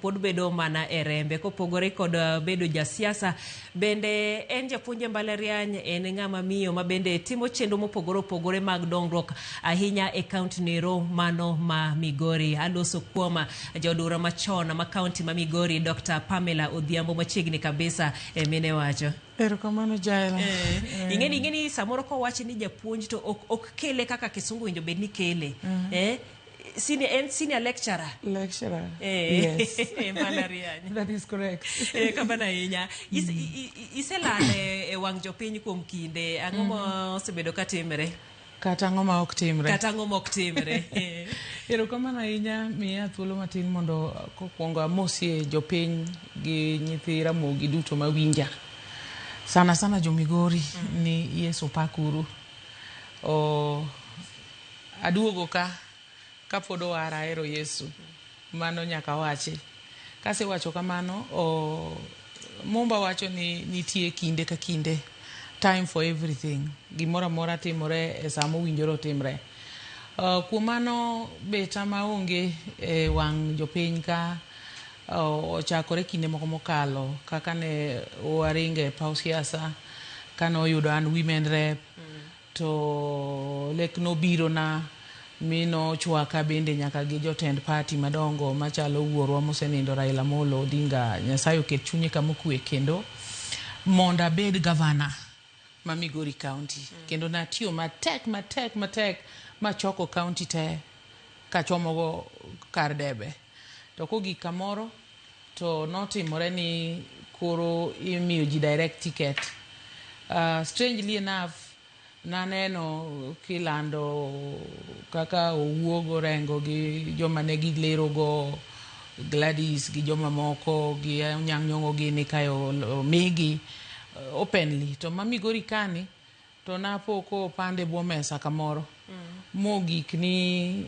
pod bedo mana e rembe kopogore kod bedo jasiasa bende en japuonj mbalariany en ng'ama miyo ma bende timo chenro mopogore opogore mag dongruok ahinya e kaunti nero mano ma Migori. Aloso kuoma jodura machon ma kaunti ma Migori Dr. Pamela Odhiambo machiegni kabisa mine wacho. Erokamano Jaila. Ingeni samoro ko wachi ni japuonj to ok kele kaka kisungu winjo bed ni kele. Senior lecturer. Yes. That is correct. Kabana inya. Iselane e wang jopiny kuom kinde. Ang'o ma osebedo katimre? Kata ang'o ma ok timre. Erokamano ahinya miya thuolo matin mondo kokwongo amosie jopiny gi nyithi Ramogi duto mawinja. Sana jo Migori ni Yesu pakuru. Aduogo ka pod owara ero Yesu. Mano nyaka wachi. Kasewacho kamano, Mumba wacho ni nitie kinde ka kinde. Time for everything. Gimoro amora timore e samo winjoro timre. Kuom mano beta maonge e wang' jopiny ka ochakore kinde moko mokalo kaka ne waringe paw siasa kano oyudo an women rep to lek no biro na mino chwaka bende nyaka gi jotend party madongo machalo wuorwa mosenindo Raila Amolo Odinga. Nyasaye oket chunye kamokwe kendo monda bed governor ma Migori County. Kendo natiyo matek ma choko county te kachomogo kar debe. To kogi kamoro to notimore ni koro imiyo ji direct ticket. Strangely enough, naneno kilando kaka owuogo rengo gi joma ne gilerogo Gladys gi joma moko gi Anyang' Nyong'o gi ni kayo migi openly. To ma Migori kani to napoko pande bwo mesa kamoro. Mogik ni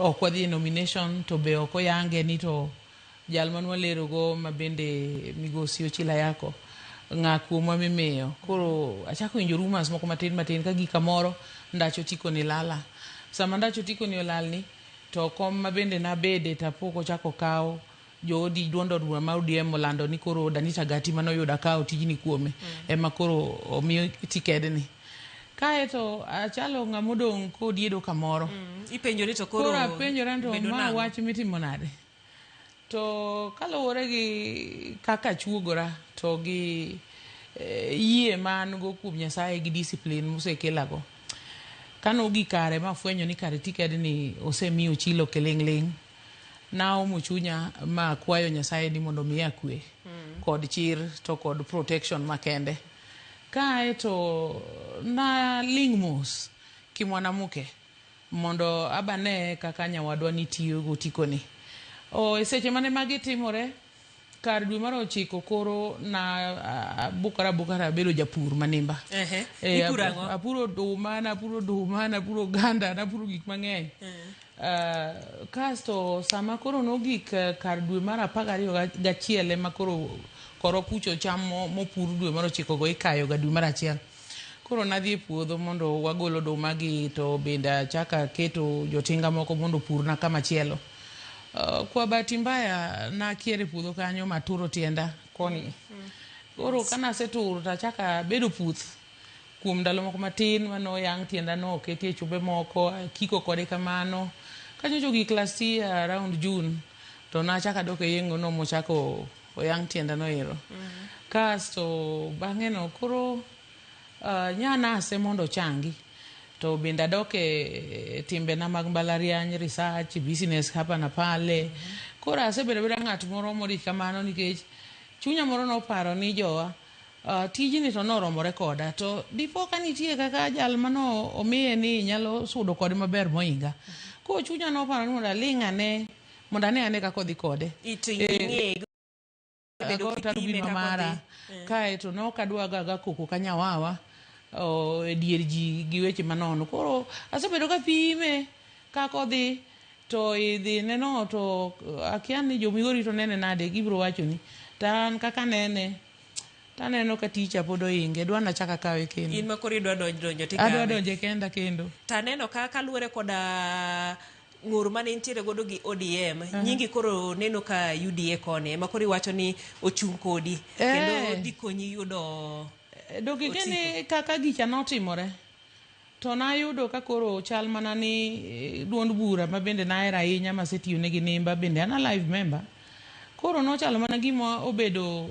okwadhi nomination to be okoyange ni to jal manwa lerogo mabende migosi Ochila Yako ng'akuomwa mimiyo. Koro achako winjo rumors moko matin ka gika moro ndacho tiko ni lala. Sama ndacho tiko ni olalni to kom mabende nabede tapoko chako kao joodi duondo dura ma ODM olando ni koro Danita Gati manoyuda kao tijini kuome ema koro omiyo tikedni. Kaeto achalo ng'amodong' kodiedo kamoro. Ipenjori to koro apenjora to ma wach mitimo nade. To kaluwore gi kaka chuogora to gi yie man go kuom Nyasaye gi discipline mosekelago. Kano gi kare ma fwenyo ni kare tikedni osemiyo chilo keling'ling'. Naomo chunya ma kwayo Nyasaye ni mondo miya kwe kod chir to kod protection makende. Kaeto na lingmos kimwanamuke mondo abane kaka nyawadwa ni tiyo gotikoni. Seche mane magi timore kar dwe mar 9 koro na bukara bedo japur manimba. Apuro duma, napuro ganda, napuro gik mang'eny. Kasto sama koro nogik kar dwe mar 12 ema koro kucho cham mopur dwe mar 9 go ikayo ga dwe mar 1. Koro nadhi e puodho mondo wagolo duma gi to benda chaka keto jotinga moko mondo purna kama chielo. Kwa bahati mbaya na kiere puodho kanyo maturo tienda koni. Koro kana seturo ta chaka bedo puth kuom ndalo moko matin mano yang tienda no ketie chube moko kiko kode kamano. Kanyo gi class around June to na chaka doke yengo no mochako oyang tienda no ero. Kasto bang'e no koro nyana ase mondo changi to benda doke timbe na mag mbalariany, research, business hapa na pale. Koro asebedo ng'at moro mori kamano nikech chunya moro no paro ni jowa tijini to noromore koda to dipo ka nitie kaka jal mano omiye ni nyalo sudo kode maber moinga. Ko chunya no paro ni mondo aling'ane mondo ane kaka odhi kode. Bedo kipime mara kaeto no kadwa gaga koko kanyawawa e dier ji gi weche manono. Koro asebedo ka pime kako dhi to idhi neno to akia ni jo Migori to nene nade gibro wacho ni tan kaka nene taneno ka ticha pod oinge dwana chaka kawe kendo. In makori dwa donjo tika. Adwa donje kenda kendo. Taneno ka luore koda ng'ur mane intiere godo gi ODM nyingi koro neno ka UDA kone ema koro iwacho ni ochung' kodi kendo dikonyi yudo dogigeni kaka gicha notimore to nayudo ka koro chal mana ni duond bura ma bende naera ahinya masetiyo negi nimba bende ana live member koro nochalo mana gima obedo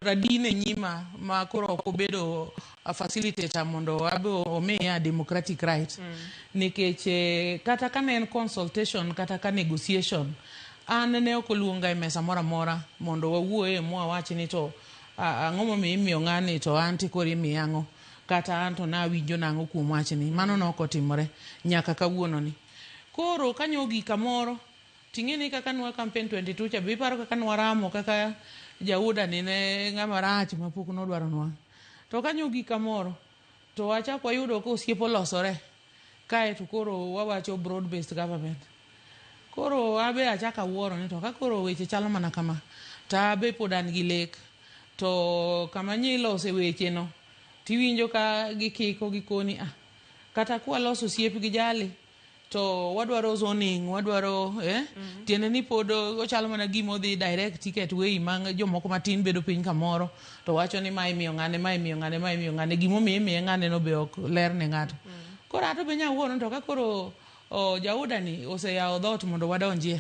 radine nyima ma koro ok obedo a facilitator mondo abe omiya democratic right nikech kata ka en consultation kata ka negotiation an ne ok oluonga e mesa mora mora mondo wawuoye mwawach ni to ang'o momiyo imiyo ng'ani to an ti koro imiyo ang'o kata an to nawinjo nang'o kuom wachni mano nok otimore nyaka kawuono ni koro kanyogi kamoro ting'eni kaka nwa campaign 22 cha biparo kaka nwaramo kaka Jauda ni ne ng'ama rach mapok nodwaro nwa to kanyogi kamoro to wachako wayudo ka osiepo losore kae to koro wawacho broad based government koro abe achaka wuoro ni to ka koro weche chalo mana kama to abe pod an gi lek to kama nyilose weche no tiwinjo ka gikiko gikoni kata kwa loso osiep gi jali to wadwaro zoning wadwaro tiende ni pod ochalo mana gimo dhi direct ticket way mang jomoko matin bedo piny kamoro to wacho ni mai miyo ng'ane gimo miye ng'ane no be ok ler ne ng'ato koro ato be nyawuono to ka koro Jauda ni oseyawo dhot mondo wadonjie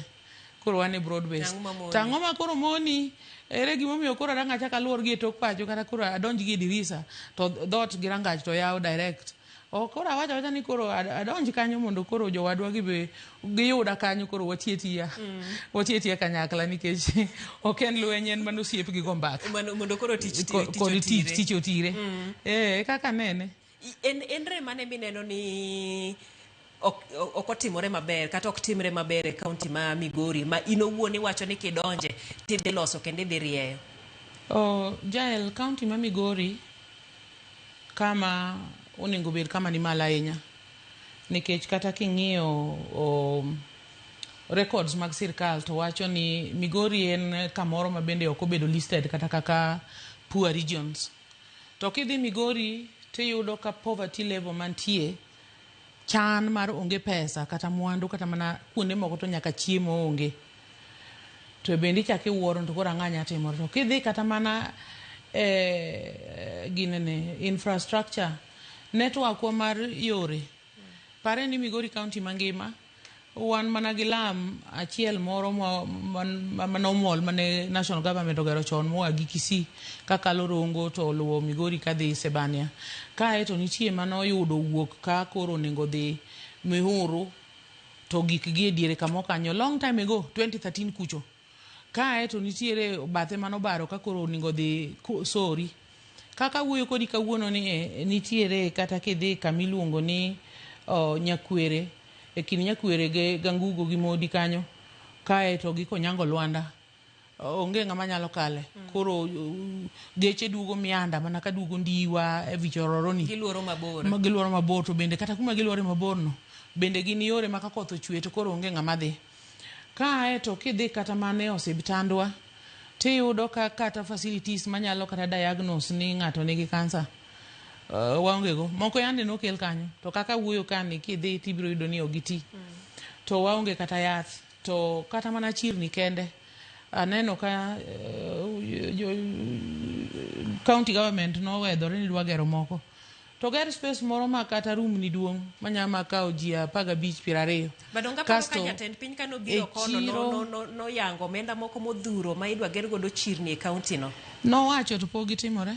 koro wane broad based tang'o ma koro moni ere gimomiyo koro adang' achaka luor gi e tok pacho kata koro adonj gi e dirisa to dhot gi rangach to yaw direct koro awacha ni koro adonj kanyo mondo koro jowadwa be giyuda kanyo koro watietiya kanyakla nikech ok en lweny en mana osiep gi gombaka mondo koro tich otire kaka nene en re mane mineno ni ok otimore maber kata ok timre maber e kaunti ma Migori ma in owuon iwacho ni kidonje tidhi loso kendo idhi rieyo Jael kaunti ma Migori kama onego bed kama ni malo ahinya nikech kata king'iyo records mag sirkal to wacho ni Migori en kamoro ma bende ok obedo listed kata kaka poor regions to kidhi Migori tiyudo ka poverty level mantie chan mar onge pesa kata mwandu kata mana kuonde moko to nyaka chiemo onge to bende chaki wuoro to koro ang'anya timore to kidhi kata mana ginene infrastructure network mar yore pare ni Migori County mangima wan mana gi lam achiel moro manomol mane national government ogero chon moa gi Kisii kakalo Rongo to luwo Migori kadhi Sebania kae to nitie manoyudo wuok ka koro onego dhi Mihuru to gik gi e diere kamo kanyo long time ago 2013 kucho kae to nitiere bathe manobaro ka koro onego dhi Sori kaka wuoyo kodi kawuono ni nitiere kata kidhi kamiluongo ni Nyakwere e kin Nyakwere ge Gangugo gi Modi kanyo kae to giko Nyango Lwanda onge ng'ama nyalo kale koro geche duogo mianda mana ka duogo Ndiwa e Vichororoni giluoro mabor to bende kata kuma giluore mabor no bende gin yore maka koth ochwe to koro onge ng'ama dhi kae to kidhi kata mane osibtandwa tiyudo ka kata facilities manyalo kata diagnose ni ng'ato nigi kansa waongego moko yande nokel kanyo to kaka wuoyo kani kidhi tibiro yudo ni ogiti to waonge kata yath to kata mana chirni kende aneno ka county government nowedhore ni dwa gero moko to ger space moro ma kata room ni duong' manyama kao ji 15-20 badonga paro ka jatend piny kano biro kono no yango omenda moko modhuro ma idwa ger godo chirni e county no wacho to pogi timore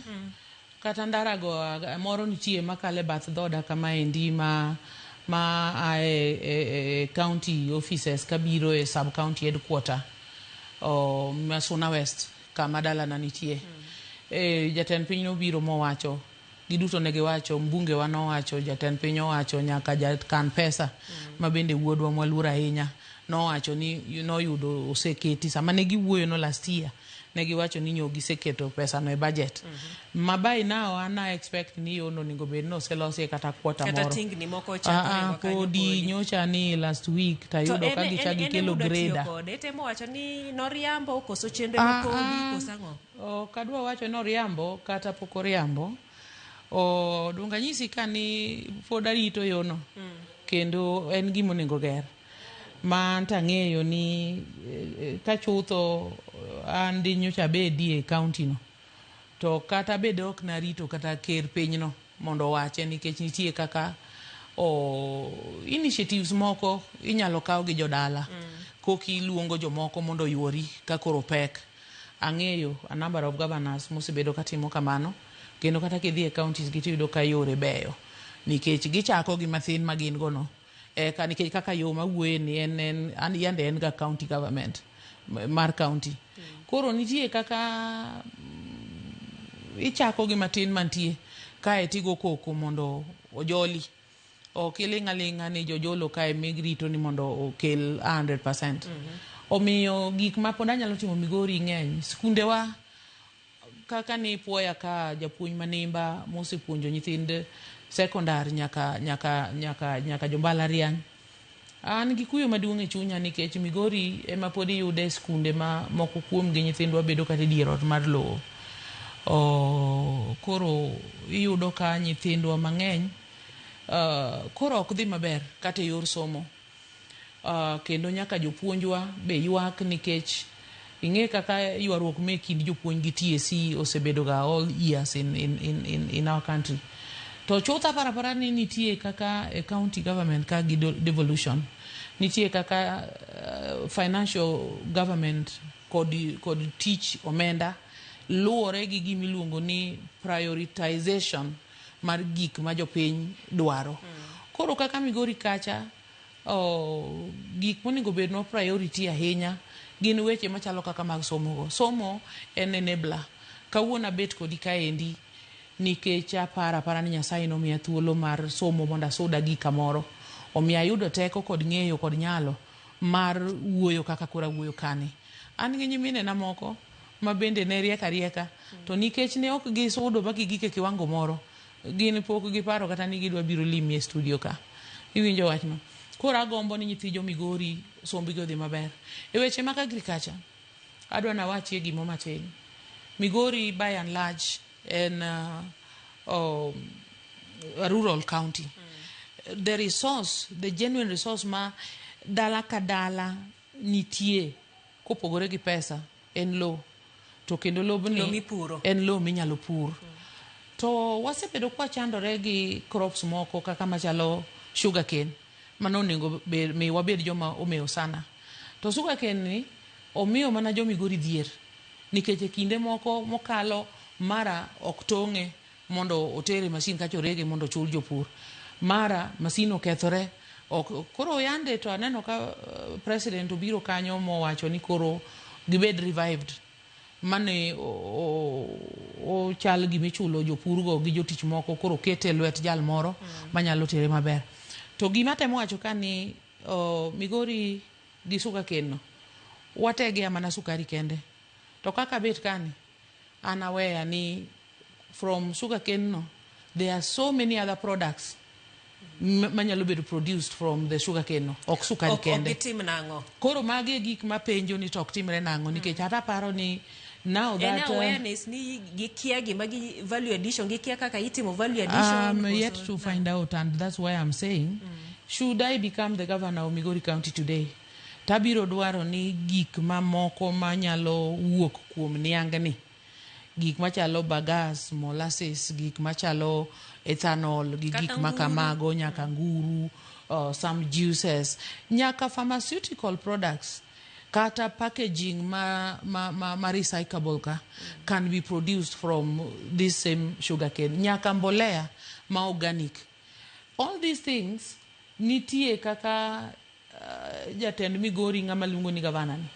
kata ndarago moro nitie makale bath dhoda kama endi ma county offices kabiro e sub county headquarter Masuna West kama dala na nitie jatend piny no biro mowacho giduto ne giwacho mbunge wanowacho jatend piny owacho nyaka jakan pesa ma bende wuodwa mwaluora ahinya nowacho ni noyudo oseketi sama ne giwuoyo no last year ne giwacho ni nyogi seketo pesa no e budget mabai nao ana expect ni yono ningo bed no selosi kata kwota moro kata tingni moko chakre kodi nyocha ni last week tayudo ka gichagi kelo grader to temo wacho ni noriambo koso chenro mapodi kosango kadwa wacho noriambo kata pokoriambo dunga nyisi kani pod arito yono kendo en gimo nego ger ma tang'eyo ni ka chutho an di nyocha bedi e county no to kata bed ok narito kata ker pinyno mondo wache nikech nitie kaka initiatives moko inyalo kaw gi jodala koki iluongo jomoko mondo yuori ka koro pek. Ang'eyo a number of governors mosebedo katimo kamano kendo kata kidhi e counties gi tiyudo ka yore beyo nikech gichako gi mathin ma gin gono eka nikech kaka yo mawuoye ni yande en ga county government mar county koro nitie kaka ichako gi matin mantie kae tigo koko mondo ojoli ok iling'aling'a ni jojolo kae migrito ni mondo okel 100%. Omiyo gik ma pod anyalo timo Migori ng'eny. Skundewa kaka ni puoya ka japuonj manimba mosepuonjo nyithind sekondar nyaka jombalariany. An gi kuyo maduong' e chunya nikech Migori ema pod iyude skunde ma moko kuom gi nyithindwa bedo kata dier ot mar lowo. Koro iyudo ka nyithindwa mang'eny koro ok dhi maber kata yor somo. Kendo nyaka jopuonjwa be ywak nikech ing'e kaka ywaruok me kind jopuonj gi TSC osebedo ga all years in our country. To chutha parapara ni nitie kaka a county government ka gi devolution. Nitie kaka financial government kod teach omenda luwore gi gimiluongo ni prioritization mar gik ma jopiny dwaro. Koro kaka Migori kacha gik monego bed no priority ahinya gin weche machalo kaka mag somo go. Somo en enabler. Kawuona bet kodi kaendi nikech apara ni Nyasaye nomiya thuolo mar somo mondo asuda gi kamoro. Omiya ayudo teko kod ng'eyo kod nyalo mar wuoyo kaka kora wuoyo kani. An gi nyiminena moko ma bende ne rieka to nikech ne ok gisudo ma gigike kiwango moro gin pok giparo kata ni gidwa biro limi e studio ka. Iwinjo wachno. Koro agombo ni nyithi jo Migori sombgi odhi maber. E weche mag agriculture adwa nawachie gimo matin. Migori by and large en a rural county. The resource, the genuine resource ma dala ka dala nitie kopogore gi pesa en lo. To kendo lobni en lo minyalo pur. To wasebedo kwa chandore gi crops moko kaka machalo sugarcane. Mano nego mi wabed joma omewo sana. To sugarcane ni omiyo mana jo Migori dhier. Nikech kinde moko mokalo mara ok tong'e mondo otere masin kacho rege mondo chul jopur. Mara masin okethore. Koro yande to aneno ka president obiro kanyo mowacho ni koro gibed revived. Mane o chal gimichulo jopurgo gi jotich moko koro kete lwet jal moro manyalo tere maber. To gima temo wacho ka ni Migori gi sugarcane no watege mana sukari kende. To kaka bet kani an aware ni from sugarcane no there are so many other products manyalo bedo produced from the sugarcane no ok sukari kende. Koro magi gik mapenjo ni tok timre nango nikech ata paro ni now that awareness ni gikia gima gi value addition gikia kaka itimo value addition. I'm yet to find out, and that's why I'm saying should I become the governor of Migori County today, tabiro dwaro ni gik mamoko manyalo wuok kuom niang ni, gik machalo bagasse, molasses, gik machalo ethanol, gik makamago, nyaka nguru, some juices, nyaka pharmaceutical products, kata packaging ma recyclable can be produced from this same sugarcane, nyaka mbolea ma organic. All these things nitie kaka jatend Migori ng'ama luongo ni gavana ni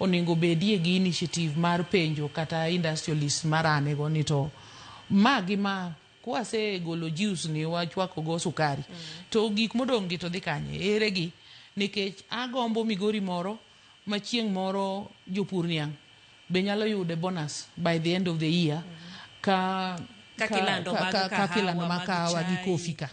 onego bedie gi initiative mar penjo kata industrialist marane go ni to magi ma kwase golo juice ni wachwako go sukari to gik modong' gi to dhi kanye ere gi nikech agombo Migori moro machieng' moro jopur niang' be nyalo yude bonus by the end of the year ka kilando makawa gi kofi ka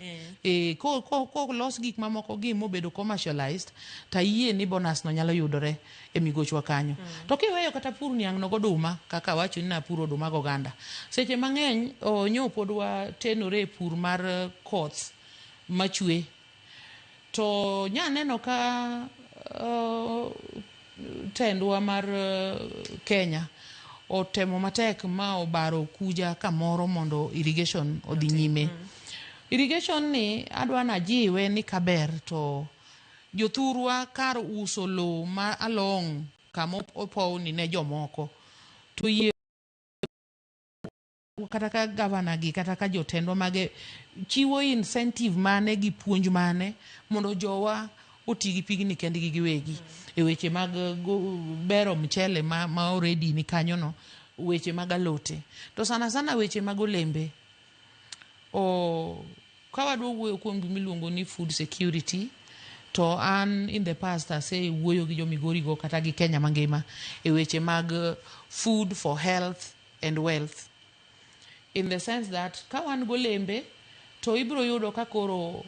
ko los gik mamoko gi mobedo commercialized ta yie ni bonus no nyalo yudore e migochwa kanyo. To kiweyo kata pur niang' no goduma kaka wacho ni na pur oduma go ganda seche mang'eny nyopodwa tenore pur mar koth machwe to nyaneno ka tendwa mar Kenya otemo matek ma obaro kuja kamoro mondo irrigation odhi nyime. Irrigation ni adwa na jiwe ni kaber to jothurwa kar uso lo ma along kama opowni ne jomoko to yie kata ka gavana gi kata ka jotendwa mage chiwo incentive mane gi puonj mane mondo jowa oti gi pigni kendgi giwegi e weche mag bero mchele ma already ni kanyo no, weche mag alote to sana weche mag olembe. Ka wadwa wuoyo kuom gimiluongo ni food security, to an in the past wuoyo gi jomigori go kata gi Kenya mangima e weche mag food for health and wealth, in the sense that ka wan golembe to ibro yudo ka koro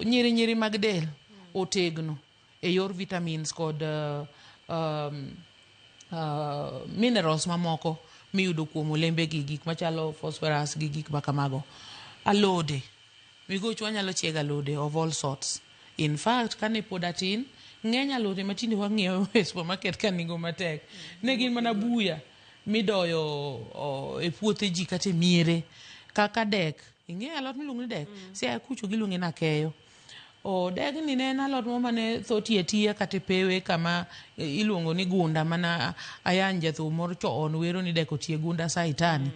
nyiri mag del otegno e yor vitamins kod minerals mamoko miyudo kuom olembe gi, gik machalo phosphorus gi gik makamago. Alode migoch wanyalo chiega alode of all sorts. In fact kane pod atin ng'eny alode matinde wang'iewo e supermarket kanigo matek ne gin mana buya midoyo e puothe ji kata miere kaka dek. Ing'eyo alot miluongo ni dek? Sia kucho giluonge na keyo. Dek ni ne en alot mo mane tho tiya kata pewe kama iluongo ni gunda, mana ayan jathum moro chon wero ni dek otie gunda saitani.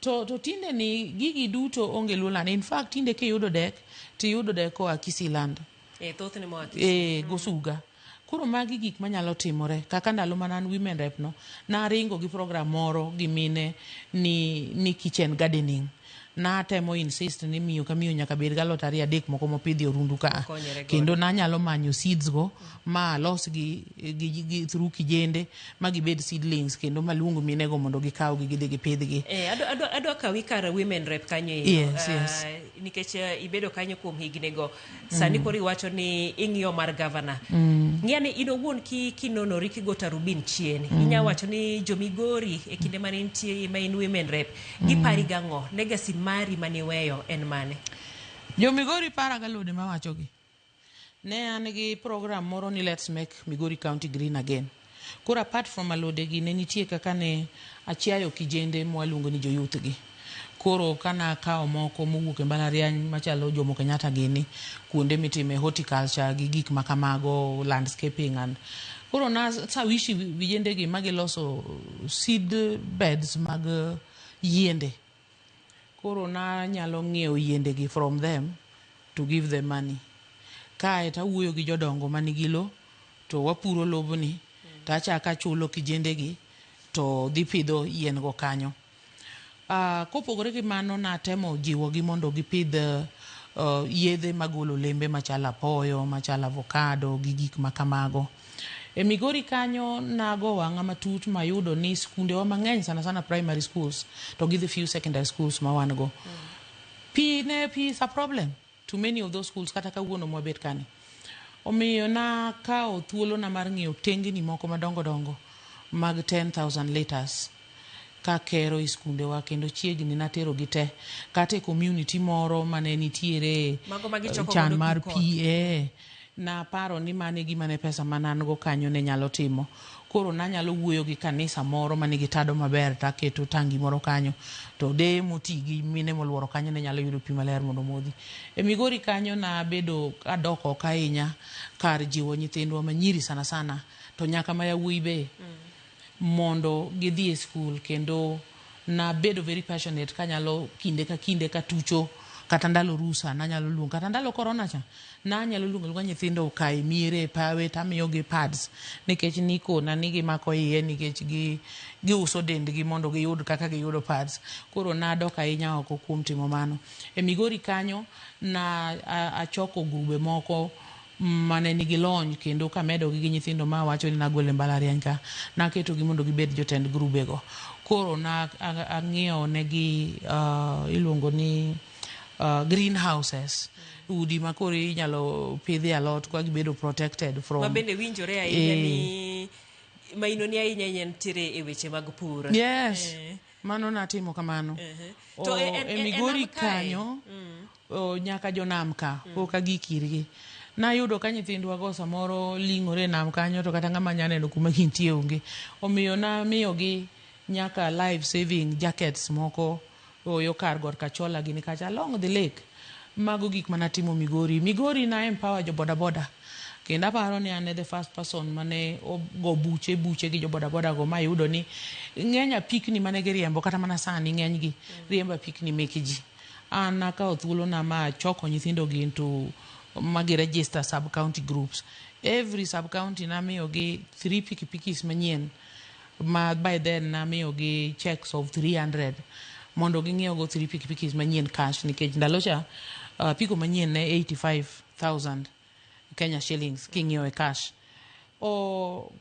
To tinde ni gigi duto onge lulani. In fact tinde kiyudo dek tiyudo dek koa Kisiland. Thothne moa Kisiland. Gosuga. Koro magi gik manyalo timore. Kaka ndalo manan women rep no, naringo gi program moro gi mine ni kitchen gardening. Natemo insist ni miyo ka miyo nyaka bed galot ariyo adek moko mopidhi orundu ka. Kendo nanyalo manyo seeds go ma los gi through kijende ma gibed seedlings kendo maluongo mine go mondo gikaw gi gidhi gipidhgi. Adwa kawi kar women rep kanyo. Yes. Nikech ibedo kanyo kuom higni go. Sani kori wacho ni ing'iyo mar governor. Ng'iyani ino wuon kinonori kigo tarubin chien. Inya wacho ni jomigori e kinde mane nitie ma in women rep gipari gang'o legacy mari maniweyo en mane? Jomigori para galode mawachogi. Ne an gi program moro ni Let's Make Migori County Green Again. Koro apart from alode gi ne nitie kaka ne achiayo kijende mwaluongo ni joyouth gi. Koro kana kao moko mowuok e mbalariany machalo Jomo Kenyatta gini, kuonde mitime horticulture gi gik makamago, landscaping and koro na sawishi vijende gi magiloso seed beds mag yiende. Koro na nyalo ng'iewo yiende gi from them to give them money. Kae tawuoyo gi jodongo manigi lo to wapuro lobni tachaka chulo kijende gi to dhi pidho yien go kanyo. Kopogore gi mano natemo jiwo gi mondo gipidh yedhe magolo lembe machalo apoyo, machalo avocado gi gik makamago. E Migori kanyo nago wang'a matut mayudo ni skunde wa mang'eny sana primary schools to gi the few secondary schools ma wan go. Pi is a problem to many of those schools kata kawuono mwabet kani. Omiyo na kao thuolo na mar ng'iewo tengni moko madongo mag 10,000 liters ka kero iskunde wa kendo chiegni natero gite kata e community moro mane nitiere chan mar pi na paro ni mane gima ne pesa manan go kanyo ne nyalo timo. Koro na nyalo wuoyo gi kanisa moro mane gitado maber taketo tangi moro kanyo to de motigi mine moluoro kanyo ne nyalo yudo pi maler mondo modhi. E Migori kanyo na bedo adoko kainya kar jiwo nyithindwa manyiri sana to nyaka ma yawuoyi be mondo gidhi e school kendo na bedo very passionate kanyalo kinde ka kinde ka tucho kata ndalo rusa nanyalo luongo kata ndalo corona cha nanyalo luongo nyithindo kai miere pawe tamiyo gi pads nikech niko na nigi mako iye nikech gi uso dendgi mondo giyud kaka giyudo pads. Koro nadok ahinya oko kuom timo mano. E Migori kanyo na achoko grube moko mane nigi lony kendo kamedo gi nyithindo ma wacho ni nagole mbalariany ka naketo gi mondo gibed jotend grube go. Koro na ang'iyo negi iluongo ni greenhouses, udi makori inyalo pidhi alot kwa gibedo protected from mabende winjore ahinya ni mainoni ahinya nitiere e weche mag pur. Yes. Mano natimo kamano. To e Migori kanyo nyaka jonam ka oka gikirgi Nayudo ka nyithindwa go samoro ling'ore nam kanyo to kata ng'ama nyaneno kuma gintie onge. Omiyo namiyogi nyaka life saving jackets moko yo kar gor Kachola gini kacha along the lake. Mago gik manatimo Migori na empower jo boda kendo aparo ni ane the first person mane go buche gi jo boda go mayudo ni ng'eny apikni mane giriembo kata mana sani ng'eny gi riembo apikni meke ji. An nakawo thuolo na ma choko nyithindo gi into magi register sub county groups. Every sub county namiyogi 3 pikipikis manyien ma by then namiyogi checks of 300 mondo ging'iew go 3 pikipikis manyien cash nikech ndalocha piko manyien ne 85,000 Kenya shillings king'iew e cash.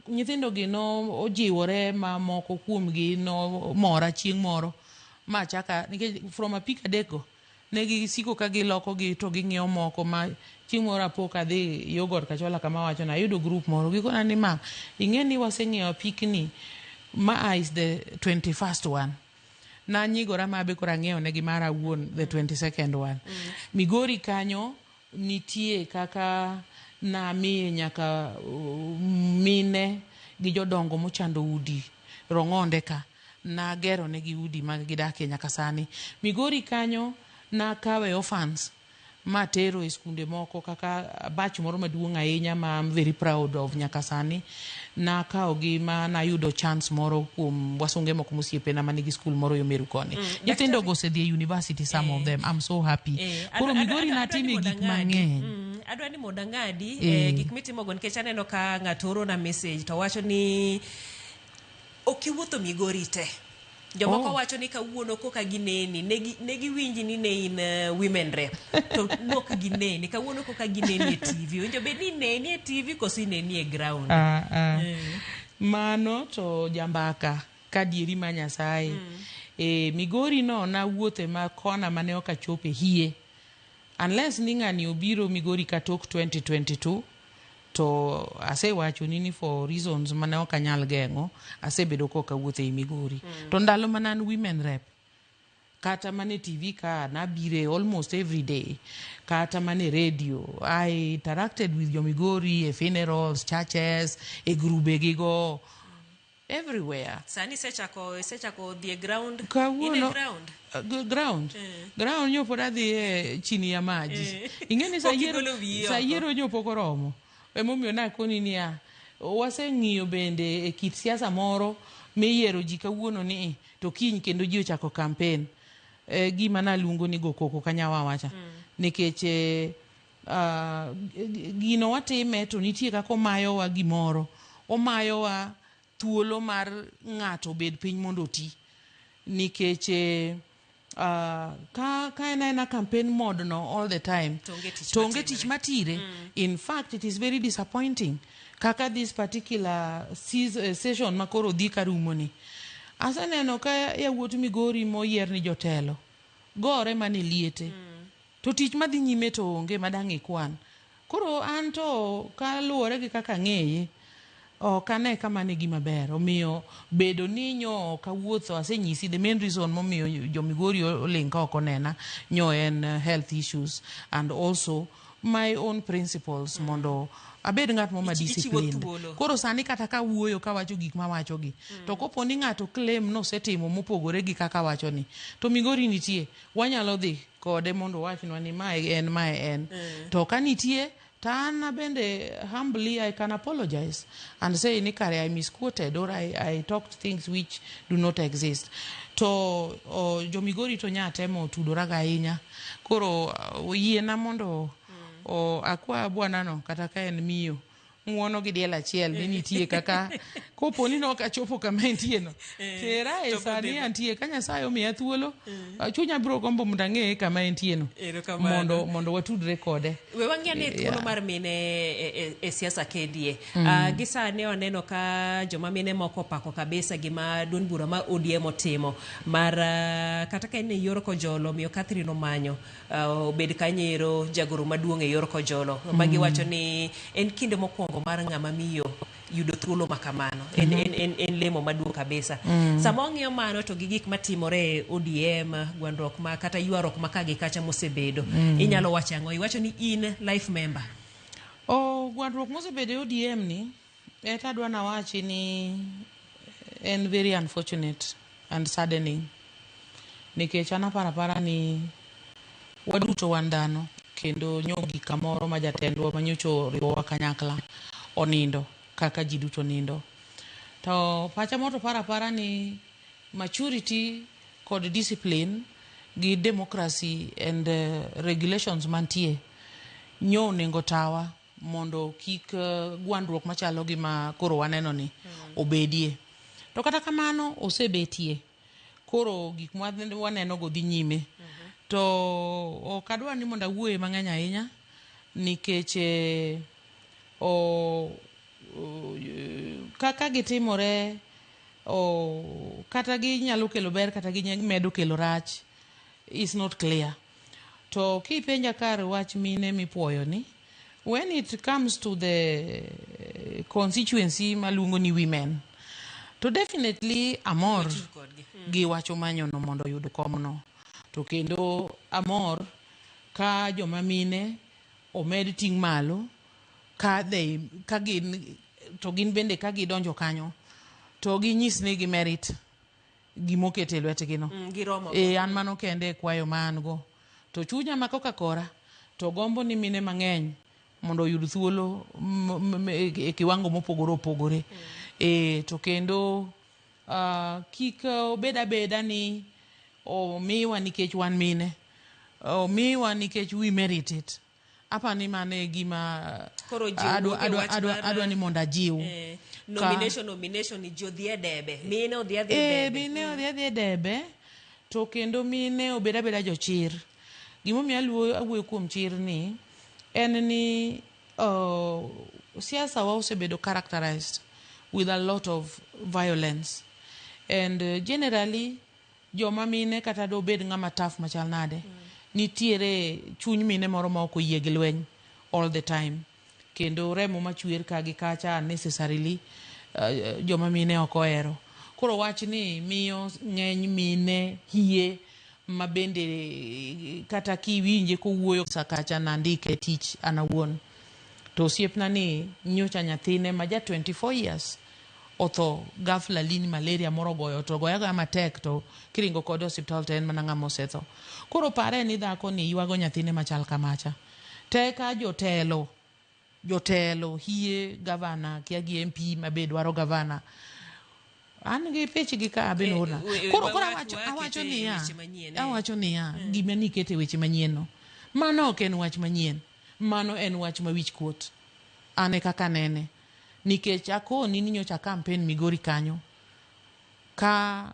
Nyithindo gi no ojiwore ma moko kuomgi no mora chieng' moro ma chaka nikech from a pika deko negi siko ka giloko gi to ging'iew moko ma chieng' moro apo kadhi yogurt Kachola kama wacho na ayudo group moro gikona ni ma ing'eni waseng'iew pikni ma is the 21st one. Na nyigora mabe kora ng'iew negi mara wuon the 22nd one. Migori kanyo nitie kaka na mi nyaka mine gi jodongo mochando udi Rong'onde ka na gero negi udi mag gidake nyaka sani. Migori kanyo na kawe orphans ma tero e skunde moko kaka batch moro maduong' ahinya ma I'm very proud of nyaka sani. Na kaogi ma na yudo chance moro kuom wasunge moko mosiepena manigi school moro yo Meru koni. Nyithindo go sedhi e university some of them. I'm so happy. Koro Migori natime gik mang'eny. Adwa ni mondo ang'adi gik mitimo go nikech aneno ka ng'ato oro na message to wacho ni okiwuotho Migori te. Jomoko wacho ni kawuono koka gineni negi winji ni ne in women rep to nok gineni kawuono koka gineni e TV winjo be ni neni e TV kosi neni e ground. Mano to jambaka kadieri ma Nyasaye. Migori no na wuothe ma kona mane okachope hie unless ni ng'ani obiro Migori katok 2022 to asewacho nini for reasons mane okanyal geng'o asebedo koka wuothe e Migori. To ndalo manan women rep kata mane TV ka nabire almost every day kata mane radio I interacted with your Migori e funerals, churches, e grube gigo everywhere. Sani sechako the ground Kawuono, ground ground nyopo radhi chini ya maji. Ingeni sayiero nyopo koromo. Emomiyo nakoni niya waseng'iyo bende e kit siasa moro miyiero ji kawuono ni to kiny kendo ji ochako campaign. Gima naluongo ni go koko kanyawa wacha nikech gino watime to nitie kaka omayowa gimoro omayowa thuolo mar ng'ato bed piny mondo ti nikech ka en campaign mode no all the time to onge tich matire. In fact it is very disappointing kaka this particular session makoro dhi karumo ni aseneno ka yawuot Migori moyier ni jotelo gore mane liete to tich madhi nyime to onge madang' ikwan. Koro an to kaluwore gi kaka ng'eye kane kama ne gima ber omiyo bedo ni nyo kawuotho asenyisi the main reason momiyo jo Migori oling ka okonena nyo en health issues and also my own principles mondo abed ng'at mo ma disciplined. Koro sani kata ka wuoyo ka wacho gik ma wacho gi to kopo ni ng'ato claim no setimo mopogore gi kaka wacho ni to Migori nitie wanyalo dhi kode mondo wachnwa ni mae en to kanitie Tana bende humbly I can apologize and say nikare I misquoted or I talked things which do not exist. To jo Migori to nyatemo tudora ga ahinya. Koro yiena mondo akwa bwana no kata ka en miyo ng'uono gi diel achiel ni nitie kaka kopo ni no kachopo kama entie no tera e sani antie ka Nyasaye omiya thuolo chunya bro gombo mondo ang'e kama entie no mondo watudre kode. We wang'e ne thuolo mar mine e siasa kedie gisane oneno ka joma mine moko pako kabisa gima duond bura ma ODM otimo mar kata ka en yor kojolo miyo Catherine Omanyo obed kanyero jagoro maduong' e yor kojolo magi wacho ni en kinde mokwongo mar ng'ama miyo yudo thuolo makamano en lemo maduong' kabisa. Sama ong'iyo mano to gi gik matimore ODM gwandruok ma kata yuarok ma kagi kacha mosebedo inyalo wacho ang'o? Iwacho ni in life member Gwandruok mosebede ODM ni eta adwa na wachi ni en very unfortunate and saddening nikech an apara ni waduto wan dhano kendo nyogi kamoro ma jatendwa manyocho riwowa kanyakla onindo kaka ji duto nindo to pacha moto para ni maturity kod discipline gi democracy and regulations mantie nyo nengo tawa mondo kik gwandruok machalo gi ma koro waneno ni obedie to kata kamano osebetie koro gik waneno go dhi nyime to ok adwa ni mondo awuoye mang'eny ahinya nikech kaka gitimore kata ginyalo kelo ber kata gimedo kelo rach is not clear to kipenja kar wach mine mipuoyo ni when it comes to the constituency maluongo ni women to definitely amor gi wacho manyono mondo yud komno to kendo amor ka joma mine omed ting malo ka gin bende ka gidonjo kanyo to ginyis ni gi merit gimokete lwetgi no an mano kende kwayo man go to chunya makoka kora to gombo ni mine mang'eny mondo yud thuolo e kiwango mopogore opogore to kendo kik obeda ni omiwa nikech wan mine omiwa nikech we merit it apa ni mane gima adwa ni mondo ajiw nomination jodhie debe mine odhie debe to kendo mine obeda jochir gimomiyo awuoyo kuom chir ni en ni siasa wa osebedo characterized with a lot of violence and generally joma mine kata do bed ng'ama taf machal nade nitiere chuny mine moro ma ok oyie gi lweny all the time kendo remo machwer ka gi kacha necessarily joma mine ok ohero koro wach ni miyo ng'eny mine hie ma bende kata kiwinje kowuoyo sakacha nandike tich anawuon to osiepna ni nyocha nyathine ma ja 24 years otho ghafla lini malaria moro goyo to goyaga matek to kiringo kod hospital to en mana ng'ama osetho koro pare ni dhako ni ywago nyathine machal kamacha teka jotelo hie gavana kia gi MP mabe dwaro gavana an gi pech gi ka benona koro awacho niya gima nikete weche manyien no mano ok en wach manyien mano en wach mawich kuot ane kaka nene nikech akoni ni nyocha campaign Migori kanyo ka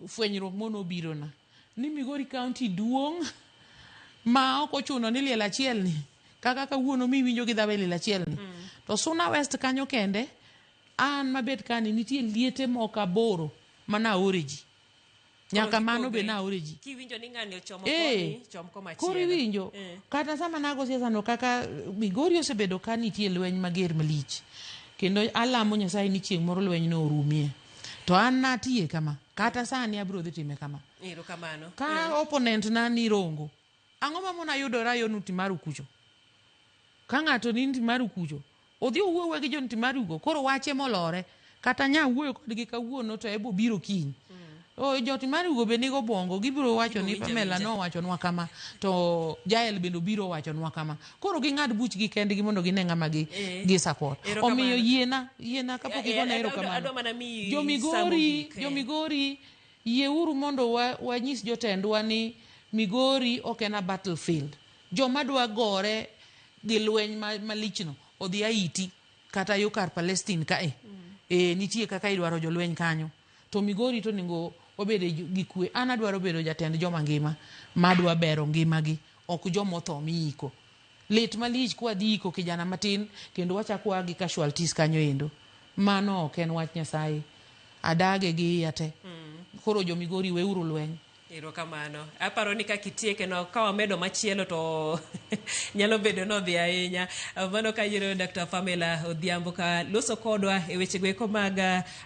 fwenyruok mono birona ni Migori County duong' ma ok ochuno ni liel achiel ni kaka kawuono miwinjo gi dhawe liel achiel ni to Suna West kanyo kende an mabet kani nitie liete moko aboro mana oreji nyaka mano be na oreji kiwinjo ni ng'ani ochomo koni chom koma chielo koro winjo kata sama nago siasa no kaka Migori osebedo ka nitie lweny mager malich kendo alamo Nyasaye ni chieng' moro lweny no orumie to an natie kama kata sani abro dhi time kama kamano ka opponent na ni rongo ang'o ma mona yudora yo Ntimaru kucho ka ng'ato ni Ntimaru kucho odhi owuoyo gi jo Ntimaru go koro wache molore kata nya wuoyo kodgi kawuono to ebo biro kiny jo Ntimaru go be nigo bongo gibiro wacho ni Pamela no wachonwa kama to Jael bendo biro wachonwa kama koro ging'ad buchgi kendgi mondo gine ng'ama gi support omiyo yiena kapok igona ero kamano jo Migori mondo wanyis jotendwa ni Migori ok en a battlefield joma dwa gore gi lweny malichno odhi Haiti kata yo kar Palestine ka nitie kaka idwaro jolweny kanyo to Migori to ningo obede gi kwe an adwaro bedo jatend joma ngima madwa bero ngimagi ok joma otho miiko lit malich kwa dhiko kijana matin kendo wachakwa gi casualties kanyo endo mano ok en wach Nyasaye adage gi yate koro jo Migori weuru lweny Erokamano. Aparo ni ka kitieke no ka wamedo machielo to nyalo bedo no dhi ahinya. Mano ka yiro Dr. Pamela Odhiambo ka loso kodwa e weche gweko mag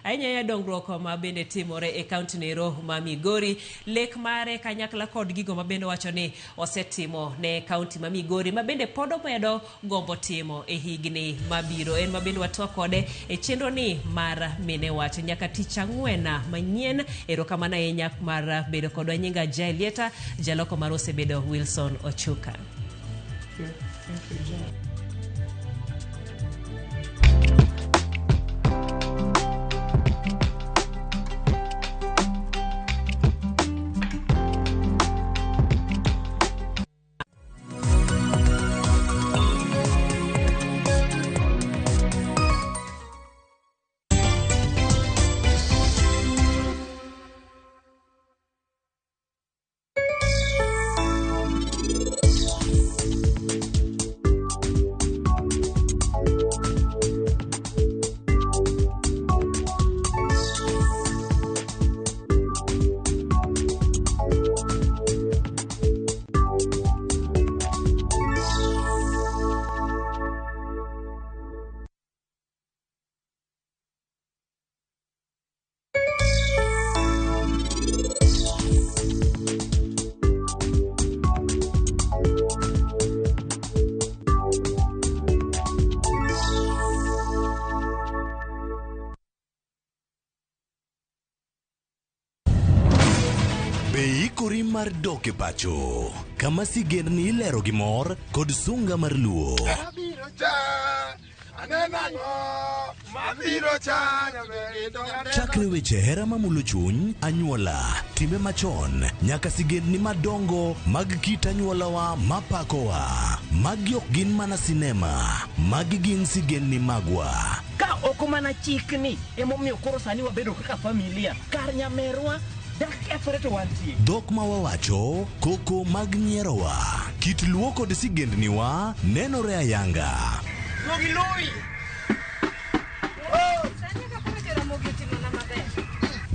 ahinya ya dongruok ma bende timore e kaunti nero ma Migori. Lek mare kanyakla kod gigo ma bende wacho ni osetimo ne kaunti ma Migori ma bende podo medo gombo timo e higni mabiro. En ma bende watwa kode e chenro ni mar mine wacho nyaka tich ang'wen manyien. Erokamano ahinya mar bedo kodwa nyinga Jailieta jaloko marose bedo Wilson Ochuka. Thank you, John. Ikori mar doke pacho kama sigen ni lero gi mor kod sunga mar luo. Chakre weche hera mamulo chuny, anyuola, time machon, nyaka sigen ni madongo mag kit anyuolawa mapakowa. Magi ok gin mana sinema, magi gin sigen ni magwa. Ka okumana chikni emomiyo koro sani wabedo kaka familia kar nyamerwa Dok ma wawacho, koko mag nyierowa, kit luo kod sigendniwa nenore ayanga.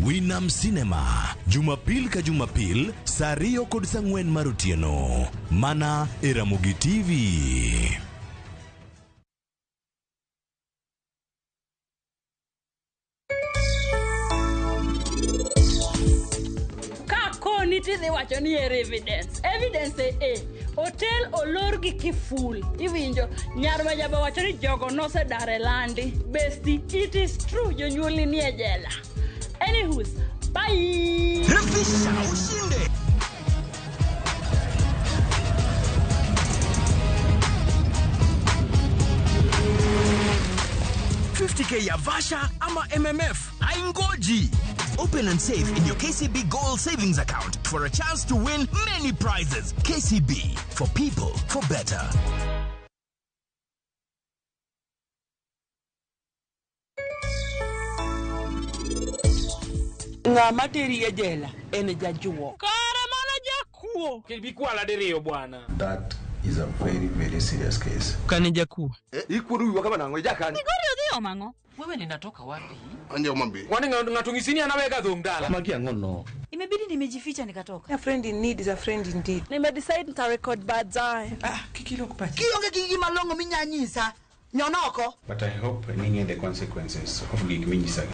Winam Cinema, Jumapil ka Jumapil, saa 2 kod saa 4 mar otieno, mana e Ramogi TV. Nitidhi wacho ni evidence hotel olor gi kiful iwinjo nyar ma jaba wacho ni jogo nose dare landi besti it is true jonyuoli ni e jela anywho's bye Refisha ushinde 50K ya Vasha ama MMF aingoji. Open and save in your KCB Gold Savings Account for a chance to win many prizes. KCB, for people, for better. Ng'ama teri e jela en jajuo. Kare mana jakuo. Kibikwala diriyo bwana. That is a very, very serious case. Kani jakuo. Ikudu yuwa kama nango jakani. Nigori odhi omango. Wewe ninatoka wapi? Anje umambi. Kwani ngatungisini anaweka dhungdala. Magia ngono. Imebidi nimejificha nikatoka. A friend in need is a friend indeed. Nimedecide nita record baadaye. Kikilo kupachi. Kionge kiki malongo minyanyisa. Nyonoko. But I hope ninge the consequences of gig minyisa.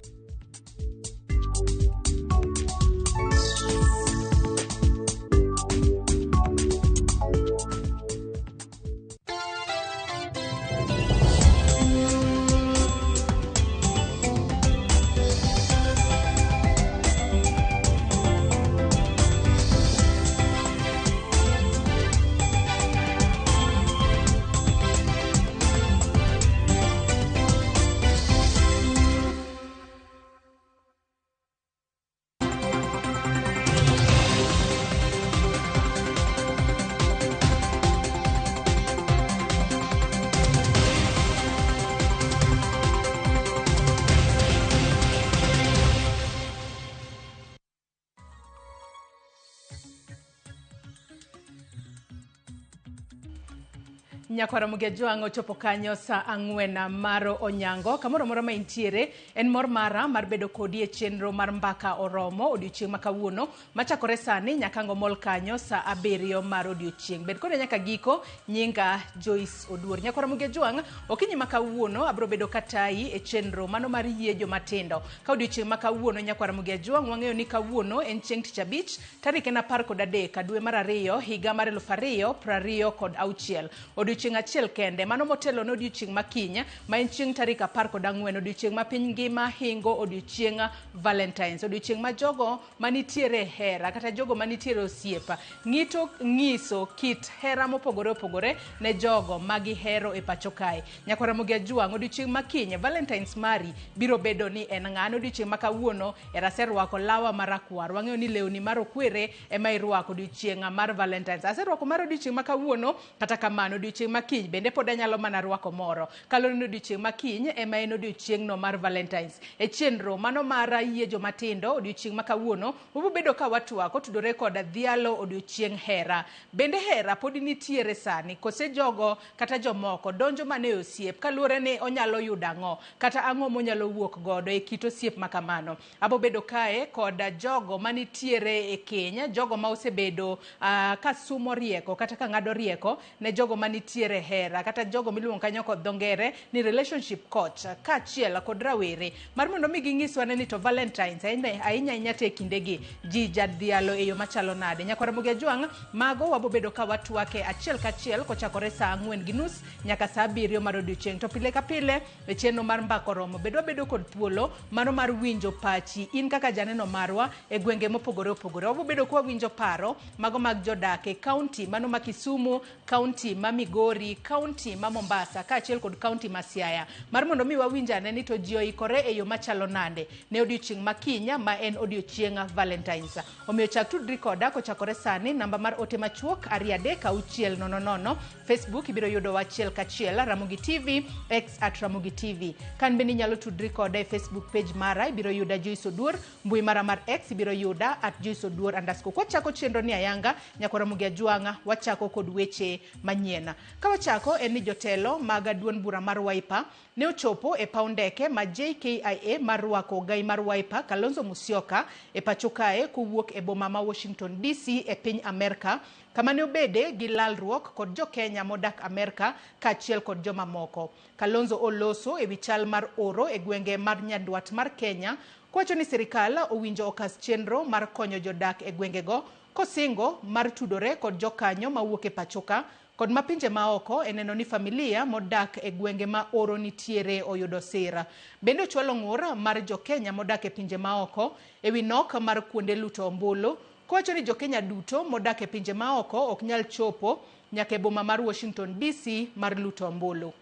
Nyakwara Mugejuang ochopo kanyo sa 4 maro onyango. Kamoro moro ma intiere en mor mara mar bedo kodi e chenro mar mbaka oromo odiochieng' makawuono machakore sani nyakango mol kanyo sa 7 mar odiochieng'. Bed kode nyaka giko. Nyinga Joyce Oduor. Nyakwara Mugejuang okinyi makawuono abro bedo katai e chenro mano mar yie jomatindo. Ka odiochieng' makawuono Nyakwara Mugejuang wang'eyo ni kawuono en chieng' tich abich tarik en 13 dwe mar 2 higa mar 2026. Odiochieng' achiel kende mano motelo no odiochieng' makiny ma en chieng' tarik 14 odiochieng' ma piny ngima hingo odiochieng' Valentines. Odiochieng' ma jogo manitiere hera kata jogo manitiere osiepa ng'iso kit hera mopogore opogore ne jogo magi hero e pacho kae. Nyakwara Mugejuang odiochieng' makiny Valentines mari biro bedo ni en ng'ano. Odiochieng' makawuono eraserwako lawa marakwar. Wang'eyo ni lewni mar okwere ema irwako odiochieng' mar Valentines. Aserwako mar odiochieng' makawuono kata kamano odiochieng' makiny bende pod anyalo mana rwako moro. Kaloni odiochieng' makiny ema en odiochieng' no mar Valentines. E chenro mano mar yie jomatindo odiochieng' makawuono ubo bedo ka watwako tudore kod dhialo odiochieng' hera. Bende hera pod nitiere sani kose jogo kata jomoko donjo mane osiep kaluore ne onyalo yudo ang'o kata ang'o monyalo wuok godo e kit osiep makamano. Abo bedo kae kod jogo manitiere e Kenya, jogo ma osebedo ka sumo rieko kata ka ng'ado rieko ne jogo manitiere hera kata jogo miluongo kanyo kod dhongere ni relationship coach kaachiel kod rawere mar mondo mi ging'iswa ni to Valentines ahinya te kindegi ji jadhialo e yo machalo nade. Nyakwara Mugejuang mago wabo bedo ka watwake achiel kachiel kochakore sa 4:30 nyaka sa 7 mar odiochieng'. To pile ka pile e chenro mar mbako romo bedo kod thuolo mano mar winjo pachi in kaka janeno marwa e gwenge mopogore opogore. Wabo bedo kwa winjo paro mago mag jodak e kaunti mano ma Kisumu, kaunti ma Migori, kaunti ma Mombasa kaachiel kod kaunti ma Siaya mar mondo mi wawinjane ni to ji oikore e yo machalo nade ne odiochieng' makinya ma en odiochieng' Valentines. Omiyo chak tudri koda kochakore sani. Namba mar ote machuok 236000. Facebook ibiro yudo wachiel kachiel Ramogi TV X @Ramogi TV. Kan bende nyalo tudri koda e Facebook page mara ibiro yuda Joyce Oduor. Mbui mara mar X ibiro yuda @Joyce Oduor _ kwa chako chenro ni ayanga Nyakwara Mugejuang wachako kod weche manyien. Ka wachako en ni jotelo mag duond bura mar Wiper ne ochopo e paw ndeke ma JKIA mar rwako gai mar Wiper Kalonzo Musyoka e pacho kae kowuok e boma ma Washington DC e piny Amerika kama ne obede gi lalruok kod jo Kenya modak Amerika kaachiel kod joma moko. Kalonzo oloso e wichal mar oro e gwenge mar nyandwat mar Kenya kwacho ni serikal owinjo okas chenro mar konyo jodak e gwengego kosingo mar tudore kod jokanyo mawuok e pachoka kod mapinje maoko eneno ni familia modak e gwenge ma oro nitiere oyudo sira. Bende ochwalo ng'ur mar jo Kenya modak e pinje maoko e wi nok mar kuonde luto ombulu kwacho ni jo Kenya duto modak e pinje maoko ok nyal chopo nyaka e boma mar Washington DC mar luto ombulu.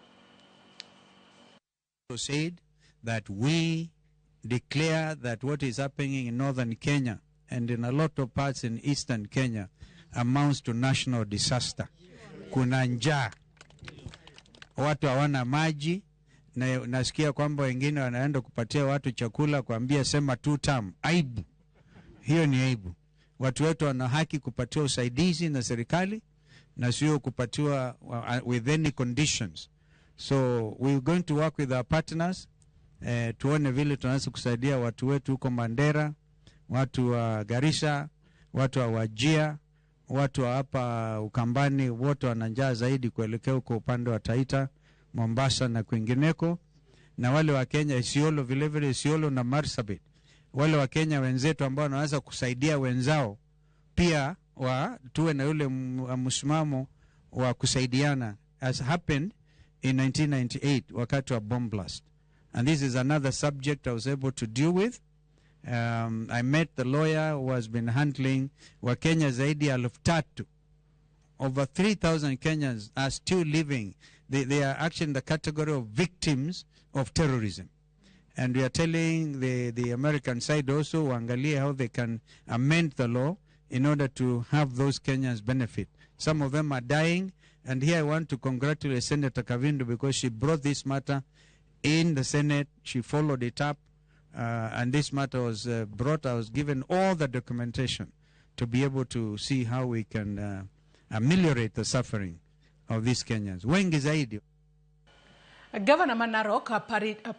Said that we declare that what is happening in northern Kenya and in a lot of parts in eastern Kenya amounts to national disaster. Kuna njaa, watu hawana maji, na nasikia kwamba wengine wanaenda kupatia watu chakula kuambia sema 2 term. Aibu. Hiyo ni aibu. Watu wetu wana haki kupatiwa usaidizi na serikali na sio kupatiwa with any conditions. So we're going to work with our partners tuone vile tunaweza kusaidia watu wetu huko Mandera, watu wa Garissa, watu wa Wajir, watu wa hapa Ukambani, wote wana njaa zaidi kuelekea huko upande wa Taita, Mombasa na kwingineko. Na wale wa Kenya Isiolo, vile vile Isiolo na Marsabit, wale wa Kenya wenzetu ambao wanaweza kusaidia wenzao pia tuwe na yule msimamo wa kusaidiana as happened in 1998 wakati wa bomb blast. And this is another subject I was able to deal with. I met the lawyer who has been handling Wakenya zaidi ya 3,000. Over 3,000 Kenyans are still living. They are actually in the category of victims of terrorism. And we are telling the American side also, waangalie how they can amend the law in order to have those Kenyans benefit. Some of them are dying. And here I want to congratulate Senator Kavindu because she brought this matter in the Senate. She followed it up. And this matter was brought. I was given all the documentation to be able to see how we can ameliorate the suffering of these Kenyans. Wengi zaidi. Governor Manarok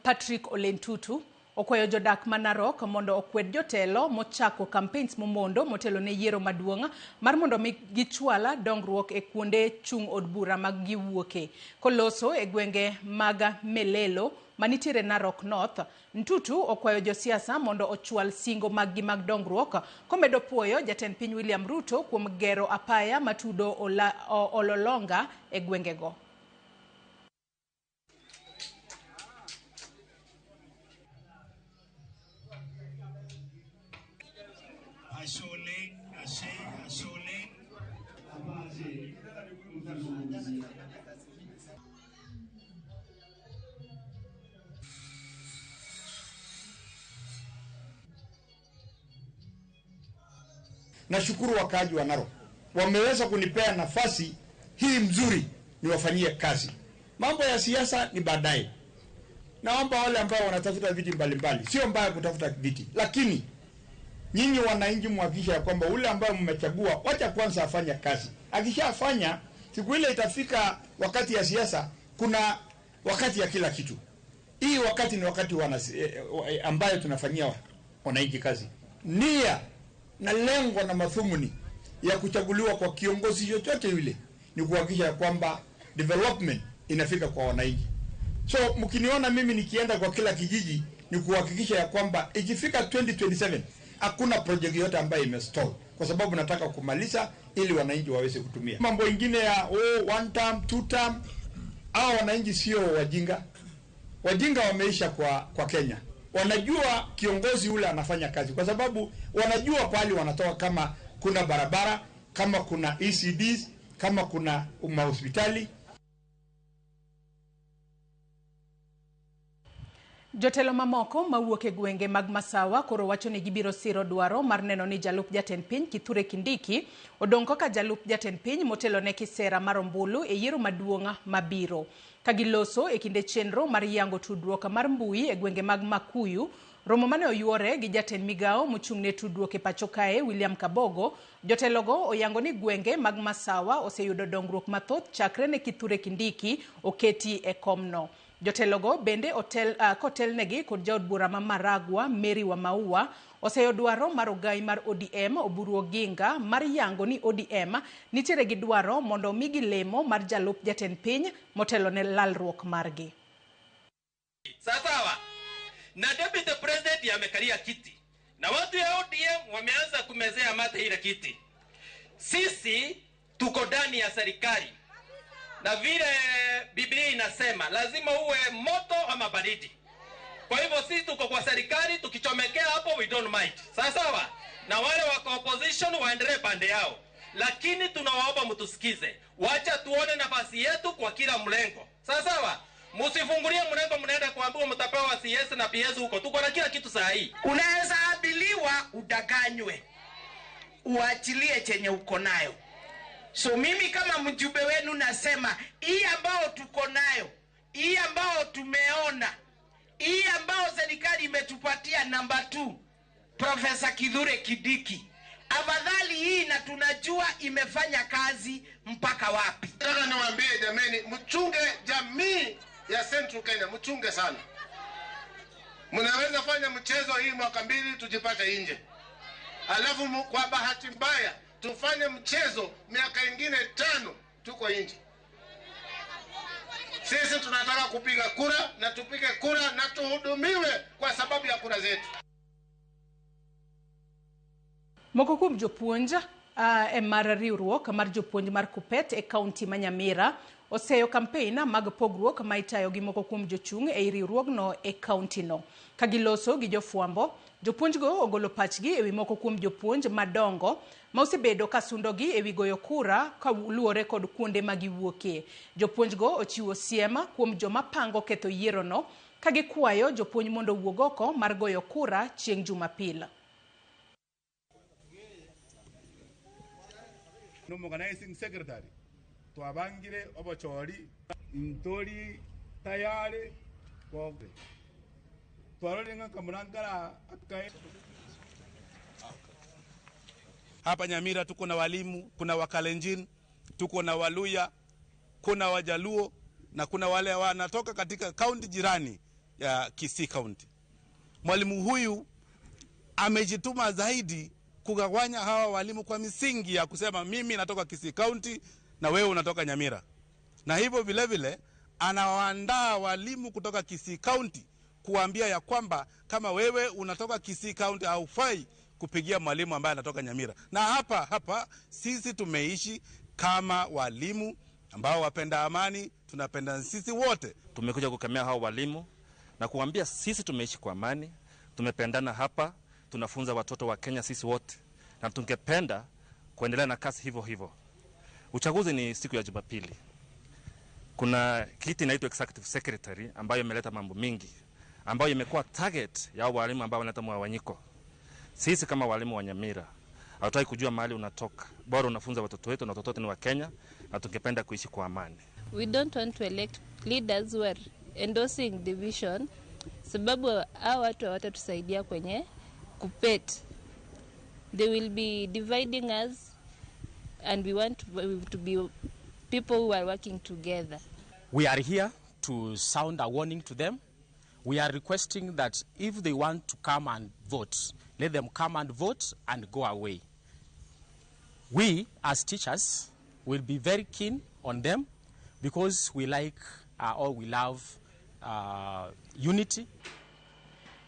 Patrick Ole Ntutu okwayo jodak Manarok mondo okwed jotelo mochako campaigns momondo motelo ne yiero maduong' mar mondo gichwala dongruok e kuonde chung od bura mag giwuoke koloso e gwenge mag Melelo manitiere Narok North. Ntutu okwayo josiasa mondo ochwal singo mag dongruok komedo puoyo jatend piny William Ruto kuom gero apaya matudo Ololonga e gwengego. Nashukuru wakaaji wa Narok. Wameweza kunipea nafasi hii mzuri niwafanyie kazi. Mambo ya siasa ni baadaye. Naomba wale ambao wanatafuta viti mbalimbali, sio mbaya kutafuta viti, lakini nyinyi wananchi muhakikisha ya kwamba ule ambaye mmechagua wacha kwanza afanye kazi. Akishafanya, siku ile itafika wakati ya siasa, kuna wakati ya kila kitu. Hii wakati ni wakati ambayo tunafanyia wananchi kazi. Nia na lengo na madhumuni ya kuchaguliwa kwa kiongozi chochote yule ni kuhakikisha kwamba development inafika kwa wananchi. So mkiniona mimi nikienda kwa kila kijiji ni kuhakikisha ya kwamba ikifika 2027 hakuna project yote ambayo imestall, kwa sababu nataka kumaliza ili wananchi waweze kutumia. Mambo mengine ya one term, two term, hao wananchi sio wajinga. Wajinga wameisha kwa Kenya. Wanajua kiongozi ule anafanya kazi, kwa sababu wanajua pale wanatoka, kama kuna barabara, kama kuna ECDs, kama kuna mahospitali. Jotelo mamoko mawuok e gwenge mag Masawa koro wacho ni gibiro siro dwaro mar neno ni jalup jatend piny Kithure Kindiki odong' kaka jalup jatend piny motelo ne kisera mar ombulu e yiero maduong' mabiro. Kagiloso e kinde chenro mar yango tudruok mar mbui e gwenge mag Makuyu, romo mane oyuore gi jatend migao mochung' ne tudruok e pacho kae William Kabogo, jotelogo oyango ni gwenge mag Masawa oseyudo dongruok mathoth chakre ne Kithure Kindiki oketi e komno. Jotelogo bende kotel negi kod jaod bura ma Maragwa Mary wa Maua oseyo dwaro mar ogai mar ODM Oburu Oginga mar yango ni ODM nitiere gi dwaro mondo migi lemo mar jalup jatend piny motelo ne lalruok margi. Sawa. Na deputy president yamekalia kiti. Na watu ya ODM wameanza kumezea mate ile kiti. Sisi tuko ndani ya serikali. Na vile Biblia inasema lazima uwe moto ama baridi. Kwa hivyo sisi tuko kwa serikali, tukichomekea hapo we don't mind. Sawa? Na wale wako opposition waendelee pande yao. Lakini tunawaomba mtusikize. Wacha tuone nafasi yetu kwa kila mlengo. Sawa? Msifungulie mlengo mnaenda kuambiwa mtapewa CS na PS huko. Tuko na kila kitu saa hii. Unaweza abiliwa udanganywe. Uachilie chenye uko nayo. So mimi kama mjumbe wenu nasema hii ambao tuko nayo, hii ambao tumeona, hii ambao serikali imetupatia namba 2, Profesa Kithure Kindiki. Afadhali hii na tunajua imefanya kazi mpaka wapi. Nataka niwaambie jameni, mchunge jamii ya Central Kenya, mchunge sana. Mnaweza fanya mchezo hii mwaka 2 tujipate nje. Alafu kwa bahati mbaya tufanye mchezo miaka ingine 5 tuko nje. Sisi tunataka kupiga kura na tupige kura na tuhudumiwe kwa sababu ya kura zetu. Moko kuom jopuonj e mar riwruok mar jopuonj mar Kuppet e kaunti ma Nyamira oseyo campaign mag pogruok ma itayo gi moko kuom jochung' e riwruogno e kaunti no. Kagiloso gi jofuambo, jopuonjgo ogolo pachgi e wi moko kuom jopuonj madongo ma osebedo kasundogi e wi goyo kura ka luore kod kuonde ma giwuokie. Jopuonjgo ochiwo siema kuom joma pango ketho yiero no, ka gikwayo jopuonj mondo wuog oko mar goyo kura chieng' Jumapil. Organizing secretary twabangire obochori ntori tayari goge twarolenga kamurangara akai. Hapa Nyamira tuko na walimu, kuna Wakalenjin, tuko na Waluya, kuna Wajaluo na kuna wale wanatoka katika kaunti jirani ya Kisii County. Mwalimu huyu amejituma zaidi kugawanya hawa walimu kwa misingi ya kusema mimi natoka Kisii County na wewe unatoka Nyamira. Na hivyo vile vile anawaandaa walimu kutoka Kisii County kuambia ya kwamba kama wewe unatoka Kisii County haufai kupigia mwalimu ambaye anatoka Nyamira. Na hapa sisi tumeishi kama walimu ambao wapenda amani, tunapenda sisi wote. Tumekuja kukemea hao walimu na kuambia sisi tumeishi kwa amani, tumependana hapa, tunafunza watoto wa Kenya sisi wote, na tungependa kuendelea na kasi hivyo hivyo. Uchaguzi ni siku ya Jumapili. Kuna kiti inaitwa Executive Secretary ambayo imeleta mambo mingi, ambayo imekuwa target ya walimu ambao wanaleta mwawanyiko. Sisi kama walimu wa Nyamira hatutaki kujua mahali unatoka, bora unafunza watoto wetu na watoto wetu ni wa Kenya, na tungependa kuishi kwa amani. We don't want to elect leaders who are endorsing division, sababu hao watu hawatatusaidia kwenye kupet. They will be dividing us, and we want to be people who are working together. We are here to sound a warning to them. We are requesting that if they want to come and vote, let them come and vote and go away. We, as teachers, will be very keen on them because we like or we love unity.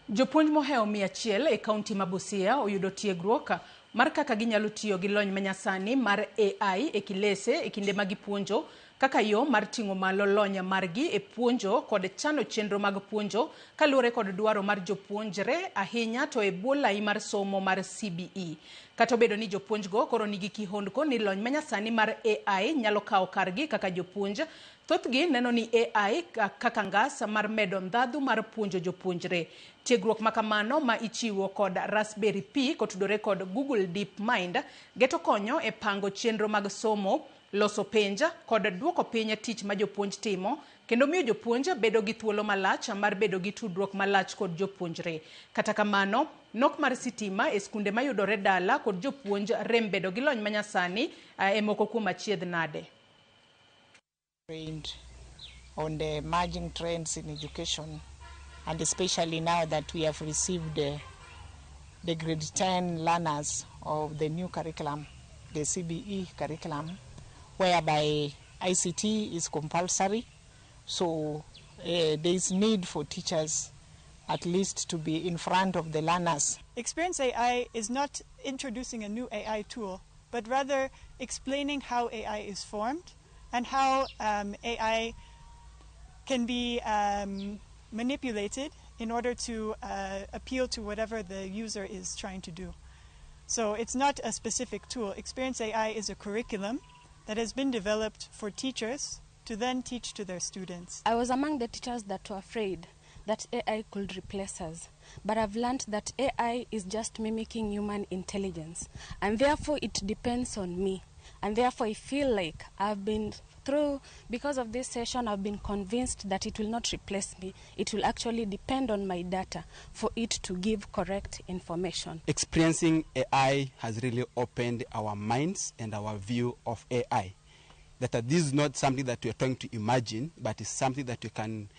Jopuonj moheo 100 e kaunti ma Busia oyudo tiegruok mar kaka ginyalo tiyo gi lony manyasani mar AI e kilese e kinde ma gipuonjo, kaka yo mar ting'o malo lony margi e puonjo kod chano chenro mag puonjo kaluwore kod dwaro mar jopuonjre ahinya to e bwo lai mar somo mar CBE. Kata obedo ni jopuonjgo koro nigi kihondko ni lony manyasani mar AI nyalo kawo kargi kaka jopuonj, thothgi neno ni AI kaka ngas mar medo ndhadhu mar puonjo jopuonjre. Tiegruok makamano ma ichiwo kod Raspberry Pi kotudore kod Google DeepMind geto konyo e pango chenro mag somo, loso penja kod duoko piny tich ma jopuonj timo, kendo miyo jopuonj bedo gi thuolo malach mar bedo gi tudruok malach kod jopuonjre. Kata kamano, nok mar sitima e skunde mayudore dala kod jopuonj rem bedo gi lony manyasani e moko kuom achiedh nade. Trained on the emerging trends in education, and especially now that we have received the grade 10 learners of the new curriculum, the CBE curriculum, whereby ICT is compulsory. So there is need for teachers at least to be in front of the learners. Experience AI is not introducing a new AI tool, but rather explaining how AI is formed and how AI can be manipulated in order to appeal to whatever the user is trying to do. So it's not a specific tool. Experience AI is a curriculum that has been developed for teachers to then teach to their students. I was among the teachers that were afraid that AI could replace us, but I've learned that AI is just mimicking human intelligence, and therefore it depends on me. And therefore I feel like because of this session, I've been convinced that it will not replace me. It will actually depend on my data for it to give correct information. Experiencing AI has really opened our minds and our view of AI. That this is not something that we are trying to imagine, but it's something that we can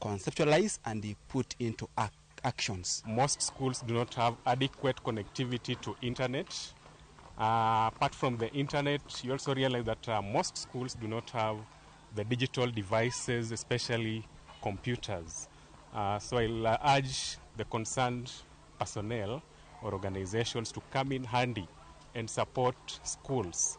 conceptualize and put into actions. Most schools do not have adequate connectivity to internet. Apart from the internet, you also realize that most schools do not have the digital devices, especially computers. So I'll urge the concerned personnel or organizations to come in handy and support schools.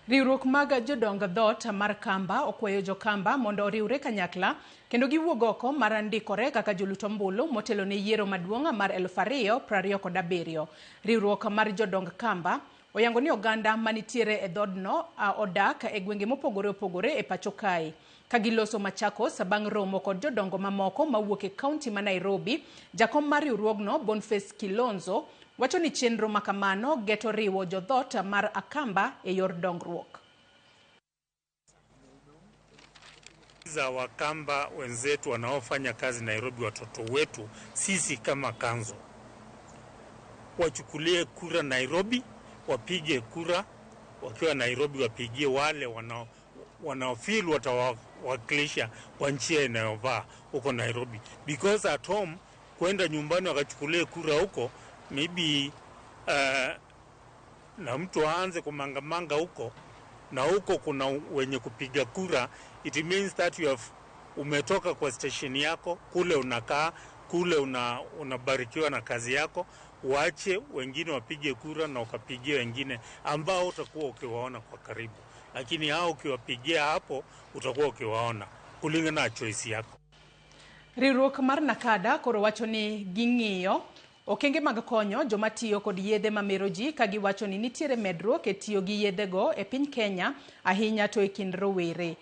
Riwruok mag jodongo dhot mar Kamba okwayo jokamba mondo oriwre kanyakla kendo giwuog oko mar ndikore kaka joluto ombulu motelo ne yiero maduong' mar 2027. Riwruok mar jodong Kamba oyango ni oganda manitiere e dhodno odak e gwenge mopogore opogore e pacho kae. Kagiloso Machakos bang' romo kod jodongo mamoko mawuok e kaunti ma Nairobi, jakom mar riwruogno Boniface Kilonzo wacho ni chenro makamano geto riwo jodhot mar Akamba e yor dongruok. Za Wakamba wenzetu wanaofanya kazi Nairobi, watoto wetu, sisi kama kanzo wachukulie kura Nairobi, wapige kura wakiwa Nairobi wapigie wale wanaofeel watawakilisha kwa njia inayovaa huko Nairobi, because at home kwenda nyumbani wakachukulie kura huko maybe na mtu aanze kumangamanga huko, na huko kuna wenye kupiga kura, it means that umetoka kwa station yako kule, unakaa kule, unabarikiwa na kazi yako, waache wengine wapige kura na ukapigie wengine ambao utakuwa ukiwaona kwa karibu, lakini hao ukiwapigia hapo utakuwa ukiwaona kulingana na choice yako. Riwruok mar Nakada koro wacho ni ging'iyo okenge mag konyo joma tiyo kod yedhe mamero ji, ka giwacho ni nitiere medruok e tiyo gi yedhego e piny Kenya, ahinya to e kind rowere.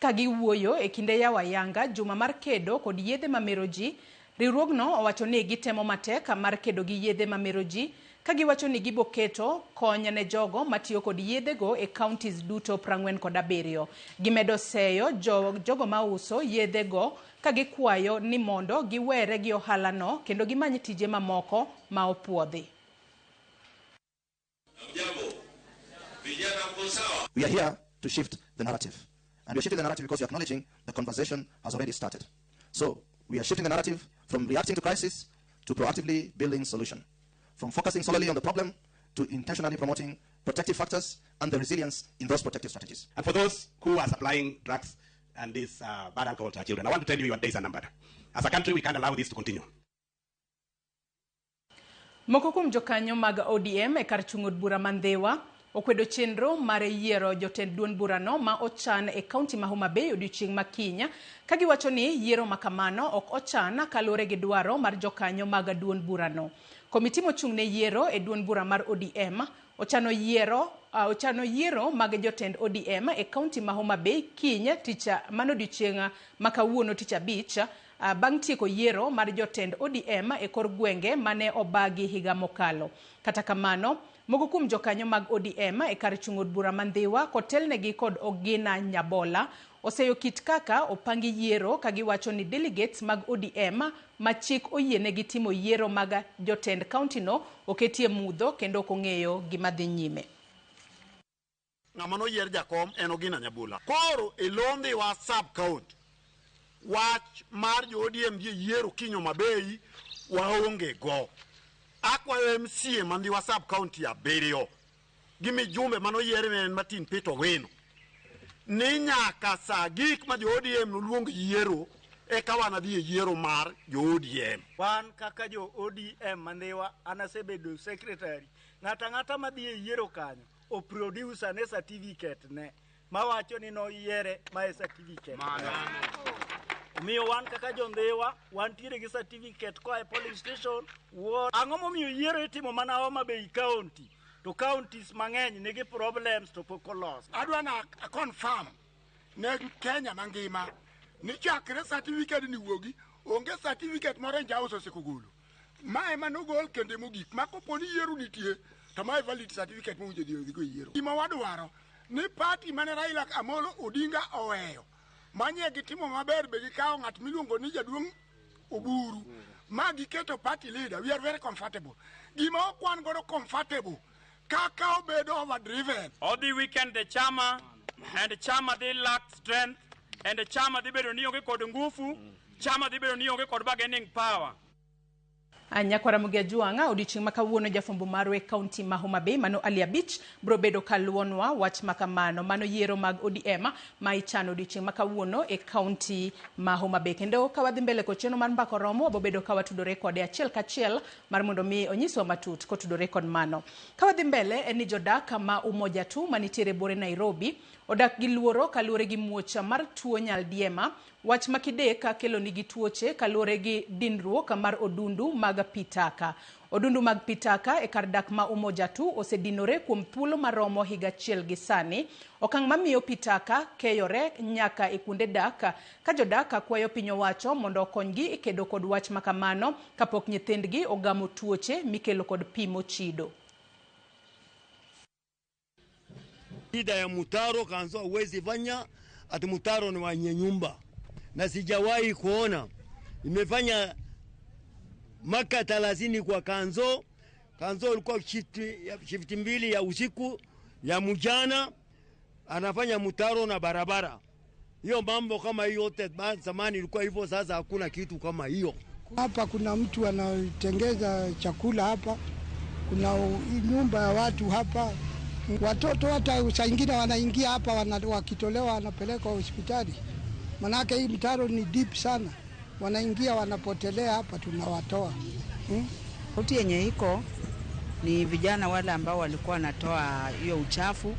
Ka giwuoyo e kinde yawa yanga juma mar kedo kod yedhe mamero ji, riwruogno owacho ni gitemo matek mar kedo gi yedhe mamero ji, ka giwacho ni giboketo kony ne jogo matiyo kod yedhego e counties duto 47. Gimedo seyo jogo mauso yedhego ka gikwayo ni mondo giwere gi ohalano kendo gimany tije mamoko ma opuodhi. We are here to shift the narrative. And we are shifting the narrative because we are acknowledging the conversation has already started. So we are shifting the narrative from reacting to crisis to proactively building solution. From focusing solely on the problem to intentionally promoting protective factors and the resilience in those protective strategies. And for those who are supplying drugs and this bad alcohol to our children, I want to tell you your days are numbered. As a country, we can't allow this to continue. Moko kuom jokanyo mag ODM e kar chung'od bura Mandhewa okwedo chenro mar yiero jotend duond burano ma ochan e kaunti ma Homa Bay odiochieng' makinya, ka giwacho ni yiero makamano ok ochan kaluwore gi dwaro mar jokanyo mag duond burano. Komiti mochung'ne yiero e duond bura mar ODM ochano yiero mag jotend ODM e kaunti ma Homa Bay kinya mano odiochieng' makawuono tich abich, bang' tieko yiero mar jotend ODM e kor gwenge mane obagi higa mokalo. Kata kamano, moko kuom jokanyo mag ODM e kar chung'od bura Mandhewa kotelnegi kod Ogina Nyabola oseyo kit kaka opangi yiero, ka giwacho ni delegates mag ODM ma chik oyienegi timo yiero mag jotend kaunti no oketie mudho kendo kong'eyo gima dhi nyime. Ng'ama noyier jakom en Ogina Nyabola. Koro e Lombe wa sub county wach mar jo ODM yiero kinyo Mabei waonge go. Akwayo MCA Mandhiwa sub county abiriyo gi mijumbe manoyier en Martin Peter Weno ni nyaka saa gik ma jo ODM noluong yiero e ka wan adhi e yiero mar jo ODM. Wan kaka jo ODM Mandhiwa anasebedo secretary, ng'ata madhi e yiero kanyo o producer ne certificate ne mawacho ni no yiere ma e certificate. Omiyo wan kaka jo Ndhewa wantiere gi certificate ko e polling station. Ang'o momiyo yiero itimo mana Homa Bay county to counties mang'eny nigi problems to pok olos? Adwa na confirm ne Kenya mangima ni chakre certificate ni wuogi onge certificate moro njauso sekogolo. Mae manogol kende mogik makoponi yiero nitie to mae valid certificate mo ujedi go yiero. Gima wadwaro ni party mane Raila Amolo Odinga oweyo manye gitimo maber be gikawo ng'at miluongo ni Jaduong' Oburu ma giketo party leader. We are very comfortable. Gima okwan godo comfortable kaka obedo overdriven. All the weekend the chama and the chama they lack strength and the chama they bedo ni onge kod ngufu, chama they bedo ni onge kod bargaining power. Nyakwara Mugiajuanga odiochieng' makawuono jafwambo marwa e kaunti ma Homa Bay mano Alia Beach bro bedo kaluonwa wach makamano mano yiero mag ODM ma ichano odiochieng' makawuono e kaunti ma Homa Bay. Kendo kawadhi mbele kocheno mar mbako romo bobedo kawatudore kode achiel kachiel mar mondo mi onyiswa matut kotudore kod mano. Kawadhi mbele en ni jodak ma Umoja tu manitiere bore Nairobi odak gi luoro kaluwore gi muocha mar tuo nyaldiema, wach makideka kelo nigi tuoche kaluwore gi dinruok mar odundu mag pitaka. Odundu mag pitaka e kar dak ma Umoja tu osedinore kuom thuolo maromo higa achiel gi sani. Okang' mamiyo pitaka keyore nyaka e kuonde dak, ka jodak kwayo piny owacho mondo okonygi e kedo kod wach makamano kapok nyithindgi ogamo tuoche mikelo kod pi mochido. Shida ya mutaro kanzo uwezi fanya ati mutaro ni wenye nyumba, na sijawahi kuona imefanya maka 30 kwa kanzo ilikuwa shift mbili ya usiku ya mjana anafanya mtaro na barabara. Hiyo mambo kama hiyo yote zamani ilikuwa hivyo, sasa hakuna kitu kama hiyo. Hapa kuna mtu anatengeza chakula hapa, kuna nyumba ya watu hapa, watoto hata saa nyingine wanaingia hapa wakitolewa wanapelekwa hospitali. Manake hii mtaro ni deep sana, wanaingia wanapotelea hapa, tunawatoa. Ruti yenye iko ni vijana wale ambao walikuwa wanatoa hiyo uchafu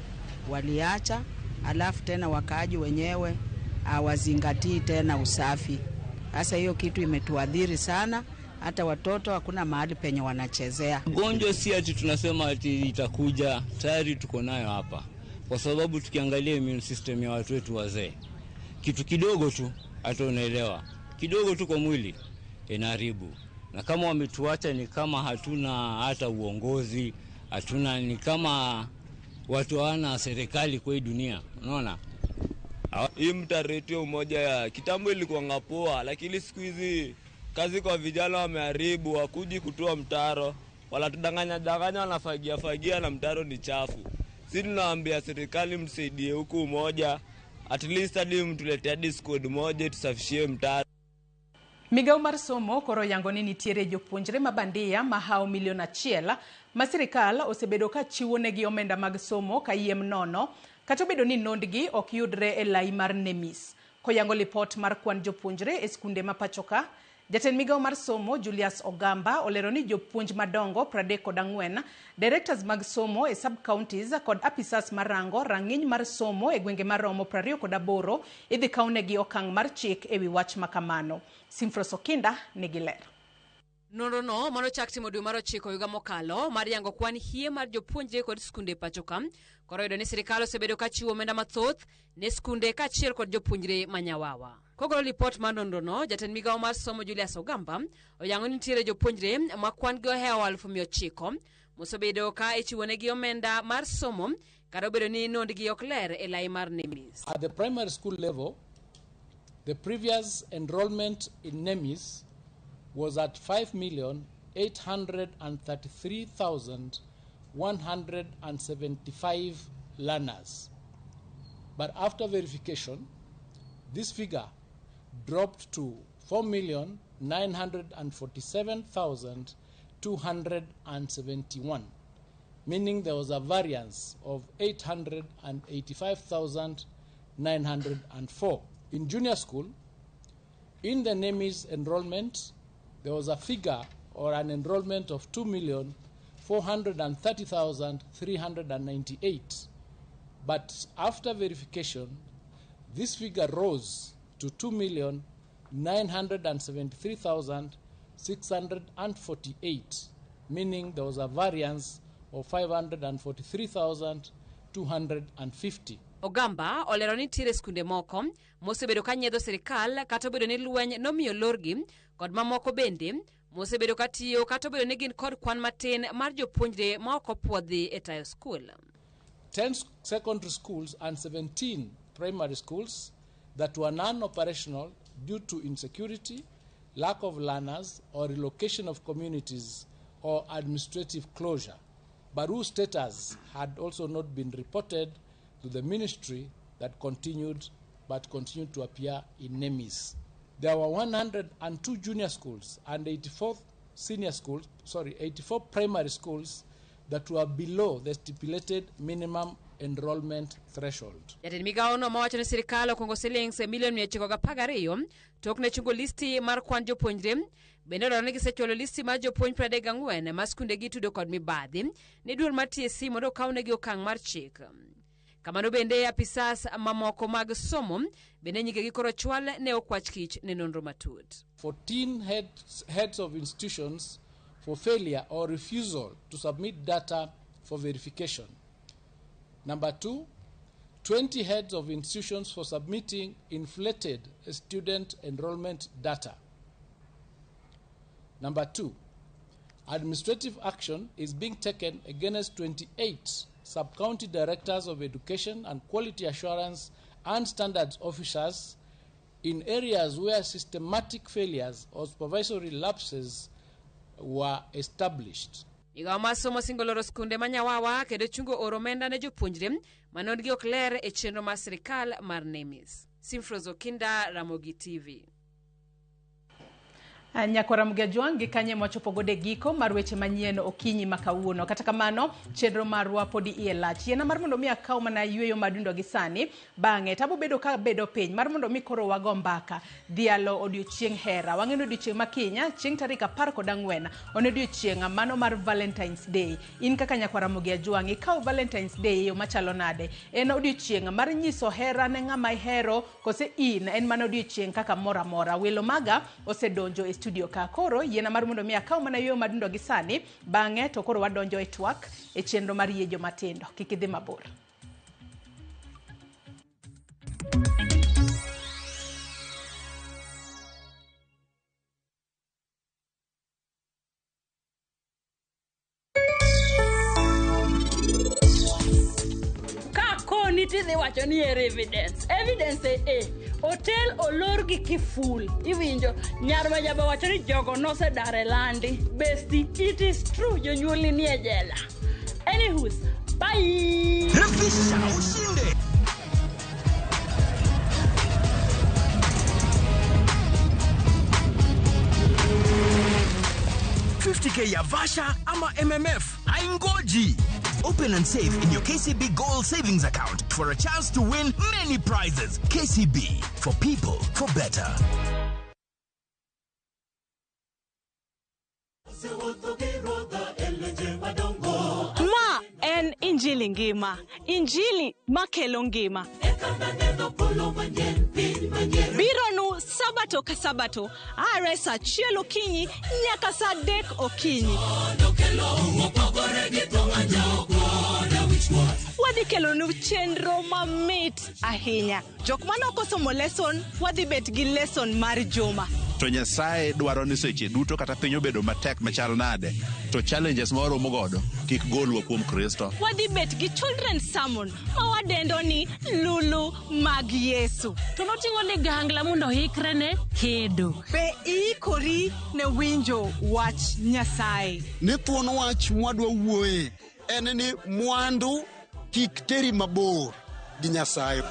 waliacha, alafu tena wakaaji wenyewe hawazingatii tena usafi. Sasa hiyo kitu imetuadhiri sana, hata watoto hakuna mahali penye wanachezea. Gonjwa si ati tunasema ati itakuja, tayari tuko nayo hapa. Kwa sababu tukiangalia immune system ya watu wetu wazee, kitu kidogo tu hata unaelewa, kidogo tu kwa mwili inaharibu. Na kama wametuacha ni kama hatuna hata uongozi, hatuna, ni kama watu hawana serikali kwa hii dunia, unaona? Hii mtaretio moja ya kitambo ilikuwa ngapoa, lakini siku hizi kazi kwa vijana wameharibu, wakuji kutoa mtaro, wala tudanganya wanafagia na mtaro ni chafu. Sisi tunaambia serikali msaidie huku moja, at least hadi mtuletea discord moja tusafishie mtaro. Migao mar somo koro yango ni nitiere jopuonjre mabandia mahao milion achiel ma sirikal osebedo ka chiwo negi omenda mag somo kayiem nono kata obedo ni nondgi ok yudre e lai mar NEMIS. Koyango lipot mar kwan jopuonjre e skunde ma pachoka, jatend migao mar somo Julius Ogamba olero ni jopuonj madongo 34 directors mag somo e sub counties kod apisas marango rang'iny mar somo e gwenge maromo 28 idhi kaunegi okang' mar chik e wi wach makamano. Simfros Okinda nigi ler. Nonro no manochak timo dwe mar 9 higa mokalo mar yango kwan hie mar jopuonjre kod skunde pachoka koro yudo ni sirikal osebedo ka chiwo omenda mathoth ne skunde kaachiel kod jopuonjre manyawawa. Kogolo lipot mar nonro no, jatend migao mar somo Julius Ogamba oyango ni nitiere jopuonjre ma kwan gi ohewo 900 mosebedo ka ichiwo negi omenda mar somo kata obedo ni nondgi ok ler e lai mar NEMIS. At the primary school level, the previous enrollment in NEMIS was at 5,833,175 learners. But after verification, this figure dropped to 4,947,271, meaning there was a variance of 885,904. In junior school, in the NEMIS enrollment, there was a figure or an enrollment of 2,430,398. But after verification, this figure rose to 2,973,648, meaning there was a variance of 543,250. Ogamba olero ni tire skunde moko mosebedo ka nyiedho sirikal kata obedo ni lweny nomiyo lorgi kod mamoko bende mosebedo ka tiyo kata obedo ni gin kod kwan matin mar jopuonjre ma ok opuodhi e tayo skul. 10 secondary schools and 17 primary schools that were non-operational due to insecurity, lack of learners, or relocation of communities or administrative closure, but whose status had also not been reported to the ministry that continued to appear in NEMIS. There were 102 junior schools and 84 primary schools that were below the stipulated minimum enrollment threshold. Jatend migao no mawacho ni sirikal okungo silings milion 912 tok ne chungo listi mar kwan jopuonjre. Bende odwaro ni gisechulo listi mar jopuonj 34 ma skunde gi tudo kod mibadhi ni duol mar TSC mondo okawnegi okang' mar chik. Kamano bende apisas mamoko mag somo bende nyingegi koro chwal ne okwach kich ne nonro matut. 14 heads of institutions for failure or refusal to submit data for verification. Number 2, 20 heads of institutions for submitting inflated student enrollment data. Number 2, administrative action is being taken against 28 sub-county directors of education and quality assurance and standards officers in areas where systematic failures or supervisory lapses were established. Migawo mar somo singoloro skunde manyawawa kendo chungo oro omenda ne jopuonjre manodgi ok ler e chenro mar sirikal mar NEMIS. Simfrozo Kinda, Ramogi TV. Nyakora Mgejwang gi kanye mochopo gode giko mar weche manyien okinyi makawuono. Kata kamano chenro marwa podi ielach. Yena mar mondo mi akaw mana yweyo madundo gi sani bange tabo bedo ka bedo piny mar mondo mi koro wago mbaka dialo odiochieng hera. Wang'eno odiochieng makinya chieng tarik 14 on odiochieng mano mar Valentine's Day. In kaka Nyakora Mgejwang ikaw Valentine's Day yo machalo nade. En odiochieng mar nyiso hera ne ng'ama ihero kose in en mano odiochieng kaka mora mora. Welo maga osedonjo e studio ka koro yena mar mondo mi akaw mana yo madundo gi sani bange to koro wadonjo e twak e chenro mar yejo matindo. Kik idhi mabor. Kako niti wacho ni evidence hotel olor gi kiful iwinjo nyar ma jaba wacho ni jogo nose dare landi besti it is true jonyuoli ni e jela. Anywho, bye. Refisha ushinde. $50K ya Vasha ama MMF haingoji. Open and save in your KCB Gold Savings account for a chance to win many prizes. KCB, for people, for better. Ma en Injili ngima. Injili makelo ngima. Bironu sabato ka sabato. Are sa chielo kinyi nyaka sa dek okinyi. Wadhi kelo nu chenro mamit ahinya. Jok manoko somo lesson wadhi bet gi lesson mar juma. To Nyasaye dwaro ni seche duto kata piny obedo matek machal nade to challenges moro mogodo kik golwa kuom Kristo. Wadhi bet gi children's sermon ma wadendo ni lulu mag Yesu. To notingo ni gangla mondo hikre ne kedo. Be ikori ne winjo wach Nyasaye. Ne thuon wach mwadwa wuoye en ni mwandu kik teri mabor gi Nyasaye.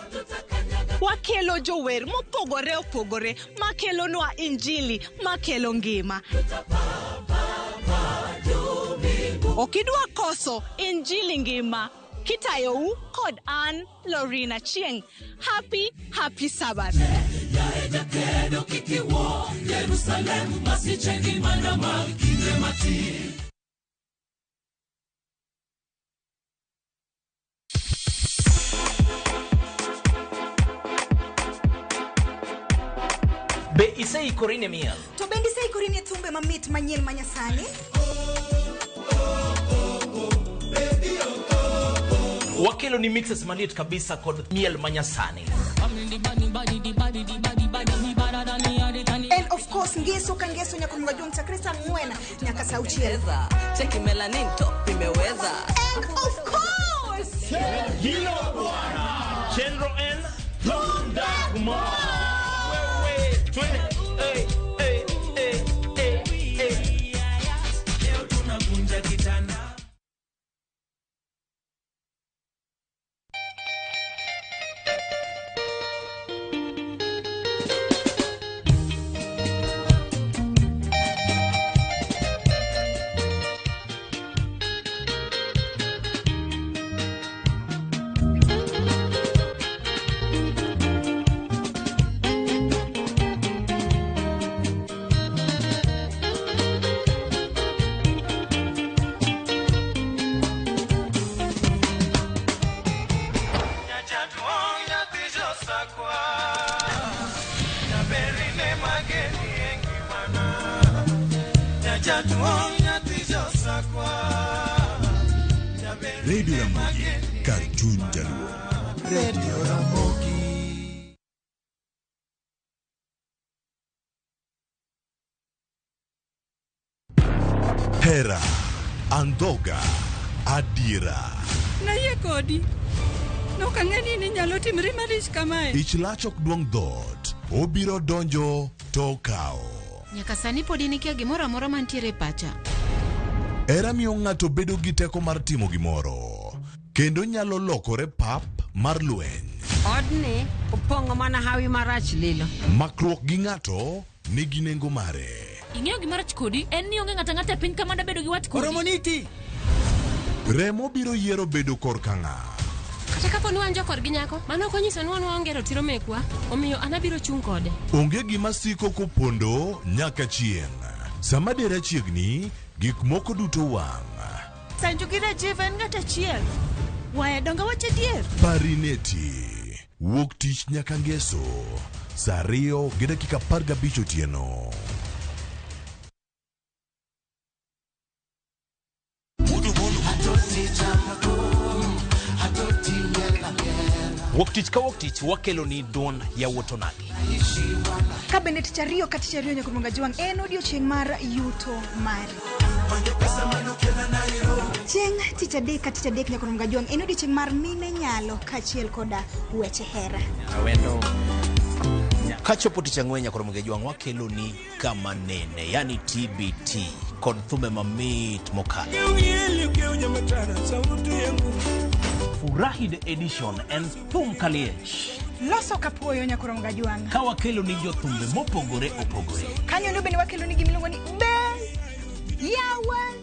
Wakelo jower mopogore opogore makelo nwa injili makelo ngima. Okidwa koso injili ngima kitayo kod an Lorina Chieng. Happy Sabbath. Be isei korine miel. To bendi sei korine tumbe mamit manyien manyasani. Wakelo ni mixes malit kabisa kod miel manyasani. And of course ngeso kangeso nyaka mngajua mtakresa ngwena nyaka sauchiel. Cheki melanin top imeweza. And of course Hilo bwana. Chenro en Tunda Kumar. Radio Ramogi, Cartoon Jaluo. Radio Ramogi. Hera, Andoga, Adira. Na ye kodi. No kangeni ni nyalo timre marish kamae. Ich lachok duong dot. Obiro donjo to kao. Nyaka sani podi nikia gimoro amora mantiere pacha. Hera miyo ng'ato bedo gi teko mar timo gimoro, kendo nyalo lokore pap mar lweny. Odni opong'o mana hawi marach lilo. Makruok gi ng'ato nigi nengo mare. Ing'eyo gimarach kodi en ni onge ng'ata ng'ata e piny kama da bedo gi wat kodi. Oromoniti. Remo biro yiero bedo korka ng'a. Kata kapo ni wan jokor gi nyako, mano konyiso ni wan waonge ratiro mekwa, omiyo an abiro chung' kode. Onge gima siko kopondo nyaka chieng'. Sama dera chiegni, gik moko duto wang'. Sanjo gi Rajiv en ng'at achiel. Waya donga wache dier. Parineti. Wuok tich nyaka ngeso. Saa 2:15 otieno. Wuok tich ka wuok tich wakelo ni don ya wuoto nagi. Ka bende tich ariyo ka tich ariyo Nyakuronga Jwang' en odiochieng' mar yuto mari. Chieng' tich adek ka tich adek Nyakuronga Jwang' en odiochieng' mar mine nyalo kachiel koda weche hera. Awendo. Kachopo tich ang'wen Nyakuronga Jwang' wakelo ni kama nene, yani TBT kod thumbe mamit mokalo. Furahi the edition and thum kaliech. Loso kapuoyo Nyakuronga Jwang'. Ka wakelo ni jothumbe mopogore opogore. Kanyo no bende wakelo ni gimiluongo ni Ben Yawan.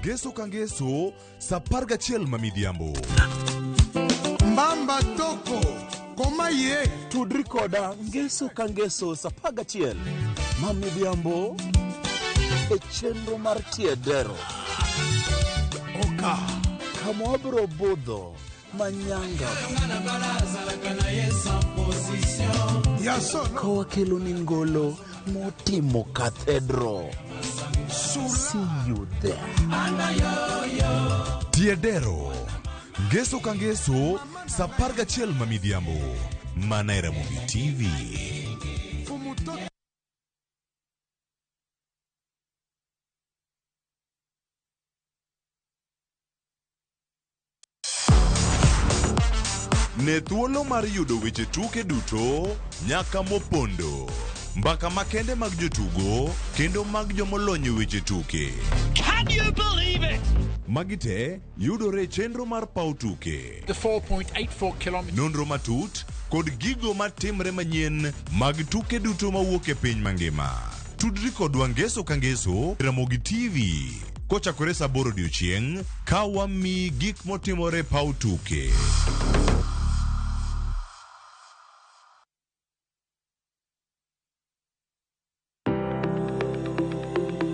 Ngeso ka ngeso, saa 11 mamidhiambo. Mbamba toko, koma ye. Tudri koda ngeso ka ngeso saa 11 mamidhiambo e chenro mar tiedero. Oka kama wabro budho manyanga. Kowa kelo ni ngolo motimo cathedral. See you there. Tiedero. Ngeso ka ngeso, saa 11 mamidhiambo. Mana Ramogi TV. Ne thuolo mar yudo weche tuke duto nyaka mopondo. Mbaka makende mag jotugo kendo mag jomolony weche tuke. Can you believe it? Magite yudore chenro mar pau tuke. The 4.84 kilometers. Nonro matut kod gigo matimre manyien mag tuke duto mawuok e piny mangima. Tudri kodwa ngeso ka ngeso Ramogi TV. Kochakore saa 8 odiechieng' ka wami gik motimore pau tuke.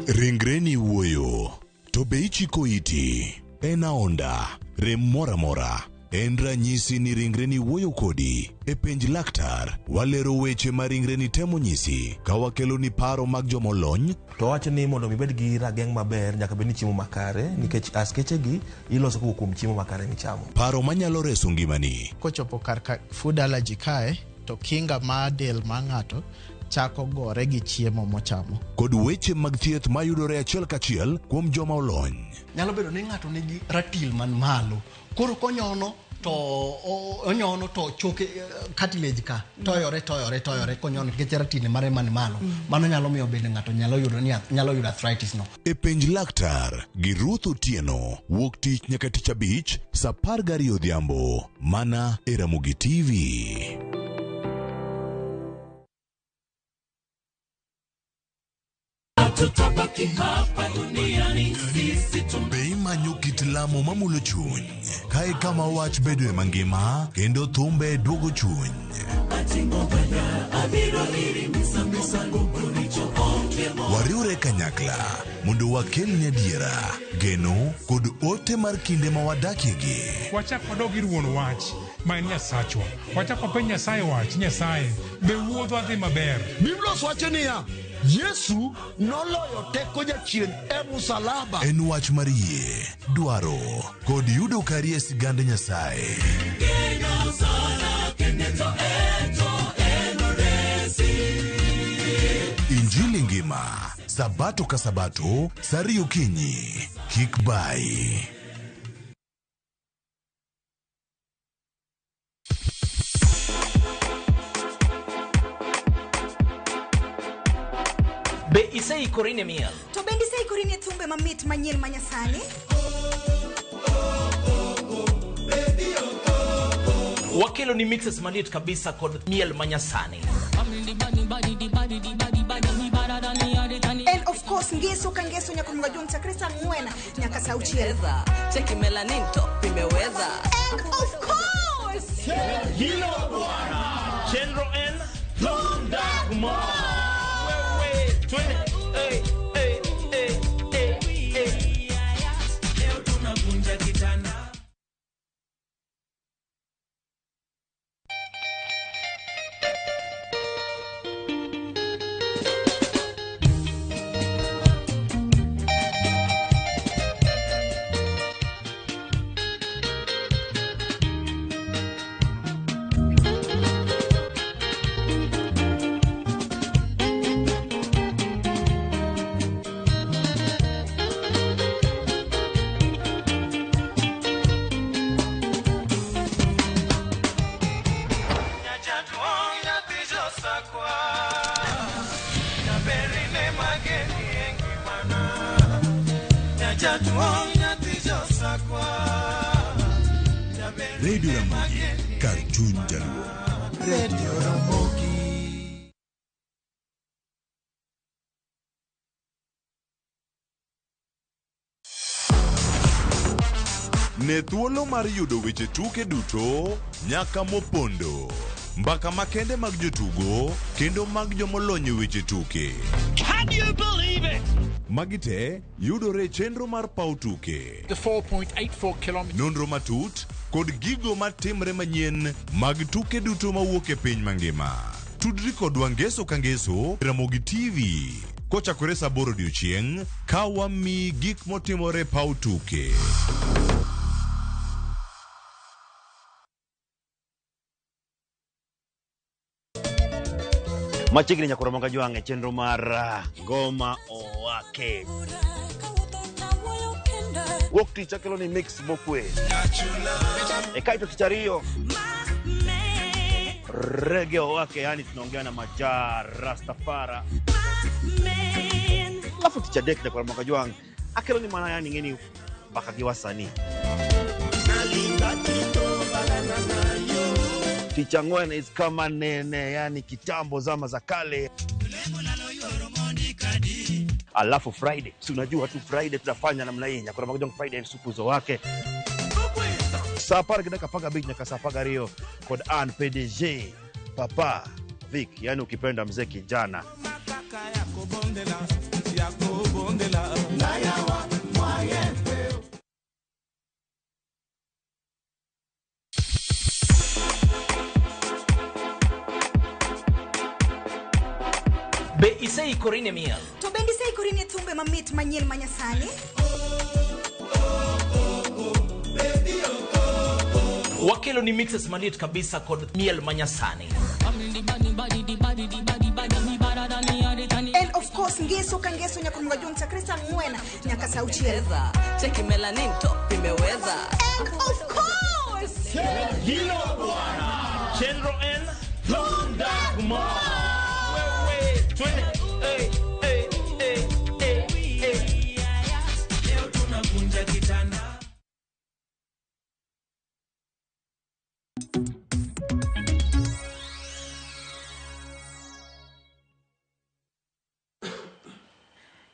Ringreni wuoyo, to be ichiko iti, en aonda, rem mora mora, en ranyisi ni ringreni wuoyo kodi, e penj laktar, walero weche ma ringreni temo nyisi, ka wakelo ni paro mag jomolony. To wacho ni mondo mibed gi rageng' maber nyaka bed ni chiemo makare, nikech askeche gi iloso kuom chiemo makare michamo. Paro manyalo reso ngimani. Kochopo kar food allergy kae, to kinga ma del ma ng'ato chako gore gi chiemo mochamo. Kod weche mag thieth mayudore achiel kachiel kuom joma olony. Nyalo bedo ni ng'ato nigi ratil man malo. Koro konyono to onyono to choke cartilage ka toyore konyono nikech ratil mare man malo. Mano nyalo miyo bende ng'ato nyalo yudo arthritis no. E penj laktar gi Ruth Otieno, wuok tich nyaka tich abich saa 12 odhiambo. Mana e Ramogi TV. Tutabaki hapa duniani sisi Be imanyo kit lamo mamulo chuny, kae kama wach bedo e mangima kendo thumbe duogo chuny. Wariure kanyakla mondo wakel nyadiera, geno kod ote mar kinde ma wadakiegi. Wachak wadog ir wuon wach ma Nyasachwa. Wachako penj Nyasaye wach, Nyasaye be wuodho adhi maber. Biblos wacho niya, Yesu noloyo teko jachien e musalaba. En wach mar yie, dwaro kod yudo kari e sigand Nyasaye. Injili ngima, sabato ka sabato, sari okinyi, kik bai. Be isei korine miel. To bendi sei korine thumbe mamit manyien manyasani. Wakelo ni mixes malit kabisa kod miel manyasani. And of course ngeso kangeso nyakumunga jumta Krista Ngwena nyaka sauchieza. Cheki melanin top imeweza. And of course Hilo bwana. Chenro N Londagma. Wewe twende. Leo tunavunja kitanda. Radio Ramogi, Karchun Jaluo. Radio Ramogi. Ne thuolo mar yudo weche tuke duto nyaka mopondo. Mbaka makende mag jotugo kendo mag jomolony weche tuke. Can you believe it? Magite yudore chenro mar pau tuke. The 4.84 kilometers. Nonro matut kod gigo matimre manyien mag tuke duto mawuok e piny mangima. Tudri kodwa ngeso ka ngeso Ramogi TV. Kochakore saa 8 odiechieng' ka wami gik motimore pau tuke. Machigni nyakoro manga jwange chenro mar ngoma owake. Wok ticha kelo ni mix mokwe. Kaito kichario. Reggae owake, yani tunaongea na Majar Rastafara. Alafu ticha dek nyakoro manga jwange akelo ni mana yani ngeni baka giwasani. Ticha Ngwena is kama nene, yani kitambo zama za kale. Alafu Friday, si unajua tu Friday tunafanya namna hii nyakora magojong Friday sukuzo wake. Sapara kidaka paga beat nyaka sapaga rio kod an PDG Papa Vic, yani ukipenda mzee kijana. Be isei korine miel. To bendi sei korine thumbe mamit manyien manyasani. Wakelo ni mixes malit kabisa kod miel manyasani. And of course ngeso kangeso nyakumunga jumta Krista Ngwena nyaka sauchieza. Cheki melanin top imeweza. And of course Hilo bwana. Chenro N Londagma. Wewe twende. Leo tunavunja kitanda.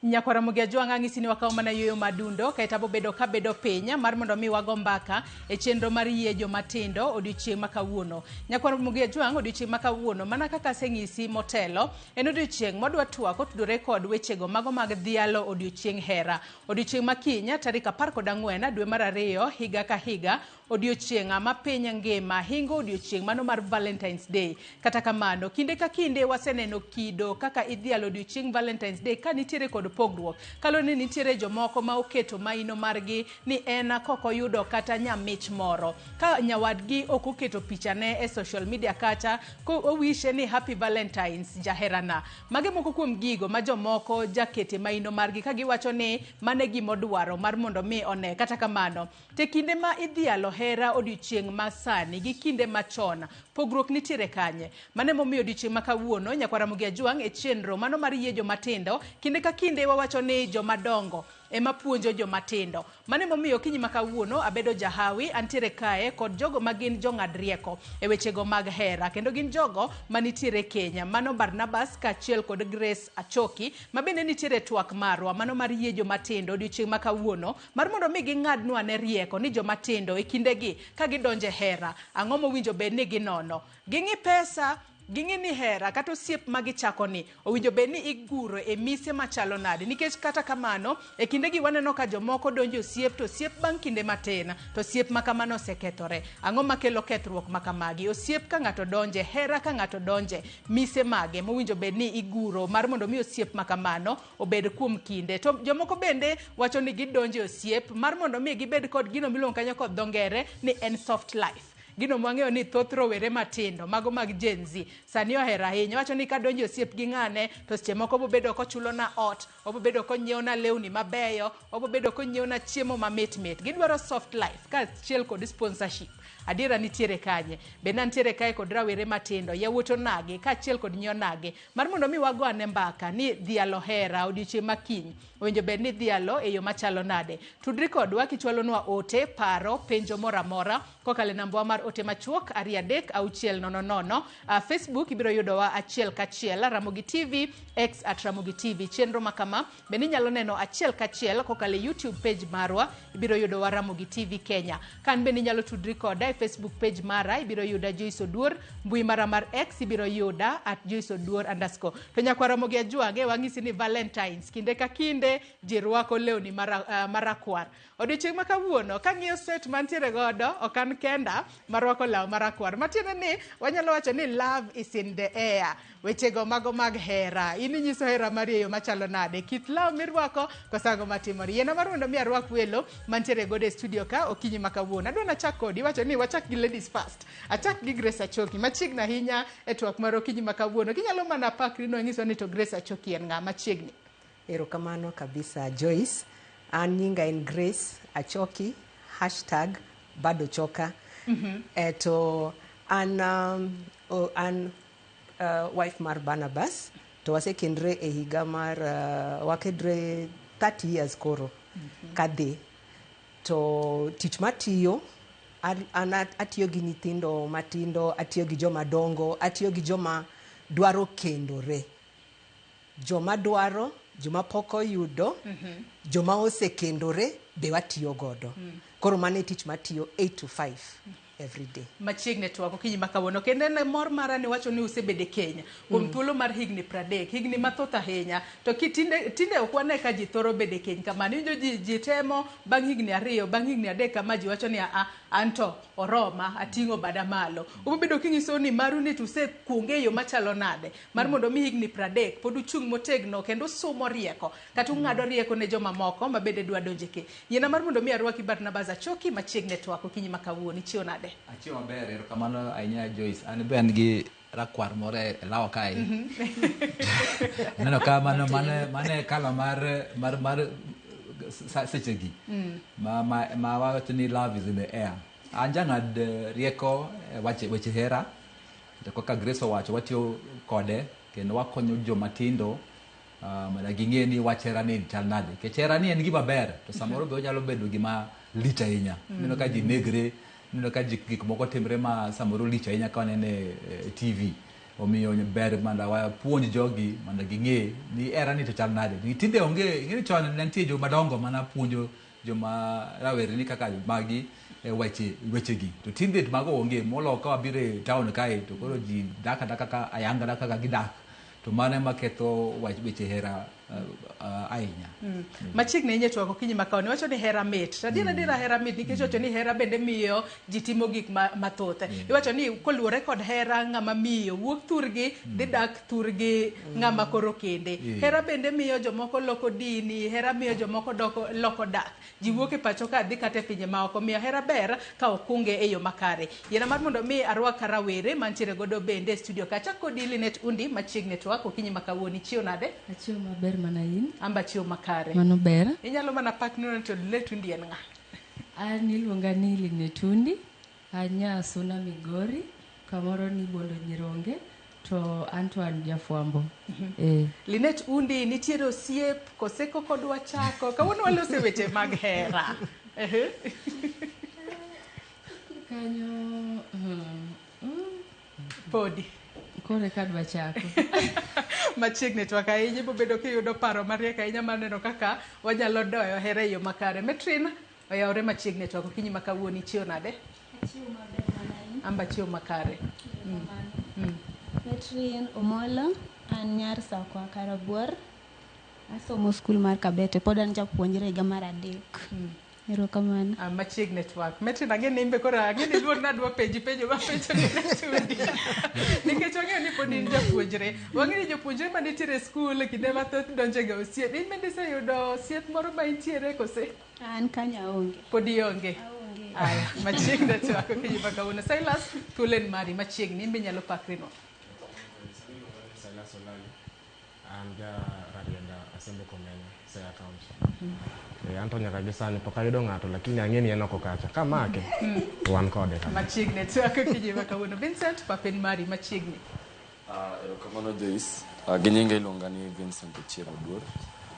Nyakwara Mugia Jwanga ng'isi ni wakaw mana yueyo madundo kaita bobedo ka bedo piny mar mondo mi wago mbaka e chenro mar yie jomatindo odiochieng' ma kawuono. Nyakwara Mugia Jwanga odiochieng' ma kawuono mana kaka seng'isi motelo en odiochieng' modwa twako tudore kod wechego mago mag dhialo odiochieng' hera. Odiochieng' ma kinya tarik 14 dwe mar 2 higa ka higa odiochieng' ma piny ngima hingo odiochieng' mano mar Valentine's Day. Kata kamano kinde ka kinde waseneno kido kaka idhialo odiochieng' Valentine's Day ka nitiere kod pogruok. Kalo ni nitiere jomoko ma oketo maino margi ni en koko yudo kata nyamich moro. Ka nyawadgi ok oketo pichane e social media kata ko owishe ni Happy Valentine's jaherana. Mage moko kuom gigo ma jomoko jakete maino margi ka giwacho ni mane gimodwaro mar mondo mi one. Kata kamano te kinde ma idhialo hera odiochieng' ma sani gi kinde machon pogruok nitiere kanye. Mane momiyo odiochieng' ma kawuono Nyakwara Mugia Jwang e chenro mano mar yie jomatindo kinde ka kinde wawacho ni jomadongo ema puonjo jomatindo. Mane momiyo kinyi ma kawuono abedo jahawi antiere kae kod jogo magin jong'ad rieko e wechego mag hera kendo gin jogo manitiere Kenya. Mano Barnabas kachiel kod Grace Achoki mabende nitiere twak marwa mano mar yie jomatindo odiochieng' ma kawuono mar mondo mi ging'adnwa ne rieko ni jomatindo e kindegi ka gidonje hera ang'o mowinjo bed ni ginono. Ging'i pesa gingi ni hera kata osiep magichako ni owinjo bed ni iguro e mise machalo nade nikech kata kamano e kinde gi waneno ka jomoko donjo osiep to osiep bang' kinde matin to osiep makamano osekethore. Ang'o makelo kethruok makamagi? Osiep ka ng'ato donje hera ka ng'ato donje mise mage mowinjo bed ni iguro mar mondo mi osiep makamano obed kuom kinde. To jomoko bende wacho ni gidonje osiep mar mondo mi gibed kod gino miluongo kanyo kod dongere ni en soft life. Gino mwang'eyo ni thoth rowere matindo mago mag Gen Z sani ohera ahinya wacho ni kadonjo osiep gi ng'ane to seche moko bobedo kochulo na ot obobedo konyieo na lewni mabeyo obobedo konyieo na chiemo mamit mit. Gidwaro soft life ka chiel kod sponsorship. Adiera nitiere kanye bende nitiere kae kod rawere matindo yawuoto nage ka chiel kod nyio nage mar mondo mi wago ane mbaka ni dhialo hera odiochieng' makiny owinjo bed ni dhialo e yo machalo nade. Tudri kodwa kichwalonwa ote paro penjo moramora kokale nambwa mar ote machuok 236000. Facebook ibiro yudowa achiel kachiel Ramogi TV X @Ramogi TV. Chenro makama bende nyalo neno achiel kachiel kokale YouTube page marwa ibiro yudowa Ramogi TV Kenya. Kan bende nyalo tudri koda Facebook page mara ibiro yuda Joyce Oduor, mbui mara mar X ibiro yuda @Joyce Oduor _ To Nyakwara Mugia Jwang wang'isi ni Valentines kinde ka kinde jirwako lewni marakwar. Odiochieng' ma kawuono kang'iyo set mantiere godo okan kenda marwako law marakwar matiende ni wanyalo wacho ni love is in the air. Wechego mago mag hera inyiso hera marieyo machalo nade kit law mirwako kosago matimori yena mar mondo mi arwak welo mantiere godo e studio ka okinyi ma kawuono. Adwa na chak kodi wacho ni wachak gi ladies first. Achak gi Grace Achoki machiegni ahinya e twak mar okinyi ma kawuono. Kinyalo mana pakri no nyiso ni to Grace Achoki en ng'a machiegni. Erokamano kabisa Joyce. An nyinga en Grace Achoki #bado choka. To an wife mar Barnabas to wasekendre e higa mar wakedre 30 years koro kadhi to tich matiyo an atiyo gi nyithindo matindo atiyo gi joma dongo atiyo gi joma dwaro kendore joma dwaro joma poko yudo joma osekendore be watiyo godo koro mane tich matiyo 8 to 5 every day. Machiegni twako kinyi makawuono kendo ne mor mara ni wacho ni usebede Kenya kuom thuolo mar higni 30 higni mathoth ahinya to tinde ok wane ka ji thoro bede Kenya kamano injo ji temo bang' higni 2 bang' higni 3 kama ji wacho ni anto oroma ating'o bada malo ubedo kinyiso ni maru ni tuse kuonge yo machalo nade mar mondo mi higni 30 pod uchung' motegno kendo sumo rieko kata ung'ado rieko ne joma moko mabede dwa donje ke yena mar mondo mi arwaki Barnabas Achoki machiegni twako kinyi makawuono ichiwo nade. Achiwo maber erokamano ahinya Joyce an be an gi rakwar moro e law kae neno ka mane kala mar sechegi ma wacho ni love is in the air an jang'ad rieko weche hera to kaka Grace owacho watiyo kode kendo wakonyo jomatindo mondo ging'e ni wach hera ni chal nade kech hera ni en gima ber to samoro be onyalo bedo gima lit ahinya neno ka ji negre neno ka gik moko timre ma samoro lich ahinya ka wanene TV omiyo ber manda wa puonj jogi manda ging'e ni era ni to chal nade. Ni tinde onge ng'e chon ne nitie joma dongo mana puonjo joma rawere ni kaka magi wechegi. To tinde mago onge molo ka wabire town kae to koro ji daka ka ayanga daka ka gidak. To mane maketho weche hera ahinya. Machiegni inye twako kinyi makaoni wacho ni hera mit. Tadira hera mit nikech wacho ni hera bende miyo ji timo gik mathoth. Iwacho ni koluwore kod hera ng'ama miyo wuok thurgi dhi dak thurgi ng'ama koro kende. Hera bende miyo jomoko loko dini, hera miyo jomoko loko dak. Ji wuok e pacho ka dhi kata e pinje maoko. Miyo hera ber ka okunge e yo makare. Yiena mar mondo mi arwaka rawere mantiere godo bende e studio kacha kodi Linet Undi machiegni twako kinyi makawuoni chiew nade? Achiew maber mana in. Amba chiew makare. Mano ber. Inyalo mana pak nuna to Linet Undi en ng'a? An iluonga ni Linet Undi. Anya Suna Migori. Kamoro ni Bondo Nyironge. To Antoine Jafwambo. Linet Undi nitiere osiep koseko kodwa chako. Kawuono walose weche mag hera. Kanyo podi. Kore kadwa chako. Machiegni twaka ahinya ibobedo kiyudo paro mariek ahinya mar neno kaka wanyalo doyo hera e yo makare. Metrin oyawre machiegni twako kinyi makawuoni chiew nade? Achiew maber mana in. Amba chiew makare. Metrin Omolo, an nyar Sakwa Karabuor. Asomo skul mar Kabete, pod an japuonjre higa mar 3. Erokamano. Machiegni twak. Metrin ang'e ni imbe koro ang'e ni luor nadwa penjo mapenjo Linet Undi. Nikech wang'eyo ni pod in japuonjre. Wang'e ni jopuonjre manitiere skul kinde mathoth donjega osiep. In bende iseyudo osiep moro ma intiere kose? An kanyo aonge. Pod ionge? Aya, machiegni twako kinyi makawuono. Silas, thulen mari machiegni imbe nyalo pakri no. Silas Olali. An Rarienda Asembo Komenya, Saya County. Antonia kabisa ni pokayudo ng'ato lakini ang'eni en oko kacha. Kamake wan kode kama. Machiegni twako kinyi makawuono. Vincent, papen mari machiegni. Erokamano Joyce. Ginyinga iluonga ni Vincent Ochieng Oduor.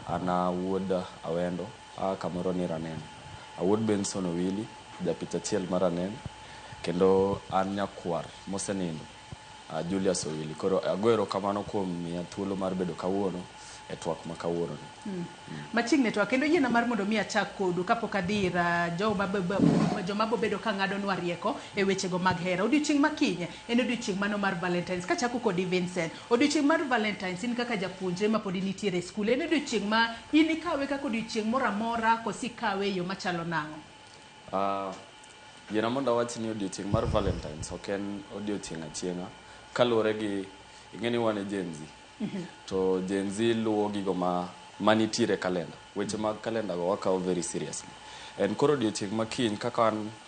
Ana wuod Awendo, kamoro ni Ranen. Awuod Benson Owili, japith achiel mar Ranen. Kendo an nyakwar mosenindo. Julius Owili. Koro ago erokamano kuom miya thuolo mar bedo kawuono e twak ma kawuono. Machiegni twak kendo yiena mar mondo mi achak kodu kapok adhira joma bobedo ka ng'adonwa rieko e wechego mag hera. Odiochieng' makinye en odiochieng' mano mar Valentines. Kachako kodi Vincent, odiochieng' mar Valentines in kaka japuonjre ma pod nitiere e skul. En odiochieng' ma in ikawe kaka odiochieng' moro amora kosi kawe yo machalo nang'o? Yiena mondo awach ni odiochieng' mar Valentines ok en odiochieng' achieng'a kaluwore gi ing'eni wan e Gen Z. To Gen Z luwo gigo manitiere kalenda. Weche mag kalenda go wakawo very seriously. En koro odiochieng' makiny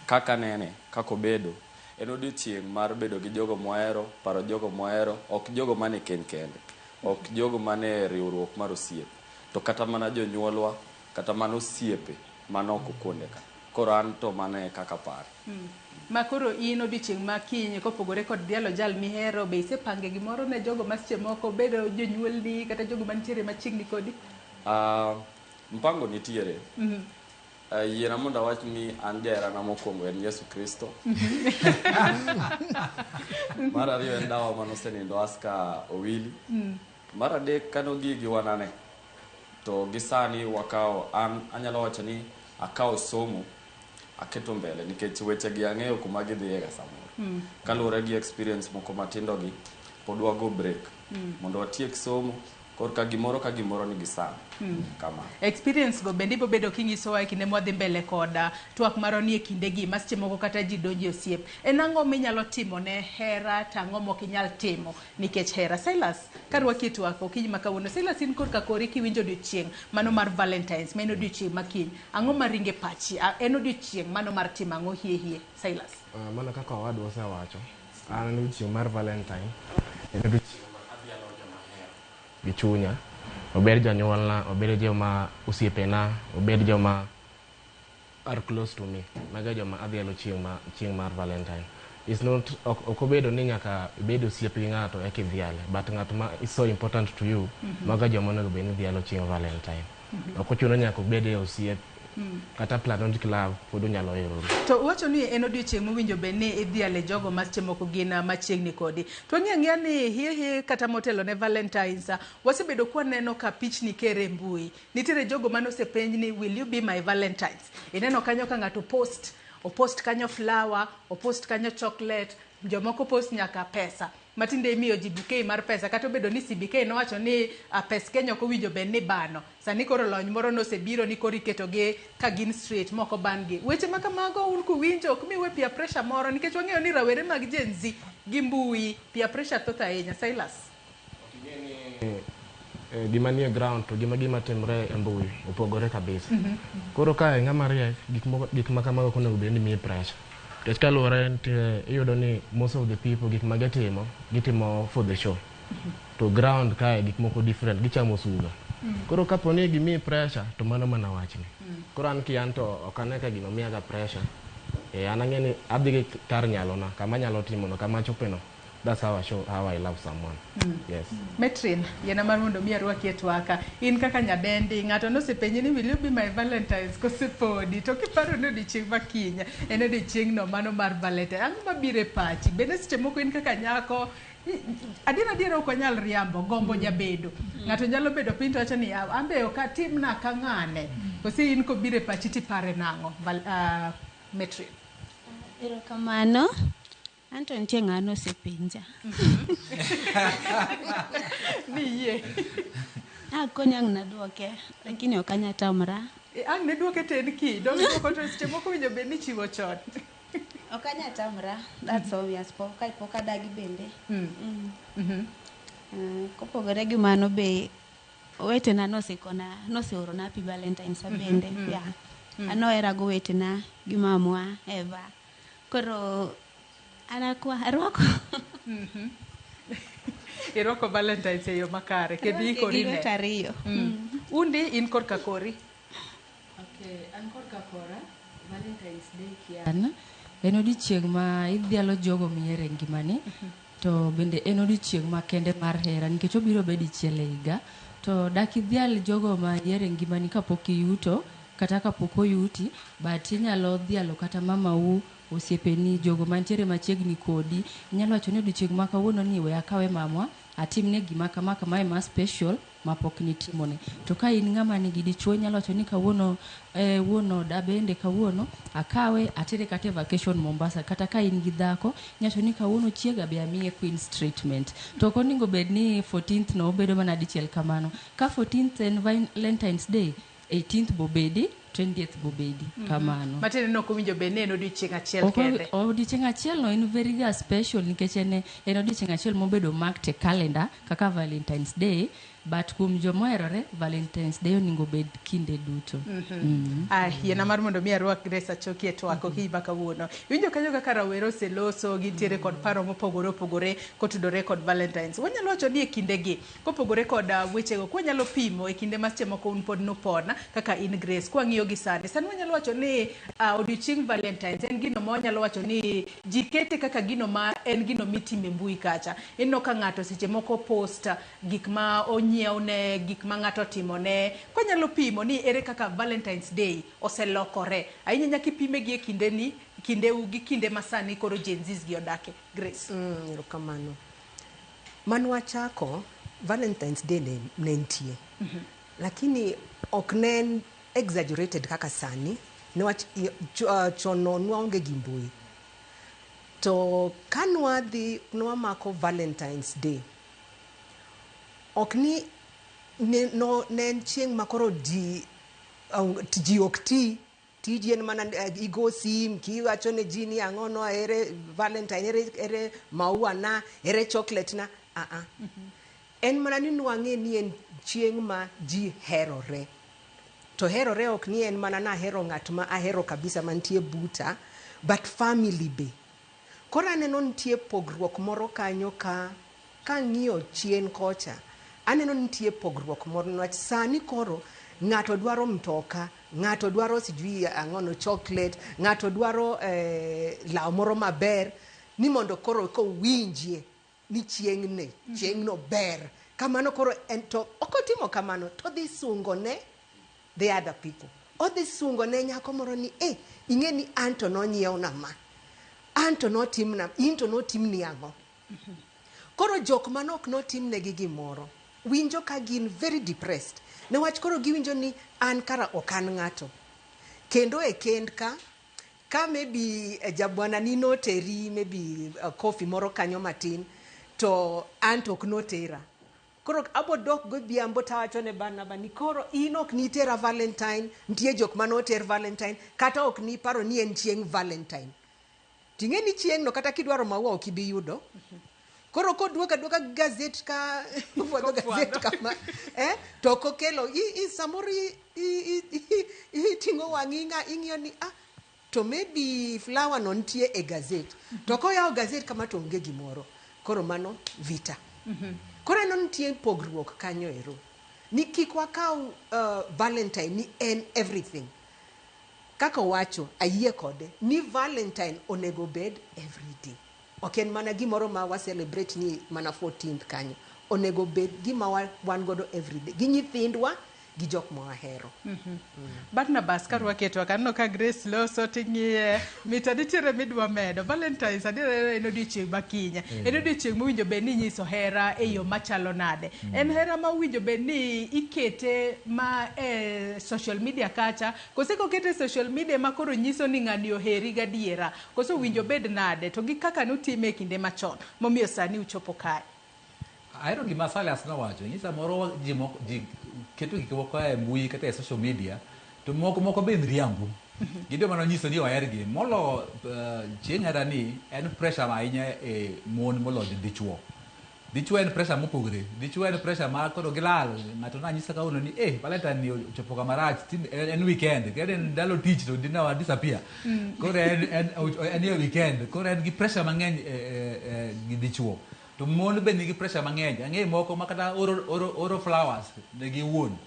kaka nene, kako bedo, en odiochieng' mar bedo gi jogo mohero, paro jogo mohero, ok jogo mane kende, ok jogo mane riwruok mar osiep. To kata mana jonyuolwa, kata mana osiepe manoko kuonde ka. Koro an to mane kaka par. Ma koro in odiochieng' makiny kopogore kod dialo jal mihero be isepange gimoro ne jogo maseche moko bedo jonyuolni kata jogo mantiere machiegni kodi? Mpango nitiere. Yiena mondo awach ni an jaherana mokwongo en Yesu Kristo. Mar ariyo en dawa manosenindo Aska Owili. Mar adek kano gigi wanane. To gisani wakawo anyalo wacho ni akawo somo aketo mbele nikech weche gi ang'eyo kuma gidhiye ga samoro. Kaluwore gi experience moko matindo gi pod wago break mondo watiek somo korka gimoro ka gimoro nigi sana. Kama experience go bende bobedo kinyisowa e kinde mwadhi mbele koda twak maroni e kinde gi maseche moko kata ji donji osiep. En ang'o minyalo timo ne hera tang'o mok inyal timo nikech hera? Silas, karwaki e twak okinyi makawuono. Silas, in korka kori kiwinjo odiochieng' mano mar Valentines ma en odiochieng' makiny, ang'o maringe pachi? En odiochieng' mano mar timo ang'o hie? Silas. Mana kaka owadwa osewacho, an odiochieng' mar Valentine en odiochieng' ma adhialo joma ahero gi chunya. Obed janyuolna, obed joma osiepena, obed joma are close to me. Maga joma adhialo chieng' mar Valentine. It's not okobedo ni nyaka ibed osiep gi ng'ato eka idhiale, but ng'at ma is so important to you, maga joma onego bed ni idhialo chieng' Valentine. Ok ochuno nyaka obed osiep kata Platinum Club pod onyalo hero. To wacho ni en odiochieng' mowinjo bed ni idhiale jogo ma seche moko gin machiegni kodi. To ang'eya ni hihi kata motelo ne Valentines wasebedo kwaneno ka pichni kere mbui. Nitiere jogo mane osepenj ni will you be my Valentines? Ineno kanyo ka ng'ato opost kanyo flower, opost kanyo chocolate, jomoko post nyaka pesa. Matinde imiyo ji bouquet mar pesa kata obedo ni CBK nowacho ni pes Kenya ok owinjo bed ni bano. Sani koro lony moro nosebiro ni koro iketogi ka gin straight moko bangi. Weche ma kamago un kuwinjo ok miwe peer pressure moro nikech wang'eyo ni rawere mag Gen Z gi mbui peer pressure thoth ahinya. Silas. Gima nie ground to gima timre e mbui opogore kabisa. Koro kae ng'ama riek gik ma kamago konego bed ni miye pressure. Kech kaluwore iyudo ni most of the people gik ma gitimo for the show. To ground kae gik moko different, gichamo suga. Koro kapo ni gimiyi pressure to mano mana wachni. Koro an kian to ok ane ka gino miyaga pressure. An ang'e ni adhi gi kar nyalona, kama nyalo timono, kama chopeno. That's how I show how I love someone. Yes. Metrin, yena mar mondo mi arwaki e twaka. In kaka nyadendi, ng'ato nosepenji ni will you be my Valentines kosepodi. To kiparo ni odiochieng' ma kinya, en odiochieng' no mano mar Valentine. Ang'o mabiro e pachi? Bende seche moko in kaka nyako, adiera ok wanyal riambo, gombo jabedo. Ng'ato nyalo bedo piny to wacho ni ambe ok atimna ka ng'ane. Kosi in kobiro e pachi tipare nang'o? Metrin. Erokamano. Anto nitie ng'ano osepenja. Niye. Konya ang' naduoke, lakini ok anyatamra. Ang' ne duoke ten ki, dong duoko to seche moko winjo bed ni chiwo chon. Ok anyatamra, that's obvious, pok adagi bende. Kopogore gi mano be, owetena noseorona happy Valentine's bende. Anoherago owetena gi mamwa, Eva. Koro anakwa arwako irwako Valentines e yo makare kendo ikori ne tariyo. Undi in kor kakori. Okay, an kor kakora Valentine's Day kiana en odiochieng' ma idhialo jogo mihero e ngimani. To bende en odiochieng' ma kende mar hera nikech obiro bedo dichiel e higa. To dak idhial jogo ma ihero e ngimani kapok iyuto kata kapok oyuti, but inyalo dhialo kata mamau, osiepeni, jogo mantiere machiegni kodi. Inyalo wacho ni odiochieng' ma kawuono ni we akawe mamwa atimne gima kama kamae ma special mapok nitimone. To ka in ng'ama nigi dichuo inyalo wacho ni kawuono wuono da bende kawuono akawe atere kata vacation Mombasa. Kata ka in gi dhako inyalo wacho ni kawuono chiega be amiye Queen's treatment. To ok onego bed ni 14th no obedo mana dichiel kamano. Ka 14th en Valentine's Day, 18th bobedi, 20th bobedi kamano. Matene no kuwinjo bed ni en odiochieng' achiel kende. Odiochieng' achiel no in very special nikech en odiochieng' achiel mobedo marked e calendar kaka Valentine's Day. But kuom jomoherore Valentine's Day onego bed kinde duto. Yena mar mondo mi arwak Grace Achoki e twako hiba kawuono. Winjo kanyo kaka rawere oseloso gintiere kod paro mopogore kotudore kod Valentine's. Wanyalo wacho ni e kindegi kopogore kod wechego kwanyalo pimo e kinde ma seche moko un pod nupona kaka in Grace kwang'iyo gi sani wanyalo wacho ni odiochieng' Valentine's en gino ma wanyalo wacho ni ji kete kaka gino ma en gino mitime mbui kacha. Ino ka ng'ato seche moko post gik ma onyiewne, gik ma ng'ato timone. Kwanyalo pimo ni ere kaka Valentine's Day oselokore. Ahinya nyaka ipime gi e kindeu gi kinde masani koro Gen Zs gi odake. Grace. Erokamano. Manu wachako Valentine's Day ne nitie. Lakini ok ne exaggerated kaka sani niwach chon nwaonge gi mbui. To kanwa mako Valentine's Day ok ni ne chieng' makoro ji ok tiji en mana igo sim kiwacho ne ji ni ang'ono ere Valentine ere maua na ere chocolate na en mana ni nwang'e ni en chieng' ma ji herore. To herore ok ni en mana na hero ng'at ma ahero kabisa mantie buta, but family be. Kora aneno nitie pogruok moro kanyo ka ng'iyo chien kocha. Aneno nitie pogruok moro nwach sani koro ng'ato dwaro mtoka, ng'ato dwaro sijui ang'ono chocolate, ng'ato dwaro law moro maber ni mondo koro kowinjie ni chieng'no ber. Kamano koro en to okotimo kamano to dhi sungo ne the other people. odhi sungo ne nyako moro ni ing'e ni an to nonyieuna ma, an to notimna, in to notimni ang'o. Koro jok manok notimnegi gimoro winjo ka gin very depressed, newach koro giwinjo ni an kara ok an ng'ato. Kendo e kend ka maybe jabwana ni noteri maybe coffee moro kanyo matin, to an to ok notera. Koro abo dok godhiambo tawacho ne Barnaba ni koro in ok nitera Valentine, nitie jok manoter Valentine, kata ok niparo ni en chieng' Valentine. Ting'e ni chieng' no kata kidwaro maua ok ibi yudo. Koro koduoka gazet ka wuodho gazet kama to kokelo samoro iting'o wang'i ing'iyo ni to maybe flower no nitie e gazet, to koyawo gazet kama to onge gimoro. Koro mano vita. Koro eno nitie pogruok kanyo ero ni kik wakaw Valentine ni en everything. Kaka wacho ayie kode ni Valentine onego bed everyday. Ok en mana gimoro ma wa celebrate ni mana 14th kanyo. Onego bed gima wan godo everyday gi nyithindwa gi jok ma wahero. Barnabas karwaketo kanno ka Grace loso ting'ie mita nitiere midwa medo. Valentines adire en odiochieng' makinya, en odiochieng' mowinjo bed ni nyiso hera e yo machalo nade. En hera ma winjo bed ni ikete ma social media kacha, kose kokete social media ma koro nyiso ni ng'ani oheri gadiera, kose winjo bed nade to gi kaka nutime kinde machon momiyo sani uchopo kae. Ahero gima Silas nowacho, nyisa moro ji keto gik moko e mbui kata e social media, to moko be riambo. Gido mano nyiso ni ohergi. Molo chieng' hera ni en pressure ma ahinya e mon moloyo dichuo. Dichuo en pressure mopogore. Dichuo en pressure ma koro gilal. Ng'ato na nyisa kauno ni Valentine ni ochopo kamarach, en weekend. Kendo en dalo tich to dinawa disappear. Koro en weekend. Koro en gi pressure mang'eny gi dichuo. To mon be nigi pressure mang'eny. Ang'e moko makata oro flowers ne giwuon.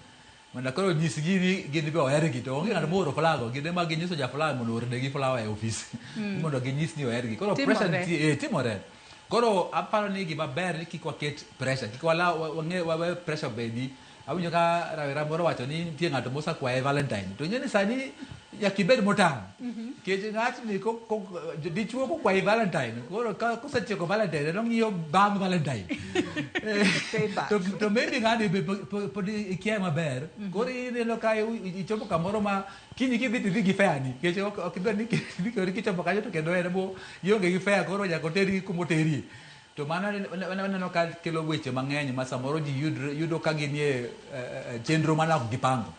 Mondo koro nyisgi ni gin be ohergi, to onge ng'ato moro flower, gin ema ginyiso ja flower mondo ornegi flower e office. Mondo ginyis ni ohergi. Koro pressure timore. Koro aparo ni gima ber ni kik waket pressure. Kik wawe pressure bedi. Awinjo ka rawera moro wacho ni nitie ng'ato mosakwaye Valentine. To nyeni sani yakibed motang'. Kech ng'at ni dichuo kokwayi Valentine. Koro kosetieko Valentine, nong'iyo bang' Valentine. To maybe ng'ani pod ikia maber. Koro ineno ka ichopo kamoro ma kiny kidhi gi fare ni. Kech ok idwa ni kichopo kanyo to kendo en bo ionge gi fare koro nyaka oteri kumoteri. To mano waneno ka kelo weche mang'eny ma samoro ji yudo ka ginie chenro mana ok gipango.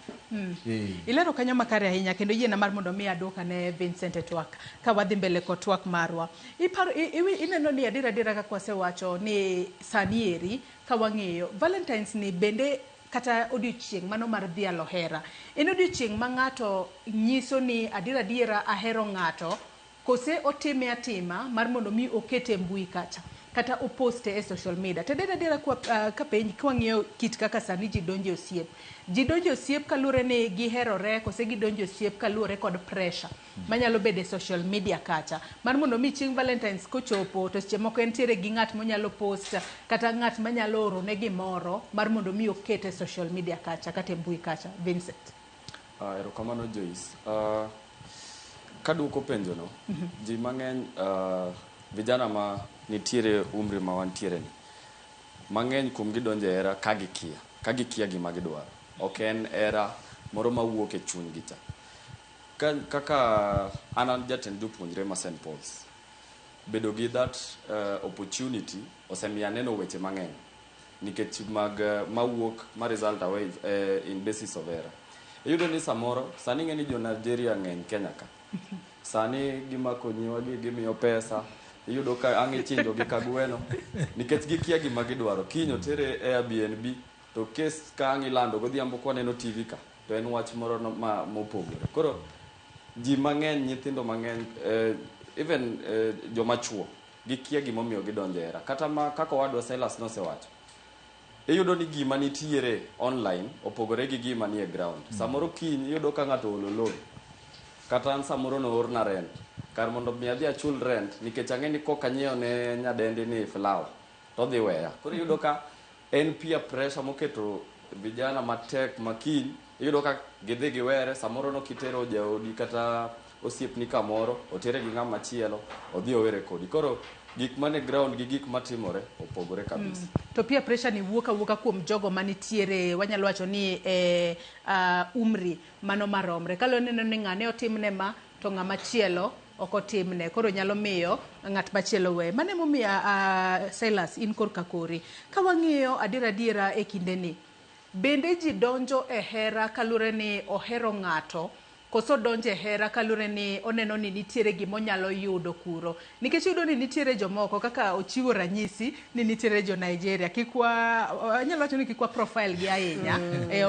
Ilero kanyo makare ahinya kendo yiena mar mondo mi aduoka ne Vincent twak ka wadhi mbele ko twak marwa. Ineno ni adira ka wasewacho ni sani eri ka wang'eyo Valentines ni bende kata odiochieng' mano mar dhialo hera. En odiochieng' ma ng'ato nyiso ni adiera ahero ng'ato, kose otime atima mar mondo mi okete mbui kacha kata oposte e social media. Tedera ka penj kwang'iyo kit kaka sani ji donjo osiep. Ji donjo osiep kalure ni giherore, kose gidonjo osiep kalure kod pressure manyalo bede e social media kacha. Mar mondo mi chieng' Valentines kochopo to seche moko entiere gi ng'at monyalo post kata ng'at manyalo oro ne gimoro mar mondo mi okete e social media kacha kata e mbui kacha. Vincent. Erokamano Joyce. Kaduoko penjo no, ji mang'eny vijana ma nitiere umri ma wantiere ni mang'eny kuom gidonje era ka gikia gima gidwaro. Ok en era moro mawuok e chuny gi cha. Kaka an jatend jopuonjre ma St. Paul's, bedo gi that opportunity osemiya neno weche mang'eny nikech mawuok ma result away in basis of era. Iyudo ni samoro sani ng'eni jo Nigeria ng'eny Kenya ka. Sani gimako nyiwa gimiyo pesa. Iyudo ka ang' ichinjo gi kagweno nikech gikia gima gidwaro. Kinyo tere Airbnb to kes ka ang' ilando godhiambo kwaneno TV ka to en wach moro mopogore. Koro ji mang'eny, nyithindo mang'eny, even joma chuo gikia gimomiyo gidonjo era. Kata ma kaka wadwa Silas nosewacho, iyudo ni gima nitiere online opogore gi gima nie ground. Samoro kiny iyudo ka ng'ato ololo kata an samoro no orna rent kar mondo mi adhi achul rent nikech ang'eni koka nyiewo ne nyadendi ni flower to dhi weya. Koro iyudo ka en peer pressure moketo vijana matek makiny iyudo ka gidhi giwere, samoro nokitero jaodi kata osiepni kamoro, otere gi ng'ama chielo, odhi owere kodi. Koro gik mane ground gi gik matimore opogore kabisa. To pia pressure ni wuoka kuom jogo manitiere, wanyalo wacho ni umri mano maromre. Kalo neno ni ng'ane otimne ma, to ng'ama chielo ok otimne, koro nyalo miyo ng'at machielo we. Mane momiya Silas, in korka kori. Ka wang'iyo adiera e kindeni, bende ji donjo e hera kalure ni ohero ng'ato, koso donje hera kalure ni oneno ni nitiere gimonyalo yudo kuro. Nikech yudo ni nitiere jomoko kaka ochiwo ranyisi ni nitiere jo Nigeria. Anyalo wacho ni kikwa profile gi ahinya.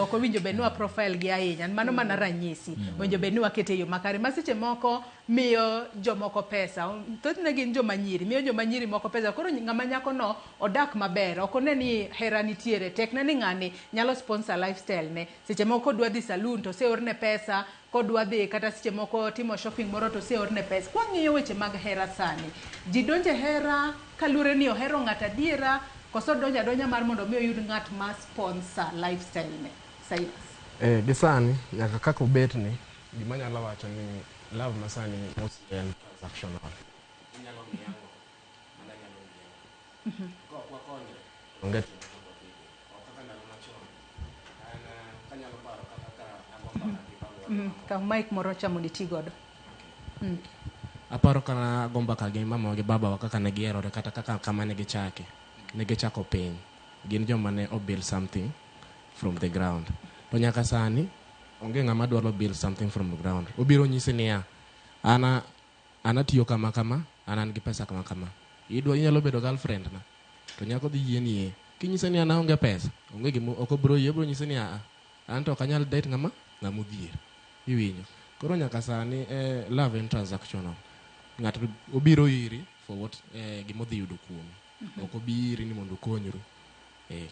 Ok owinjo bed ni wa profile gi ahinya. Mano mana ranyisi. Owinjo bed ni wakete yo makare. Masiche moko miyo jomoko pesa. Thothne gin joma nyiri. Miyo joma nyiri moko pesa. Koro ng'ama nyako no odak maber. Ok one ni hera nitiere. Tekna ni ng'ani nyalo sponsor lifestyle ne. Seche moko dwa dhi saloon to se orne pesa. Kodwa dhi kata seche moko timo shopping moro to se orne pesa. Kwa ng'iyo weche mag hera sani, ji donje hera kalure ni ohero ng'ata diera, koso donya mar mondo mi oyud ng'at ma sponsor lifestyle ne. Silas. Gi sani nyaka kaka obet ni, gima nyalo wacho ni love masani mostly and transactional. Inyalo miyango, mana nyalo miyango. Ko kwa konje, ongeti ka mic moro chamo ni tigodo. Aparo kana gomba ka gi mama gi baba wa kaka ne gierore kata kaka kama ne gichake. Ne gichako piny. Gin joma ne build something from the ground. To nyaka sani onge ng'ama dwaro build something from the ground. Obiro nyisi niya, ana tiyo kama, ana nigi pesa kama. Inyalo bedo girlfriend na. To nyako dhi yie ni kinyise ni ana onge pesa. Onge gimo ok bro yie bro nyise ni an to kanyal date ng'ama dhier. Iwinjo. Koro nyaka sani love and transactional. Ng'ato obiro iri for what gimodhi yudo kuom. Ok obiri ni mondo konyru.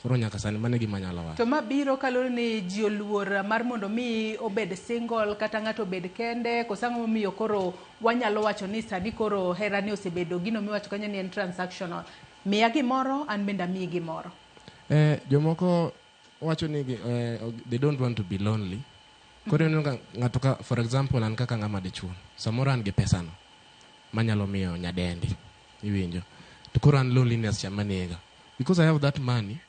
Koro nyaka sani mane gima nyalo wacho. To mabiro kalore ni ji oluor mar mondo mi obed single kata ng'ato obed kende, kosango miyo koro wanyalo wacho ni sadi koro hera ni osebedo gino miwacho kanyo ni en transactional. Miya gimoro an benda miyi gimoro. Jomoko wacho ni they don't want to be lonely. Koro ng'ato ka, for example, an kaka ng'ama dichuo. Samoro an gi pesa no manyalo miyo nyadendi. Iwinjo. To koro an loneliness chamanega. Because I have that money,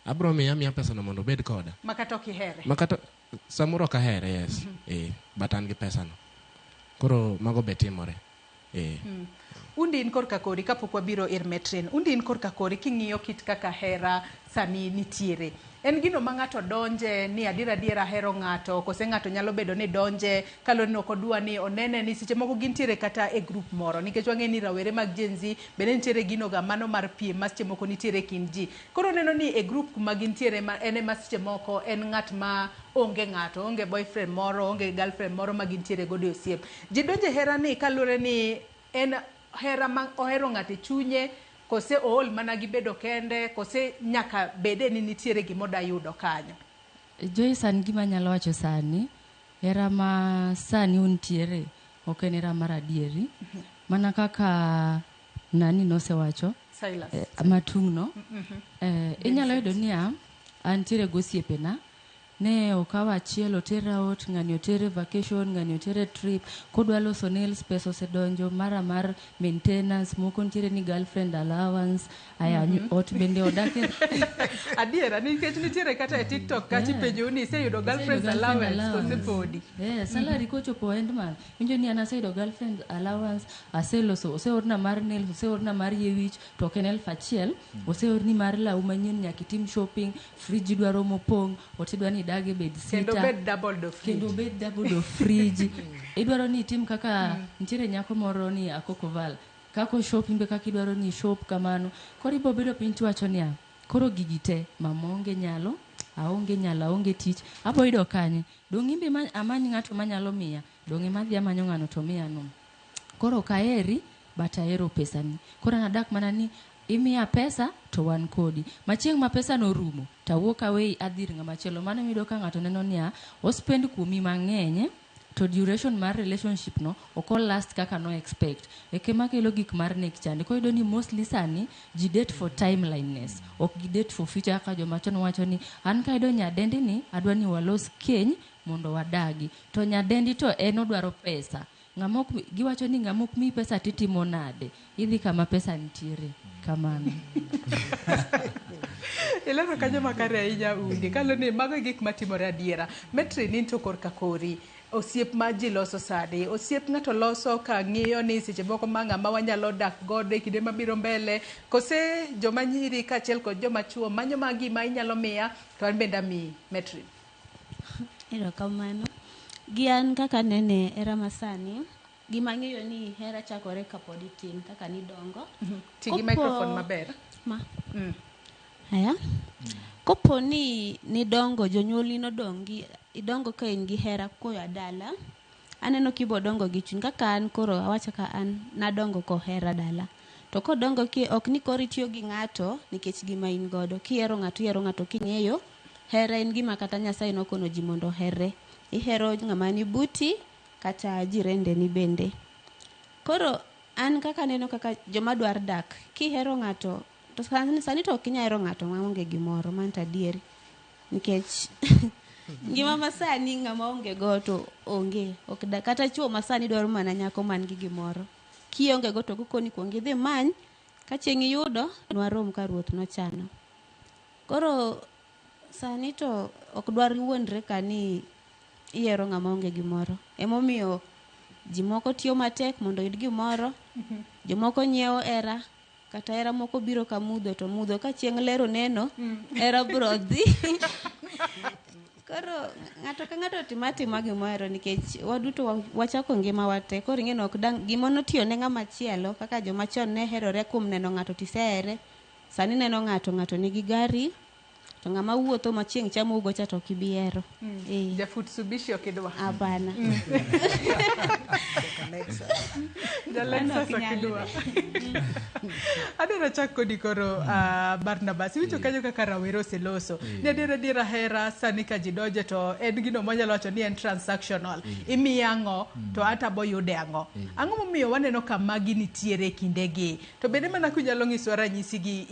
abro miya pesa no mondo bed koda. Makata okihere. Makata samoro kahere, yes. But an gi pesa no. Koro mago betimore. Undi in korka kori kapok wabiro ir Metrin. Undi in korka kori king'iyo kit kaka hera sani nitiere. En gino ma ng'ato donje ni adiera hero ng'ato, kose ng'ato nyalo bedo ni donje kalore ni ok odwa ni onene ni seche moko gintiere kata e group moro, nikech wang'e ni rawere mag Gen Z bende nitiere gino ga mano mar piem ma seche moko nitiere kind ji. Koro neno ni e group kuma gintiere en ma seche moko en ng'at ma onge ng'ato, onge boyfriend moro, onge girlfriend moro ma gintiere godo e osiep. Ji donje hera ni kalore ni en hera ma ohero ng'ato e chunye, kose ool mana gi bedo kende, kose nyaka bede ni nitiere gimoda yudo kanyo. Joyce, an gima nyalo wacho sani, hera ma sani untiere, ok en hera mar adieri. Mana kaka nani nosewacho, Silas. Matung'no. Inyalo yudo niya, antiere gosiepena, ne okawa achiel otera ot, ng'ani otere vacation, ng'ani otere trip, kodwa loso nails pesa osedonjo, mar maintenance, moko nitiere ni girlfriend allowance, ot bende odake. Adiera, nikech nitiere kata e TikTok kati penjo ni iseyudo girlfriend allowance kose podi. Salary kochopo end month, winjo ni an aseyudo girlfriend allowance, aseloso, oseorna mar nails, oseorna mar yie wich, to ok en 1,000, oseorni mar law manyien nyaka itim shopping, fridge dwaro mopong', otidwa ni dage bed sita. Kendo bed double do fridge. Idwaro ni itim kaka nitiere nyako moro ni Akokoval. Kako shopping be kaka idwaro ni shop kamano. Koro ibo bedo piny tiwacho niya, koro gigi te mama onge nyalo, aonge tich. Abo ido kanye. Dong' imbe amany ng'ato manyalo miya. Dong' imadhi amanyo ng'ano to miya no. Koro kaeri bata ero pesa ni. Koro nadak mana ni imiya pesa to wan kodi. Machieng' ma pesa no rumo, ta walk away adhir ng'ama chielo. Mano mido ka ng'ato neno niya, ospend kuomi mang'eny, to duration mar relationship no oko last kaka no expect. Eke makelo gik mar nek chande. Ko yudo ni mostly sani ji date for timelikeness, ok gi date for future. Kaka joma chon wacho ni an ka ido nyadendi ni adwa ni walos keny mondo wadagi. To nyadendi to en odwaro pesa. Giwacho ni ng'amok mi pesa titimo nade. Idhi kama pesa nitiere. Kamano. Ilero kanyo makare ahinya undi. Kalo ni mago gik matimore adiera. Metri ni to korka kori. Osiep ma ji loso sade. Osiep ng'ato loso ka ng'iyo ni seche moko ma ng'ama wanyalo dak godo e kinde mabiro mbele. Kose joma nyiri kaachiel kod joma chuo manyo magi ma inyalo miya to an bende amiyi. Metri. Erokamano. Gian kaka nene era masani. Gima ng'eyo ni hera chakore kapod itin kaka nidongo. Tigi microphone maber. Ma. Haya. Kopo ni nidongo jonyuol nodongi idongo ka in gi hera koyo dala. Aneno kibo dongo gi chuny kaka an koro awacha ka an nadongo ko hera dala. To kodongo ki ok ni kori tiyo gi ng'ato nikech gima in godo. Kihero ng'ato king'eyo hera en gima kata Nyasaye nokono ji mondo herre. Ihero ng'ama ni buti kata jirende ni bende. Koro an kaka neno kaka joma dwar dak kihero ng'ato to sani to ok inyalo hero ng'ato maonge gimoro manta dieri nikech ngima masani ng'ama onge go to onge ok da kata chuo masani dwaro mana nyako man gi gimoro kionge go to koni kuong idhi many ka chieng' iyudo nwarom ka ruoth nochano. Koro sani to ok dwar wuondre ka ni ihero ng'ama onge gimoro. Emomiyo ji moko tiyo matek mondo yud gimoro. Jomoko nyiewo era kata era moko biro ka mudho to mudho ka chieng' lero neno era bro dhi. Koro ng'ato ka ng'ato timatima gimoro nikech waduto wachako ngima wate. Koro ing'eno ok dang gimono tiyo ne ng'ama chielo kaka joma chon ne herore kuom neno ng'ato tisehere. Sani neno ng'ato nigi gari to ng'ama wuotho machieng' chamo ugo cha to kibiero. Jafutsubishi okidwa. Hapana. Jalexa okidwa. Adera chako dikoro Barnabas. Wicho kanyo kaka rawero seloso. Dira hera sani ka jidoje to en gino monyalo wacho ni en transactional. Imi ang'o to ata boyude ang'o. Ang'o momiyo waneno ka magi nitiere kindegi. To bende mana kunyalo ng'iso ranyisi gi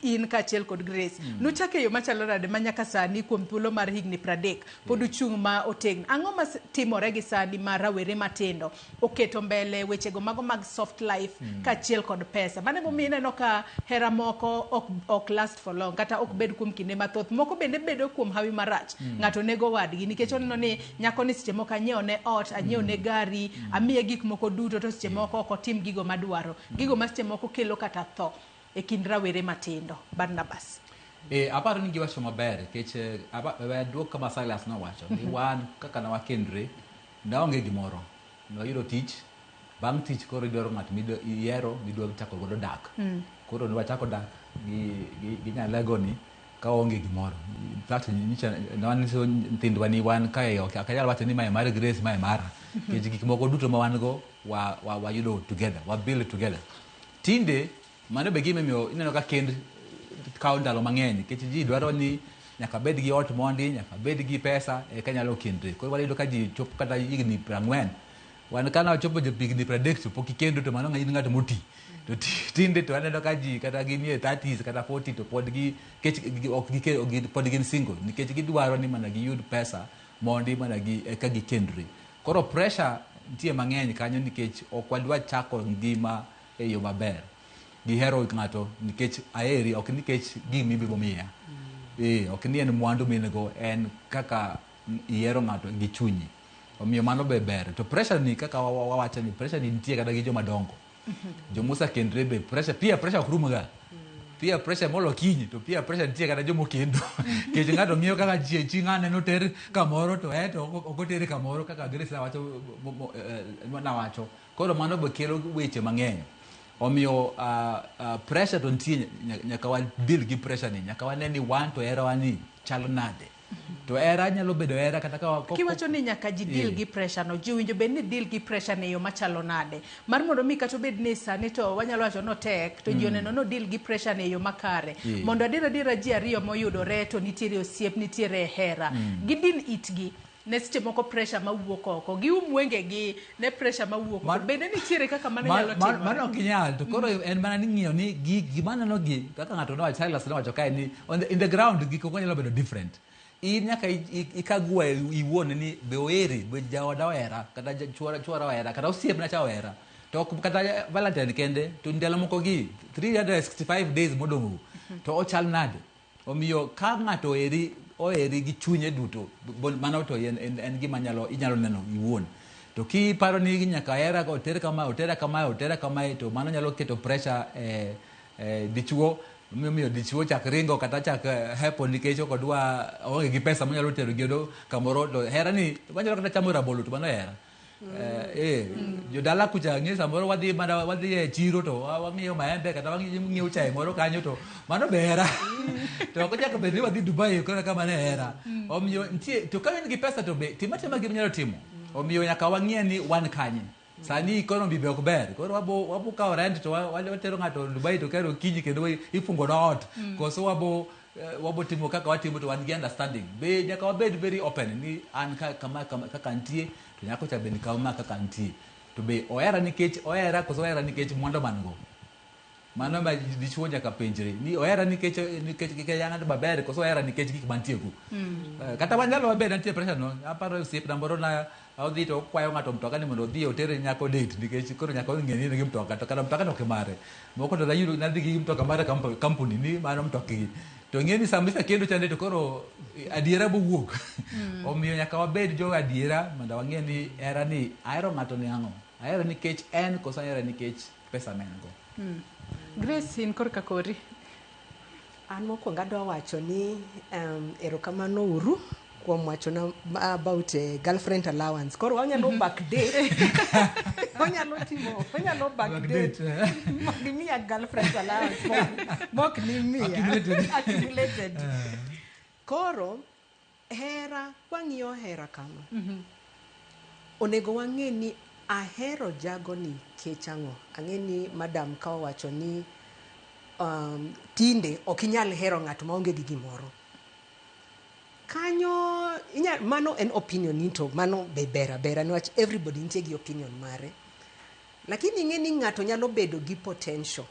in kaachiel kod Grace. Nuchake yo machalo nade manyaka sani kuom thuolo mar higni 30 pod uchung' ma otegno. Ang'o ma timore gi sani ma rawere matindo oketo mbele wechego mago mag soft life kaachiel kod pesa. Mane momiyo ineno ka hera moko ok last for long kata ok bed kuom kinde mathoth. Moko bende bedo kuom hawi marach. Ng'ato nego wadgi nikech oneno ni nyako ni seche moko anyiewo ne ot, anyiewo ne gari, amiye gik moko duto to seche moko ok otim gigo madwaro. Gigo ma seche moko kelo kata tho e kind rawere matindo. Barnabas. Aparo ni giwacho maber kech duok kama Silas nowacho ni wan kaka na wakendre naonge gimoro wayudo tich bang' tich koro idwaro ng'at miyiero midwaro chako godo dak. Koro ne wachako dak gi nyalego ni ka onge gimoro. In fact nwanyiso nyithindwa ni wan kae akanyal wacho ni mae mar Grace mae mara kech gik moko duto ma wan go wayudo together, wa build together. Tinde mano be gimomiyo ineno ka kend kawo ndalo mang'eny kech ji dwaro ni nyaka bed gi ot mondi, nyaka bed gi pesa kanyalo kendre. Koro wayudo ka ji chopo kata higni 40 wan kana chopo higni 30 chopo kikendo to mano ng'ato moti. To tinde to aneno ka ji kata ginie 30s kata 40 to pod gi kech ok pod gin single nikech gidwaro ni mana giyud pesa mondi mana ka gikendre. Koro pressure nitie mang'eny kanyo nikech ok wadwa chako ngima e yo maber. Gihero ng'ato nikech aeri ok nikech gimi bibo miya. Ok ni en mwandu minego en kaka ihero ng'ato gi chunyi. Omiyo mano be ber. To pressure ni kaka wawacho ni pressure ni nitie kata gi joma dongo. Jomusa kendre be pressure ok rumoga. Pia pressure molo kinyi to pia pressure nitie kata jomo kendo. Kech ng'ato ng'iyo kaka chi ng'ane no ter kamoro to ok otere kamoro kaka Grace wacho. Koro mano be kelo weche mang'eny. Omiyo pressure to nitie nyaka wan deal gi pressure ni nyaka wane ni wan to era wani chalo nade. To era nyalo bedo era kata ka kiwacho ni nyaka ji deal gi pressure no ji winjo bed ni deal gi pressure ne yo machalo nade mar mondo mi kata bed ni sani to wanyalo wacho no tek to ji oneno no deal gi pressure ne yo makare mondo adira ji ariyo moyudore to nitiere osiep nitiere hera gidin itgi ne seche moko pressure mawuok oko gi umwenge gi ne pressure mawuok oko bende nitiere kaka mano nyalo timo mano kinyal to koro en mana ni ng'iyo ni gimana no gi kaka ng'ato no Silas no wacho kae ni in the ground gik ok nyalo bedo different in nyaka ikagua iwuon ni be oeri be jaoda ohera kata chuora ohera kata osiepna cha ohera to kata Valentine kende to ndalo moko gi 365 days modongo to ochal nade omiyo ka ng'ato oheri gi chunye duto mano to en gima inyalo neno iwuon to kiparo ni nyaka hera otera kama to mano nyalo keto pressure dichuo miyo dichuo chak ringo kata chak hepo nikech ok odwa onge gi pesa monyalo tero gedo kamoro to hera ni wanyalo kata chamo rabolo to mano hera jodala kucha ng'e samoro wadhi e chiro to wang'iyo maembe kata wang'iyo chai moro kanyo to mano be hera to ok nyaka bed ni wadhi Dubai koro kama ne hera omiyo nitie to ka in gi pesa to be timatema gima nyalo timo omiyo nyaka wang'ie ni wan kanye sani economy be ok ber koro wabo kawo rent to watero ng'ato Dubai to kero kinyi kendo ifungo na ot koso wabo timo kaka watimo to wan gi understanding be nyaka wabed very open ni an kama kaka ntie to nyako cha ben kama kaka ntie to be ohera koso ohera nikech mwandu mango mano ma dichuo nyaka penjre ni ohera nikech yang'ad maber koso ohera nikech gik mantie ku kata wanyalo maber nitie pressure no aparo osiep namboro na odhi to kwayo ng'ato mtoka ni mondo odhi otere nyako date nikech koro nyako ng'e ni gi mtoka to kata mtoka no kemare moko to dayudo nadhi gi mtoka mare company ni mano mtoki to ng'e ni samisa kendo chande to koro adiera bowuok omiyo nyaka wabed jo adiera mondo wang'e ni hera ni ahero ng'ato ni ang'o ahero nikech en koso ahero nikech pesa mengo Grace in korka kori an mokwongo adwa wacho ni erokamano uru kuom wachona about girlfriend allowance koro wanyalo backdate wanyalo backdate gimiya girlfriend allowance mok ni miya accumulated koro hera kwang'iyo hera kama onego wang'e ni ahero jago ni kech ang'o ang'e ni madam ka owacho ni tinde ok inyal hero ng'ato maonge gi gimoro kanyo mano en opinion nito mano be bera niwach everybody nitie gi opinion mare lakini ing'e ni ng'ato nyalo bedo gi potential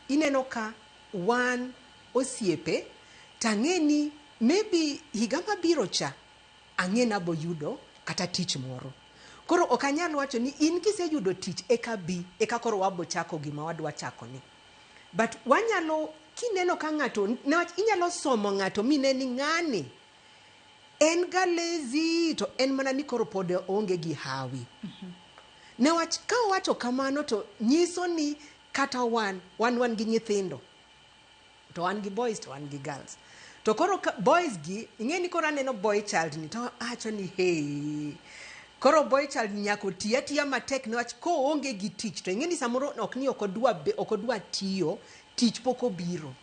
ineno ka wan osiepe tang'e ni maybe higa mabiro cha ang'e nabo yudo kata tich moro koro ok anyal wacho ni in kiseyudo tich eka koro wabo chako gima wadwa chako ni but wanyalo kineno ka ng'ato niwach inyalo somo ng'ato mine ni ng'ani en ga lazy to en mana ni koro pod onge gi hawi newach ka wacho kamano to nyiso ni kata wan gi nyithindo to wan gi boys to wan gi girls to koro boys gi ing'e ni koro aneno boy child ni to acho ni hey koro boy child nyako tiya matek newach ko onge gi tich to ing'e ni samoro ok ni ok odwa tiyo tich pok obiro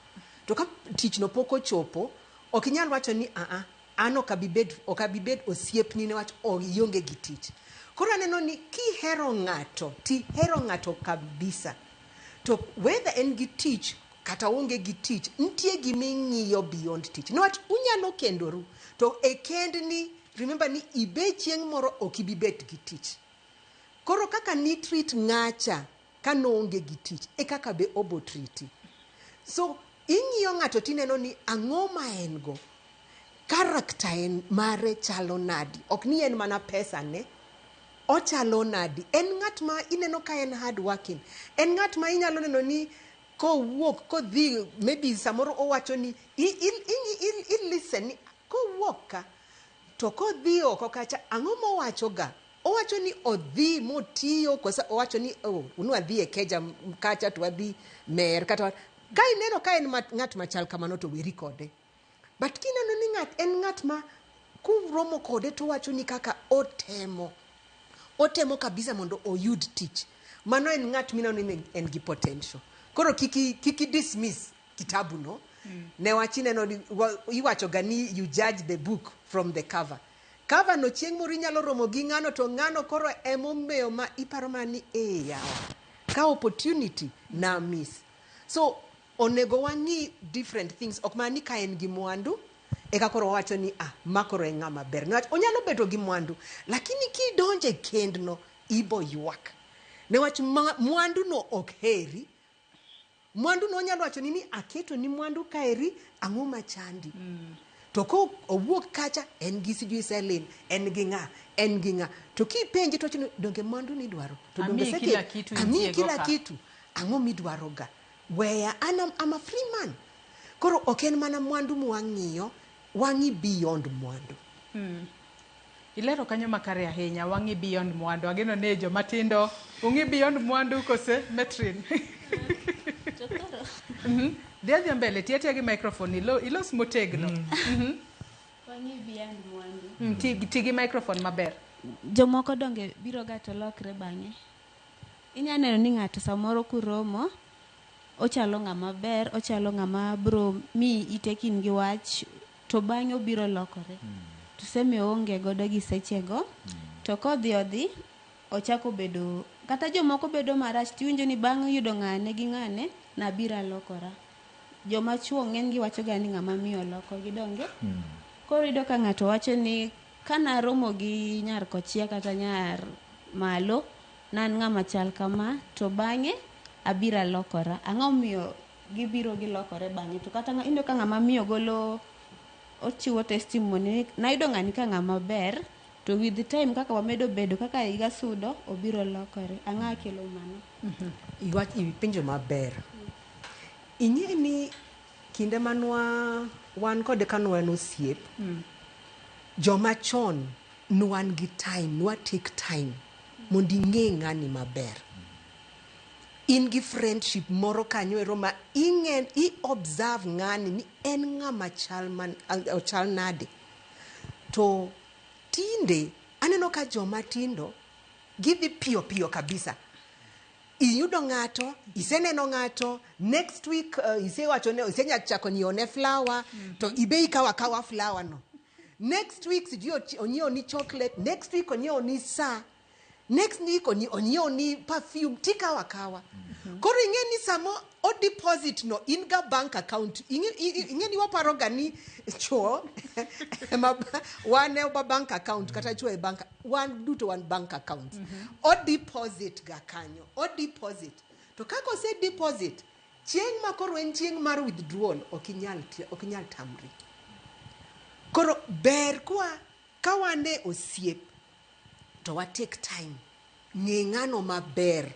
to ka tich no pok ochopo ok inyal wacho ni an ok abibed osiepni newach ionge gi tich koro aneno ni kihero ng'ato tihero ng'ato kabisa to whether en gi tich kata onge gi tich nitie giming'iyo beyond tich newach unyalo kendoru to e kendni remember ni ibe chieng' moro ok ibibet gi tich koro kaka ni treat ng'acha ka noonge gi tich e kaka be obo triti so ing'iyo ng'ato tineno ni ang'o ma en go character en mare chalo nadi ok ni en mana pesa ne ochalo nadi en ng'at ma ineno ka en hard working en ng'at ma inyalo neno ni kowuok kodhi maybe samoro owacho ni il listen ni kowuok ka to kodhi oko kacha ang'o mowacho ga owacho ni odhi motiyo kosa owacho ni unwa dhi e keja kacha to adhi mer kata ka ineno ka en ng'at machal kamano to weri kode but kineno ni en ng'at ma kuromo kode to wacho ni kaka otemo kabisa mondo oyud tich mano en ng'at mineno ni en gi potential koro kiki dismiss kitabu no ne wachineno iwacho ga ni you judge the book from the cover no chieng' moro inyalo romo gi ng'ano to ng'ano koro emomeyo ma iparo ma ni yawa ka opportunity na miss so onego wang'i different things ok mani ka en gi mwandu eka koro wacho ni ma koro en ng'ama ber niwach onyalo bedo gi mwandu lakini kidonje kendno ibo ywak niwach mwandu no ok heri mwandu no nyalo wacho ni aketo ni mwandu kaeri ang'o machandi to ko owuok kacha en gi sijui Selin, en gi ng'a to kipenji to chino donge mwandu ni dwaro to donge Ami kila kitu ami intiego kila ka. kitu ang'o midwaro ga where I'm a free man koro ok en mana mwandu mwang'iyo wang'i beyond mwandu. Ilero kanyo makare ahinya wang'i beyond mwandu. Ageno ne jomatindo ung'i beyond mwandu kose Metrin. Dhiadhi mbele tiatia gi microphone ilos motegno. Wang'i beyond mwandu. Tigi microphone maber. Jomoko donge biro ga to lokre bang'e. Inya neno ni ng'ato samoro kuromo ochalo ng'ama ber, ochalo ng'ama bro mi itekin gi wach to bang'e obiro lokore. Tuseme onge godo gi sechego to kodhi ochako bedo kata jomoko bedo marach tiwinjo ni bang' yudo ng'ane gi ng'ane na bira lokora. Joma chuo ng'en gi wacho ga ni ng'ama miyo loko gidonge. Koro ido ka ng'ato wacho ni kana romo gi nyar kochia kata nyar malo nan ng'ama chal kama to bang'e abira lokora. Ang'o miyo gibiro gilokore bang'e to kata indo ka ng'ama miyo golo ochiwo testimony na ido ng'ani ka ng'ama ber to with the time kaka wamedo bedo kaka higa sudo obiro lokore. Ang'a kelo mano. Iwach ipinjo maber. Ing'e ni kinde manwa wan kod kanwa osiep joma chon nwan gi time nwa take time mondo ing'e ng'ani maber. In gi friendship moro kanyo ero ma i observe ng'ani ni en ng'ama chal nade. To tinde aneno ka joma tindo gidhi piyo kabisa. Iyudo ng'ato, iseneno ng'ato, next week isenya chako nyione flower, to ibe ikawa flower no. Next week onyiewo ni chocolate, next week onyiewo ni saa, next week onyiewo ni perfume, tikawa. Koro ing'e ni samo o deposit no in ga bank account. Ing'e ni waparo ga ni chuo wane ba bank account kata chuo e bank wan duto wan bank account. O deposit ga kanyo. O deposit. To kako se deposit chieng' ma koro en chieng' mar withdrawal ok inyal tamri. Koro ber kwa kawane osiep to wa take time ng'e ng'ano maber.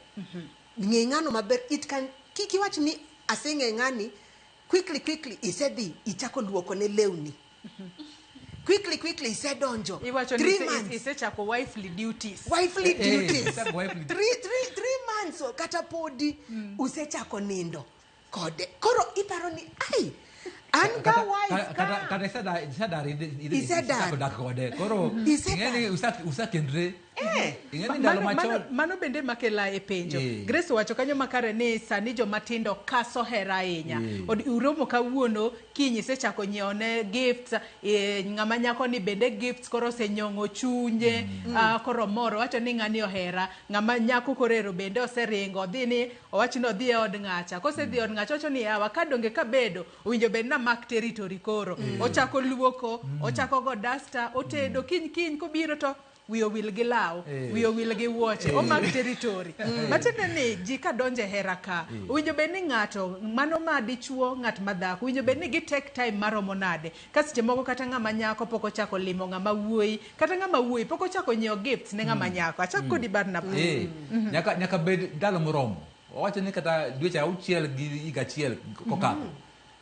Ng'e ng'ano maber it can kikiwach ni aseng'e ng'ani quickly isedhi ichako luoko ne lewni. Quickly isedonjo. 3 months isechako wifely duties. 3 months kata podi usechako nindo kode. Koro iparo ni ai an ga wife kata isedar dak kode. Koro ing'eni usakendre. Mano bende makela e penjo. Grace wacho kanyo makare ni sani jomatindo kaso hera ahinya. Uromo kawuono kinyi sechako nyiewne gifts, ng'ama nyako ni bende gifts koro senyong'o chunye, koro moro wacho ni ng'ani ohera, ng'ama nyako korero bende oseringo odhi ni owacho ni odhi e od ng'acha. Kose dhi od ng'acha wacho ni yawa kadonge kabedo owinjo bed na mark territory koro. Ochako luoko, ochako go duster, otedo kiny kobiro to wiyo wil gi law, wiyo wil gi wuoche, o mag territory. Matiende ni ji ka donje hera ka, winjo bed ni ng'ato, mano ma dichuo, ng'at madhako, winjo bed ni gi take time maromo nade. Kasite moko kata ng'ama nyako poko chako limo ng'ama wuoyi, kata ng'ama wuoyi poko chako nyiewo gifts ne ng'ama nyako. Achak kodi bar na nyaka bed ndalo moromo. Owacho ni kata dweche auchiel gi higa achiel kokalo.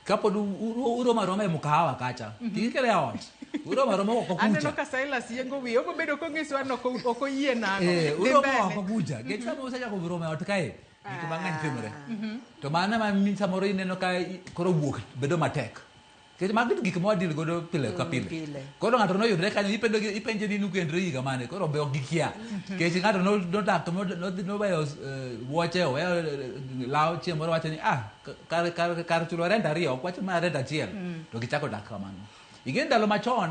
Kapod uroma e mukahawa kacha. Kikele ot. Uroma oko kucha. Aneno ka Silas yengo wi, ogo bedo kongiswa no oko yie nano. Uroma oko kucha. Getamo usachako uroma ot kae. Gik mang'eny timore. To mano ma min samoro ineno ka koro wuok bedo matek. Kech mag gik modil godo pile ka pile. Koro ng'ato noyudre kanyo ipenje ni nukendre higa mane. Koro be ok gikia. Kech ng'ato no bayo wuoche oweyo law chieng' moro wacho ni kar chulo rent ariyo ok wacho ma rent achiel. To gichako dak kamano. Ing'e ndalo machon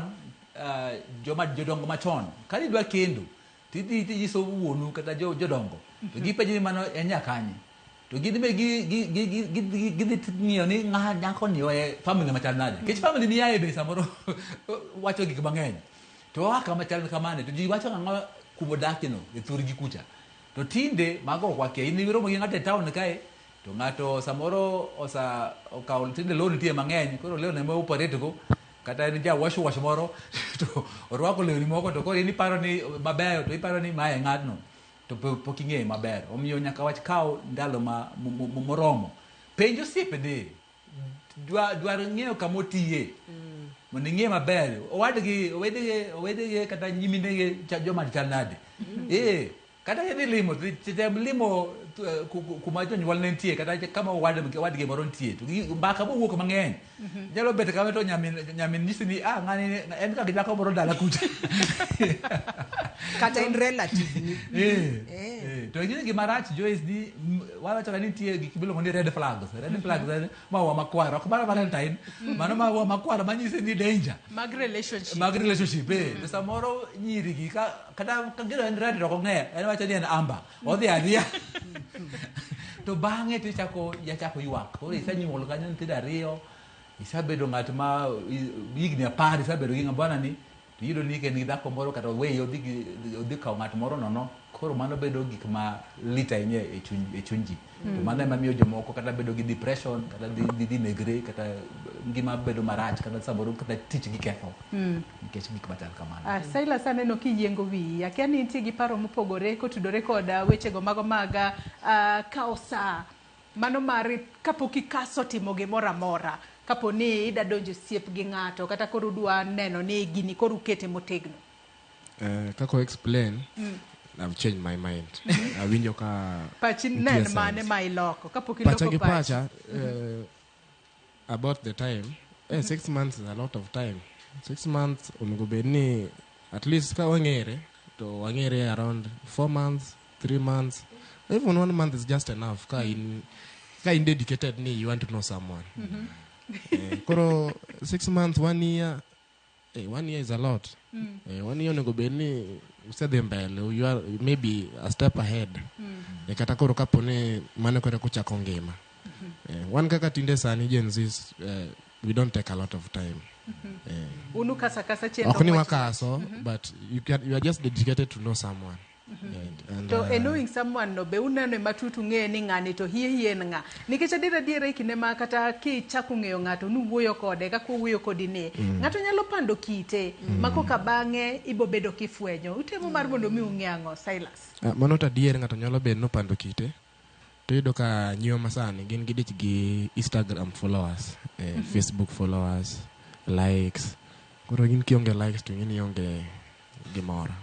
jodongo machon kani dwa kendo tijiso wuonu kata jodongo to gipenjo ni mano en nyakanye to gidhi ng'iyo ni ng'a nyako ni e family machal nade. Kech family ni yae be samoro wacho gik mang'eny to aka machal kamane to ji wacho ng'a kumodakino e thurgi kucha. To tinde mago kwakia in iromo gi ng'ato e town kae to ng'ato samoro okawo tinde loan tie mang'eny koro loan ema operate go kata ni ja wash moro to orwako lewni moko to koro in iparo ni mabeyo to iparo ni mae ng'atno to pok ing'eyo maber. Omiyo nyaka wach kaw ndalo moromo penjo osiepene dwaro ng'eyo kamotiye mondo ing'e maber owedege kata nyiminege joma chal nade. Kata yedhi limo limo kuma jonyuol ne nitie kata kama wadgi moro nitie to mbaka mowuok mang'eny nyalo bet kama to nyamin nyisi ni ng'ani en kaka dhako moro dala kucha kata in relative to ing'e gima rach Joyce ni wawacho ni nitie gik miluongo ni red flags maua makwar ok mar Valentine mano maua makwar manyisi ni danger mag relationship to samoro nyiri gi kata kagiro en red to ok ng'e en wacho ni en amba odhi adhiya to bang'e to yachako ywak. Koro isenyuolo kanyo nyithindo 2 isabedo ng'at ma higni 10 isabedo gi ng'abwana ni to iyudo ni en gi dhako moro kata weyo odhi kawo ng'at moro nono. Koro mano bedo gik ma lit ahinya e chuny ji. To mano ema miyo jomoko kata bedo gi depression kata dhi negre kata ngima bedo marach kata samoro kata tich gi ketho nikech gik machal kamano. Silas aneno kiyiengo wiyi akia ni nitie gi paro mopogore kotudore kod wechego mago mag kawo saa mano mar kapok ikaso timo gimoro amora kapo ni ida donjo siep gi ng'ato kata koro dwa neno ni gini koro ukete motegno. Kako explain I've changed my mind. Awinjo ka pachi nen mane ma iloko kapok iloko pacha about the time 6 months is a lot of time. 6 months onego bedni at least ka wang'ere to wang'ere around 4 months 3 months even 1 month is just enough ka in dedicated ni you want to know someone. Koro 6 months 1 year 1 year is a lot. 1 year onego bedni usedhi mbele you are maybe a step ahead. Kata koro kaponi mane kore kuchako ngima. One kaka tinde sani Gen Z we don't take a lot of time. Unu kasa chendo. Okni wakaso but you are just dedicated to know someone. To knowing someone no be uneno matutu ng'e ni ng'ani to hie nga nikech adiera kinde ma kata kichako ng'eyo ng'ato nuwuoyo kode kaka wuoyo kodi ne ng'ato nyalo pando kite makoka bang'e ibo bedo kifwenyo utemo mar mondo mi ung'e ang'o Silas. Mano ta dier ng'ato nyalo bedo no pando kite to yudo ka nyiyo masani gin gi dich gi Instagram followers, Facebook followers, likes. Koro gin kionge likes to gin yonge gimoro.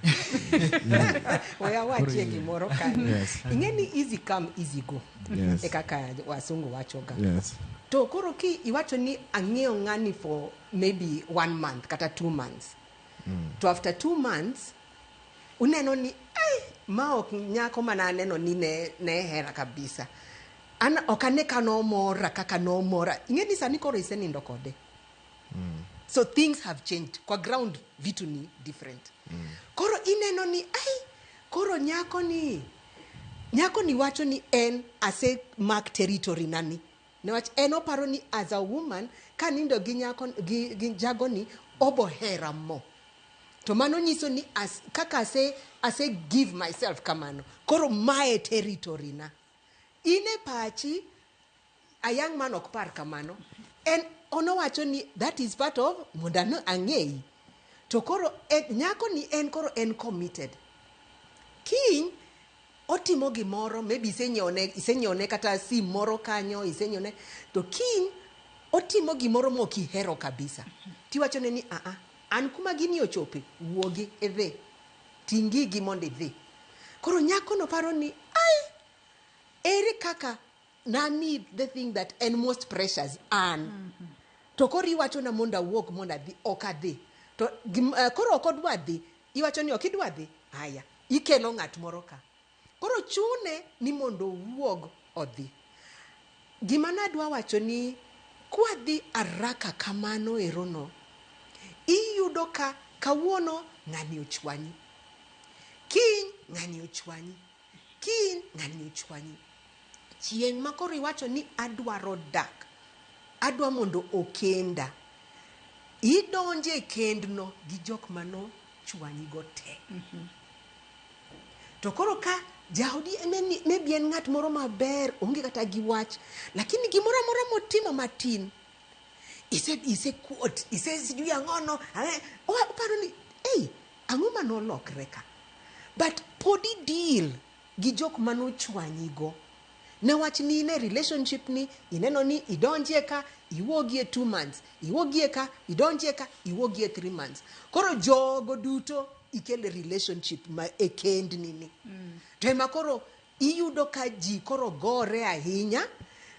Oya wachie gimoro kan. Yes. Ingeni easy come easy go. Yes. Ekaka wasungu wachoga. Yes. To koro ki iwacho ni ang'eyo ng'ani for maybe 1 month kata 2 months. To after 2 months uneno ni ma ok nyako mana neno ni ne hera kabisa. Ana okane kano mora kaka no mora. Ingeni sani koro isenindo kode. So things have changed. Kwa ground vitu ni different. Koro ineno ni koro nyako ni wacho ni en ase mark territory nani. Newach en oparo ni as a woman kanindo gi nyako gi jago ni obo hera mo. To mano nyiso ni as kaka ase give myself kamano. Koro my territory na. Ine pachi a young man ok par kamano. En ono wacho ni that is part of mondano ang'ei. To koro nyako ni en koro en committed. King otimo gimoro maybe isenyone kata sim moro kanyo isenyone to king otimo gimoro mokihero kabisa. Tiwacho ni an kuma gini ochope wuogi edhe tingi gimonde dhi. Koro nyako no paro ni ere kaka na need the thing that and most precious an. To koro iwacho na monda wuok monda dhi okadhi. To koro okodwa dhi iwacho ni okidwa dhi haya ikelo ng'at moro ka. Koro chune ni mondo wuog odhi. Gima nadwa wacho ni kwa dhi araka kamano erono iyudo ka kawuono ng'ani ochwanyi. Kiny ng'ani ochwanyi. Kiny ng'ani ochwanyi. Chieng' ma koro iwacho ni adwaro dak. Adwa mondo okenda. Idonje kendno gi jok mano chwanyi go te. To koro ka jaudi maybe en ng'at moro maber onge kata gi wach lakini gimoro amora motimo matin he said quote, he says sijui angono, paro ni, hey, ang'o manolokre ka? But podi deal gi jok manochwanyigo. Newach ni ne relationship ni, ineno ni idonje ka, iwogie 2 months, iwogie ka, idonje ka, iwogie 3 months. Koro jogo duto ikele relationship ma ekend nini. Tema koro iyudo ka ji koro gore ahinya,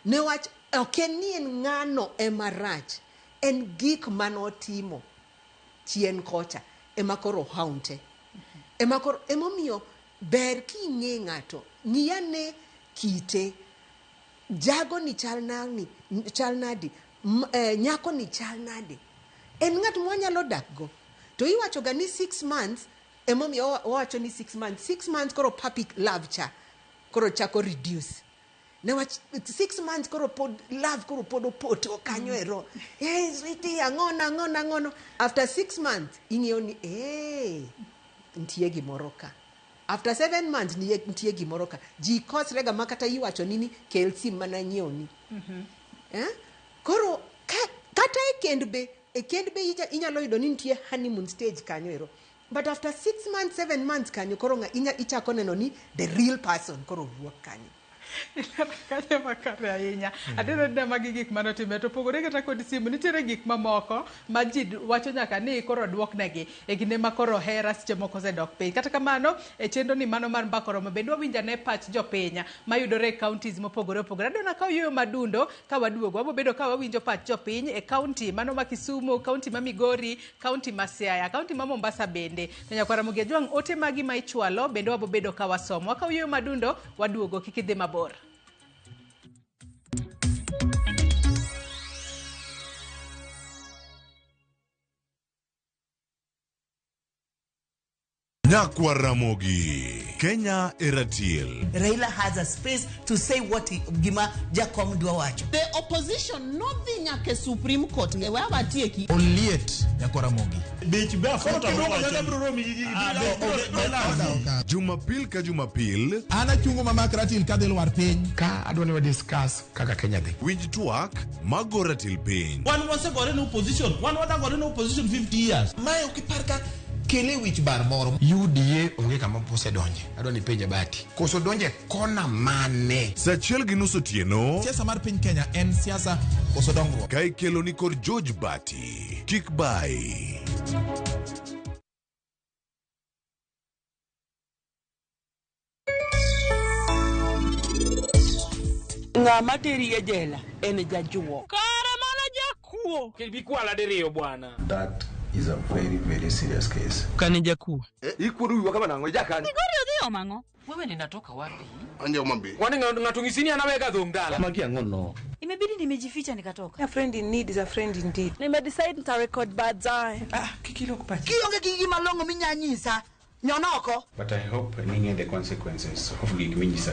newach oken ni en ng'ano emarach, en gik manotimo chien kocha ema koro haunte. Emomiyo ber king'e ng'ato, ng'iyane kite, jago ni chal nadi, nyako ni chal nadi. En ng'at mwanyalo dakgo. To iwacho ga ni 6 months, emomiyo owacho ni 6 months. 6 months koro puppy love cha, koro chako reduce. Newach 6 months koro pod love koro pod opoto kanyo ero. Hey, sweetie, angono. After 6 months, ing'eyo ni, ntie gimoro ka. After 7 months, ntie gimoro ka. Ji kosrega makata iwacho nini kel sim mana nyioni. Koro, kata e kend be inyalo yudo ni ntie honeymoon stage kanyo ero. But after 6 months, 7 months kanyo, koro ichako neno ni the real person koro wuok kanyo. Kanya makare ahinya. Adeno na magi gik manotime to pogore kata kod simu nitiere gik mamoko ma ji wacho nyaka ni koro duoknegi e kinde ma koro hera seche moko osedok piny. Kata kamano e chenro ni mano mar mbaka oromo bende wawinja ne pach jopiny mayudore e counties mopogore opogore. Adona ka yuyo madundo ka waduogo wabedo ka wawinjo pach jopiny e county mano ma Kisumu, county ma Migori, county ma Siaya, county ma Mombasa bende. Nyakwara Mugiajwang' ote magi ma ichwalo bende wabedo ka wasomo. Ka yuyo madundo waduogo kikidhi mabor. Nyakwaramogi, Kenya Eratiel. Raila has a space to say what Gima Jakom Dwawacho. The opposition, nothing nyake Supreme Court. Ngewa tieki. Oliet Nyakwaramogi. Jumapil ka Jumapil. Ana chungo mama Ratil kadel war piny. Ka adwani wa discuss kaka Kenya dhi. Winj twak magora til piny. One was gore no opposition. One was gore no opposition 50 years. Mae ukiparka kele wich bar moro. UDA onge kama pose donje. Adwani penje bati. Koso donje kona mane. Sachiel gi nusu tieno. Siasa mar piny Kenya en siasa koso dongruok. Kai kelo ni kod George Bati. Kik bai. Ng'ama teri e jela en jajuo. Kare mana jakuo. Kibikwala diriyo bwana. That is a very, very serious case. Kani jakuo. Ikuodu yuwa kama nango jakani. Migori odhiyo mango. Wewe ninatoka wapi? Anje umambi. Kwani ngatungisini anaweka dhongala. Maki angono. Imebidi nimejificha nikatoka. A friend in need is a friend indeed. Nimedecide nita record baadaye. Kikilo kupachi. Kionge kiki malongo minyanyisa. Nyonoko. But I hope ninge the consequences of gigminyisa.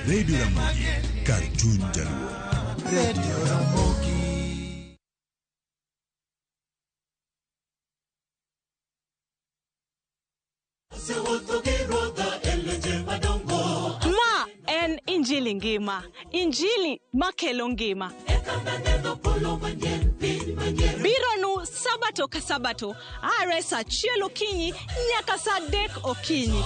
Radio Ramogi, Cartoon Jaluo. Radio Ramogi. Ma en injili ngima. Injili makelo ngima. Bironu sabato ka sabato. Are sa chielo kinyi nyaka sa dek okinyi.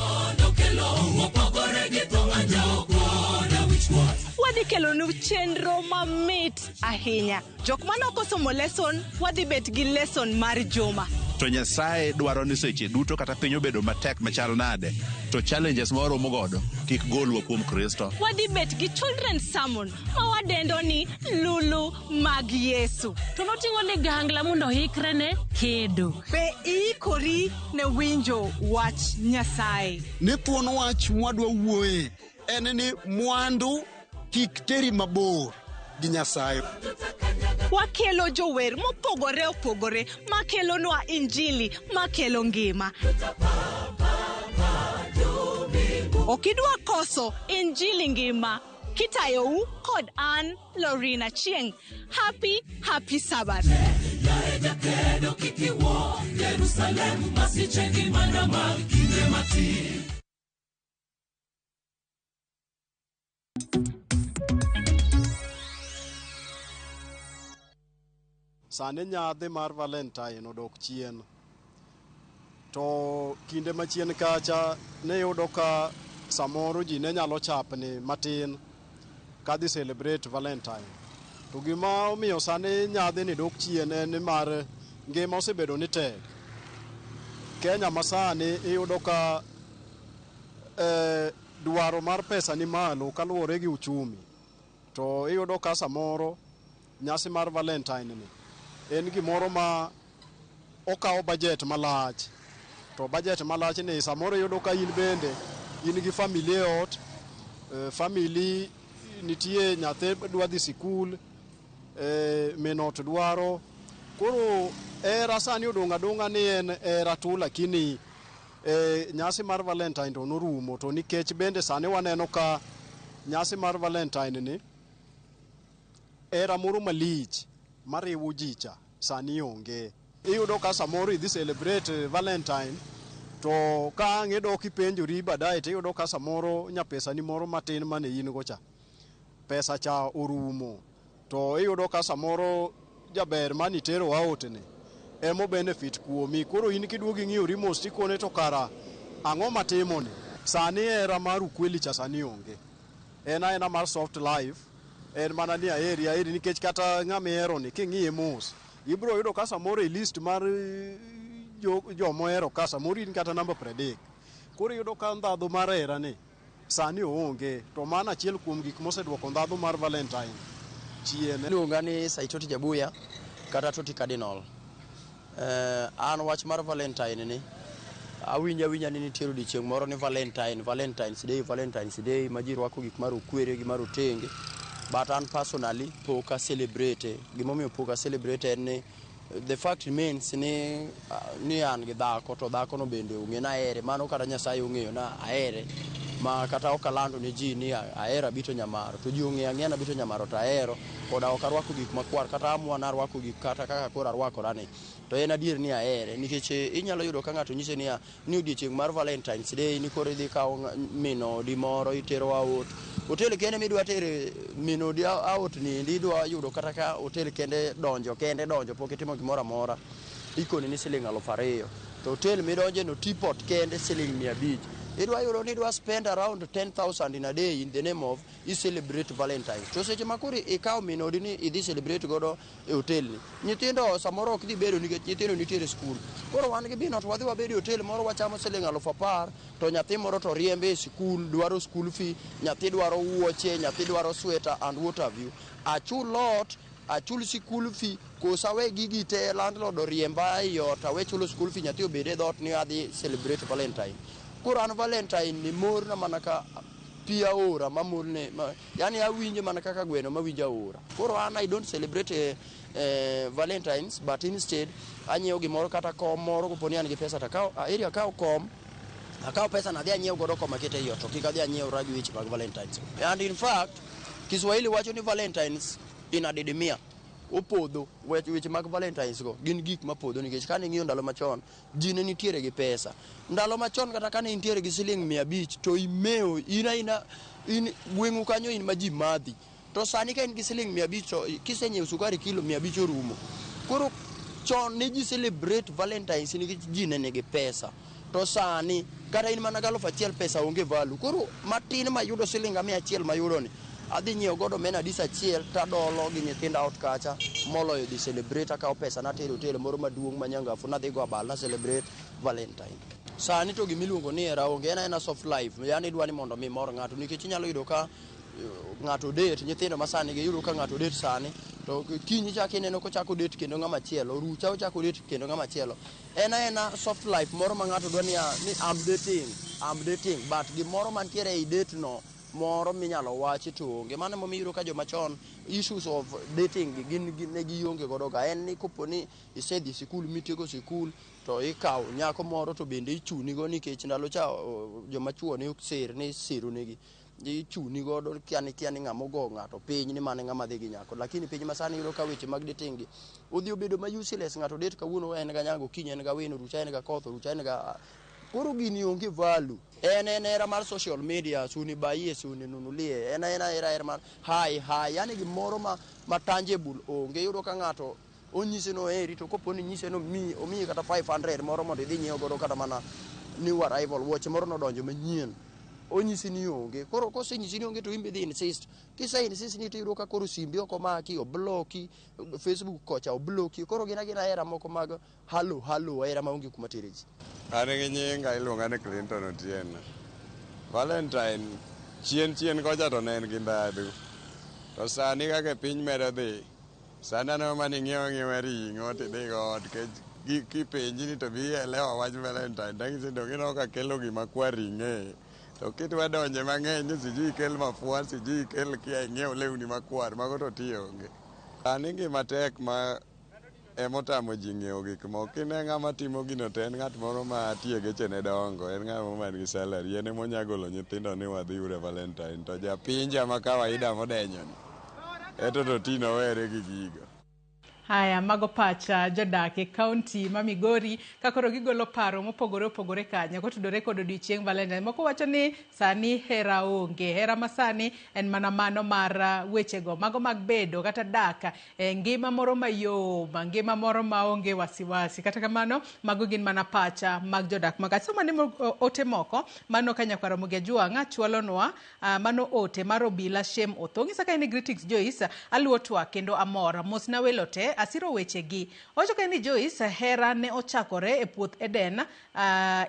Wadhi kelo nu chenro mamit ahinya. Jok manoko somo lesson wadhi bet gi lesson mar juma. to Nyasaye dwaro ni seche duto kata piny obedo matek machal nade, to challenges ma waromo godo kik golwa kuom Kristo. Wadhi bet gi children's sermon ma wadendo ni Lulu mag Yesu. To noting'o ligangla mondo hikre ne kedo. Be iikori ne winjo wach Nyasaye? Ni thuon wach mwadwa wuoye en ni mwandu kik teri mabor gi Nyasaye. Wakelo jower mopogore opogore makelonwa injili makelo ngima. Okidwa koso injili ngima kitayou kod an Lorina Chieng. Happy Sabbath. Sane nyadhi mar Valentine odok chien. To kinde machien kacha ne yudo ka samoro ji ne nyalo chapni matin ka dhi celebrate Valentine. To gima omiyo sane nyadhi ni dok chien en mar ngima osebedo ni tek. Kenya masani iyudo ka dwaro mar pesa ni malo kaluwore gi uchumi. To iyudo ka samoro nyasi mar Valentine ni en gimoro ma okawo budget malach. To budget malach ni samoro yudo ka in bende in gi familia ot, family nitie nyathi dwa dhi sikul, menot dwaro. Koro era sani odong' adong'a ni en era tu, lakini nyasi mar Valentine to norumo. To nikech bende sani waneno ka nyasi mar Valentine ni era moro malich mariwo jicha sani onge. Iyudo ka samoro idhi celebrate Valentine to ka ng'edo kipenjori baadaye to iyudo ka samoro nyapesa ni moro matin mane in go cha pesa cha orumo. To iyudo ka samoro jaber mani tero aotene emo benefit kuomi. Koro in kiduogi ng'iyori mos tikone to kara ang'o matimo ni. Sani era mar ukweli cha sani onge. Ena mar soft life. En mana ni aheri nikech kata ng'ama ihero ni king'iye mos ibro yudo ka samoro e list mar jomohero ka samoro in kata namba 30. Koro yudo ka ndhadhu mar hera ni sani onge. To mana achiel kuom gik moseduoko ndhadhu mar Valentine chien. Iluonga ni Saitoti Jabuya kata Toti Cardinal. An wach mar Valentine ni awinja ni nitiere odiochieng' moro ni Valentine's Day ma ji rwako gik mar okwere gi mar otenge. But an personally poka celebrate. Gimomiyo poka celebrate en ni the fact remains ni an gi dhako to dhako no bende ong'e na ahere. Mano kata Nyasaye ong'eyo na ahere. Ma kata okalando ni ji ni ahera bito nyamaro. To ji ong'e ang'ena bito nyamaro to ahero. Koda ok arwako gik makwar kata amua na arwako gik kata kaka koro arwakora ni. To en adier ni ahere. Nikech inyalo yudo ka ng'ato nyise ni odiochieng' mar Valentine's Day ni koro idhi kawo mino di moro itero aot. Hotel kende midwa tere mino di aot ni idwa yudo kata ka hotel kende donjo pok itimo gimoro amora ikoni ni siling 2,000. To hotel midonje no teapot kende siling 500. Idwa yudo ni idwa spend around 10,000 in a day in the name of you celebrate Valentine. To seche makuri ikaw mino di ni idhi celebrate godo e hotel ni. Nyithindo samoro ok dhi bedo nikech nyithindo nitiere skul. Koro wan gi bino to wadhi wabedo e hotel moro wachamo siling 10,000 to nyathi moro to riembe e skul dwaro school fee, nyathi dwaro wuoche, nyathi dwaro sweater and what have you. Achul lot, achul school fee, kosa we gigi te landlord oriemba yot awe chulo school fee nyathi obede dot ni adhi celebrate Valentine. Koro an Valentine ni mor na mana ka pia ora mamor ne yani awinje mana kaka gweno mawinja ora. Koro an I don't celebrate Valentines but instead anyiewo gimoro kata kom moro koponi an gi pesa ta area kaw kom akaw pesa na dhi anyiewo godo kom akete yo to kik adhi anyiewo ragwich mag Valentines. And in fact Kiswahili wacho ni Valentines inadidimia opodho weche mag Valentines go gin gik mapodho nikech kane ng'iyo ndalo machon ji ne nitiere gi pesa. Ndalo machon kata kane nitiere gi siling 500 to imeo in gweng'u kanyo in ma ji madhi. To sani ka in gi siling 500 to kisenyiewo sukari kilo 500 orumo. Koro chon ne ji celebrate Valentines nikech ji ne nigi pesa. To sani kata in mana 1,000 pesa onge value. Koro matin mayudo siling 100 mayudo ni adhi nyiewo godo mena dis achiel tadolo gi nyithinda ot kacha moloyo dhi celebrate akawo pesa natero hotel moro maduong' manyangafu nadhi go abal na celebrate Valentine. Sani to gimiluongo ni hera onge, en soft life, yani idwa ni mondo mi mor ng'ato, nikech inyalo yudo ka ng'ato date, nyithindo ma sani yudo ka ng'ato date sani to kinyi chako ineno kochako date kendo ng'ama chielo, rucha ochako date kendo ng'ama chielo. En soft life moro ma ng'ato dwa ni I'm dating, but gimoro mantiere ei date no moro minyalo wachi to onge. Mano momiyo iyudo ka joma chon issues of dating ne gionge godo ga. En ni kopo ni isedhi sikul mitieko sikul to ikawo nyako moro to bende ichuni go, nikech ndalo cha joma chuo ne ser ni siro negi ichuni godo kia ni ng'ama ogo ng'ato piny ni mane ng'ama dhi gi nyako. Lakini piny masani iyudo ka weche mag dating gi odhi obedo ma useless. Ng'ato date kawuono en ga nyango, kiny en ga wino, rucha en ga koth, rucha en ga koro gini onge value. En era mar social media, suni bayie suni nunulie, en era mar hi yani gimoro ma tangible onge. Yudo ka ng'ato onyise no eri to kopo ni nyise no omiyi kata 500 moro mondo idhi nyiewo godo kata mana new arrival watch moro nodonjo manyien, onyisi ni onge. Koro kosenyisi ni onge to imbe dhi insist. Kise insist ni tiyudo ka koro simbi oko maki, obloki, Facebook kocha obloki. Koro gina era moko mag halo era maonge kuma tereji. An gi nyinga iluonga ni Clinton Otieno. Valentine chien kocha to ne en gi ndadu. To sani kaka piny medo dhi, sani aneno mana ing'iewo ring'o tidhi go ot, kipenji ni to bi elewa wach Valentine, tang'isi to gineno ka kelo gima kwa ring'e. To kitwa donje mang'eny, sijui ikel mafua, sijui ikel kia ing'iew lewni makwar, mago to tiyo onge. Sani gima tek ma emotamo ji ng'iewo gik moko. Kine ng'ama timo gino to en ng'at moro ma tiye gechene dongo, en ng'ama man gi salary, en emonya golo nyithindo ni wadhi ure Valentine. To japinja ma kawaida modenyoni, eto to tino were gi gigo. Haya, mago pacha jodak e kaunti ma Migori kakoro gigolo paro mopogore opogore kanyo kotudore kod odiochieng' Valentine. Moko wacho ni sani hera onge, hera masani en mana mano mar wechego mago mag bedo kata dak ngima moro mayom, ngima moro maonge wasiwasi. Kata kamano mago gin mana pacha mag jodak mag so mane ote moko mano kanya kwaro Mugiajwang' chwalonwa mano ote mar obila Shem Othong. Isa kaini greetings Joyce, aluo twak kendo amora mosna welote asiro weche gi. Ocho ka ni Joyce hera ne ochakore e puoth Eden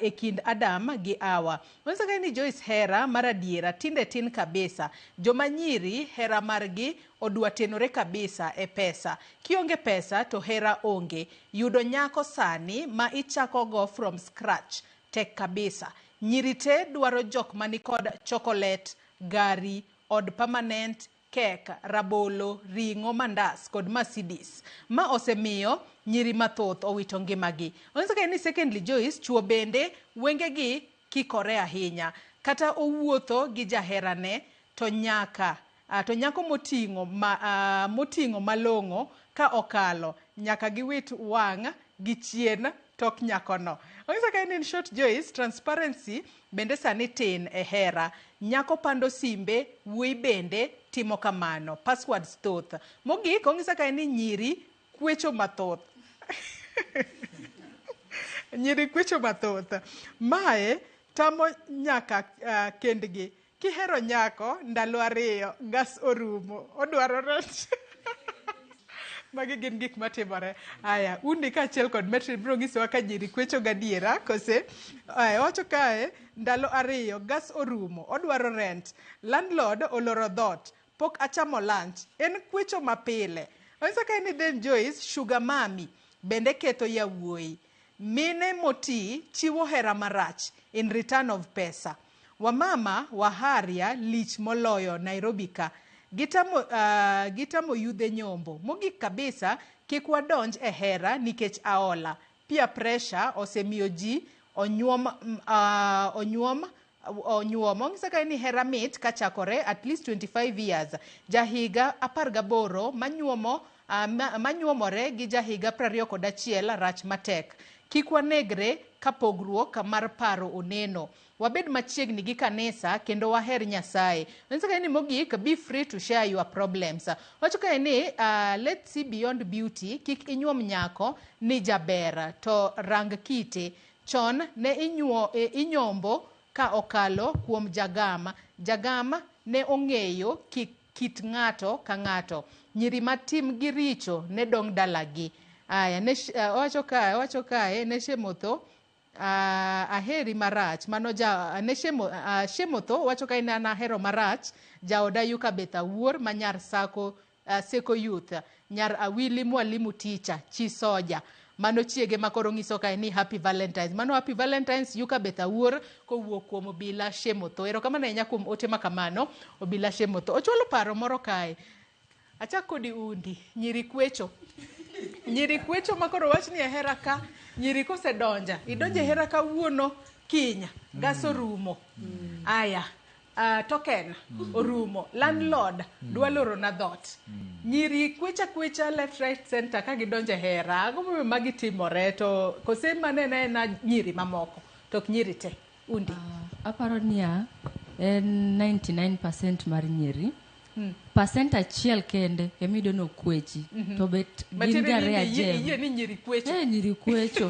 e kind Adam gi Hawa. Onsa ka ni Joyce hera maradiera tinde tin kabisa. Joma nyiri hera margi odwa tenore kabisa e pesa. Kionge pesa to hera onge. Yudo nyako sani ma ichako go from scratch tek kabisa. Nyiri te dwaro jok mani kod chocolate, gari, od permanent, kek, rabolo, ringo, mandas kod Mercedes. Ma osemiyo nyiri mathoth owito ngimagi. Onse ka ni secondly Joyce chuo bende wengegi kikore ahinya. Kata owuotho gi jaherane to nyaka to nyako moting'o malong'o ka okalo nyaka giwit wang' gi chien tok nyakono. Onse ka ni short Joyce transparency bende sani tin e hera. Nyako pando simbe, wuoi bende timo kamano. Passwords thoth. Mogik ongisa ka ni nyiri kwecho mathoth. Nyiri kwecho mathoth. Mae tamo nyaka kendgi. Kihero nyako ndalo 2 gas orumo. Odwaro rech. Magi gin gik matimore. Aya, undi ka achiel kod Metri bro nyisowa ka nyiri kwecho gadiera kose. Wacho kae ndalo 2 gas orumo, odwaro rent. Landlord oloro dhot, pok achamo lunch. En kwecho mapile. Onsa ka ni Den Joyce sugar mami bende ketho yawuoi. Mine moti chiwo hera marach in return of pesa. Wamama waharia lich moloyo Nairobi ka. Gitamo yudhe nyombo. Mogik kabisa kik wadonj e hera nikech aola. Peer pressure osemiyo ji onyuom. Ongisa ka ni hera mit kachakore at least 25 years. Jahiga 18 manyuomore gi jahiga 21 rach matek. Kik wanegre kapogruok mar paro oneno. Wabed machiegni gi kanisa kendo waher Nyasaye. Onsa ka ni mogik be free to share your problems. Wacho ka ni let's see beyond beauty. Kik inyuom nyako ni jabera to rang kite. Chon ne inyombo ka okalo kuom jagama. Jagama ne ong'eyo kit ng'ato ka ng'ato. Nyiri matim gi richo ne dong dalagi. Aya, owacho kae ne Shemotho aheri marach mano ne Shemotho wacho kae ne ahero marach jaoda Yuka Beth Awuor manyar Seko Youth nyar Awili Mwalimu Teacher Chisoja mano chiege makoro ng'iso kae ni Happy Valentines. Mano Happy Valentines Yuka Beth Awuor kowuok kuom Obila Shemotho. Erokamano ahinya kuom ote makamano Obila Shemotho. Ochualo paro moro kae. Achak kodi undi nyiri kwecho. Nyiri kwecho makoro wach ni hera ka nyiri kosedonja idonje hera ka wuono kinya gas orumo. Aya token orumo landlord dwa loro na dhot. Nyiri kwecha left right center ka gidonje hera gomo magi timore to kose manene na nyiri mamoko tok nyiri te undi. Aparo niya en 99% mar nyiri. Percent achiel kende emido no kwechi to bet gin gare ajem ye ni nyiri kwecho nyiri kwecho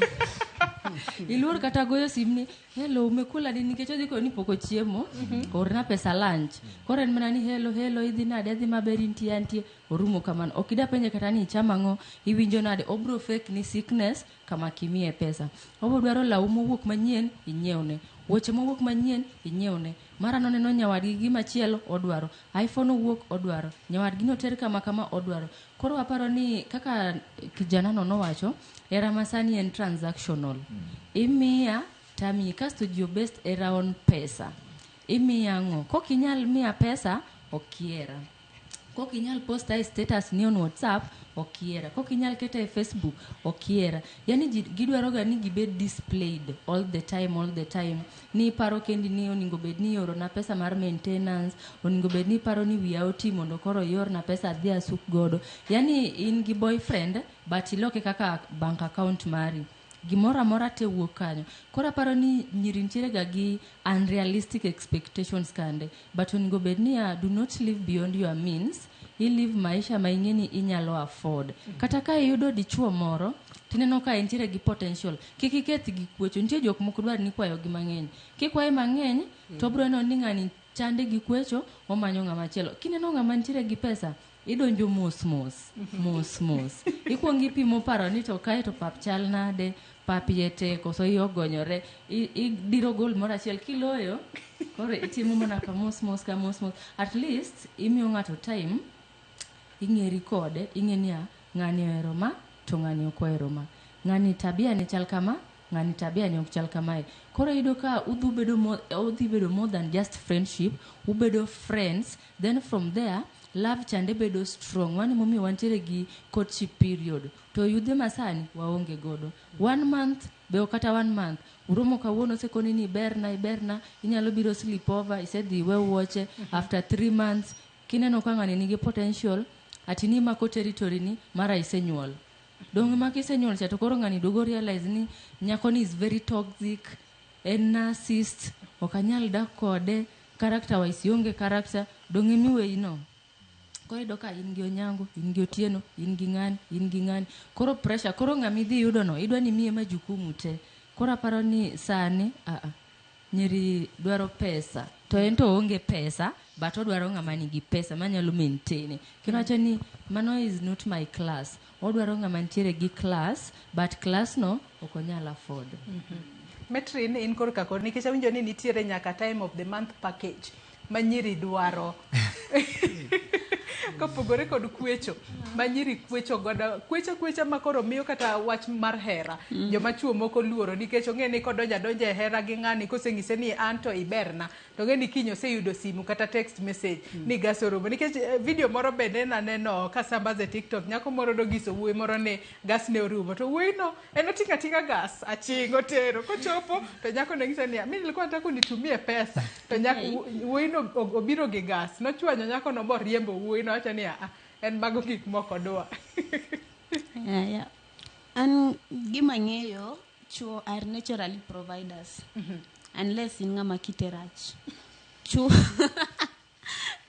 iluor kata goyo simni hello umekula nini nikech odhi koni poko chiemo orna pesa lunch koro en mana ni hello idhi nade adhi maber intie orumo kamano okida penje kata ni chama ngo iwinjo nade obro fake ni sickness kama kimie pesa obo dwaro law mowuok manyien inyeone woche mowuok manyien inyeone mara noneno nyawadgi gimachielo odwaro iPhone owuok odwaro nyawadgi noter kama odwaro. Koro aparo ni kaka kijana no wacho era masani en transactional. Imiya tami kasto jo best era on pesa imiya ngo kokinyal miya pesa okiera kokinyal posta status ni on WhatsApp okiera kokinyal keta e Facebook okiera. Yani gidwaro ga ni gibed displayed all the time ni paro kendi ni oningo bed ni oro na pesa mar maintenance oningo bed ni paro ni wiya oti mondo koro yor na pesa dhi asuk godo. Yani in gi boyfriend but iloke kaka bank account mari gimora mora te wuok kanyo. Koro paro ni nyiri ntiere ga gi unrealistic expectations kande but oningo bed ni do not live beyond your means. I live maisha maingeni inyalo afford. Kata ka iyudo dichuo moro tineno ka entiere gi potential kiki kethi gi kwecho nitie jok moko dwar ni kwayo gi mang'eny kikwaye mang'eny to bro no ni ng'ani chande gi kwecho omanyo ng'ama chielo kineno ng'ama ntiere gi pesa idonjo mos ikuongi pimo paro ni to kae to pap chal nade papiete koso yogonyore idiro gol moro achiel kiloyo kore itimo mana ka mos at least imiyo ng'ato time ing'eri kode ing'enia ng'ani ohero ma to ng'ani ok ohero ma ng'ani tabia ni chal kama ng'ani tabia ni ok chal kamae. Koro yudo ka udhi bedo more than just friendship ubedo friends then from there love chande bedo strong. Wani momi wantiere gi courtship period to yudhe masani waonge godo 1 month be kata 1 month uromo kawuono sekoni ni iberna inyalo biro sleep over isedhi we wuoche after 3 months kineno ka ng'ani nigi potential atini mako territory ni mara isenyuol dong ma kisenyuol cha to koro ng'ani dogo realize ni nyako ni is very toxic en narcissist okanyal dak kode character wise yonge character dong imiwe ino koro doka in gi onyango in gi otieno in gi ng'ani koro pressure koro ng'ami dhi yudo no idwa ni miye majukumu te. Koro aparo ni sani nyiri dwaro pesa to ento onge pesa but odwaro ng'ama nigi pesa manyalo maintain. Kinacho ni mano is not my class odwaro ng'ama ntiere gi class but class no ok onyal afford. Metrin in kor kako nikech awinjo ni nitiere nyaka time of the month package manyiri dwaro kopogore kod kwecho manyiri kwecho goda kwecha makoro miyo kata wach mar hera joma chuo moko luoro nikech ong'e ni kodonja hera gi ng'ani koseng'ise ni anto iberna to ng'e ni kinyo seyudo simu kata text message ni gas orumo nikech video moro bende naneno kasamba ze TikTok nyako moro dogiso wuoyi moro ne gas ne orumo to wuoyi no eno tinga gas achingo tero kochopo to nyako ne ng'ise ni mimi nilikuwa nataka unitumie pesa to nyako wuoyi no obiro gi gas nochwanyo nyako no boriembo wuoyi no acha ni en mago gik moko dwa. An gima ng'eyo chuo are naturally providers unless in ng'ama kiterach chuo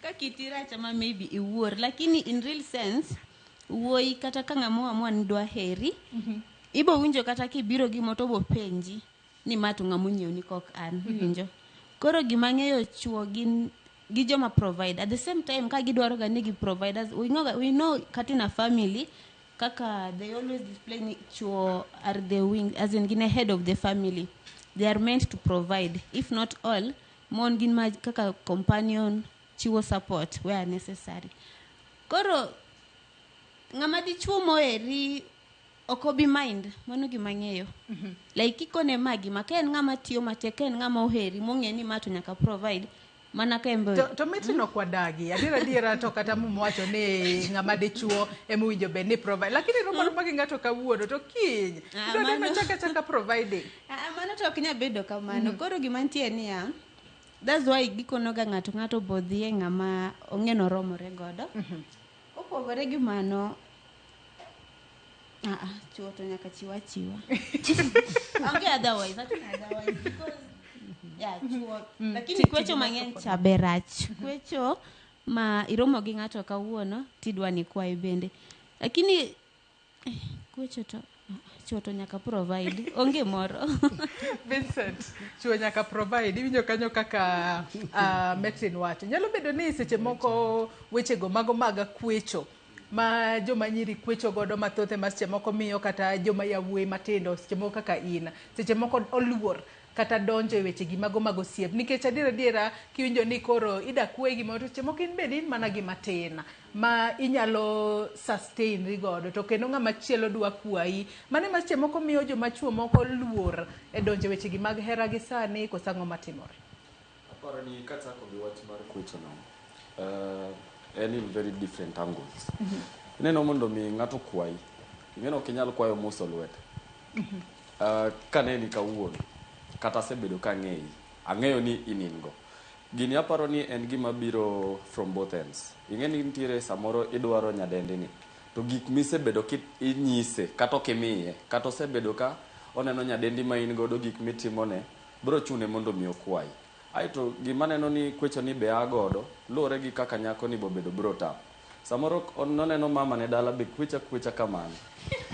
ka kitirach ama maybe iwuor lakini in real sense wuoyi kata ka ng'amo ni dwa heri ibo winjo kata kibiro gi moto bo penji ni matu ng'amo nyiew ni kok an winjo. Koro gima ng'eyo chuo gin gi joma provide at the same time ka gidwaro ga ni gi providers we know katina family kaka they always display ni chuo are the wing as in gine head of the family. They are meant to provide, if not all mon gin ma kaka companion chiwo support where necessary. Koro ngama di chuo moeri okobi mind mano gima ng'eyo. Like ikone magi maken ngama tiyo mateken ngama oheri mong'e ni mato nyaka provide mana kembe to mitino kwa dagi adiera to kata mumwacho ni ngama dichuo emuwinjo be ni provide lakini romo magi ngato kawuono to kiny to no chaka providing mano to kinya bedo kamano koro gima ntie ni ya that's why gikono ga ngato bodhie ngama ong'eno romore godo opogore gi mano chuo to nyaka chiwa ange otherwise because chuo lakini kwecho mang'eny chaberach kwecho ma iromo gi ng'ato kawuono tidwa ni kwae bende lakini kwecho to chuo to nyaka provide onge moro. Vincent, chuo nyaka provide iwinjo kanyo kaka Metin wacho nyalo bedo ni seche moko wechego mago maga kwecho ma joma nyiri kwecho godo mathoth ma seche moko miyo kata joma yawuoyi matindo seche moko kaka in seche moko oluor kata donjo e weche gi mago mago siep nikech adiera kiwinjo ni koro ida kwe gi moto seche moko in bende in mana gi matin ma inyalo sustain rigodo to kendo ng'ama chielo dwa kwayi mane ma seche moko miyo joma chuo moko luor e donjo weche gi mag hera gi sani kosango matimore. Aparo ni kachako gi wach mar kwecho no in very different angles. Ineno mondo mi ng'ato kwayi ing'eno ok inyal kwayo muso lwete kaneni kawuono kata sebedo ka ang'eyo ni iningo gini aparo ni en gima biro from both ends. Ing'eni nitiere samoro idwaro nyadendi ni to gik misebedo inyise kata okimiye kata osebedo ka oneno nyadendi ma in godo gik mitimone biro chune mondo mi okwayi. Aito gima neno ni kwecho ni be agodo luore gi kaka nyako ni bobedo brota samoro oneno mama ne dala be kwecha kamano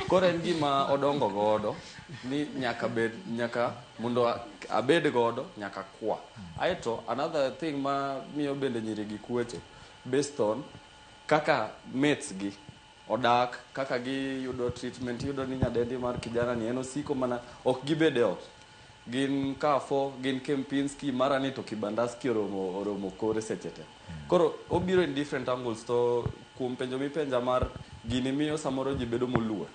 koro en gima odongo godo ni nyaka mondo abed godo nyaka kwa. Aito another thing ma miyo bende nyiri gi kwecho based on kaka mates gi odak kaka gi yudo treatment yudo ni nyadendi mar kijana ni en osiko mana ok gibede ot gin kafo gin Kempinski mara ni to Kibandaski oromo kore sechete koro obiro in different angles to kuom penjo mi penja mar gini miyo samoro ji bedo moluor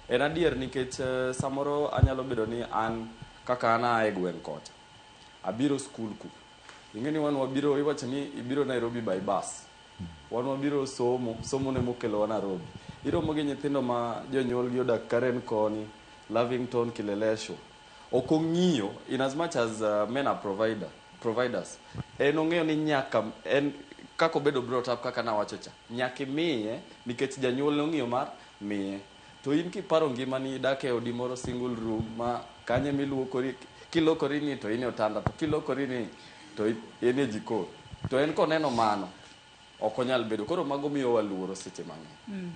en adier nikech samoro anyalo bedo ni an kaka ana e gweng' kocha abiro school ku ing'eni wan wabiro iwacho ni ibiro Nairobi by bus wan wabiro somo ne mokelo wa Nairobi iromo gi nyithindo ma jonyuol gi odak Karen koni Lavington Kilelesho okong'iyo in as much as men are providers en ong'eyo ni nyaka en kako bedo brought up kaka na wacho cha nyaka miye nikech janyuol nong'iyo mar miye to in kiparo ngima ni dak e odi moro single room ma kanye miluokori kilokori ni to in e otanda to kilokori ni to in e jikon to en koneno mano okonyal bedo koro mago miyo waluoro seche mang'eny.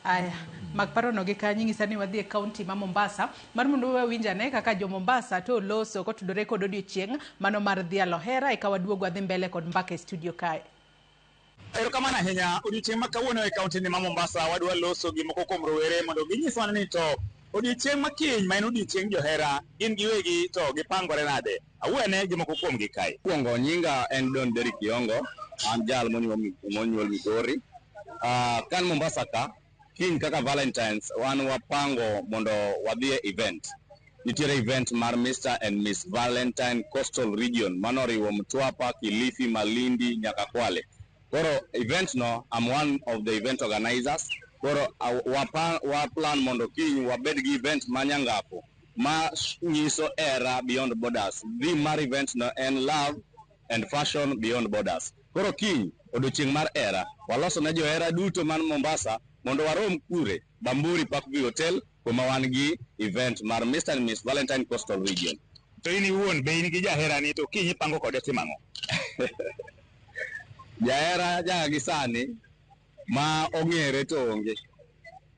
Aya, magparo no gi kanyi ng'isa ni wadhi e kaunti ma Mombasa mar mondo wawinjane kaka jo Mombasa to loso kotudore kod odiochieng' mano mar dhialo hera eka waduog wadhi mbele kod mbaka e studio kae. Erokamano ahinya odiochieng' ma kawuono e kaunti ni ma Mombasa wadwa loso gimoko kuom rowere mondo ginyiswa ni to odiochieng' ma kiny ma en odiochieng' johera gin giwegi to gipangore nade. Awuone gimoko kuom gi kae. Kuongo nyinga en Don Derrick Kiongo, an jal monyuol Migori. Kan Mombasa ka kiny kaka Valentines wan wapango mondo wadhi e event. Nitiere event mar Mr. and Miss Valentine Coastal Region manoriwo Mtwapa, Kilifi, Malindi nyaka Kwale. Koro event no, I'm one of the event organizers. Koro waplan mondo kiny wabed gi event manyangapo ma nyiso era beyond borders. The mar event no en love and fashion beyond borders. Koro kiny odiochieng' mar era waloso ne johera duto man Mombasa mondo warom kure Bamburi Park View Hotel kuma wan gi event mar Mr. and Miss Valentine Coastal Region. To in iwuon be in gi jahera ni to kiny ipango kode timang'o? Jahera gi sani ma ong'ere to onge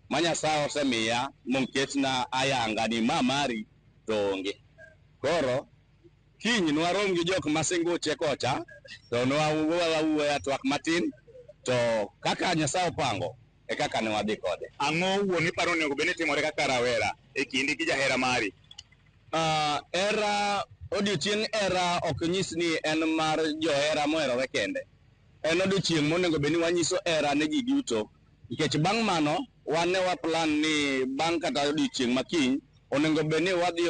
ma Nyasaye osemiya moketna ayanga ni mamari to onge. Koro kiny nwarom gi jok masinguche kocha to nwawuoya twak matin to kaka Nyasaye opango e kaka ne wadhi kode. Ang'o wuon iparo ni onego timore kaka rawera e kindi gi jahera mari? Hera, odiochieng' hera ok nyis ni en mar johera moherore kende. En odiochieng' monego bed ni wanyiso hera ne ji duto, nikech bang' mano wan ne waplan ni bang' kata odiochieng' makiny onego bed ni wadhi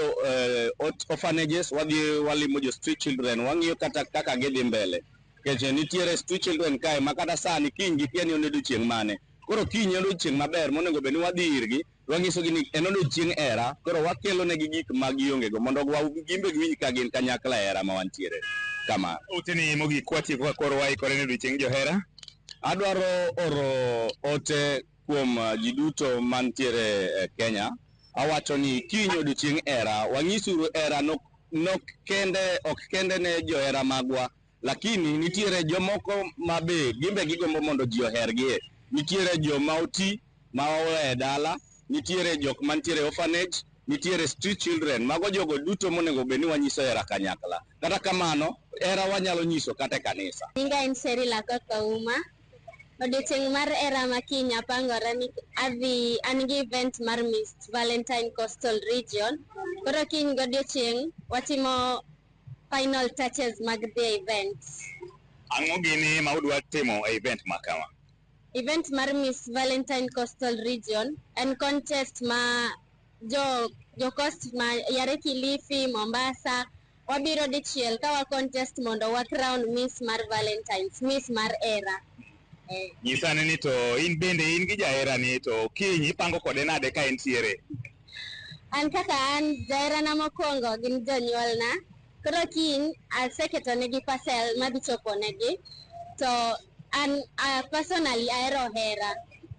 orphanages, wadhi walimo jo street children, wang'iyo kata kaka gidhi mbele, nikech nitiere street children kae ma kata sani kiny gikia ni odiochieng' mane. Koro kiny en odiochieng' maber monego bed ni wadhi irgi, wanyisogi ni en odiochieng' hera, koro wakelo negi gik ma gionge go mondo gimbe giwinj ka gin kanyakla hera ma wantiere kama. Oteni mogik kwatieko ka koro waikore ne odiochieng' johera. Adwaro oro ote kuom ji duto mantiere Kenya. Awacho ni kiny odiochieng' hera, wanyisuru hera ok kende ne johera magwa, lakini nitiere jomoko mabe gimbe gigombo mondo ji ohergie. Nitiere joma oti ma owe dala, nitiere jok mantiere orphanage, nitiere street children, mago jogo duto monego bed ni wanyiso hera kanyakla. Kata kamano, hera wanyalo nyiso kata e kanisa. Nyinga en Sherila Kokouma. Odiochieng' mar hera ma kiny apangora ni an gi event mar Miss Valentine Coastal Region. Koro kiny godiochieng' watimo final touches mag the event. Ang'o gini ma udwa timo e event ma kama? Event mar Miss Valentine Coastal Region en contest ma jo coast ma yare Kilifi, Mombasa, wabiro dichiel ka wa contest mondo wa crown Miss mar Valentines, Miss mar hera. Nyisane ni to in bende in gi jahera ni to kiny ipango kode nade ka entiere? An kaka an jahera na mokwongo gin jonyuolna, koro kiny aseketo negi parcel madhi chopo negi, to an personally ahero hera.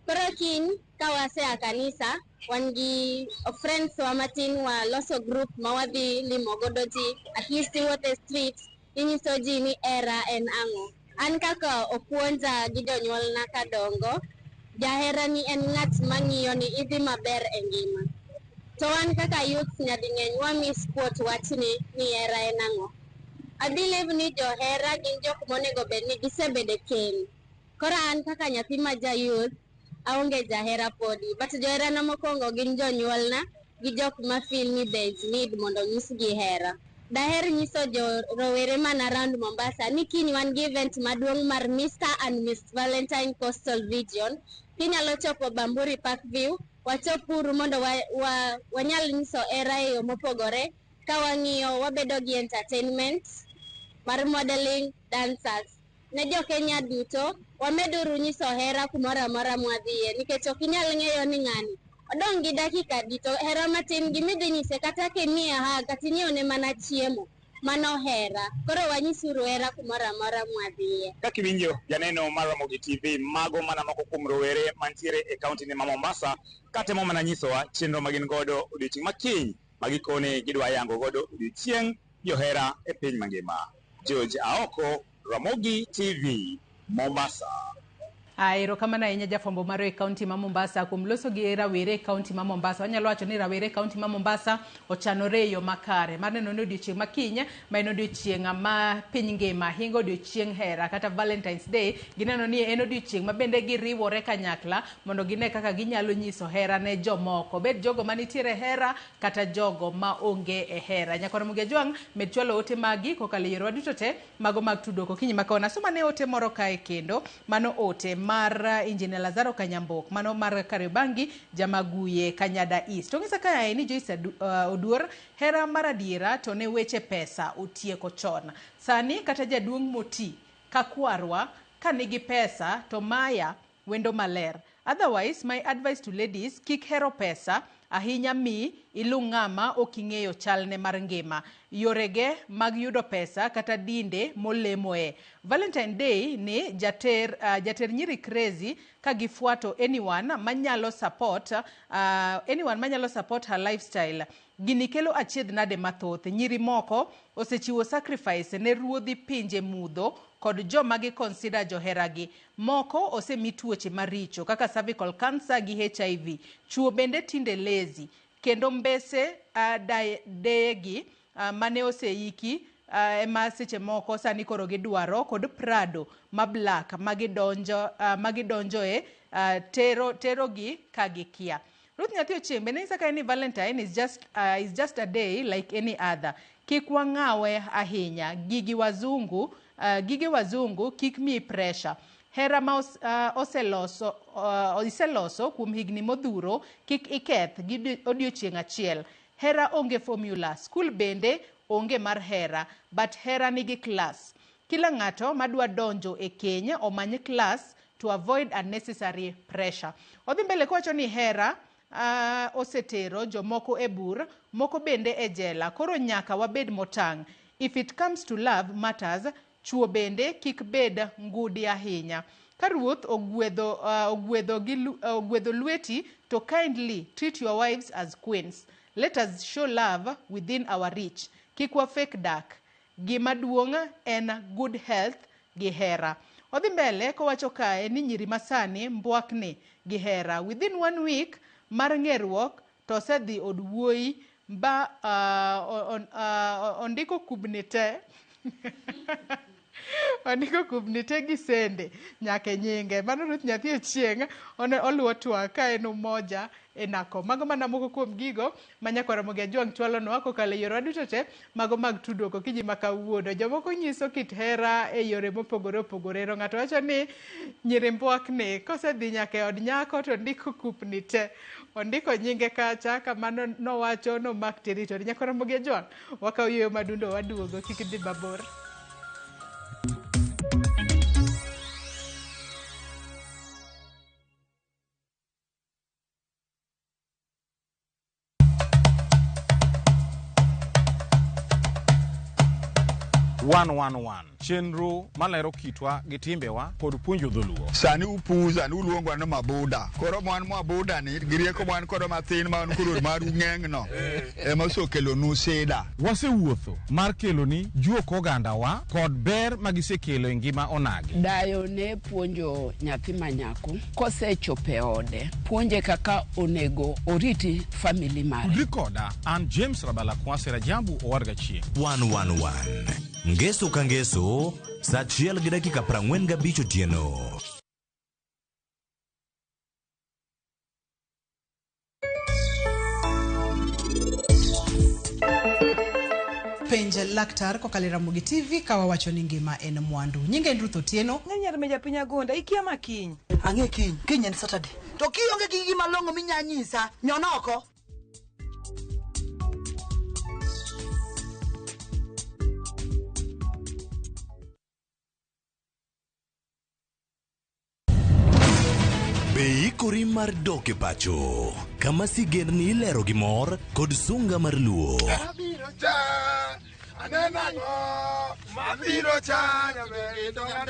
Koro kiny ka wasea kanisa, wan gi friends wa matin waloso group ma wadhi limo godo ji, at least iwuothe street, inyiso ji ni hera en ang'o. An kaka opuonja gi jonyuolna kadongo, jahera ni en ng'at mang'iyo ni idhi maber e ngima. To wan kaka youth nyading'eny wa miss quote wachni ni hera en ang'o. I believe ni johera gin jok monego bed ni gisebede keny. Koro an kaka nyathi ma ja youth, aonge jahera podi. But johera na mokwongo gin jonyuolna gi jok ma feel ni there is need mondo nyisgi hera. Daher nyiso jo rowere man around Mombasa ni kiny wan gi event maduong' mar Mr. and Miss Valentine Coastal Region. Kinyalo chopo Bamburi Park View, wachopuru mondo wanyal nyiso hera e yo mopogore, ka wang'iyo wabedo gi entertainment mar modeling, dancers. Ne jo Kenya duto, wameduru nyiso hera kumora mora mwadhiye, nikech ok inyal ng'eyo ni ng'ani odong' gi dakika dito hera matin gimidhi nyise kata kemiye hug kata inyieone mana chiemo, mano hera. Koro wanyisuru hera kumora mora mwadhiye. Kaka iwinjo janeno mar Ramogi TV, mago mana moko kuom rowere mantiere e kaunti ni ma Mombasa, katemo mana nyisowa chenro magin godo odiochieng' makiny magikone gidwa yango godo odiochieng' johera e piny mangima. George Aoko, Ramogi TV, Mombasa. Erokamano ahinya jafwambo maro e kaunti ma Mombasa kuom loso gi rawere e kaunti ma Mombasa. Wanyalo wacho ni rawere e kaunti ma Mombasa ochanore e yo makare mar neno ni odiochieng' makiny ma en odiochieng' ma piny ngima hingo odiochieng' hera kata Valentine's Day, gineno ni en odiochieng' ma bende giriwore kanyakla mondo gine kaka ginyalo nyiso hera ne jomoko, bed jogo manitiere hera kata jogo ma onge e hera. Nyakoro Muge Jwang' med chwalo ote magi kokalo e yorwa duto te mago mag tudruok okinyi makaona. Somane ote moro kae kendo, mano ote mar Injinia Lazaro Kanyambok, mano mar Kariobangi, Jamaguye, Kanyada East. Tong'isa kae ni Joyce Oduor, hera mar adiera to ne weche pesa otieko chon. Sani kata jaduong' moti kakwarwa ka nigi pesa to maya wendo maler. Otherwise, my advice to ladies, kik hero pesa ahinya mi ilung'ama oking'eyo chalne mar ngima, yorege mag yudo pesa kata dinde molemoe. Valentine Day ni jater nyiri crazy ka gifuato anyone manyalo support her lifestyle. Gini kelo achiedh nade mathoth. Nyiri moko osechiwo sacrifice ne ruodhi pinje mudho kod joma gi consider joheragi. Moko osemi tuoche maricho kaka cervical cancer gi HIV. Chuo bende tinde lazy kendo mbese deyegi mane oseiki ema seche moko sani koro gidwaro kod Prado ma black magidonjo e tero gi kagikia. Ruth Nyathi Ochieng' bende nyisa ka ni Valentine is just a day like any other. Kik wang'awe ahinya gige wazungu kik mi pressure. Hera ma iseloso kuom higni modhuro kik iketh gi odiochieng' achiel. Hera onge formula, school bende onge mar hera, but hera nigi class. Kila ng'ato madwa donjo e keny omany class to avoid unnecessary pressure. Odhi mbele kowacho ni hera osetero jomoko e bur, moko bende e jela. Koro nyaka wabed motang'. If it comes to love matters, chuo bende kik bed ngudi ahinya. Ka Ruoth ogwedho lweti to kindly treat your wives as queens. Let us show love within our reach. Kik wa fake dak. Gima duong' en good health gi hera. Odhi mbele kowacho kae ni nyiri masani mbwakni gi hera. Within 1 week mar ng'eruok to sedhi od wuoyi ba ondiko kubni te ondiko kubni te gi sende nyaka nyinge. Mano Ruth Nyathi Ochieng' oluwo twak ka en umoja e nako. Mago mana moko kuom gigo manyakora Mogi Ajwang' chwalo no kokalo e yore duto te mago mag tudruok okinyi ma kawuono. Jomoko nyiso kit hera e yore mopogore opogore. Ng'ato wacho ni nyiri mbwakni kosedhi nyaka e od nyako to ndiko kupni te. Ondiko nyinge kacha kamano nowacho nomak territory. Nyakora Mogi Ajwang' wakaw yweyo madundo waduogo kik dhi mabor. One chenro malero kitwa gi timbewa kod puonjo dholuo. Sani upuza ni uluongwa no mabuda. Koro mwan mabuda ni girieko mwan koro mathin man kuro mar ung'eng'no. Ema osokelo nu sida. Wasewuotho mar kelo ni juok ogandawa kod ber magisekelo e ngima onagi. Dayo ne puonjo nyathi manyako kosechope ode. Puonje kaka onego oriti family mare. Udrikoda an James Rabalakwase Rajabu Owarga Chieng'. 111 Ngeso ka ngeso, saa 1:45 otieno. Penj laktar kokalo Ramogi TV ka wawacho ni ngima en mwandu. Nyinge Ruth Otieno. Ng'enyar meja piny Agonda ikia makiny. Ang'e kiny en Saturday. To kionge gi gima malong'o minyanyisa, nyonoko. Be ikori mar dok e pacho kama sigendni ilero gi mor kod sunga mar luo.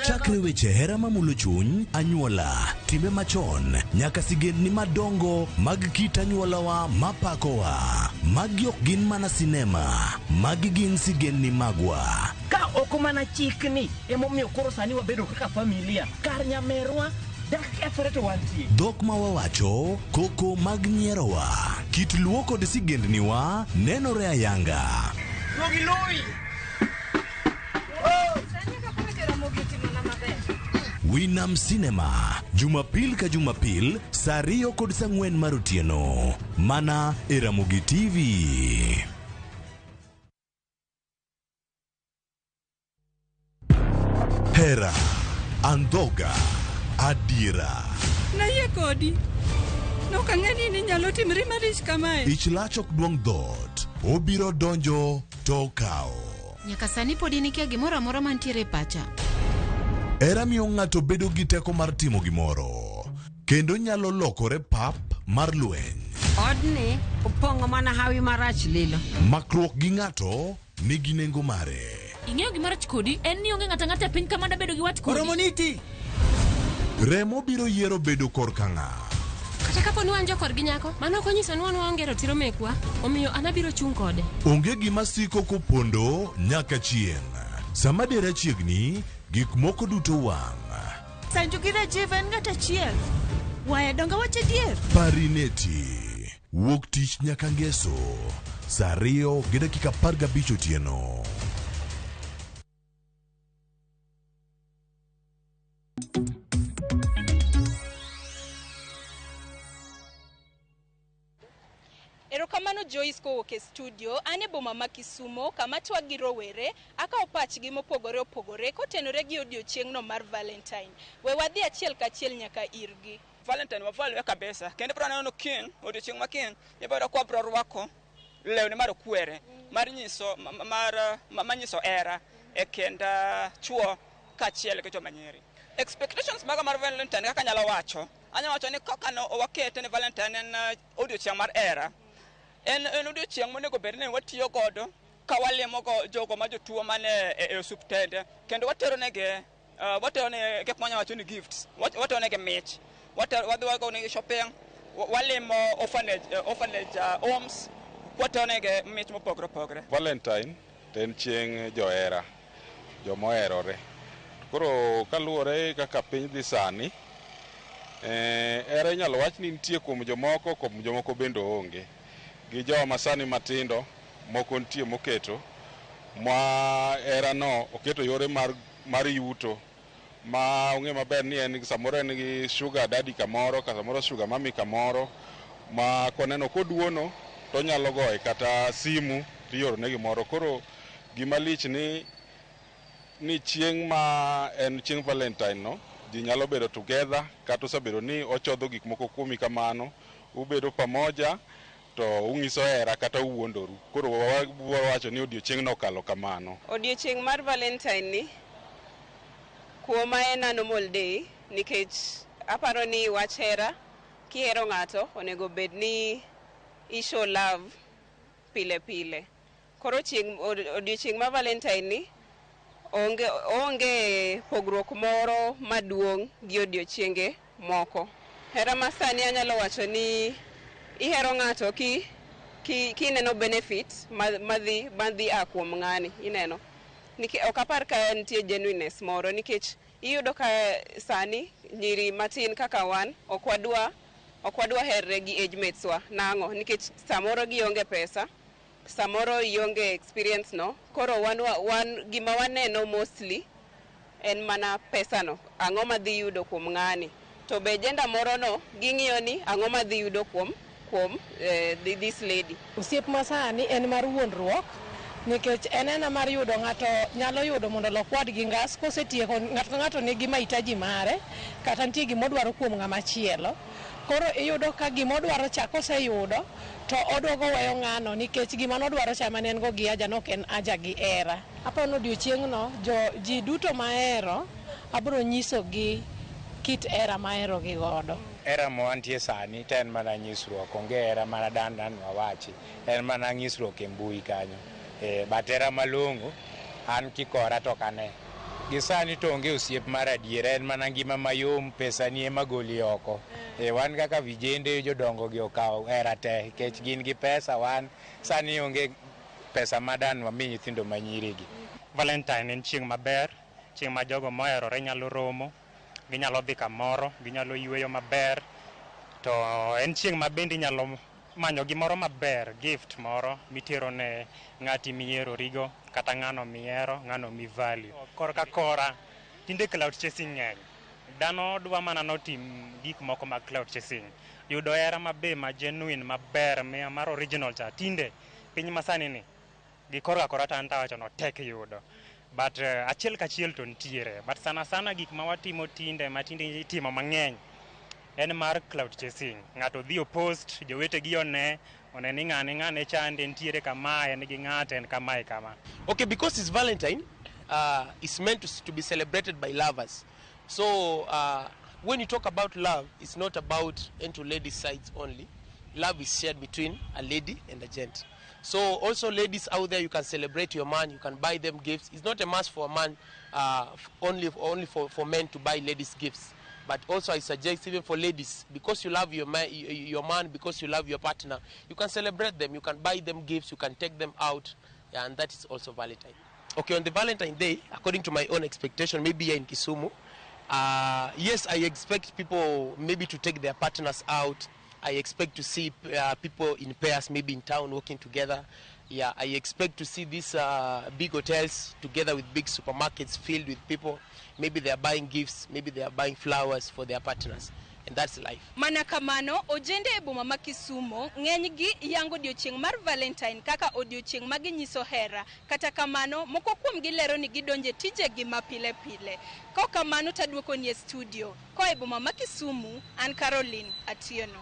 Chakre weche hera mamulo chuny, anyuola, timbe machon, nyaka sigendni madongo mag kit anyuolawa mapakowa. Magi ok gin mana sinema, magi gin sigendni magwa. Ka ok mana chikni emomiyo koro sani wabedo kaka familia. Kar nyamerwa Dhok ma wawacho, koko mag nyierowa, kit luo kod sigendniwa nenore ayanga. Winam Cinema, Jumapil ka Jumapil, saa 2 kod saa 4 mar otieno. Mana e Ramogi TV. Hera, Andhoga, Adiera. Na yie kodi. No kang'eni ni nyalo timri marich kamae. Ich lach ok duong' dhot. Obiro donjo to kao. Nyaka sani podi nikia gimoro amora mantiere pacha. Hera miyo ng'ato bedo gi teko mar timo gimoro. Kendo nyalo lokore pap mar lweny. Odni opong'o mana hawi marach lilo. Makruok gi ng'ato nigi nengo mare. Ing'eyo gimarach kodi en ni onge ng'ata piny kamanda bedo gi wat kodi. Oromoniti. Remo biro yiero bedo kor ka ng'a. Kata kapo ni wanjo kor gi nyako, mano ok onyiso ni wan waonge ratiro mekwa, omiyo an abiro chung' kode. Onge gima siko kopondo nyaka chieng'. Sama dera chiegni, gik moko duto wang'. Sanju gi Rajiv en ng'at achiel. Wae donga wache dier. Parineti. Wuok tich nyaka ngeso. Saa 2:15 otieno. Erokamano Joyce kowuok e studio, ane boma ma Kisumo kama twak gi rowere akawo pachgi mopogore opogore kotenore gi odiochieng'no mar Valentine. We wadhi achiel kachiel nyaka irgi. Valentine wavalwe kabisa. Kendo bro neno king, odiochieng' ma king, ibiro kwa bro rwako lewni mar kwere, mar nyiso manyiso era e kenda chuo kachiel gi joma nyiri. Expectations maga mar Valentine kaka nyalo wacho, anya wacho ni kaka no wakete ni Valentine en odiochieng' mar era. En odiochieng' monego bed ni watiyo godo ka walimo go jogo ma jotuo mane e osuptende, kendo watero ne gik manya wacho ni gifts, watero ne ge mich, wadhi wago ne shopping, walimo orphanage homes, watero ne ge mich mopogore opogore. Valentine en chieng' johera, jomoherore. Koro kaluwore kaka piny dhi sani, era inyalo wach ni nitie kuom jomoko bende onge. Gi joma sani matindo moko nitie moketo ma era no oketo yore mar yuto ma ong'e maber ni en samoro en gi sugar daddy kamoro kata samoro sugar mami kamoro ma koneno koduono to nyalo goye kata simu tioro ne gimoro. Koro gima lich ni chieng' ma en chieng' Valentine no ji nyalo bedo together kata osebedo ni ochodho gik moko kuomi kamano, ubedo pamoja to ung'iso hera kata uwuondoru. Koro wawacho ni odiochieng' no kalo kamano. Odiochieng' mar Valentine ni kuoma en normal day nikech aparo ni wach hera, kihero ng'ato onego bed ni ishow love pile pile. Koro odiochieng' mar Valentine ni onge pogruok moro maduong' gi odiochienge moko. Hera masani anyalo wacho ni ihero ng'ato kineno benefit madhi kuom ng'ani ineno. Ok apar ka nitie genuineness moro nikech iyudo ka sani nyiri matin kaka wan ok wadwa herre gi age mates wa nang'o nikech samoro gionge pesa, samoro ionge experience no. Koro wan gima waneno mostly en mana pesa no, ang'o madhi yudo kuom ng'ani. To be jenda moro no ging'iyo ni ang'o madhi yudo kuom this lady. Osiep masani en mar wuondruok nikech en mar yudo ng'ato nyalo yudo mondo lok wadgi ngas kosetieko ng'ato nigi mahitaji mare kata nitie gima odwaro kuom ng'ama chielo. Koro iyudo ka gima odwaro cha koseyudo to oduogo weyo ng'ano nikech gima nodwaro cha mane en go gi aja nok en aja gi era. Aparo odiochieng' no ji duto mahero abro nyiso gi kit era mahero gi godo. Era moantie sani to en mana nyisruok, onge era mana dandan wawachi, en mana nyisruok e mbui kanyo. But era malong'o an kikora to kane. Gisani to onge osiep mar adiera, en mana ngima mayom, pesa ni ema goli oko. Wan kaka vijende jodongo gi okawo era te, nikech gin gi pesa, wan sani onge pesa madan wami nyithindo manyirigi. Valentine en chieng' maber, chieng' ma jogo moherore nyalo romo, ginyalo dhi kamoro, ginyalo yweyo maber, to en chieng' ma bende inyalo manyo gimoro maber, gift moro mitero ne ng'ati mihierorigo kata ng'ano mihero, ng'ano mi value. Korka kora tinde cloud chasing ng'eny, dhano dwa mana notim gik moko mag cloud chasing, yudo hera maber ma genuine maber mar original cha tinde piny masani ni gi korka kora tan tawacho no tek yudo. But achiel kachiel to ntiere, but sana gik ma watimo tinde ma tinde itimo mang'eny en mar cloud chasing. Ng'ato dhi post, jowete gi one ni ng'ane chande ntiere kama, en gi ng'ate en kama. Okay, because it's Valentine, it's meant to be celebrated by lovers. So when you talk about love, it's not about into ladies' sides only. Love is shared between a lady and a gent. So also ladies out there, you can celebrate your man, you can buy them gifts. It's not a must for a man, only for men to buy ladies gifts. But also I suggest even for ladies, because you love your man, because you love your partner, you can celebrate them, you can buy them gifts, you can take them out, and that is also Valentine. Okay, on the Valentine Day, according to my own expectation, maybe here in Kisumu, yes, I expect people maybe to take their partners out. I expect to see people in pairs, maybe in town, working together. Yeah, I expect to see these big hotels together with big supermarkets filled with people. Maybe they are buying gifts, maybe they are buying flowers for their partners. and that's life. Mana kamano, ojende e boma ma Kisumo ng'enygi yango odiochieng' mar Valentine kaka odiochieng' ma ginyiso hera. Kata kamano, moko kuomgi lero ni gidonje tijegi ma pile pile. Ko kamano taduoko ni e studio. Ko e boma ma Kisumu, an Caroline Atieno.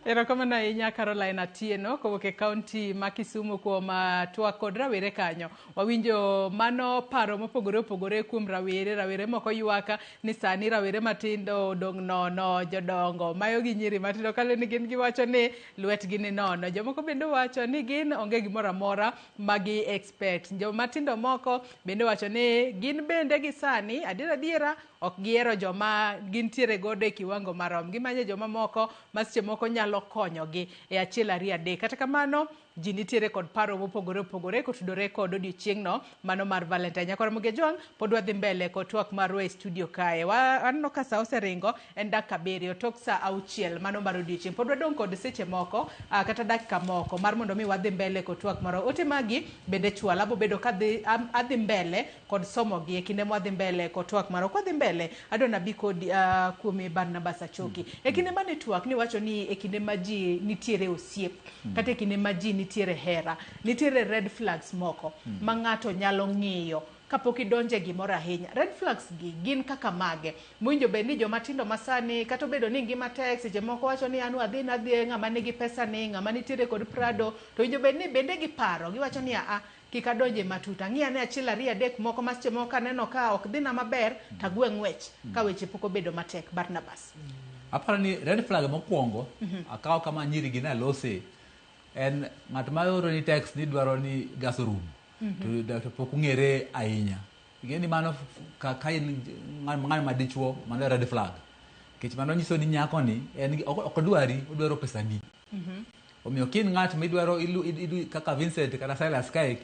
Erokamano ahinya Caroline Atieno kowuok e kaunti ma Kisumu kuom twak kod rawere kanyo. Wawinjo mano paro mopogore opogore kuom rawere moko ywaka ni sani rawere matindo odong' nono, jodongo mayo gi nyiri matindo kale ni gin giwacho ni lwetgi ni nono. Jomoko bende wacho ni gin onge gimoro amora ma gi expect. Jomatindo moko bende wacho ni gin bende gi sani adiera ok gihero joma gintiere godo e kiwango marom. Gimanyo joma moko maseche moko nyalo konyogi e achiel ariyo adek. Kata kamano ji nitiere kod paro mopogore opogore kotudore kod odiochieng'no mano mar Valentine. Nyakoro Muge Jwang pod wadhi mbele kod twak marwa e studio kae. Aneno ka sa oseringo en dakika 7 tok sa 6 mano mar odiochieng'. Pod wadong' kod seche moko kata dakika moko mar mondo mi wadhi mbele kod twak marwa. Ote magi bende chwala bo bedo ka adhi mbele kod somogi e kinde mwadhi mbele kod twak marwa. Kwa dhi mbele adona bi kod kuome Barnabas Achoki. E kinde mane twak ni wacho ni e kinde ma ji nitiere osiep kata e kinde ma ji nitiere hera, nitiere red flags moko ma ng'ato nyalo ng'iyo kapok idonje gimoro ahinya. Red flags gi gin kaka mage. Mwinjo bed ni jomatindo masani kata obedo ni ngima tek, seche moko wacho ni anu adhi ng'ama nigi pesa ni, ng'ama nitiere kod Prado, to winjo bed ni bende giparo giwacho ni kik adonje matuta, ng'iya ne achiel ariyo adek moko ma seche moko aneno ka ok dhina maber tagwe ng'wech ka weche pok obedo matek. Barnabas. Aparo ni red flag mokwongo akaw kama nyiri gi na lose en ng'at ma oro ni text ni dwaro ni gas room to pok ung'ere ahinya. Ing'eni mano ka ng'ano madichuo mano red flag. Kech mano nyiso ni nyako ni en ok odwaro pesa ni. Omiyo kin ng'at midwaro idu kaka Vincent kata Silas kae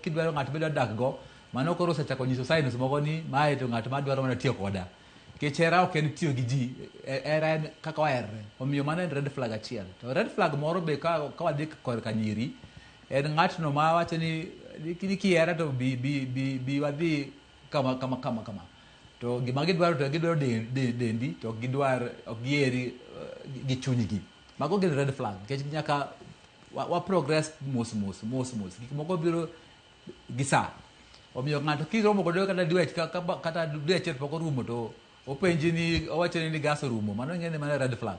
kidwaro ng'at midwaro dak go mano koro osechako nyiso signs moko ni mae to ng'at madwaro mana tiyo koda. Kech hera ok en tiyo gi ji, hera en kaka waherre. Omiyo mano en red flag achiel. To red flag moro be ka wadhi korka nyiri en ng'atno ma wacho ni kihera to bi wadhi kama. To gima gidwaro to gidwaro dendi to ok giheri gi chunygi. Mago gin red flag. Kech nyaka wa progress mos. Gik moko biro gi sa. Omiyo ng'ato kiromo kodo kata dweche pok orumo to openji ni owacho ni gas rumo, mano ng'eni mano red flag.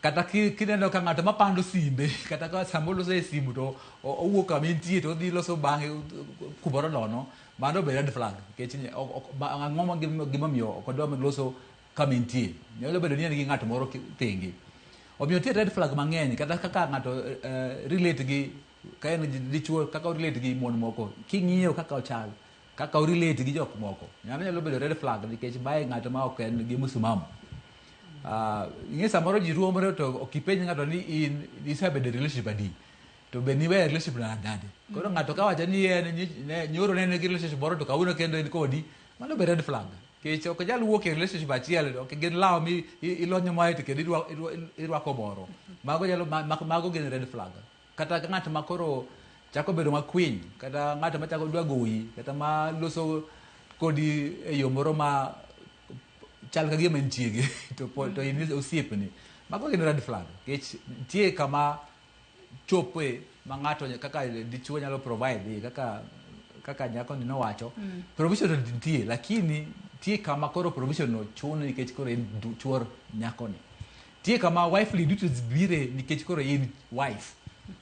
Kata kineno ka ng'ato mapando simbe kata ka sambo loso e simu to owuok kama intie to odhi loso bang'e kumoro nono, mano be red flag. Kech ang'o gimomiyo ok odwa loso kama intie, nyalo bedo ni en gi ng'ato moro tenge. Omiyo tie red flag mang'eny kata kaka ng'ato relate gi ka en dichuo kaka relate gi mon moko, king'iyo kaka ochal kaka relate gi jok moko nyalo bedo red flag nikech mae ng'ato ma ok en gi musimamo. Ing'e samoro ji ruomore to ok ipenj ng'ato ni in isebedo e relationship adi to be ni we relationship nade. Koro ng'ato ka wacho ni nyoro ne en gi relationship moro to kawuono kendo en kodi, mano be red flag. Kech ok nyal wuok e relationship achiel, ok gin law mi ilonyo mae to kendo irwako moro. Mago gin red flag. Kata ng'at ma koro chako bedo makwiny, kata ng'at ma chako dwa goyi, kata ma loso kodi e yo moro ma chal ka gima ntiege to in osiepni. Mago gin red flag. Kech tie kama chope ma ng'ato kaka dichuo nyalo provide kaka nyako ni nowacho. Provision to nitie, lakini tie kama koro provision no chuno nikech koro in chuor nyako ni. Tie kama wifely duties bire nikech koro in wife.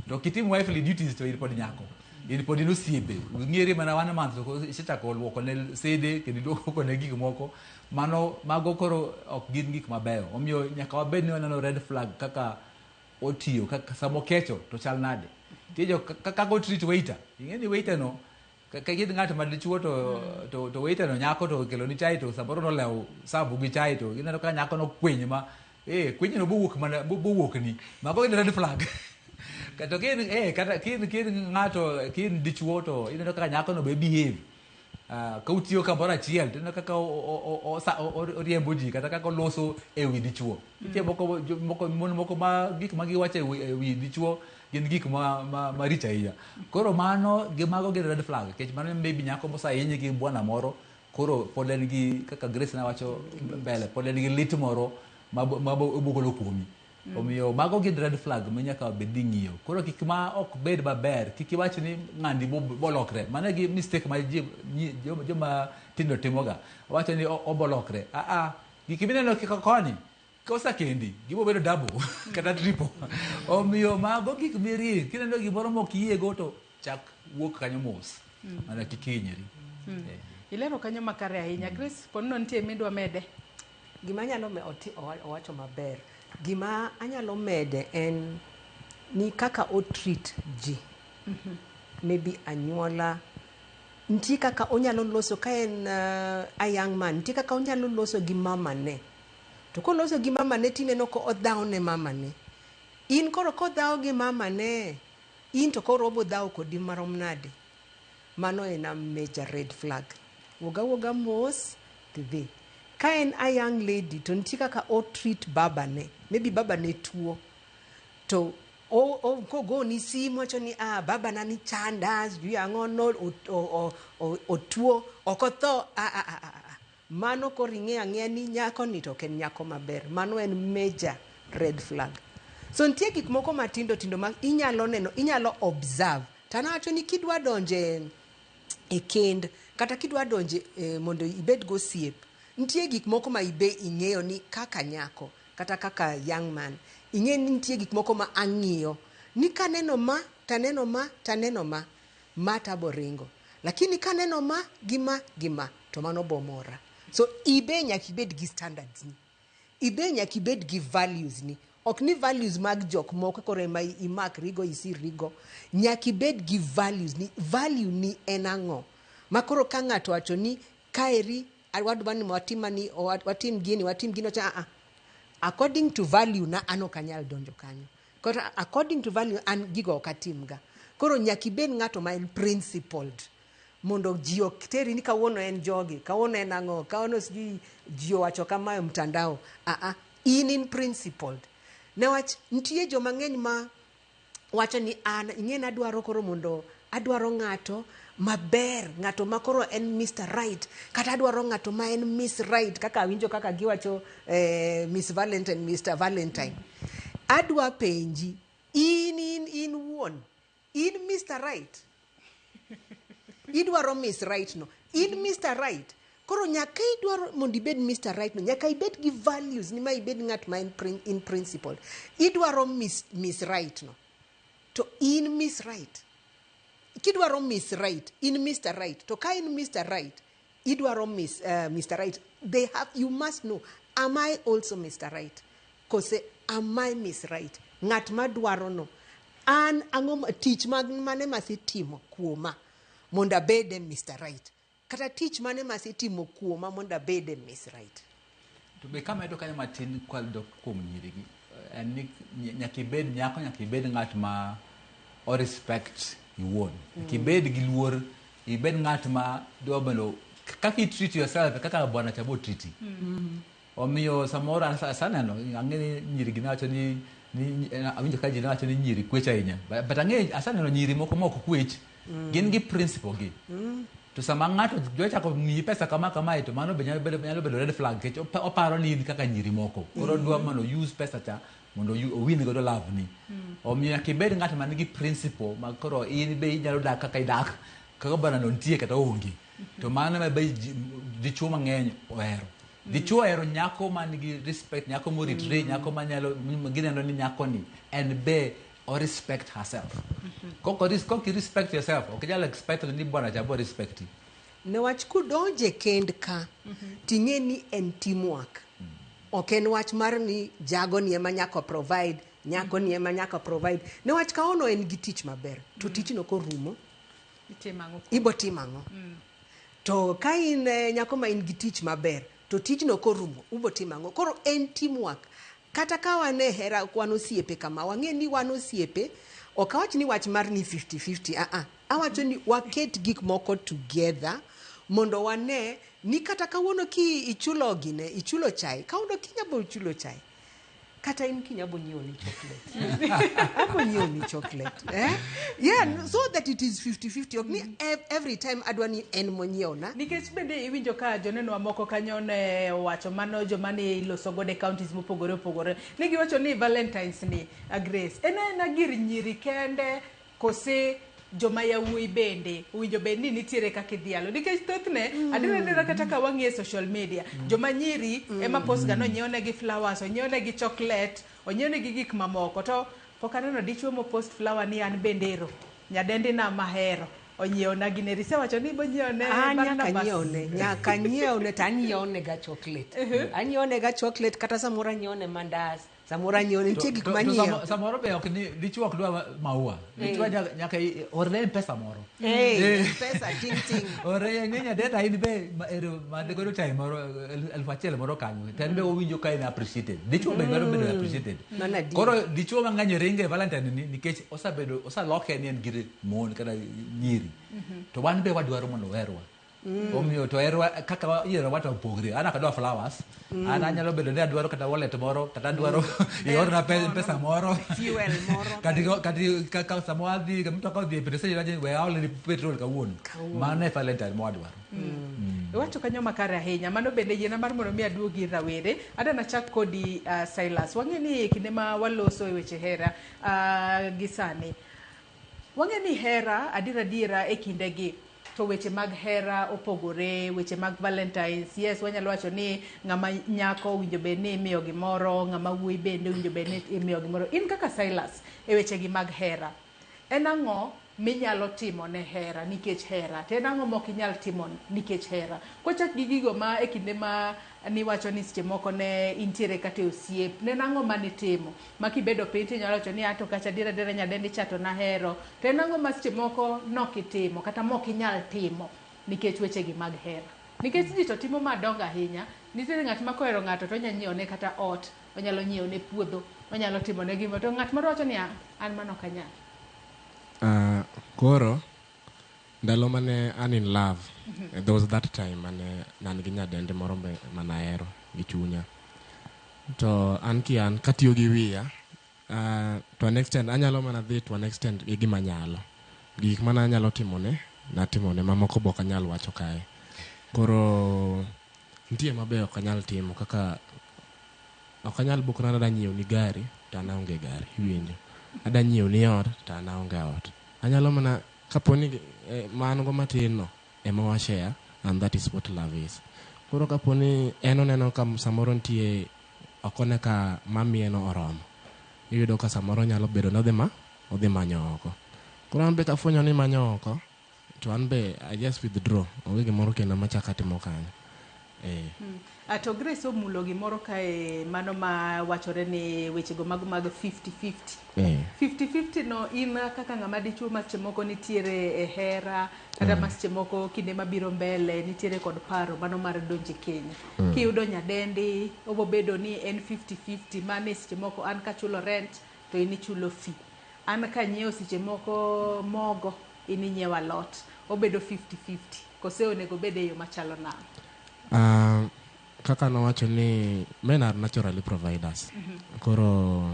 To kitim wifely duties to in pod nyako. In pod ino siebe. Ng'ere mana wan man to isechako luoko ne sede kendo luoko ne gik moko. Mago koro ok gin gik mabeyo. Omiyo nyaka wabed ni waneno red flag kaka otiyo, kaka samo kecho to chal nade. Tiyo kaka go treat waiter. Ing'eni waiter no ka gid ng'ato madichuo to waiter no nyako to kelo ni chai to saboro no lew sabu gi chai to ineno ka nyako no kwiny ma kwiny no bowuok ni. Mago gin red flag. Kato kin ng'ato kin dichuo to ineno ka nyako no be behave ka utiyo kamoro achiel to ineno kaka oriembo ji kata kaka oloso e wi dichuo. Nitie moko ma gik ma giwacho e wi dichuo gin gik ma richo ahinya. Koro mano gimago gin red flag. Kech mano maybe nyako mosahinye gi bwana moro koro pod en gi kaka Grace na wacho mbele pod en gi lit moro mabogolo kuomi. Omiyo mago gin red flag manyaka bed ni ng'iyo. Koro kik ma ok bed maber, kik iwach ni ng'andi bolokre. Mano gi mistake ma joma tindo timoga. Wacho ni obolokre. Gik mineno kika koni. Kosa kendi, gibo bedo double kata triple. Omiyo mago gik miri, kineno gimoro mok yiego to chak wuok kanyo mos. Mana kik hinyri. Ilero kanyo makare ahinya. Chris, ponno nitie midwa mede? Gima anyalo owacho maber. Gima anyalo mede en ni kaka o treat ji. Maybe anyuola. Nti kaka onyalo loso ka en a young man. Nti kaka onyalo loso gi mama ne. To koloso gi mama ne tineno ko odhaw ne mama ne. In koro kodhaw gi mama ne. In to koro obo dhaw kodi marom nade. Mano en a major red flag. Woga mos tidhi. Ka en a young lady to nti kaka o treat baba ne. Maybe baba ne tuo. To ko ni simu wacho ni baba na ni chanda sijui ang'ono otuo okotho mano koro ing'eya ni nyako ni to ken nyako maber. Mano en major red flag. So nitie gik moko matindo ma inyalo neno, inyalo observe. Tana wacho ni kidwa donje e kend kata kidwa donje mondo ibed go siep. Nitie gik moko ma ibe ing'eyo ni kaka nyako kata kaka young man. Ing'e ni nitie gik moko ma ang'iyo. Ni kaneno ma, taneno ma taboringo. Lakini kaneno ma, gima, to mano bomora. So ibe nyakibed gi standards ni. Ibe nyakibed gi values ni. Ok ni values mag jok moko kore ma imak rigo isir rigo. Nyakibed gi values ni. Value ni en ang'o. Makoro ka ng'ato wacho ni kaeri wadwa ni watim gini wacha according to value na ano kanyal donjo kanyo. Koro according to value an gigo okatimga. Koro nyakibed ng'ato ma en principled. Mondo ji ok teri ni kawuono en jogi, kawuono en ang'o, kawuono sijui ji owacho kamae mtandao. In principled. Newach nitie joma ng'eny ma wacho ni ing'eni adwaro koro mondo adwaro ng'ato maber, ng'ato ma koro en Mr. Right, kata adwaro ng'ato ma en Miss Right, kaka winjo kaka giwacho Miss Valentine, Mr. Valentine. Adwa penji, in wuon, in Mr. Right. Idwaro Miss Right no. In Mr. Right. Koro nyaka idwaro mondo ibed Mr. Right no. Nyaka ibed gi values ni ma ibed ng'at ma in principle. Idwaro Miss Right no. To in Miss Right. Kidwaro Miss Right, in Mr. Right. To ka in Mr. Right, idwaro Mr. Right. You must know, am I also Mr. Right? Kose, am I Miss Right? Ng'at ma dwaro no. An ang'o tich mane masitimo kuoma mondo abede Mr. Right. Kata tich mane masitimo kuoma mondo abede Miss Right. To be kama edo kanyo matin kwaldo kuom nyirigi. En ni nyakibed nyako nyakibed ng'at ma o respect iwuon. Kibed gi luor, ibed ng'at ma dobelo kaka treat yourself kaka bwana chabo treat. Omiyo samoro asaneno ang'eni nyirigi nacho ni awinjo ka ji nacho ni nyiri kwecha ahinya. But ang'e asaneno nyiri moko moko kwech. Gin gi principle gi. To sama ng'ato jocha ko miyi pesa kama ito mano be nyalo bedo red flag kech oparo ni kaka nyiri moko. Oro dwa mano use pesa cha mondo win godo love ni. Omiyo kibed ng'at man gi principle ma koro in be inyalo dak kaka idak kaka bana no ntie kata onge. To mano ma be dichuo mang'eny ohero. Dichuo ohero nyako man gi respect, nyako moritre, nyako manyalo gineno ni nyako ni and be or respect herself. Koko respect yourself. Okay, jalo expect ni bwana jabo respect. Newach kudonje kend ka ting'e ni en teamwork. Ok en wach mar ni jago ni ema nyako provide, nyako ni ema nyako provide. Newach ka ono en gi tich maber, to tich no korumo. Ibo timang'o. To ka in nyako ma in gi tich maber, to tich no korumo, ubo timang'o. Koro en teamwork. Kata ka wane hera wan osiepe kama, wang'e ni wan osiepe, ok awach ni wach mar ni 50-50, awacho ni waket gik moko together, mondo wane ni kata kawuono ki ichulo chai, kawuono kinyabo ichulo chai. kata in kinyabo nyiewo ni chocolate. Abo nyiewo ni chocolate. Yeah, so that it is 50-50. Ok ni every time adwani en monyiewo na. Nikech bende iwinjo ka joneno moko kanyo ne wacho mano joma ne iloso gode counties mopogore opogore. Nigi wacho ni Valentines ni Grace. Ena gir nyiri kende kose joma yawuoyi bende winjo bende ni nitiere kaka idhialo nikech thothne adira kata ka wang'e social media joma nyiri ema post ga no nyiewonegi flowers onyiewonegi chocolate onyiewonegi gik mamoko to pok aneno dichuo mo post flower ni an bendero nyadendi na mahero onyiewona gine wacho ni bo nyiewone nyaka nyiewone to anyiewone ga chocolate anyiewone ga chocolate kata samoro anyiewone mandas samoro nyiewone nitie gik manyiewo samoro be ok ni dichuo ok dwa maua dichuo nyaka orne pesa moro pesa ting ore ng'enya data in be mande godo time moro 1,000 moro kanyo ten be owinjo ka in appreciated dichuo be dwaro bedo appreciated koro dichuo mang'eny ringe Valentine ni nikech osaloke ni en gir mon kata nyiri to wan be wadwaro mondo werwa omiyo to erwa kaka yiero wata opogre ana kadwa flowers ana nyalo bedo ni adwaro kata wallet moro kata adwaro iorna pesa moro fuel moro kaka samwadhi mtu ka dhi pesa yaje we all petrol kawuono mane Valentine mo adwaro wacho kanyo makare ahinya mano bende yiena mar mondo mi aduogi rawere adana chak kodi Silas wang'e ni kinde ma waloso e weche hera gisani wang'e ni hera adira e kinde gi to weche mag hera opogore weche mag Valentines yes wanyalo wacho ni ng'ama nyako winjo bende ni imiyo gimoro ng'ama wuoyi bende winjo bende ni imiyo gimoro in kaka Silas e weche gi mag hera en ang'o minyalo timo ne hera nikech hera to en ang'o mok inyal timo nikech hera kochak gi gigo ma e kinde ma ni wacho ni seche moko ne intiere kata osiep ne ang'o mane timo makibedo piny tinyalo wacho ni ato kacha dira nyadendi chato na hero to en ang'o ma seche moko nokitimo kata mok inyal timo nikech weche gi mag hera nikech ji to timo madongo ahinya nitiere ng'at ma kohero ng'ato to onyalo nyiewo ne kata ot onyalo nyiewo ne puodho onyalo timo ne gimo to ng'at moro wacho ni an mano kanyal koro ndalo mane an in love there was that time mane nan gi nyadendi moro manahero gi chunya to an kian katiyo gi wiya to an extent anyalo mana dhi to an extent gi gima nyalo gik mana anyalo timone natimone mamoko bok anyal wacho kae koro nitie mabe ok anyal timo kaka ok anyal bukna da nyiewo ni gari to an aonge gari winjo ada nyiewo ni ot to an aonge ot anyalo mana kaponi man go matin no ema wa share and that is what love is koro kaponi enoneno ka samoro ntie okone ka mami eno oromo iyudo ka samoro nyalo bedo no odhi manyo oko koro an be kafuenyo ni manyo oko to an be I just withdraw onge gimoro kendo machaka timo kanyo to Grace omulo gimoro kae mano ma wachore ni wechego mag 50-50 50-50 no in kaka ng'ama dichuo ma seche moko nitiere e hera kata ma seche moko kinde mabiro mbele nitiere kod paro mano mar donje Kenya kiyudo nyadendi obo bedo ni en 50-50 mane seche moko an kachulo rent to in ichulo fee an kanyiewo seche moko mogo in inyiewo alot obedo 50-50 kose onego bede yo machalo nang kaka nawacho ni men are naturally providers koro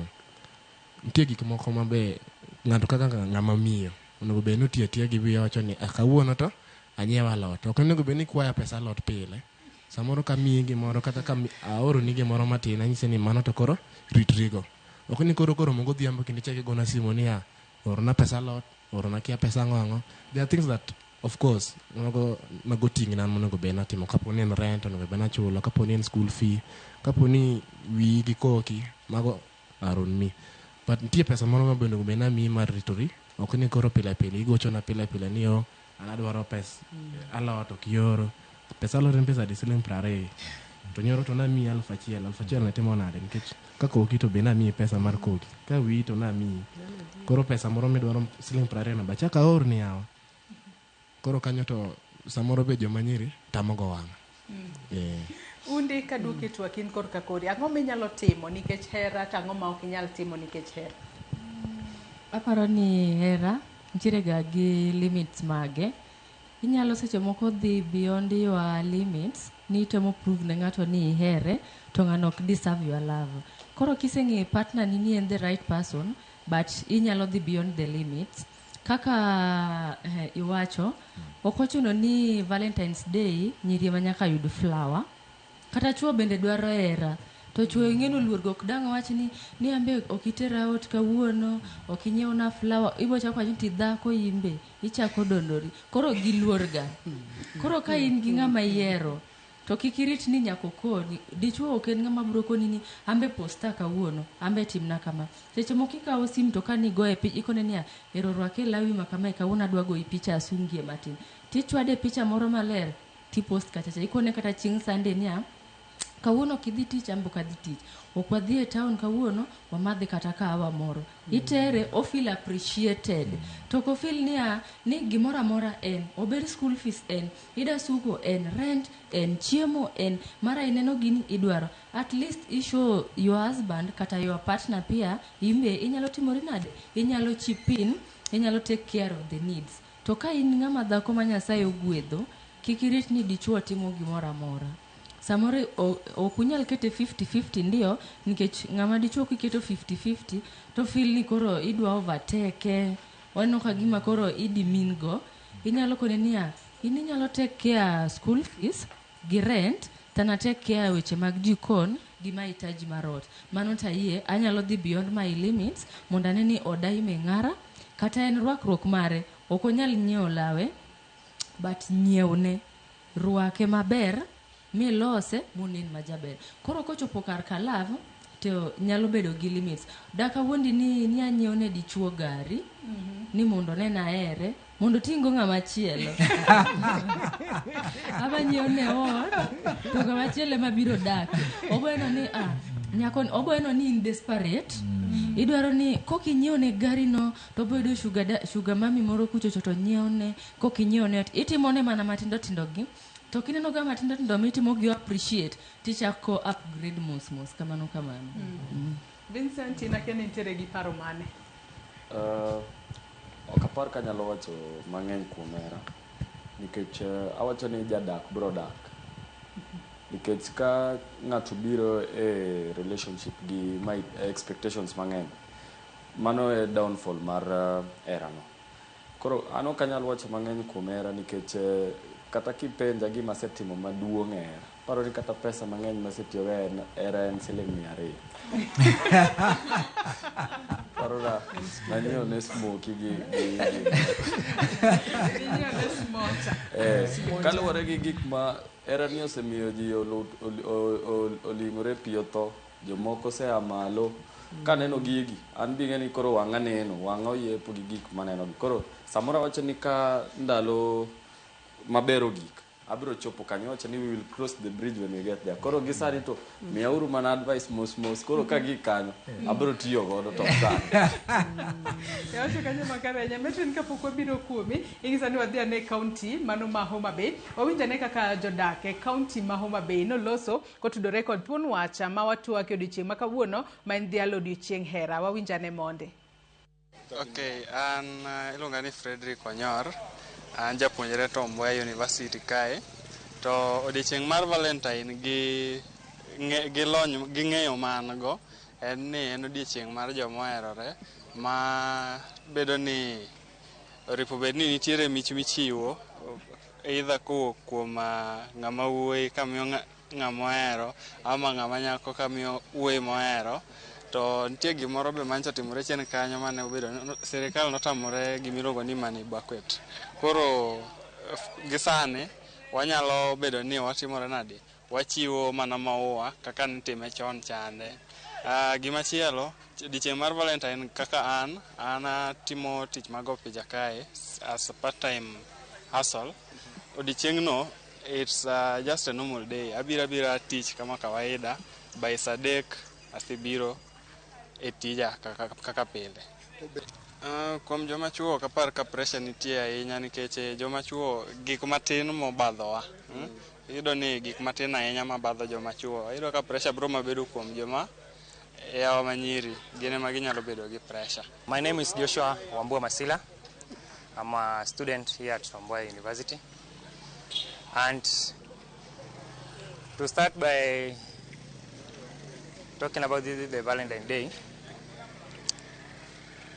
nitie gik moko mabe ng'ato kaka ng'ama miyo onego bed ni otiyo gi wiya wacho ni kawuono to anyiewo alot ok onego bed ni kwaya pesa alot pile samoro kamiyi gimoro kata ka aoro ni gimoro matin anyise ni mano to koro ritrigo ok ni koro mogo dhiambo kendo chake gona simu ni orona pesa alot orona kia pesa ng'ongo there are things that of course mago ting'na monego bed natimo kaponi en rent onego bed nachulo kaponi en school fee kaponi wi gi koki mago are on me but nitie pesa moro mabe onego bed namiyi mar ritori ok ni koro pile igochona pile ni an adwaro pesa alot ok yoro pesa alot en pesa siling 20 to nyoro to namiyi 1,000 natimo nade nikech ka koki to be namiyi pesa mar koki ka wi to namiyi koro pesa moro midwaro siling 20 na bachaka orni yawa koro kanyo to samoro be joma nyiri tamogo wang'. Undi kaduki twakin korka kodi ang'o minyalo timo nikech hera to ang'o ma ok inyal timo nikech hera? Aparo ni hera nitiere ga gi limits mage. Inyalo seche moko dhi beyond your limits ni temo prove ne ng'ato ni ihere to ng'ano ok deserve your love. koro kiseng'e partner ni en the right person but inyalo dhi beyond the limits kaka iwacho ok ochuno ni Valentine's Day nyiri ma nyaka yud flower kata chuo bende dwaro hera to chuo ing'eno luor gok dang' wach ni ambe okitera ot kawuono okinyieuna flower ibo chako wacho ti dhako imbe ichako dondori koro giluor ga koro ka in gi ng'ama yiero to kikirit ni nyako koni dichuo ok en ng'ama bro koni ni ambe posta kawuono ambe timna kama seche moko ikawo sim to kani goye picha ikone niya ero rwake lawi makama kawuono adwa goyi picha asungie matin tichwade picha moro maler ti post kachacha ikone kata chieng' Sunday niya kawuono kidhi tich ambo kadhi tich ok wadhi e town kawuono wamadhi kata kahawa moro itere o feel appreciated to ko feel niya ni gimoro amora en obed school fees en ida suko en rent en chiemo en mara ineno gini idwaro at least ishow your husband kata your partner pia imbe inyalo timori nade inyalo chip in inyalo take care of the needs to ka in ng'ama dhako ma Nyasaye ogwedho kikirit ni dichuo timo gimoro amora samore okunyal kete 50-50 ndio nikech ng'ama dichuo kiketo 50-50 to feel ni koro idwa overtake wano kagima koro idi mingo inyalo kone niya inyalo take care school fees gi rent tana take care weche mag jikon gi mahitaji marot mano tayie anyalo dhi beyond my limits mondo ane ni odai meng'ara kata en rwakruok mare ok onyal nyiewo lawe but nyiewne rwake maber milose munin majaber koro kochopo kar kalav to nyalo bedo gi limits daka wuondi ni anyiewne dichuo gari ni mondo nena ere mondo tingo ng'ama chielo aba nyiewne ot to ng'ama chielo mabiro dake obweno ni nyakon obweno ni in desperate idwaro ni kokinyiewne gari no to bedo sugar mami moro kuchocho to nyiewne kokinyiewne itimone mana matindo tindo gi to kineno ga matindo tindo mitimo gi appreciate tichako upgrade mos kamano. Vincent inakene intere gi paro mane? Ok apar kanyalo wacho mang'eny kuom hera nikech awacho ni jadak bro dak nikech ka ng'ato biro e relationship gi my expectations mang'eny mano e downfall mar hera no. Koro an ok anyal wacho mang'eny kuom hera nikech kata kipenja gima setimo maduong' e hera paro ni kata pesa mang'eny masetiyogo hera en siling 200 paro na nyiewo ne smoky gi kaluwore gi gik ma hera ni osemiyo ji oling'ore piyo tho jomoko sea malo kaneno gigi an bing'e ni koro wang'a neno wang'a oyepo gi gik maneno gi koro samoro wacho ni ka ndalo mabero gik abiro chopo kanyo wacho ni we will cross the bridge when we get there koro gisani to miyauru mana advice mos koro ka gik kanyo abiro tiyo godo to sani yawacho kanyo makare nyametin kapok wabiro kuomi ing'isa ni wadhi ane county mano ma Homa Bay wawinjane kaka jodak e county ma Homa Bay noloso kotudore kod thuon wacha ma watwake odiochieng' ma kawuono ma en dhialo odiochieng' hera wawinjane monde. Okay, an iluonga ni Frederick Onyor, an japuonjre Tom Mboya University kae. To odiochieng' mar Valentine gi lony gi ng'eyo man go en ni en odiochieng' mar joma oherore ma bedo ni oripo bed ni nitiere mich michiwo either kowuok kuom ng'ama wuoyi kamiyo ng'ama ohero ama ng'ama nyako kamiyo wuoyi mohero. To nitie gimoro be mancha timore chien kanyo mane obedo sirikal notamore gimiluongo ni money banquet. Koro gisani wanyalo bedo ni watimore nade wachiwo mana maua kaka nitime chon chande. Gimachielo odiochieng' mar Valentine kaka an timo tich mag opija kae as a part time hustle. Odiochieng' no it's just a normal day. Abira tich kama kawaida by Sadek asibiro e tija kaka pile. Kuom joma chuo ok apar ka pressure nitie ahinya nikech joma chuo gik matin mobadhowa. Iyudo ni gik matin ahinya mabadho joma chuo. Iyudo ka pressure bro mabedo kuom joma yawa manyiri gine ma ginyalo bedo gi pressure. My name is Joshua Wambua Masila. I'm a student here at Tom Mboya University. And to start by talking about the Valentine's Day,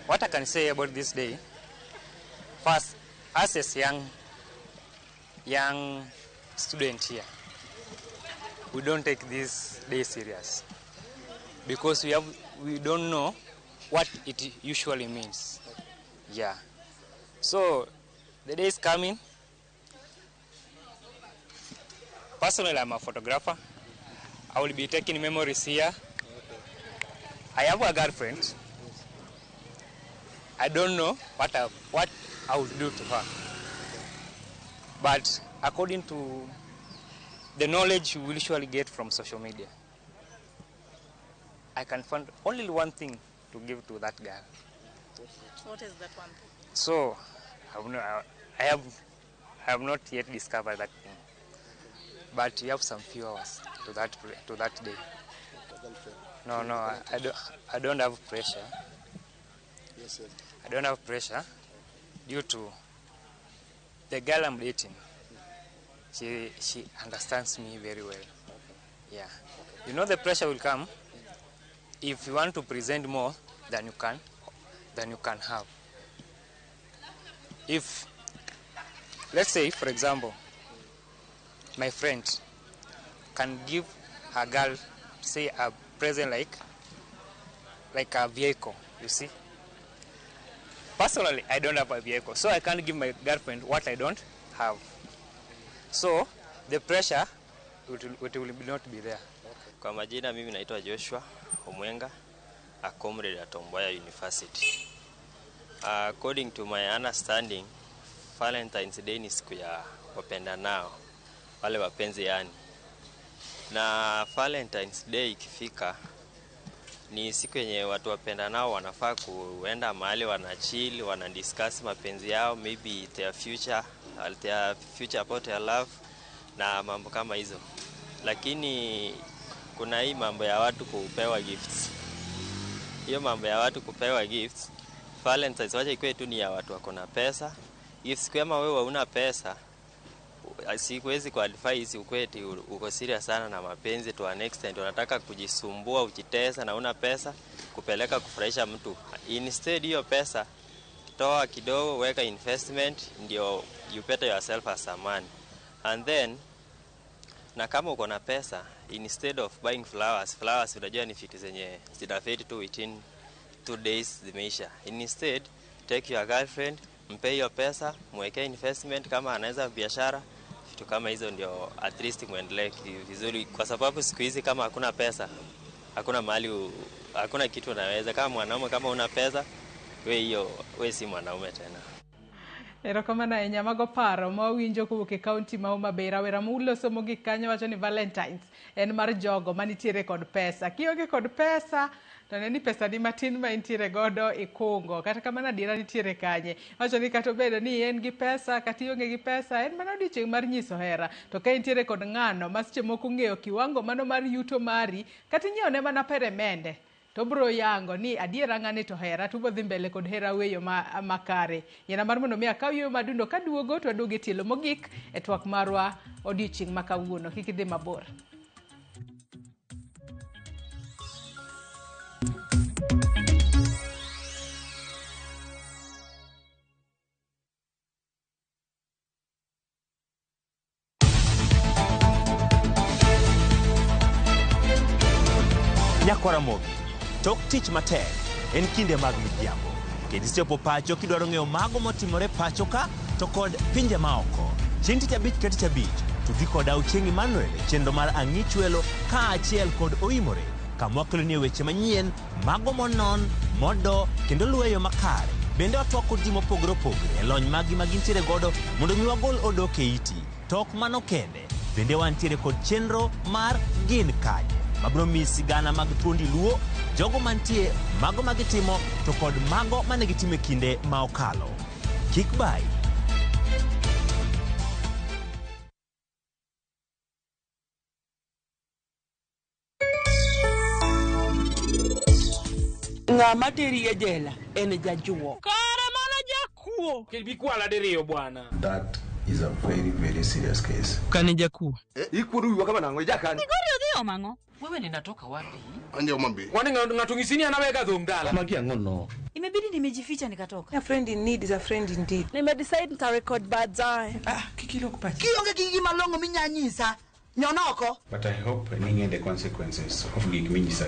what I can say about this day, first, as a young student here, we don't take this day serious because we don't know what it usually means. Yeah. So the day is coming. Personally, I'm a photographer. I will be taking memories here. I have a girlfriend. I don't know what I would do to her. But according to the knowledge you will usually get from social media, I can find only one thing to give to that girl. What is that one thing? So, I have not yet discovered that thing. But you have some few hours to that day. No, I don't have pressure. Yes, yes. I don't have pressure due to the girl I'm dating. She understands me very well. Yeah. You know the pressure will come if you want to present more than you can have. If, let's say, for example, my friend can give her girl, say, a present like a vehicle, you see. Personally, I don't have a vehicle, so I can't give my girlfriend what I don't have. So, the pressure will not be there. Kwa majina mimi naitwa Joshua Omwenga, a comrade at Tom Mboya University. According to my understanding, Valentine's Day ni siku ya wapendanao, wale wapenzi yani. Na Valentine's Day ikifika ni siku yenye watu wapendanao wanafaa kuenda mahali wanachill, wanadiscuss mapenzi yao, maybe their future about their love na mambo kama hizo. Lakini kuna hii mambo ya watu kupewa gifts. Hiyo mambo ya watu kupewa gifts, Valentine's wacha ikuwe tu ni ya watu wako na pesa. Gifts kama wewe huna pesa, sikuwezi kuadvise ukweti uko serious sana na mapenzi to an extent unataka kujisumbua ujitesa na una pesa kupeleka kufurahisha mtu. Instead hiyo pesa toa kidogo, weka investment, ndio you better yourself as a man. And then na kama uko na pesa, instead of buying flowers unajua ni vitu zenye zitafade tu within 2 days zimeisha. Instead take your girlfriend, mpe hiyo pesa, mwekee investment kama anaweza biashara, vitu kama hizo ndio at least muendelee vizuri, kwa sababu siku hizi kama hakuna pesa, hakuna mahali, hakuna kitu unaweza. Kama mwanaume kama una pesa, wewe si mwanaume tena. Erokamano ahinya mago paro ma winjo kowuok e kaunti ma Homabay. Rawera muloso mogik kanyo wacho ni Valentines en mar jogo manitiere kod pesa. Kionge kod pesa to ne ni pesa ni matin ma intiere godo e kungo, kata kamano adiera nitiere kanye. Wacho ni kata obedo ni en gi pesa kata ionge gi pesa, en mana odiochieng' mar nyiso hera. To ka intiere kod ng'ano ma seche moko ng'eyo kiwango mano mar yuto mari, kata inyiewo ne mana peremende, to bro yango ni adiera ng'ani to hera, to bodhi mbele kod hera weyo makare. Yena mar mondo mi akaw yo madundo kaduogo to aduogo e tielo mogik e twak marwa odiochieng' ma kawuono. Kik idhi mabor. Nyakora tok tich matek en kinde mag midhiambo. Kendo isechopo pacho kidwaro ng'eyo mago motimore pacho ka to kod pinje maoko. Chieng' tich abich ka tich abich to dhi kod Auchieng' Emmanuel chenro mar Ang'ich Welo ka achiel kod Oimore, kama wakeloni weche manyien, mago monon, modo kendo luweyo makare. Bende watwako ji mopogore opogore e lony magi magintiere godo mondo mi wagol odok e iti. Tok mano kende, bende wantiere kod chenro mar Gin Kanye, mabro mi sigana mag thuondi luo, jogo mantie, mago magitimo, to kod mago manegitime kinde ma okalo. Kik bai. Ng'ama teri e jela en jajuo. Kare mana jakuo. Kibikwala diriyo bwana. That is a very, very serious case. Kani jakuo. Ikuodu wiwa kama nango jakani. Nigori odhi omango. Wewe ninatoka wapi? Anje umambi. Kwani ng'ato ngisini anaweka dhong dala. Maki angono. Imebidi nimejificha nikatoka. A friend in need is a friend indeed. Nimedecide nita record baadaye. Kikilo kupachi. Kionge kiki malongo minyanyisa. Nyonoko. But I hope ninge the consequences of gig minyisa.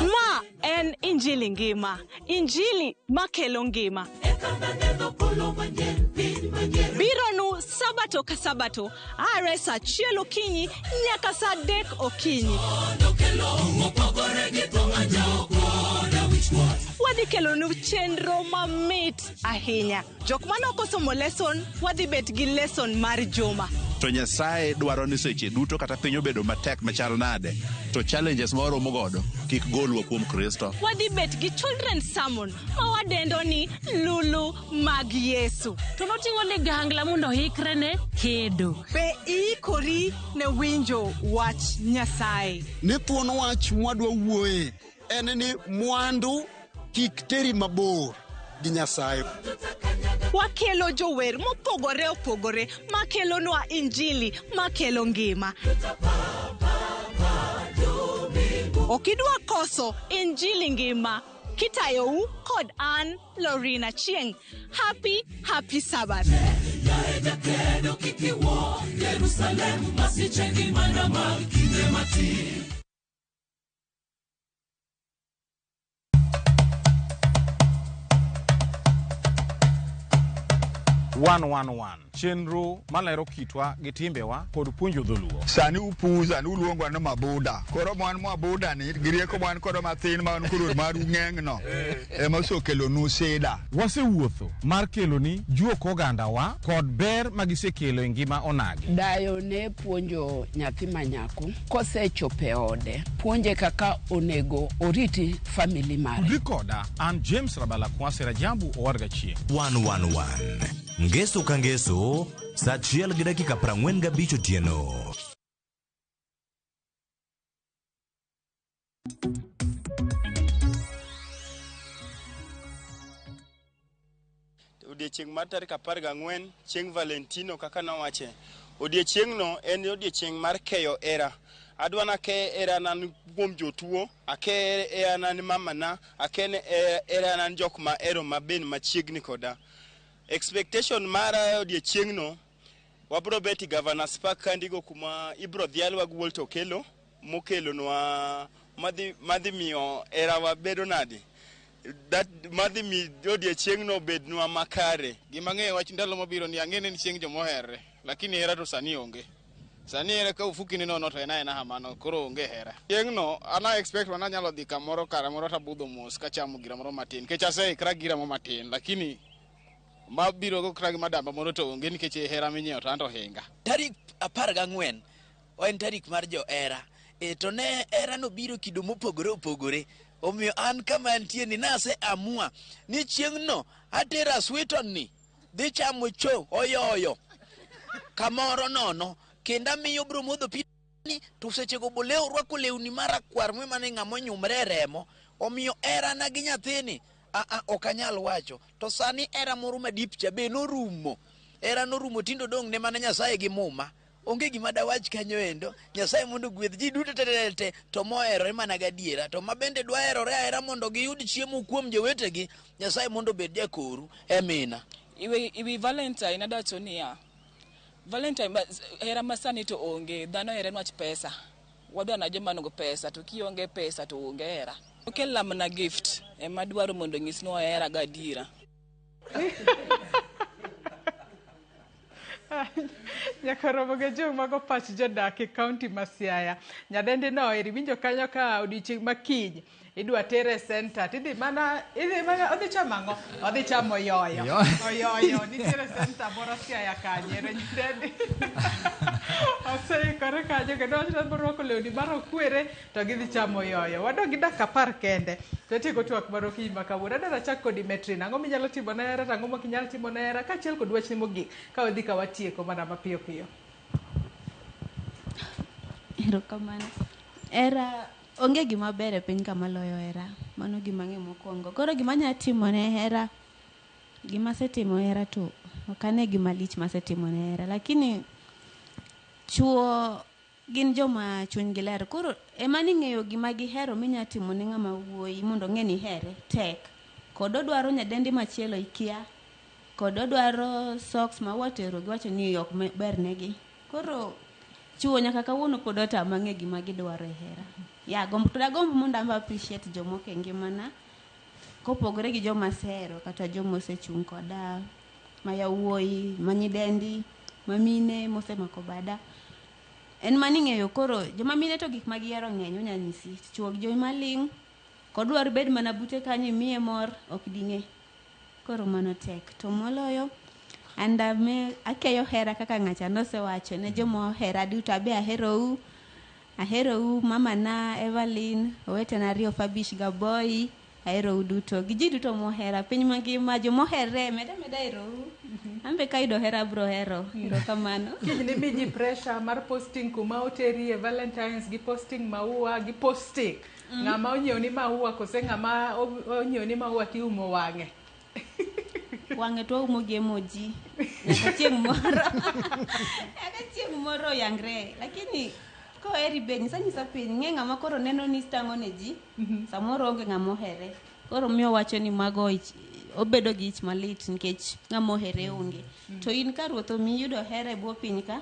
Ma en injili ngima. Injili makelo ngima. Bironu sabato ka sabato. Are sa achiel okinyi nyaka sa 3 okinyi. Wadhi kelo nu chenro mamit ahinya. Jok manok osomo lesson wadhi bet gi lesson mar juma. To Nyasaye dwaro ni seche duto kata piny obedo matek machal nade to challenges moro mogodo kik golwa kuom Kristo. Wadhi bet gi children's sermon ma wadendo ni lulu mag Yesu. To noting'o ligangla mondo hikre ne kedo. Be iikori ne winjo wach Nyasaye. Ne thuon wach mwadwa wuoye en ni mwandu kik teri mabor gi Nyasaye. Wakelo jower mopogore opogore makelo nwa injili makelo ngima. Okidwa koso injili ngima kitayou kod an Lorina Chieng. Happy Sabbath. Chenro malero kitwa gi timbewa kod puonjo dholuo. Sani upuza ni uluongwa na mabuda. Koro mwan mabuda ni girieko mwan koro mathin ma on koro maru ng'eng'no. Ema sokelo nu seda. Wasewuotho mar kelo ni juok ogandawa kod ber magisekelo e ngima onagi. Dayo ne puonjo nyathi manyako kosechope ode. Puonje kaka onego oriti family mare. Rikoda an James Rabalakwa Jambu owarga Chieng. 111 Ngeso ka ngeso, saa 1:45 otieno. Odiechieng' mar tarik 14 chieng' Valentino kaka nowache. Odiechieng'no en odiechieng' mar keyo era. Adwana ke era nan kuom jotuo, ake era nan mamana, ake era nan jok ma ero maben machiegni koda. Expectation mara odiechieng'no wabro beti Governors Park kandigo kuma ibro dhialwa gi Walter Okelo mokelo nwa madhi miyo era wabedo nadi. Madhi mi odiechieng'no bednwa makare. Gima ng'eyo wach ndalo mabiro ni ang'ene ni chieng' jomoherre, lakini hera to sani onge. Sani hera ka ufuki ni nono to ena hamano, koro onge hera. Chieng'no ana expect wana nyalo dhi kamoro kara moro tabudho mos kachamo gira moro matin. Kech aseikra gira moro matin, lakini mabiro go kragi madamba moro to onge nikech hera minyiewo to anto hinga. Tarik 14 en tarik mar jo era. To ne era no biro kido mopogore opogore. Omiyo an kama antie ni nase amua ni chieng'no atera sweeton ni dhi chamo cho oyoyo kamoro nono kenda miyo bro modho pi ni to sechego boleo rwako lewni marakwar mwe mane ng'amo nyumre remo. Omiyo era na gi nyathini okanyal wacho. To sani era moro madip cha be norumo. Era norumo tindo dong ne mana Nyasaye gi muma. Onge gima dawach kanyo endo. Nyasaye mondo gwedh ji duto te to moherore mana gadiera. To mabende dwa herore ahera mondo giyud chiemo kuom jowetegi. Nyasaye mondo bed jakoru. Amina. Iwi Valentine adacho niya. Valentine hera masani to onge. Dhano hera nwach pesa. Wadwa na joma nogo pesa. To kionge pesa to onge hera. Okel lamna gift. Ema dwaro mondo nyis ni hera gadiera. Nyakoromo ge jong mago pach jodak e kaunti ma Siaya. Nyadendi no iri winjo kanyo ka odiochieng' makiny idwa tere center tidhi mana odhi chamango odhi chamo yoyo nitiere center moro Siaya kanye nyadendi oseikore kanyo kendo wachna borwako lewni marokwere to gidhi chamo yoyo. Wadong gi dakika 10 kende to tieko twak mar okinyi ma kawuono. Adara chak kodi Metrin, ang'o minyalo timo ne hera, ang'o makinyalo timo ne hera, kaachiel kod wachni mogik ka wadhi ka watieko mana mapiyo piyo. Erokamano. Era onge gima ber e piny kama loyo hera. Mano gima ng'e mokwongo. Koro gima nya timo ne hera, gima setimo hera to ok ane gima lich masetimo ne hera, lakini chuo gin joma chunygi ler. Koro ema ni ng'eyo gima gihero minya timo ne ng'ama wuoyi mondo ng'e ni here tek. Kod odwaro nyadendi machielo ikia, kod odwaro socks ma watero giwacho ni ok ber negi. Koro chuo nyaka kawuono pod otama ng'e gima gidwaro e hera. Ya gombo mondo amba appreciate jomoko e ngimana kopogore gi joma sero kata joma osechung' koda, ma yawuoyi, ma nyidendi, ma mine mosemako bada. En mani ng'eyo koro joma mine to gik ma gihero ng'eny onya nyisi. Chuo gi joma ling' kodwar bed mana bute kanyo imiye mor ok ding'e. Koro mano tek. To moloyo andame akeyo hera kaka ng'acha nosewacho ne joma hera duto. Abe aherou mama na Evelyn, owetena Rio Fabish Gaboy, aherou duto. Giji duto mohera piny mangima jomohere meda herou. Ambe kaido hera bro hero. Erokamano. Kijni miji pressure mar posting kuma oteri e Valentines, gi posting maua, gi posting. Ng'ama onyiew ni maua kose ng'ama onyiew ni maua tiumo wang'e. Wang'e to umo gi emoji. Nyaka chieng' moro yangre. Lakini ko eri be nyisa piny ng'e ng'ama koro neno ni stang'o ne ji. Samoro onge ng'ama ohere. Koro miyo wacho ni mago obedo gi ich malit nikech ng'ama ohere onge. To in ka ruoth omi yudo hera e bwo piny ka,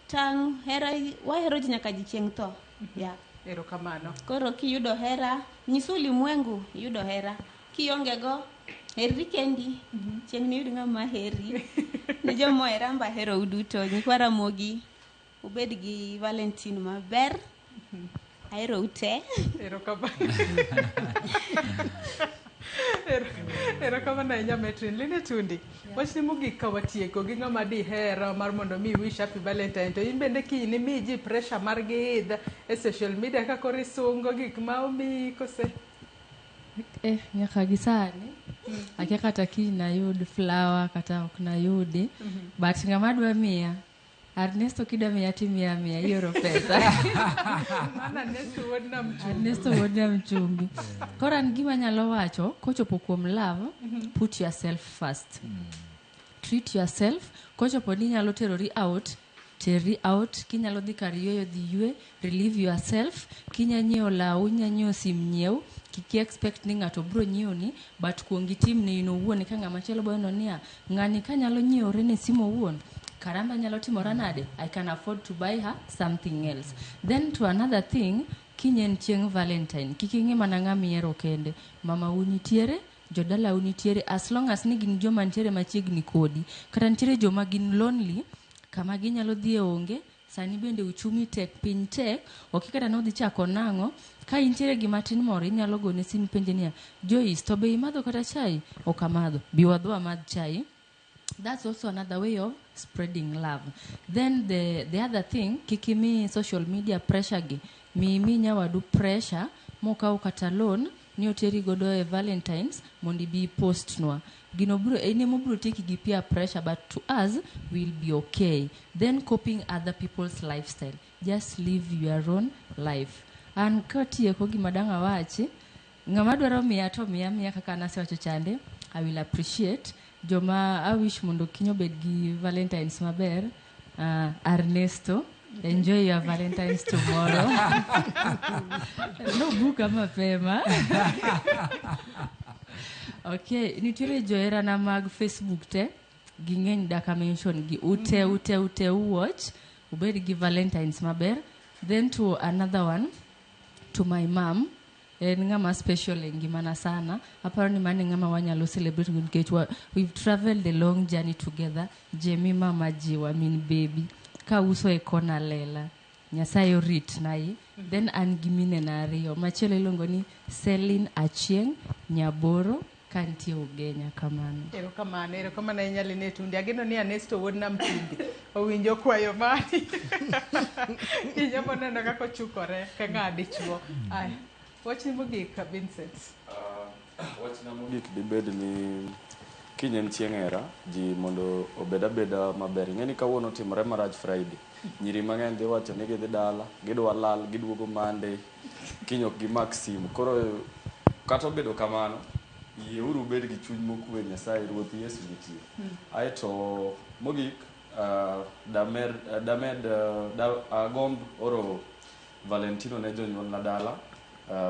tang' hera wahero ji nyaka ji chieng' tho. Ya. Erokamano. Koro kiyudo hera, nyisu ulimwengu yudo hera. Kionge go heri kendi. Chieng' ni yud ng'ama heri. Ne joma hera mba hero uduto. Nyikwara mogi ubed gi Valentine maber. Ahero ute. Erokamano. Erokamano ahinya Metrin. Line Tundi. Wachni mogik ka watieko gi ng'ama dihero mar mondo mi wish happy Valentine. To in bende kiny mi ji pressure mar gi e social media ka koro isungo gik ma omi kose. Nyaka gi sani. Akia kata kiny nayud flower kata ok nayudi. But ng'ama dwa miya Ernesto kida miya timia ioro pesa. Mana Ernesto wuod nam chumbi. Koro an gima nyalo wacho kochopo kuom love, put yourself first. Treat yourself. Kochopo ni nyalo terori out, teri out. Kinyalo dhi kar yweyo dhi ywe, relieve yourself. Kinya nyiewo law, nya nyiewo sim nyiew. Kiki expect ni ng'ato bro nyiewo ni, but kuongi tim ni owuon ka ng'ama chielo bono niya, ng'ani ka nyalo nyiewore ne simu owuon. Karamba nyalo timora nade? I can afford to buy her something else. Then to another thing, kinyen chieng' Valentine, kiki ng'e mana ng'ami hero kende. Mama unitiere, jodala unitiere, as long as ni gin joma nitiere machiegni kodi. Kata nitiere joma gin lonely, kama ginyalo dhie onge, sani bende uchumi tek, piny tek, okikata no dhi chako nang'o, ka intiere gima tin moro, inyalo gone simu penje niya, Joyce, to be imadho kata chai? Okamadho, biwadho amadh chai. That's also another way of spreading love. Then the other thing, kikimi social media pressure gi, mi nyawadu pressure, moka ukata loan, ni oteri godo e Valentines, mondi bi post nwa. Gino bro, ene mo bro take gi peer pressure, but to us, we'll be okay. Then copying other people's lifestyle. Just live your own life. And kati ko gimadanga wachi, ng'ama dwaro miya to miya kaka nase wacho chande, I will appreciate. Joma I wish mondo kinyo bed gi Valentines maber. Ernesto, enjoy your Valentines tomorrow. No buka mapema. Okay, nitiere johera na mag Facebook te, ging'eny daka mention gi ute watch, ubed gi Valentines maber. Then to another one, to my mom, ngama special ngimana sana. Aparo ni mani ngama wanyalo celebrate nikech we've traveled a long journey together. Jemi mama jiwa mean baby. Ka uso e kona lela. Nyasaye orit nai. Then an gimine na ariyo. Machielo ilongo ni Celine Achieng Nyaboro kantie Ugenya kamano. Erokamano ahinya Line Tundi. Ageno ni Ernesto wuod nam chumbi owinjo kwayo mari. Inyalo neno kaka ochukore ka ng'adi chuo. Ai. Wachni mogik Vincent. Wachna mogik dibed ni kiny en chieng' hera ji mondo obed abeda maber. Ing'eni kawuono timore marach Friday, nyiri mang'eny dhi wacho ni gidhi dala, gidwa lal, giduogo Monday, kiny ok gimak simu. Koro kata obedo kamano, yieuru ubed gi chuny mokwe, Nyasaye Ruoth Yesu nitie. Aeto mogik, agomb oro Valentino ne jonyuol na dala,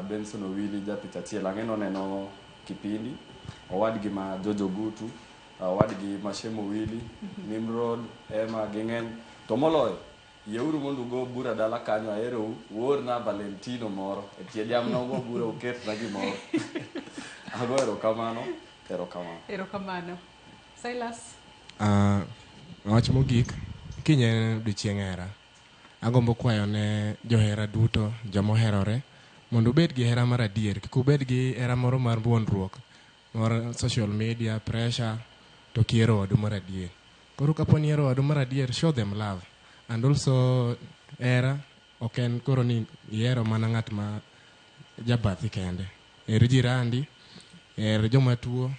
Benson Owili japith achiel, ang'eno neno kipindi, owadgi ma Jojo Gutu, owadgi ma Shemo Owili, Nimrod, Emma, ging'eny. To moloyo, yieuru mondo ugo bura dala kanyo, aherou, uorna Valentino moro, e tie jamna ugo bura uketna gimoro. Ago erokamano. Erokamano. Silas? Wach mogik, kiny en odiochieng' hera. Agombo kwayo ne johera duto, jomoherore, mondo ubed gi hera mar adier, kik ubed gi hera moro mar wuondruok, mar social media, pressure, to kiero wadu mar adier. Koro kapo ni hero wadu mar adier, show them love. And also, hera, ok en koro ni ihero mana ng'at ma jabathi kende. Her jirandi, her joma tuo,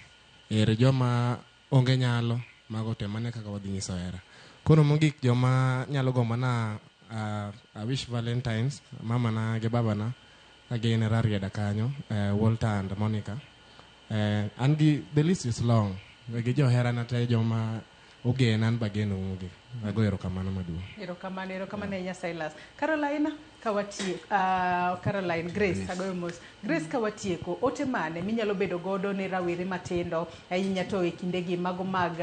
her joma onge nyalo, mago te mane kaka wadhi nyiso hera. Koro mogik joma nyalo gombo na I wish Valentines, mama na ge baba na, again Rarieda kanyo, Walter and Monica. And the list is long. Gi johera na te joma ogen an bageno mugi. Ago erokamano maduong'. Erokamano nya Silas. Caroline Grace agoyo mos. Grace kawatieko, ote mane minyalo bedo godo ne rawere matindo ahinya to e kindegi mago mag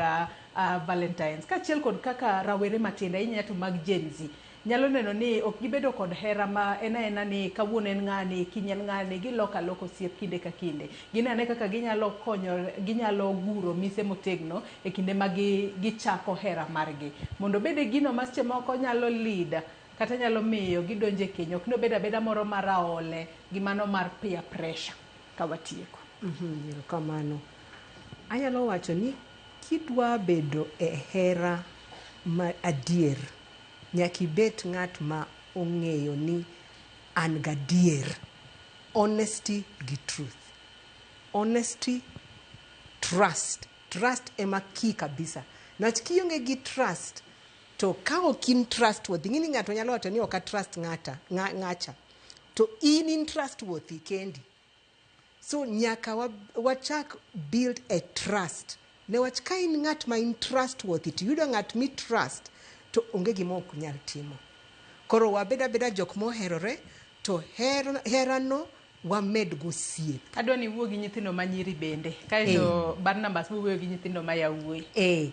Valentines. Kaachiel kod kaka rawere matindo ahinya to mag Gen Z. Nyalo neno ni ok gibedo kod hera ma ena ni kawuono en ng'ani, kiny en ng'ani, giloko osiep kinde ka kinde. Ginane kaka ginyalo konyo, ginyalo guro mise motegno e kinde ma gichako hera margi. Mondo bede gino ma seche moko nyalo lead kata nyalo miyo gidonje keny, ok no beda beda moro mar aole, gimano mar peer pressure. Kawatieko. Erokamano. Anyalo wacho ni kidwa bedo e hera ma adier, nyaka ibet ng'at ma ong'eyo ni an gadier. Honesty gi truth. Honesty, trust. Trust ema key kabisa. Nach kionge gi trust, to ka ok in trustworthy, ng'ini ng'ato nyalo wacho ni ok trust ng'acha, to in trustworthy kendi. So nyaka wachak build a trust. Newach ka in ng'at ma in trustworthy, to yudo ng'at mi trust, to onge gima ok nyal timo. Koro wabeda jok moherore, to herano wamed gosiep. Adwa ni wuo gi nyithindo ma nyiri bende. Kaeto Barnabas wuoyo gi nyithindo ma yawuoyi.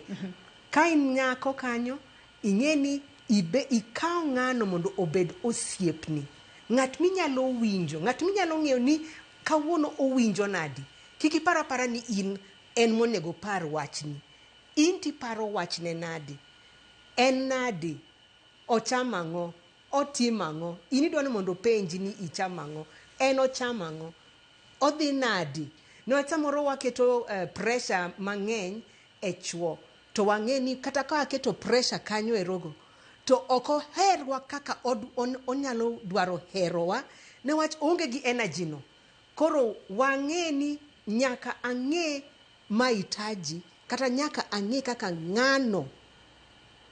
Ka in nyako kanyo, ing'eni ikaw ng'ano mondo obed osiepni. Ng'at minyalo winjo, ng'at minyalo ng'eyo ni kawuono owinjo nadi. Kik ipara ni en monego par wachni. In tiparo wachne nadi. En nadi, ochamo ang'o, otimo ang'o, inidwani mondo penji ni ichamo ang'o, en ochamo ang'o, odhi nadi. Niwach samoro waketo pressure mang'eny e chuo, to wang'e ni kata ka waketo pressure kanyo e rogo, to ok oherwa kaka onyalo dwaro herowa, niwach onge gi energy no. Koro wang'e ni nyaka ang'e mahitaji, kata nyaka ang'e kaka ng'ano,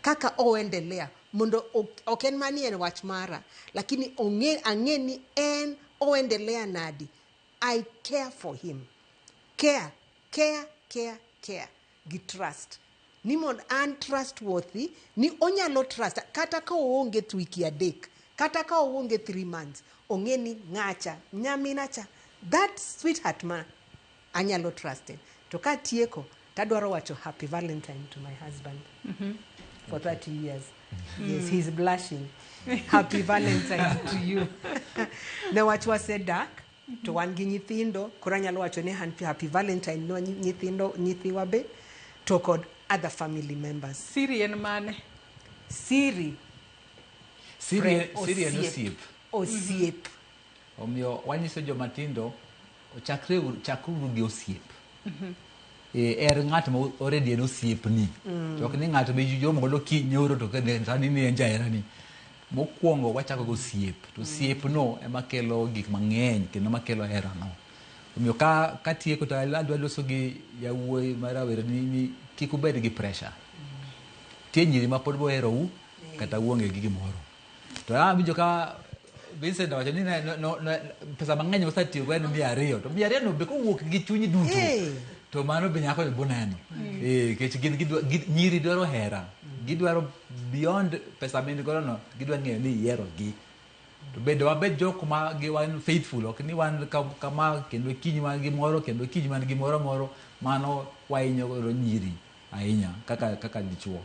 kaka oendelea, mondo ok en mani en wach mara, lakini ang'e ni en oendelea nadi. I care for him. Care. Gi trust. Ni mon an trustworthy, ni onyalo trust, kata ka oonge wiki adek, kata ka oonge 3 months, ong'e ni ng'acha, nyaminacha, that sweetheart ma anyalo trusted. To ka tieko, tadwaro wacho happy Valentine to my husband. For 30 years. Yes, he's blushing. Happy Valentine to you. Newach wasedak, to wan gi nyithindo, koro anyalo wacho ni happy Valentine no nyithiwa be, to kod other family members. Siri en mane? Siri en osiep. Osiep. Omiyo wanyiso jomatindo, chakuru gi osiep. Er ng'at ma already en osiepni. To ok ni ng'ato be jomo godo kinyoro to sani ni en jaherani. Mokwongo wachako gi osiep. To osiep no ema kelo gik mang'eny kendo makelo herano. Omiyo ka tieko to adwa loso gi yawuoyi marawere ni kik ubed gi pressure. Tie nyiri ma pod boherou kata uonge gi gimoro. To awinjo ka Vincent wacho ni pesa mang'eny mosetiyogo en 200 to 200 no be kowuok gi chunyi duto to mano be nyako bo neno. Kech nyiri dwaro hera, gidwaro beyond pesa min godo no, gidwa ng'eyo ni iero gi. To bende wabed jok ma wan faithful, ok ni wan kama kendo kiny man gi moro kendo kiny man gi moro mano wahinyo godo nyiri ahinya kaka dichuo.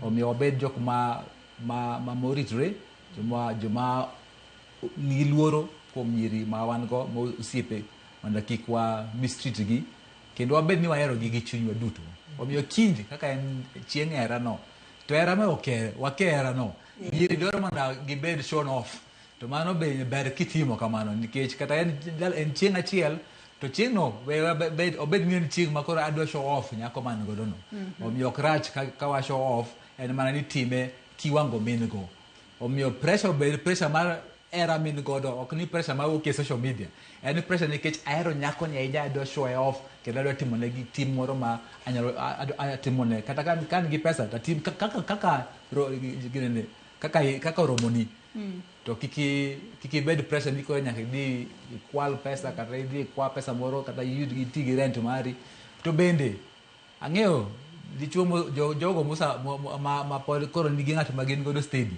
Omiyo wabed jok ma moritre, joma nigi luoro kuom nyiri ma wan go osiepe mondo kik wa mistreat gi kendo wabed ni wahero gi chunywa duto. Omiyo kinde kaka en chieng' hera no, to hera ma wake hera no, nyiri dwaro mondo gibed shown off. To mano be ber kitimo kamano nikech kata en chieng' achiel to chieng' no obed ng'en chieng' ma koro adwa show off nyako man godo no. Omiyo ok rach ka wa show off, en mana ni time kiwango min go. Omiyo pressure bed pressure mar era min godo, ok ni pressure ma wuok e social media. En pressure nikech ahero nyako ni ahinya, adwa show off kendo adwa timo ne gi tim moro ma anyalo timo ne kata kan gi pesa ta tim kaka romoni. To kiki bed pressure ni ko nyaka di kwal pesa kata di kwa pesa moro kata yud ti gi rent mari. To bende ang'eyo dichuo jogo musa ma pod koro nigi ng'at ma gin godo steady.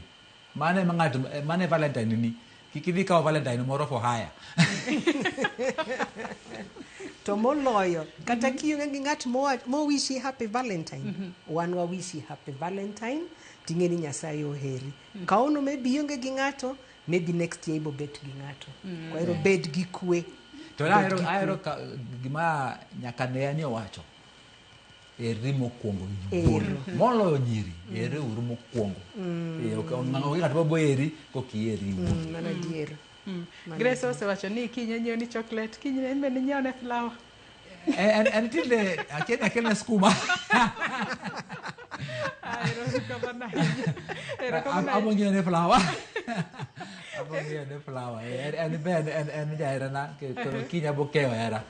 Mane Valentine ni kiki dhi kawo Valentine moro for hire. To moloyo kata kionge gi ng'at mo wish you happy Valentine, wan wa wish you happy Valentine, ting'eni Nyasaye oheri. Kaono maybe ionge gi ng'ato, maybe next year ibo bet gi ng'ato. Kwa hiyo bed gi kwe. To ahero gima nyaka ne ani owacho. Eri mokwongo moloyo nyiri, eri uru mokwongo. Ng'ato mabo eri kokieri wuon. Mana dier. Grace osewacho ni kinye nyiew ni chocolate, kinye en bende nyiew ne flower. En tinde akel skuma. Amo nyiew ne flower. En jaherana koro kinya bokeo hera.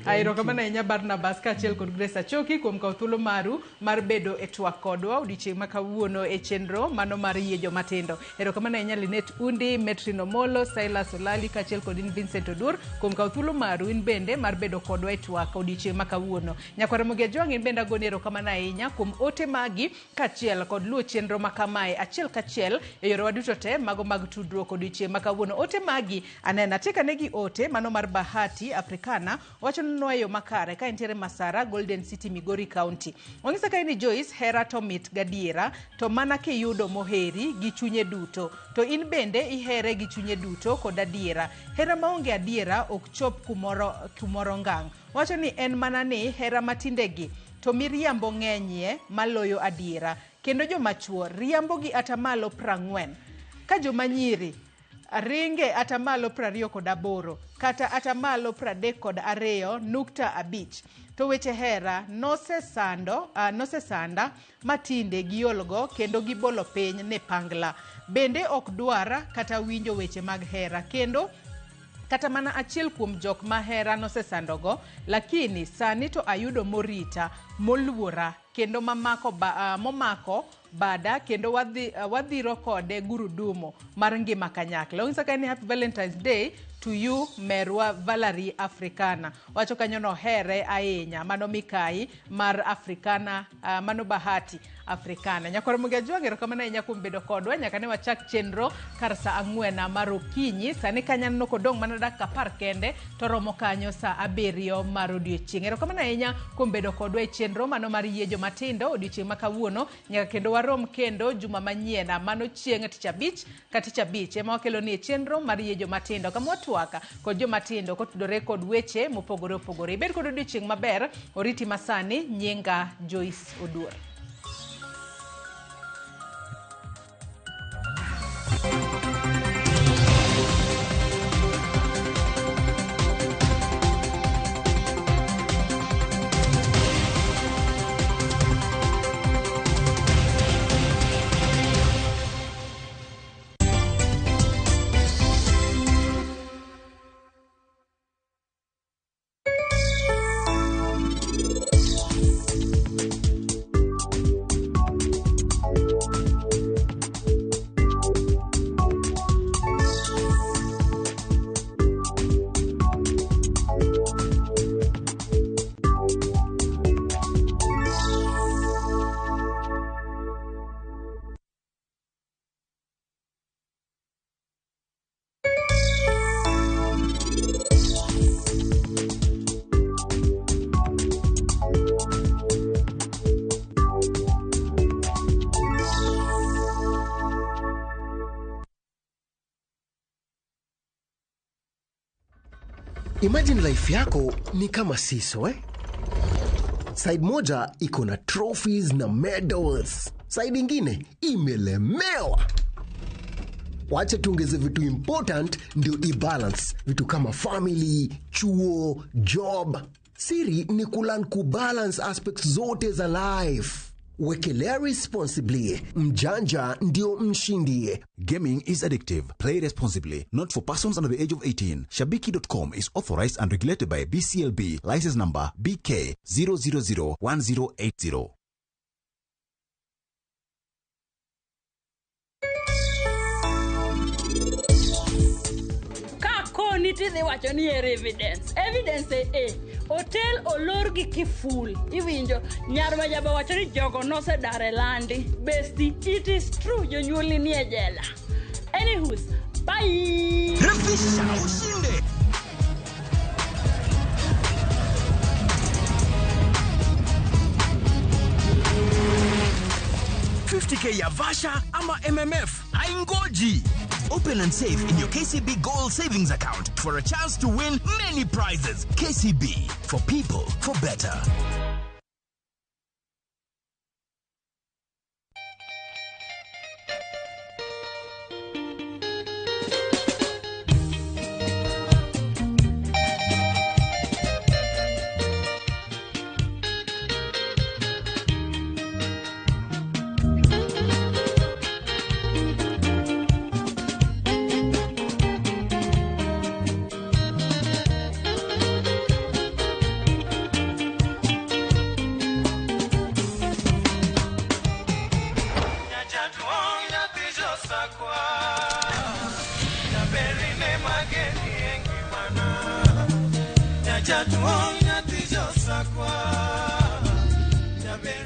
Erokamano ahinya Barnabas kaachiel kod Grace Achoki kuom kawo thuolo maru mar bedo e twak kodwa odiochieng' ma kawuono e chenro mano mar yie jomatindo. Erokamano ahinya Linet Undi, Metrino Molo, Silas Olali kaachiel kod Vincent Odur kuom kawo thuolo maru in bende mar bedo kodwa e twak odiochieng' ma kawuono. Nyakwara Mugia Jwang in bende agoni erokamano ahinya kuom ote magi kaachiel kod luwo chenro ma kamae achiel kachiel e yorewa duto te mago mag tudruok odiochieng' ma kawuono. Ote magi anena tika negi ote mano mar Bahati Africana wacho no yo makare ka entiere Masara, Golden City, Migori County. Ong'isa ka ni Joyce hera to mit gadiera to mana kiyudo moheri gi chunye duto, to in bende ihere gi chunye duto kod adiera. Hera maonge adiera ok chop kumoro ngang'. Wacho ni en mana ni hera matindegi to miriambo ng'enyie maloyo adiera, kendo jomachuo riambo gi atamalo 40, ka jomanyiri ringe atamalo 28 kata atamalo 32.5. To weche hera nosesanda matinde giolgo kendo gibolo piny ne pangla. Bende ok dwara kata winjo weche mag hera, kendo kata mana achiel kuom jok ma hera nosesandogo, lakini sani to ayudo morita, moluora kendo momako bada kendo wadhiro kode gurudumo mar ngima kanyakla. Ong'isa ka ni happy Valentine's Day to you Merwa Valerie Africana. Wacho kanyo no here ahinya mano mikai mar Africana, mano Bahati Africana. Nyakwara Mugia Jwang erokamano ahinya kuom bedo kodwa nyaka ne wachak chenro kar sa 4 mar okinyi. Sani kanyan no kodong' mana dakika 10 kende to romo kanyo sa 7 mar odiochieng'. Erokamano ahinya kuom bedo kodwa e chenro mano mar yie jomatindo odiochieng' ma kawuono nyaka kendo warom kendo juma manyiena mano chieng' tich abich ka tich abich ema wakelo ni e chenro mar yie jomatindo kama watwaka kod jomatindo kotudore kod weche mopogore opogore. Ibed kod odiochieng' maber. Oriti masani nyinga Joyce Odur. Imagine life yako ni kama siso Side moja iko na trophies na medals. Side ingine imelemewa. Wacha tuongeze vitu important ndio i-balance. Vitu kama family, chuo, job. Siri ni kulan kubalance aspects zote za life. Wekelea responsibly. Mjanja ndio mshindie. Gaming is addictive. Play responsibly. Not for persons under the age of 18. Shabiki.com is authorized and regulated by BCLB. License number BK 0001080. Nitidhi wacho ni evidence hotel olor gi kiful iwinjo nyar ma jaba wacho ni jogo nose dare landi besti it is true jonyuoli ni e jela anywho's bye Refisha ushinde 50K ya Vasha ama MMF haingoji. Open and save in your KCB Gold Savings Account for a chance to win many prizes. KCB, for people, for better.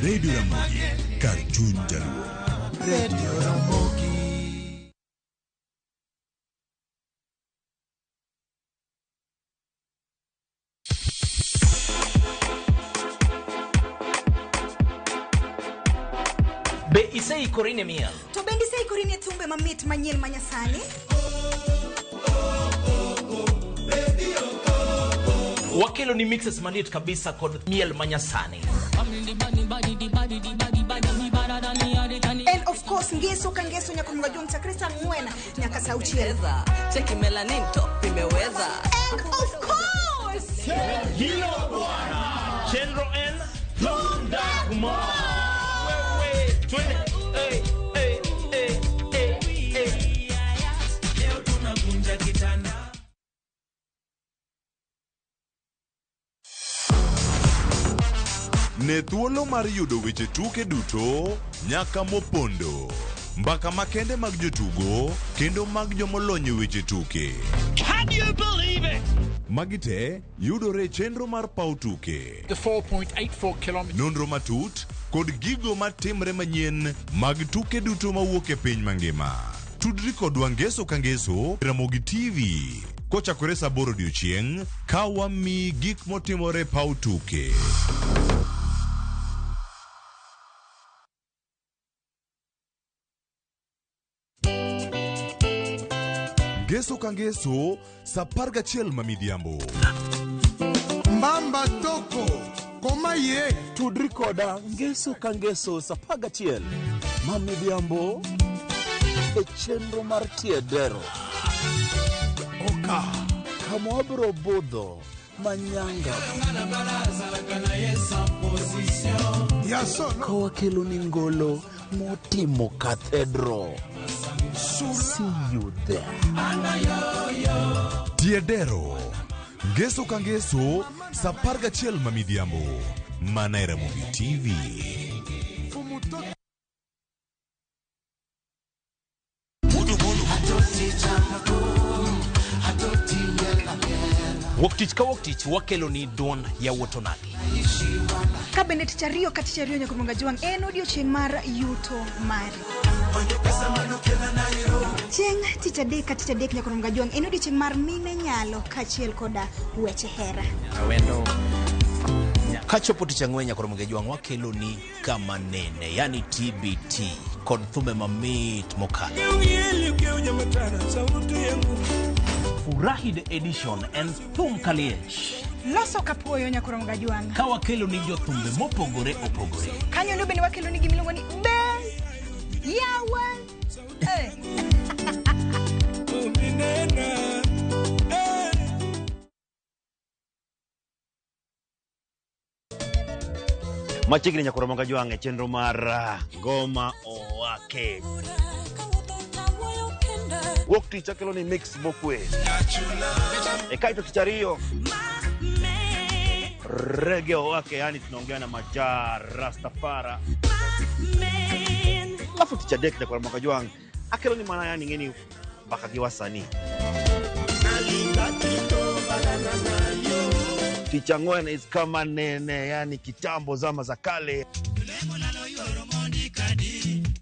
Radio Ramogi, Karchun Jaluo. Radio Ramogi. Be isei korine miel. To bendi sei korine tumbe mamit manyien manyasani. Wakelo ni mixes manit kabisa kod miel manyasani. And of course ngeso kangeso nyakumga jumta Krista Ngwena nyaka sauchieza. Cheki melanin top imeweza. And of course Hilo bwana. Chenro N Tundakmo. Wewe twende. Leo tunakunja kitanda. Ne thuolo mar yudo weche tuke duto nyaka mopondo. Mbaka makende mag jotugo kendo mag jomolony weche tuke. Can you believe it? Magite yudore chenro mar pau tuke. The 4.84 kilometers. Nonro matut kod gigo matimre manyien mag tuke duto mawuok e piny mangima. Tudri kodwa ngeso ka ngeso Ramogi TV. Kochakore saa 8 odiechieng' ka wami gik motimore pau tuke. Ngeso ka ngeso saa 11 mamidhiambo. Mbamba toko koma ye. Tudri koda ngeso ka ngeso saa 11 mamidhiambo e chenro mar tiedero. Oka kama wabro budho manyanga kowa kelo ni ngolo motimo cathedral. See you there. Tiedero ngeso ka ngeso saa 11 mamidhiambo mana e Ramogi TV. Woktich ka woktich wakelo ni duon ya wotonagi. Kabinet chario kati chario nyakumanga juang en odiochieng' mar yuto mari. Chieng' tich adek nyakumanga juang en odiochieng' mar mine nyalo kachiel koda weche hera. Awendo kachopo tich ang'wen nyakumanga juang wakelo ni kama nene yani TBT kod thume mamit mokalo. Furahi the edition en thum kaliech. Loso kapuoyo Nyakoromo Gajwang'. Ka wakelo ni jothumbe mopogore opogore. Kanyo no bende wakelo ni gimiluongo ni Be Yawa. Machiegni Nyakoromo Gajwang' chenro mar Goma Owake. Wuok tich akelo ni mix mokwe. Kaito kichario. Reggae Owake, yani tunaongea na Majar Rastafara. Alafu ticha dek Nyakoromo Gajwang' akelo ni mana yani ngeni baka giwasani. Ticha Ngwen is kama nene, yani kitambo zama za kale.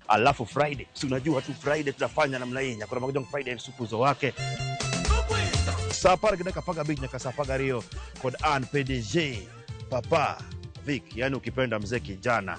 Alafu Friday, si unajua tu Friday tutafanya namna hii. Nyakoromo Gajwang' Friday sukuzo wake. Sapara kidaka paga beach nyaka sapaga Rio kod an PDG Papa Vic, yani ukipenda mzee kijana.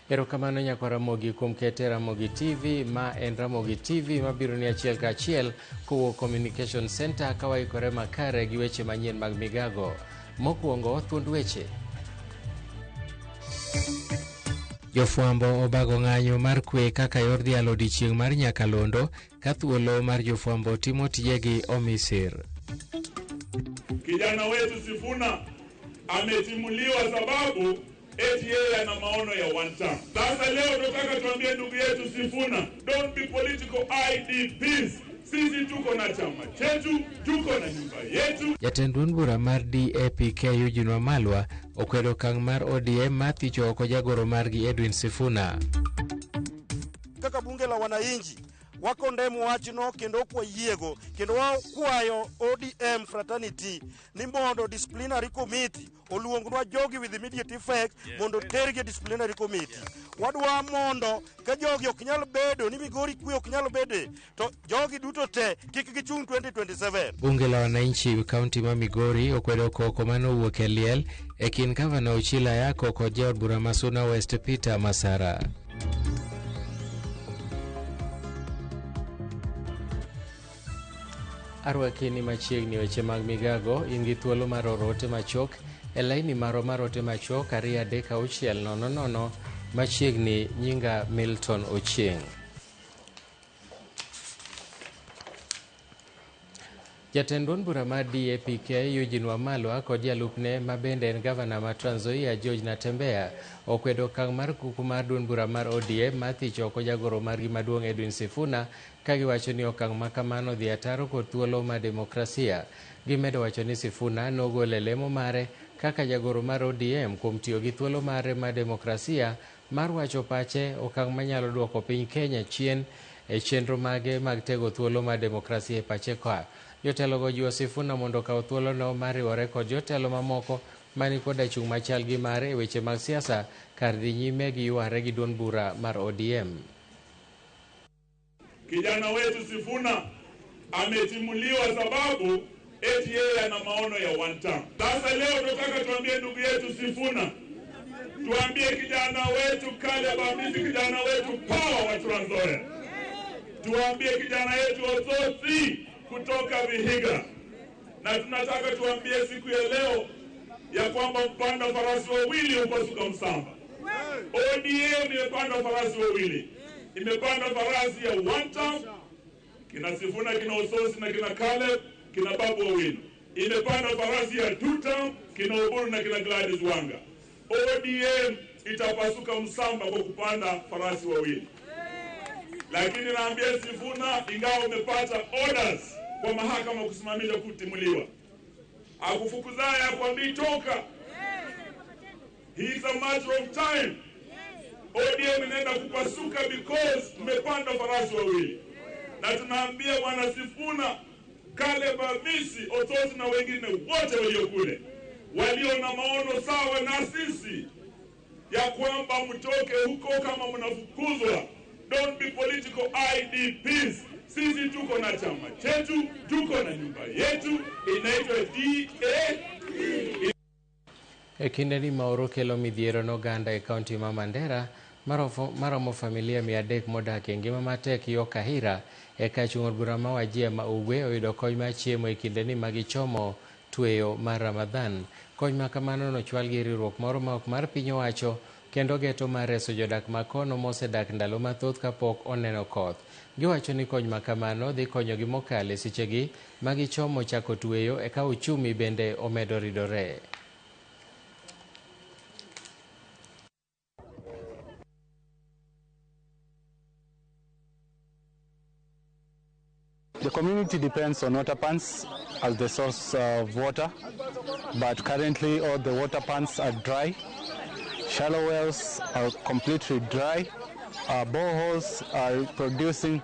Erokamano nyako Ramogi kuom kete Ramogi TV, ma en Ramogi TV mabiro ni achiel ka achiel kowuok Communication Center kawaikore makare gi weche manyien mag migago. Mokwongo thuond weche. Jofwambo obago ng'anyo mar kwe kaka yor dhialo odiechieng' mar Nyakalondo ka thuolo mar jofwambo timo tijegi omisir. Kijana wetu Sifuna ametimuliwa sababu eti yeye ana maono ya one term. Sasa leo tunataka tuambie ndugu yetu Sifuna, don't be political IDPs. Sisi tuko na chama chetu, tuko na nyumba yetu. Jatend duond bura mar DAPK Eugene Wamalwa okwedo okang' mar ODM mathicho oko jagoro margi Edwin Sifuna. Kaka bunge la wananchi wako ndemu wachino kendo kwa yiego kendo wakwayo ODM fraternity ni mondo disciplinary committee oluongnwa jogi with immediate effect mondo tergi disciplinary committee. Wadwa mondo ka jogi ok nyal bedo ni Migori kwe ok nyal bede to jogi duto te kik gichung 2027. Bunge la wananchi kaunti ma Migori okwedo koko manowuok e liel e kind gavana Ochila Yako kod jaod bura ma Suna West Peter Masara. Arwakini machiegni weche mag migago, ingi thuolo mar orote machok e laini maro marote machok 23600 machiegni nyinga Milton Ochieng'. Jatend duond bura mar DAPK Eugene Wamalwa kod jalupne ma bende en gavana ma Trans Nzoia George Natembeya okwedo okang' mar kuku mar duond bura mar ODM mathicho oko jagoro margi maduong' Edwin Sifuna ka giwacho ni okang' ma kamano dhi ataro kod thuolo ma demokrasia. Gimedo wacho ni Sifuna nogolo lemo mare kaka jagoro mar ODM kuom tiyo gi thuolo mare ma demokrasia mar wacho pache, okang' manyalo duoko piny Kenya chien e chenro mage mag tego thuolo ma demokrasia e pache ka. Jotelo go jiwo Sifuna mondo kaw thuolo no mar riwore kod jotelo mamoko mani koda chung' machal gi mare e weche mag siasa kar dhi nyime gi yware gi duond bura mar ODM. Kijana wetu Sifuna ametimuliwa sababu eti yeye ana maono ya one term. Sasa leo tunataka tuambie ndugu yetu Sifuna, Tuambie kijana wetu Caleb Amisi, kijana wetu Power wa Trans Nzoia. Tuambie kijana wetu Otsotsi kutoka Vihiga. Na tunataka tuambie siku ya leo ya kwamba mpanda farasi wawili upasuka msamba. ODM imepanda farasi wawili. Imepanda farasi ya one term, kina Sifuna, kina Ososi na kina Caleb, kina Babu Owino. Imepanda farasi ya two term, kina Oburu na kina Gladys Wanga. ODM itapasuka msamba kwa kupanda farasi wawili. Lakini naambia Sifuna, ingawa umepata orders kwa mahakama kusimamisha kutimuliwa, akufukuzaye akwambii toka. It's a matter of time. ODM inaenda kupasuka because mmepanda farasi wawili. Na tunaambia bwana Sifuna, Caleb Amisi, Otsotsi na wengine wote walio kule, walio na maono sawa na sisi, ya kwamba mtoke huko kama mnafukuzwa. Don't be political IDPs. Sisi tuko na chama chetu, tuko na nyumba yetu, inaitwa DA. E kinde ni maoro kelo midhiero n'oganda e kaunti ma Mandera, maromo familia 300 modak e ngima matek yo Kahira, eka chung od bura ma Wajir ma Ugwe oyudo kony mar chiemo e kinde ni magichomo tweyo mar Ramadhan. Kony ma kamano nochwal gi riwruok moro ma ok mar piny owacho, kendo geto mar reso jodak makono mosedak ndalo mathoth kapok oneno koth. Giwacho ni kony ma kamano dhi konyogi mokale sechegi magichomo chako tweyo, eka uchumi bende omedo ridore. The community depends on water pans as the source of water, but currently all the water pans are dry. Shallow wells are completely dry. Boreholes are producing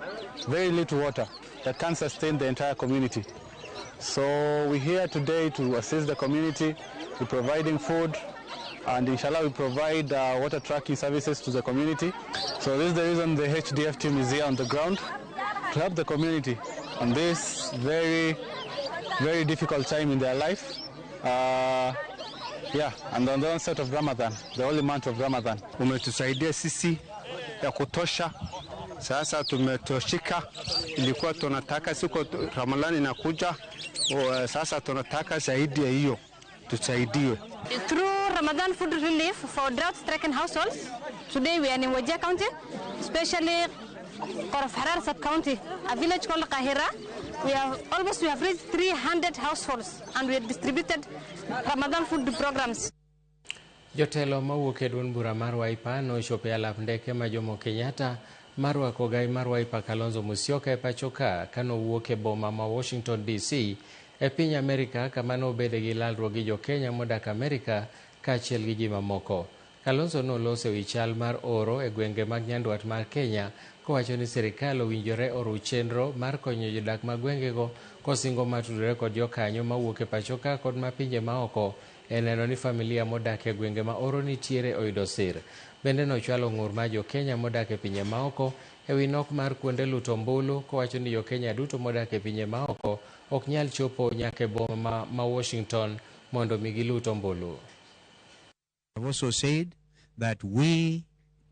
very little water that can sustain the entire community. So we're here today to assist the community. We're providing food, and inshallah we provide water tracking services to the community. So this is the reason the HDF team is here on the ground to help the community on this very, very difficult time in their life. And on the onset of Ramadan, the holy month of Ramadan. Umetusaidia sisi ya kutosha. Sasa tumetoshika. Ilikuwa tunataka siku Ramadhani inakuja. Sasa tunataka zaidi ya hiyo. Tusaidiwe. Through Ramadan food relief for drought-stricken households, today we are in Wajir County, especially Korof Harar sub-county, a village called Kahira. We have reached 300 households and we have distributed Ramadan food programs. Jotelo mawuok e duond bura mar Wiper nochopo e alap ndeke ma Jomo Kenyatta mar rwako gai mar Wiper Kalonzo Musyoka e pacho ka kanowuok e boma ma Washington DC e piny Amerika, kama nobede gi lalruok gi Jo-Kenya modak Amerika kaachiel gi ji mamoko. Kalonzo noloso wi chal mar oro e gwenge mag nyandwat mar Kenya, kowacho ni sirikal owinjore oruw chenro mar konyo jodak mag gwengego kosingo matudore kod jokanyo mawuok e pacho ka kod ma pinje maoko e neno ni familia modak e gwenge ma oro nitiere oyudo sir. Bende nochwalo ng'ur mar Jo-Kenya modak e pinje maoko e wi nok mar kuonde luto ombulu, kowacho ni Jo-Kenya duto modak e pinje maoko ok nyal chopo nyaka e boma ma Washington mondo mi gilut ombulu. I've also said that we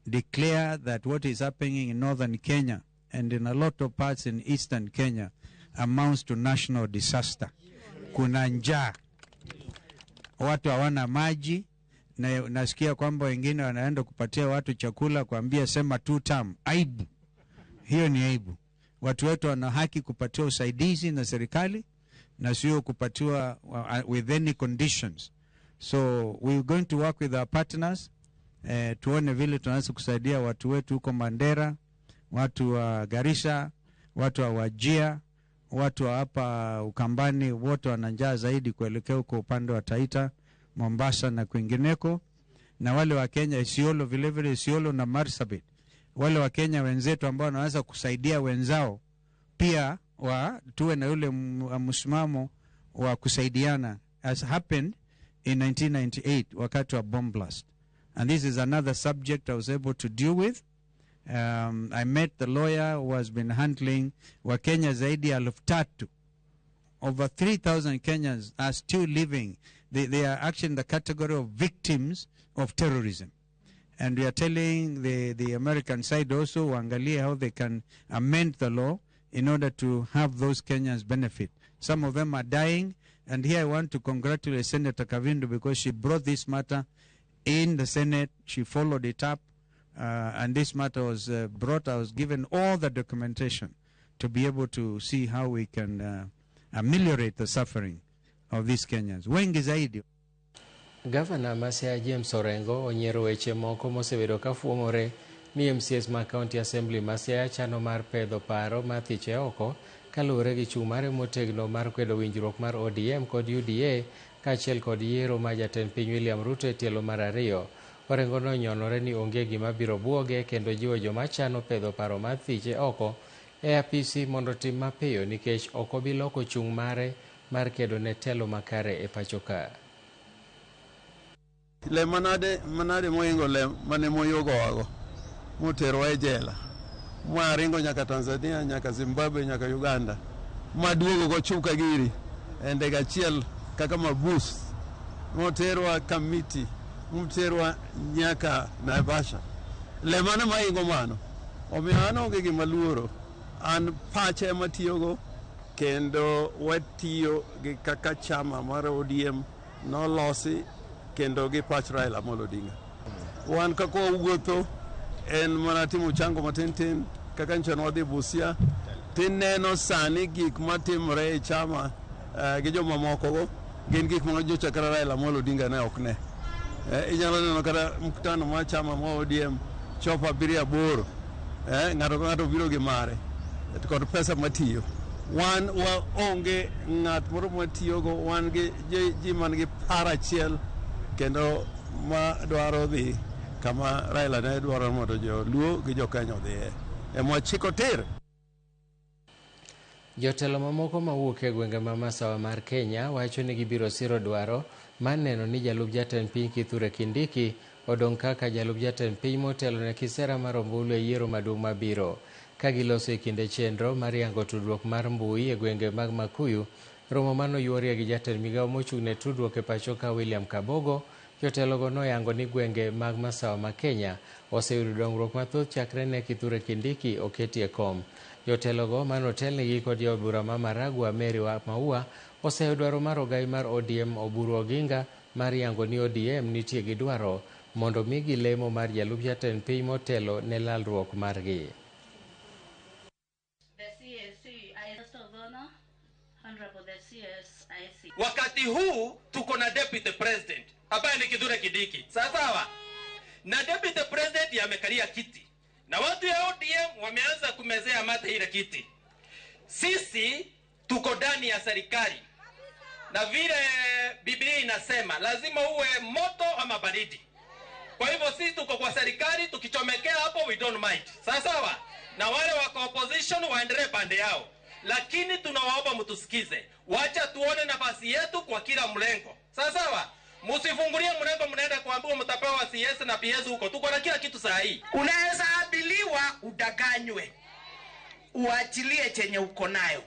declare that what is happening in northern Kenya and in a lot of parts in eastern Kenya amounts to national disaster. Kuna njaa, watu hawana maji, na nasikia kwamba wengine wanaenda kupatia watu chakula kuambia sema 2 term. Aibu. Hiyo ni aibu. Watu wetu wana haki kupatiwa usaidizi na serikali na sio kupatiwa with any conditions. So we're going to work with our partners tuone vile tunaweza kusaidia watu wetu huko Mandera, watu wa Garissa, watu wa Wajir, watu wa hapa Ukambani, wote wana njaa zaidi kuelekea huko upande wa Taita, Mombasa na kwingineko, na wale wa Kenya Isiolo, vile vile Isiolo na Marsabit, wale wa Kenya wenzetu ambao wanaweza kusaidia wenzao pia tuwe na yule msimamo wa kusaidiana, as happened in 1998 wakati wa bomb blast. And this is another subject I was able to deal with. I met the lawyer who has been handling Wakenya zaidi ya 3,000. Over 3,000 Kenyans are still living. They are actually in the category of victims of terrorism. And we are telling the American side also, waangalie how they can amend the law in order to have those Kenyans benefit. Some of them are dying, and here I want to congratulate Senator Kavindu because she brought this matter in the Senate. She followed it up, and this matter was brought. I was given all the documentation to be able to see how we can ameliorate the suffering of these Kenyans. Wengi zaidi. Gavana Masia James Orengo onyiero weche moko mosebedo ka fuong'ore ni MCS ma County Assembly Masia chano mar pedho paro mathiche oko kaluwore gi chung' mare motegno mar kwedo winjruok mar ODM kod UDA kaachiel kod yiero ma jatend piny William Ruto e tielo mar ariyo. Orengo nonyonore ni onge gima biro buoge kendo jiwo joma chano pedho paro mathiche oko e apisi mondo tim mapiyo nikech ok obi loko chung' mare mar kedo ne telo makare e pacho ka. Le manade moingo le mane moyogo wago moterwa e jela mwaringo nyaka Tanzania nyaka Zimbabwe nyaka Uganda maduogo go chuka giri ende gachiel kaka mabus moterwa kamiti moterwa nyaka Naivasha le mane moingo mano omiano onge gima luoro an pache matiyogo kendo watiyo gi kaka chama mar ODM nolosi kendo gi pach Raila Amolo Odinga. Wan kako wuotho en mana timo chango matin kaka nchon wadhi Busia tineno sani gik matimore e chama gi joma moko go gin gik ma jochakra Raila Amolo Odinga ne ok ne. Inyalo neno kata mkutano ma chama ma ODM chopa biria boro ng'ato biro gi mare kod pesa matiyo. Wan onge ng'at moro matiyogo wan gi ji man gi paro achiel kendo ma dwaro dhi kama Raila ne dwaro mondo joluo gi jokenya odhiye ema chiko tir. Jotelo mamoko mawuok e gwenge ma masawa mar Kenya wacho ni gibiro siro dwaro mar neno ni jalup jatend piny Kithure Kindiki odong' kaka jalup jatend piny motelo ne kisera mar ombulu e yiero maduong' mabiro. Ka giloso e kinde chenro mar yango tudruok mar mbui e gwenge mag Makuyu, romo mano yuorie gi jatend migawo mochung' ne tudruok e pacho ka William Kabogo, jotelogo noyango ni gwenge mag masawa ma Kenya oseyudo dongruok mathoth chakre ne Kithure Kindiki oketie kom. Jotelogo manotelnegi kod jaod bura ma Maragwa Mary Maua oseyudo dwaro mar ogai mar ODM Oburu Oginga mar yango ni ODM nitie gi dwaro mondo migi lemo mar jalup jatend piny motelo ne lalruok margi. Wakati huu tuko na deputy president ambaye ni Kithure Kindiki, sawa, na deputy president yamekalia kiti na watu ya ODM wameanza kumezea mate ile kiti. Sisi tuko ndani ya serikali na vile Biblia inasema lazima uwe moto ama baridi. Kwa hivyo sisi tuko kwa serikali, tukichomekea hapo we don't mind, sawa, na wale wako opposition waendelee pande yao, lakini tunawaomba mtusikize. Wacha tuone nafasi yetu kwa kila mlengo. Sawa? Msifungulie mlengo mnaenda kuambiwa mtapewa CS na PS huko. Tuko na kila kitu saa hii. Unaweza abiliwa udaganywe. Uachilie chenye uko nayo.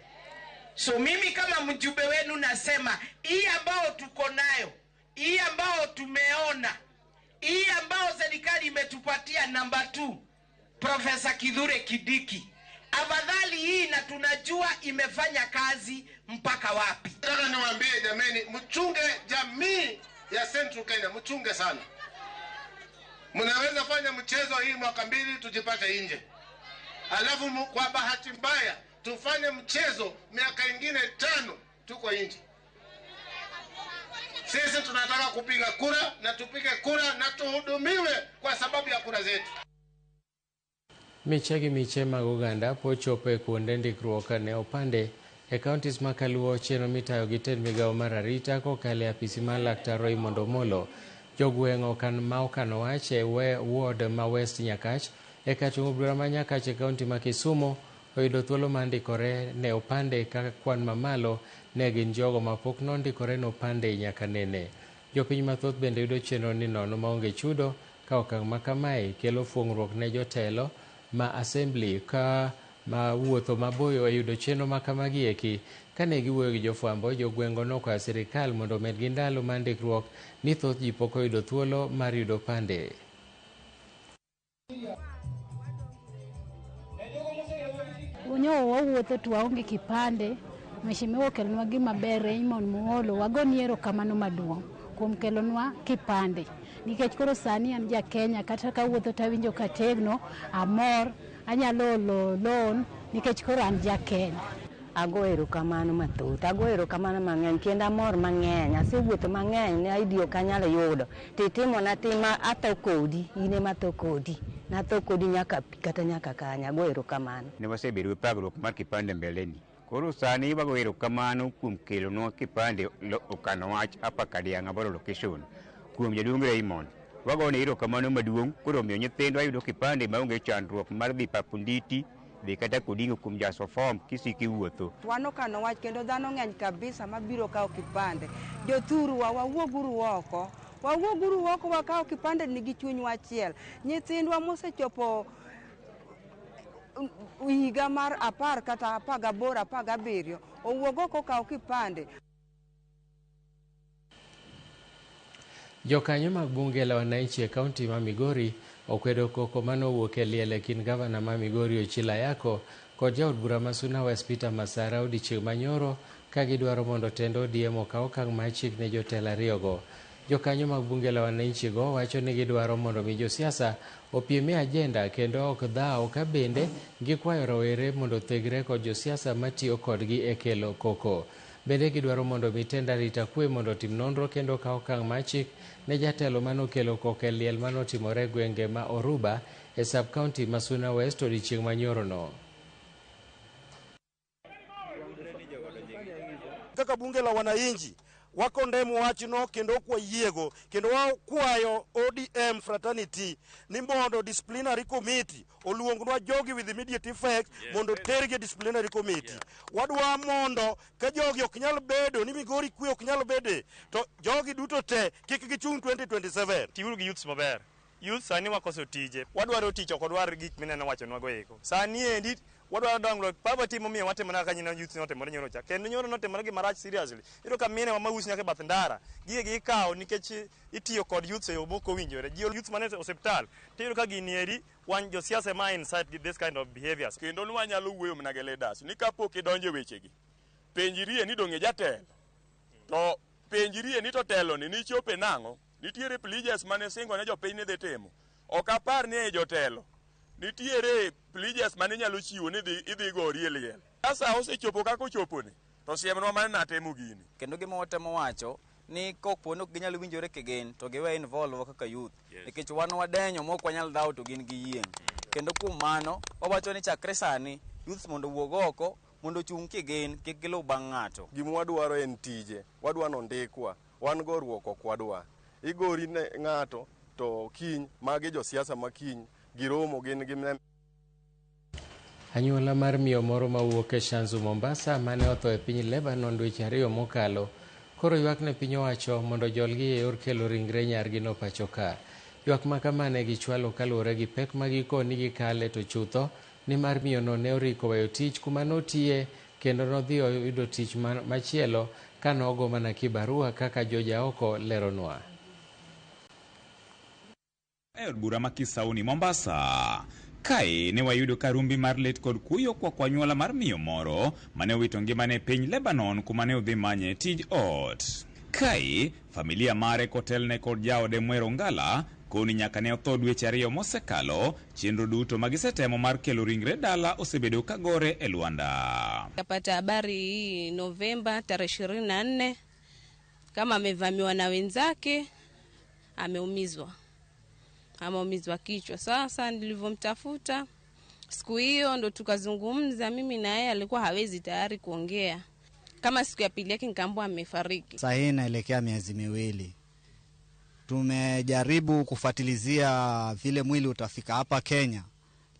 So mimi kama mjumbe wenu nasema hii ambao tuko nayo, hii ambao tumeona, hii ambao serikali imetupatia namba 2, Profesa Kithure Kindiki. Afadhali hii na tunajua imefanya kazi mpaka wapi. Nataka niwaambie jameni, mchunge jamii ya Central Kenya, mchunge sana. Mnaweza fanya mchezo hii mwaka 2 tujipate nje. Alafu kwa bahati mbaya tufanye mchezo miaka ingine 5 tuko nje. Sisi tunataka kupiga kura na tupige kura na tuhudumiwe kwa sababu ya kura zetu. Miche mag oganda pochopo e kuonde ndikruok ne opande e counties ma Kaluo chenro mitayo gi tend migawo mar arita kokalo e apisi mar Laktar Raymond Omolo. Jogweng' okano wach e ward ma West Nyakach e kachung' bura ma Nyakach e kaunti ma Kisumu oyudo thuolo mar ndikore ne opande kaka kwan mamalo ne gin jogo mapok nondikore ne opande nyaka nene. Jopiny mathoth bende yudo chenro ni nono maonge chudo ka okang' ma kamae kelo fuong'ruok ne jotelo ma assembly ka ma wuotho maboyo e yudo chenro ma kamagi eki. Kane giwuoyo gi jofwambo, jogwengo nokwayo sirikal mondo med gi ndalo mar ndikruok ni thoth ji pok oyudo thuolo mar yudo pande. Onyo wawuotho to waonge kipande. Mheshimiwa okelonwa gima ber Raymond Muolo, wagoni erokamano maduong' kuom kelonwa kipande. Nikech koro sani an ja Kenya, kata ka wuotho tawinjo kategno, amor, anyalo olo loan nikech koro an ja Kenya. Ago erokamano mathoth, ago erokamano mang'eny, kendo amor mang'eny, asewuotho mang'eny, ne ID ok anyalo yudo. Titimona tima atho kodi, in ema atho kodi. Natho kodi nyaka kata nyaka kanya, ago erokamano. Ne wasebedo pagruok mar kipande mbeleni. Koro sani wago erokamano kuom kelonwa kipande okano wach hapa Kadianga Boro location. Kuom jaduong' Raymond. Wagone erokamano maduong', koro miyo nyithindwa yudo kipande maonge chandruok mar dhi Papunditi, dhi kata Kodingo kuom jaso form kisiki wuotho. Wano kano wach kendo dhano ng'eny kabisa mabiro kawo kipande. Jothuru wawuoguru oko. Wawuoguru oko wakawo kipande nigi chunywa achiel. Nyithindwa mosechopo higa mar 10 kata 18, 17 owuog oko kawo kipande. Jokanyo mag bunge la wananchi e kaunti ma Migori okwedo koko manowuok e liel e kind gavana ma Migori Ochila Yako kod jaod bura ma Suna West Peter Masara odiechieng' manyoro ka gidwaro mondo tend ODM okaw okang' mar chik ne jotelo ariyogo. Jokanyo mag bunge la wananchi go wacho ni gidwaro mondo mi josiasa opiemie ajenda kendo ok dhaw ka bende gikwayo rawere mondo thegre kod josiasa matiyo kodgi e kelo koko. Bende gidwaro mondo mi tend arita kwe mondo tim nonro kendo kaw okang' mar chik ne jatelo manokelo koko e liel manotimore gwenge ma Oruba e sub-county ma Suna West odiechieng' manyoro no. Kaka bunge la wananchi wako ndemu wachno kendo kwa yiego kendo wakwayo ODM fraternity ni mondo disciplinary committee oluongnwa jogi with immediate effect mondo terge disciplinary committee. Wadwa mondo ka jogi ok nyal bedo ni Migori kwe ok nyal bede to jogi duto te kik gichung 2027. Tiuru gi youths maber. Youth sani wakoso tije. Wadwaro tich ok wadwar gik mineno wachonwa go eko. Sani endi wadwaro dongruok. Papa timo miyo watimona ka nyina youth notimore nyoro cha. Kendo nyoro notimore gi marach seriously. Iro ka mine wa maus nyaka bath ndara. Gige gikawo nikech itiyo kod youth e yo moko winjore. Youth mane hospital. Tiro ka ginieri wan josiasa ma inside this kind of behaviors. Kendo nwa nyalo wuoyo mna leaders. Ni kapok idonje wechegi. Penjirie ni donge jatelo. To penjirie ni to telo ni chope nango. Nitiere pledges mane singo ne jopiny ne dhi timo. Ok apar ni e jotelo. Nitiere pledges mane nyalo chiwo ni idhi gori e liel. Sasa osechopo kako choponi. To siemnwa mane natemo gini. Kendo gima watemo wacho ni kopono ginyalo winjore kegen to giwe involve kaka youth. Nikech wan wadenyo mok wanyal dhaw to gin gi yieng. Kendo kuom mano wawacho ni chakre sani youth mondo wuog oko mondo chung kegen kik gilu bang' ng'ato. Gima wadwaro en tije. Wadwano ndikwa. Wan goruok ok wadwa. Igori ng'ato to kiny mage josiasa makiny giromo gin gi Anyuola mar miyo moro mawuok e Shanzu Mombasa mane otho e piny Lebanon dweche 2 mokalo koro ywak ne piny owacho mondo jolgi e yor kelo ringre nyargi no pacho ka. Ywak ma kamane gichwalo kaluwore gi pek magiko ni gikale to chutho ni mar miyo no ne oriko weyo tich kuma notiye kendo nodhi yudo tich machielo ka nogo mana kibarua kaka Joja Oko leronwa. Od bura ma Kisauni Mombasa. Kae ne wayudo karumbi mar lit kod kuyo kwa kwanyuola mar miyo moro mane owito ngimane e piny Lebanon kuma ne odhi manye tij ot. Kae familia mare kotelne kod jaode Mwero Ngala koni nyaka ne otho dweche 2 mosekalo. Chenro duto magisetemo mar kelo ringre dala osebedo kagore e Luanda. Kapata habari hii Novemba tarehe 24 kama amevamiwa na wenzake, ameumizwa kichwa. Sasa nilivyomtafuta siku hiyo ndo tukazungumza, mimi na yeye alikuwa hawezi tayari kuongea. Kama siku ya pili yake nikaambiwa amefariki. Sasa hii inaelekea miezi 2. Tumejaribu kufuatilizia vile mwili utafika hapa Kenya,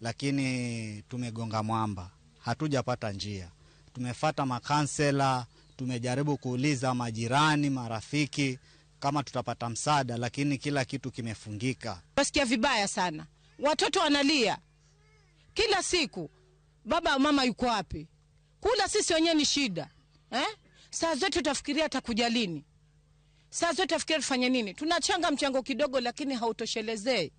lakini tumegonga mwamba. Hatujapata njia. Tumefuata makansela, tumejaribu kuuliza majirani, marafiki kama tutapata msaada, lakini kila kitu kimefungika. Wasikia vibaya sana. Watoto wanalia kila siku. Baba mama yuko wapi? Kula sisi wenyewe ni shida. Saa zote utafikiria atakuja lini? Saa zote utafikiria tufanye nini? Tunachanga mchango kidogo lakini hautoshelezei.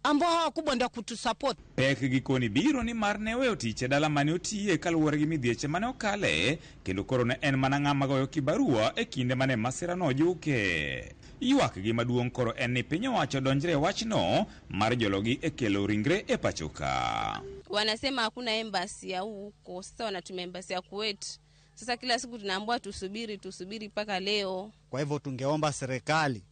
ambao hawa kubwa ndio kutusupport. Pek gikoni biro ni mar ne weyo tich e dala mane otiye kaluwore gi midhieche mane okale, kendo koro ne en mana ng'ama goyo kibarua e kinde mane masira no juke. Ywak gi maduong' koro en ni piny owacho donjre e wachno mar jologi e kelo ringre e pachoka. Wanasema hakuna embassy ya huko, sasa wanatumia embassy ya Kuwait. Sasa kila siku tunaambiwa tusubiri mpaka leo. Kwa hivyo tungeomba serikali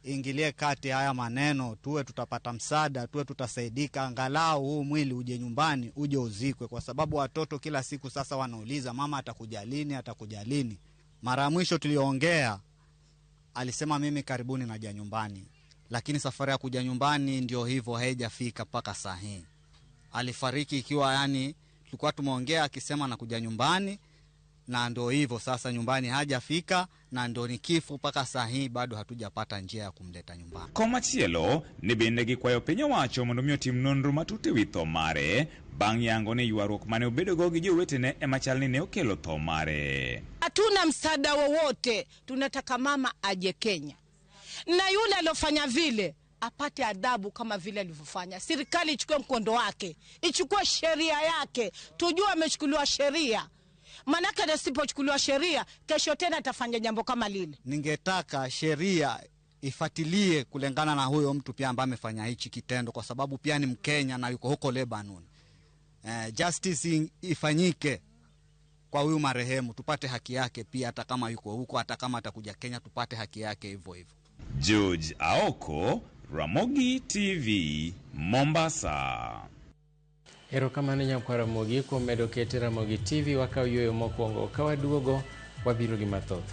ingilie kati haya maneno, tuwe tutapata msaada, tuwe tutasaidika, angalau huu mwili uje nyumbani, uje uzikwe, kwa sababu watoto kila siku sasa wanauliza mama atakuja lini. Mara mwisho tuliongea alisema mimi karibuni naja nyumbani, lakini safari ya kuja nyumbani ndio hivyo haijafika mpaka saa hii. Alifariki ikiwa yani tulikuwa tumeongea akisema nakuja nyumbani, na ndio hivyo sasa nyumbani hajafika, na ndio ni kifo mpaka saa hii bado hatujapata njia ya kumleta nyumbani. Komachielo ne bende gikwayo piny owacho mondo mi otim nonro matut ewi tho mare bang' yango ne ywaruok mane obedogo gi jowetene ema chal ni ne okelo tho mare. Hatuna msaada wowote, tunataka mama aje Kenya, na yule alofanya vile apate adhabu kama vile alivyofanya. Serikali ichukue mkondo wake, ichukue sheria yake, tujue amechukuliwa sheria. Manaka nasipochukuliwa sheria, kesho tena atafanya jambo kama lile. Ningetaka sheria ifatilie kulingana na huyo mtu pia ambaye amefanya hichi kitendo, kwa sababu pia ni Mkenya na yuko huko Lebanon. Justice ifanyike kwa huyu marehemu, tupate haki yake pia, hata kama yuko huko, hata kama atakuja Kenya tupate haki yake hivyo hivyo. George Aoko, Ramogi TV, Mombasa. Erokamano Nyakwar Ramogi kuom medo kete Ramogi TV wakaw yueyo mokwongo ka waduogo wabiro gi mathoth.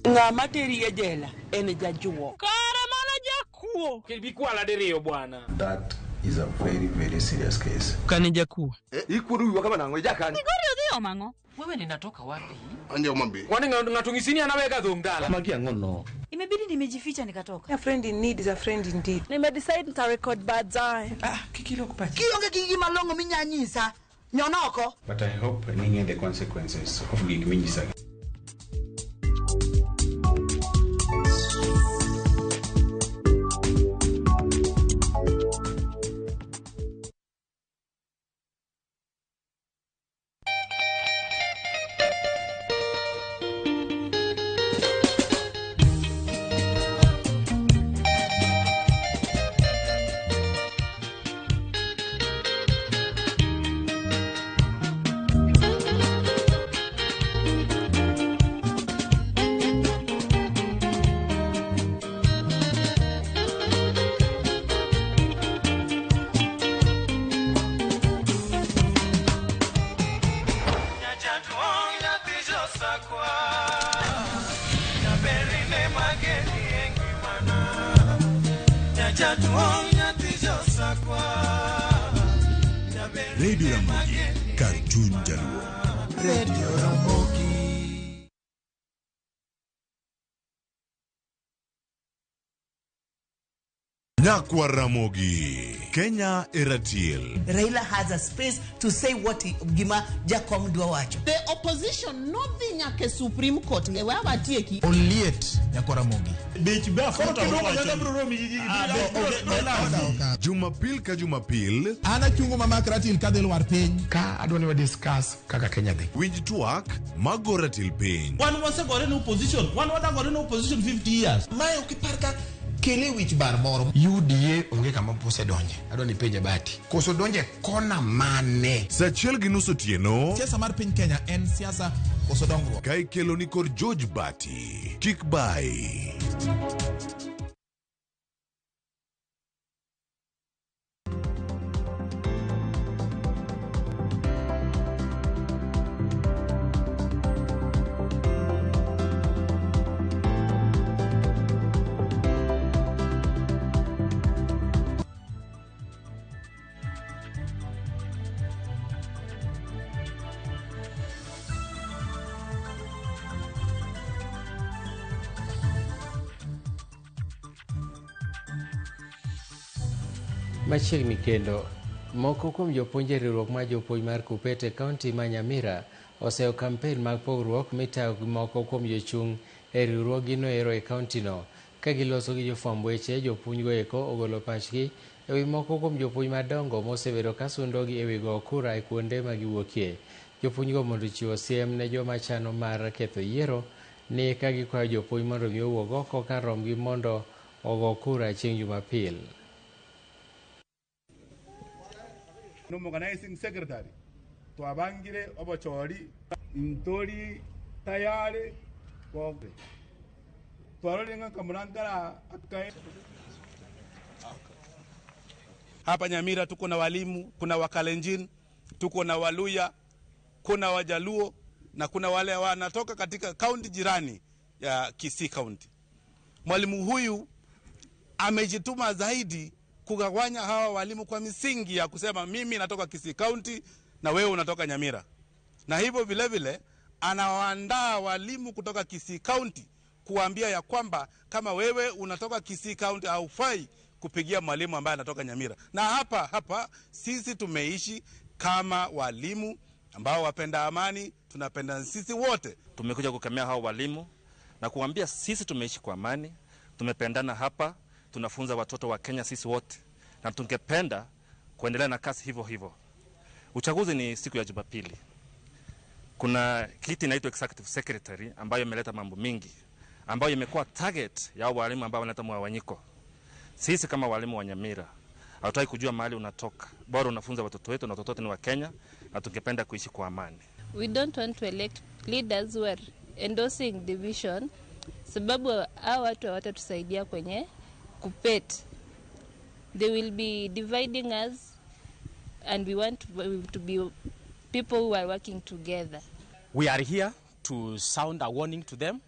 Ng'ama teri e jela en jajuo. Kare mana jakuo. Kibikwala diriyo bwana. That is a very, very serious case. Kani jakuo. Ikudu yuwa kama nango jakani. Nigori odhiyo mango. Wewe ninatoka wapi? Anje umambi. Kwani ngatungisini anaweka dhumdala? Magia ngono. Imebidi nimejificha nikatoka. A friend in need is a friend indeed. Nimedecide nita record bad eye. Kikilo kupachi. Kionge kiki malongo minyanyisa. Nyonoko. But I hope ninge the consequences of gigminyisa. Radio Ramogi, Cartoon Jaluo. Radio Ramogi. Nyakwar Ramogi, Kenya Eratiel. Raila has a space to say what Gima Jakom Dwawacho. The opposition nothing nyake Supreme Court ngewe abatieki. Oliet Nyakwar Ramogi. Beach Bafota Jumapil ka Jumapil. Ana chungo mama Ratil kadel war piny. Ka adwani wa discuss kaka Kenya dhi. Winj tuak mago Ratil piny. One was gore no opposition. One was gore no opposition 50 years. Mayo kiparka kele wich bar moro. UDA onge kama pose donje. Adwani penje bati. Koso donje kona mane. Sachiel gi nus otieno. Siasa mar piny Kenya en siasa koso dongruok. Kai kelo ni kod George Bati. Kik bai. Machiegni kendo, moko kuom jopuonj e riwruok mar jopuonj mar Kuppet e kaunti ma Nyamira oseo kampen mag pogruok mitayo gi moko kuom jochung' e riwruogino ero e kauntino. Ka giloso gi jofwamb weche, jopuonjgo eko ogolo pachgi e wi moko kuom jopuonj madongo mosebedo ka sundogi e wi go kura e kuonde ma giwuokie. Jopuonjgo mondo chiwo siem ne joma chano mar ketho yiero ni ka gikwayo jopuonj mondo mi owuog oko kar romgi mondo ogo kura chieng' Jumapil. Organizing secretary twabangire obochori ntori tayari wote twarolenga kamurangara akae. Hapa Nyamira tuko na walimu, kuna Wakalenjin, tuko na Waluya, kuna Wajaluo na kuna wale wanatoka katika kaunti jirani ya Kisii County. Mwalimu huyu amejituma zaidi kugawanya hawa walimu kwa misingi ya kusema mimi natoka Kisii County na wewe unatoka Nyamira. Na hivyo vile vile anawaandaa walimu kutoka Kisii County kuambia ya kwamba kama wewe unatoka Kisii County haufai kupigia mwalimu ambaye anatoka Nyamira. Na hapa sisi tumeishi kama walimu ambao wapenda amani, tunapenda sisi wote. Tumekuja kukemea hao walimu na kuambia sisi tumeishi kwa amani, tumependana hapa, tunafunza watoto wa Kenya sisi wote na tungependa kuendelea na kazi hivyo hivyo. Uchaguzi ni siku ya Jumapili. Kuna kiti inaitwa executive secretary ambayo imeleta mambo mingi ambayo imekuwa target ya walimu ambao wanaleta mwawanyiko. Sisi kama walimu wa Nyamira hatutaki kujua mahali unatoka. Bora unafunza watoto wetu na watoto wetu ni wa Kenya na tungependa kuishi kwa amani. We don't want to elect leaders who are endorsing division, sababu hao watu hawatatusaidia kwenye Kuppet. They will be dividing us and we want to be people who are working together. We are here to sound a warning to them.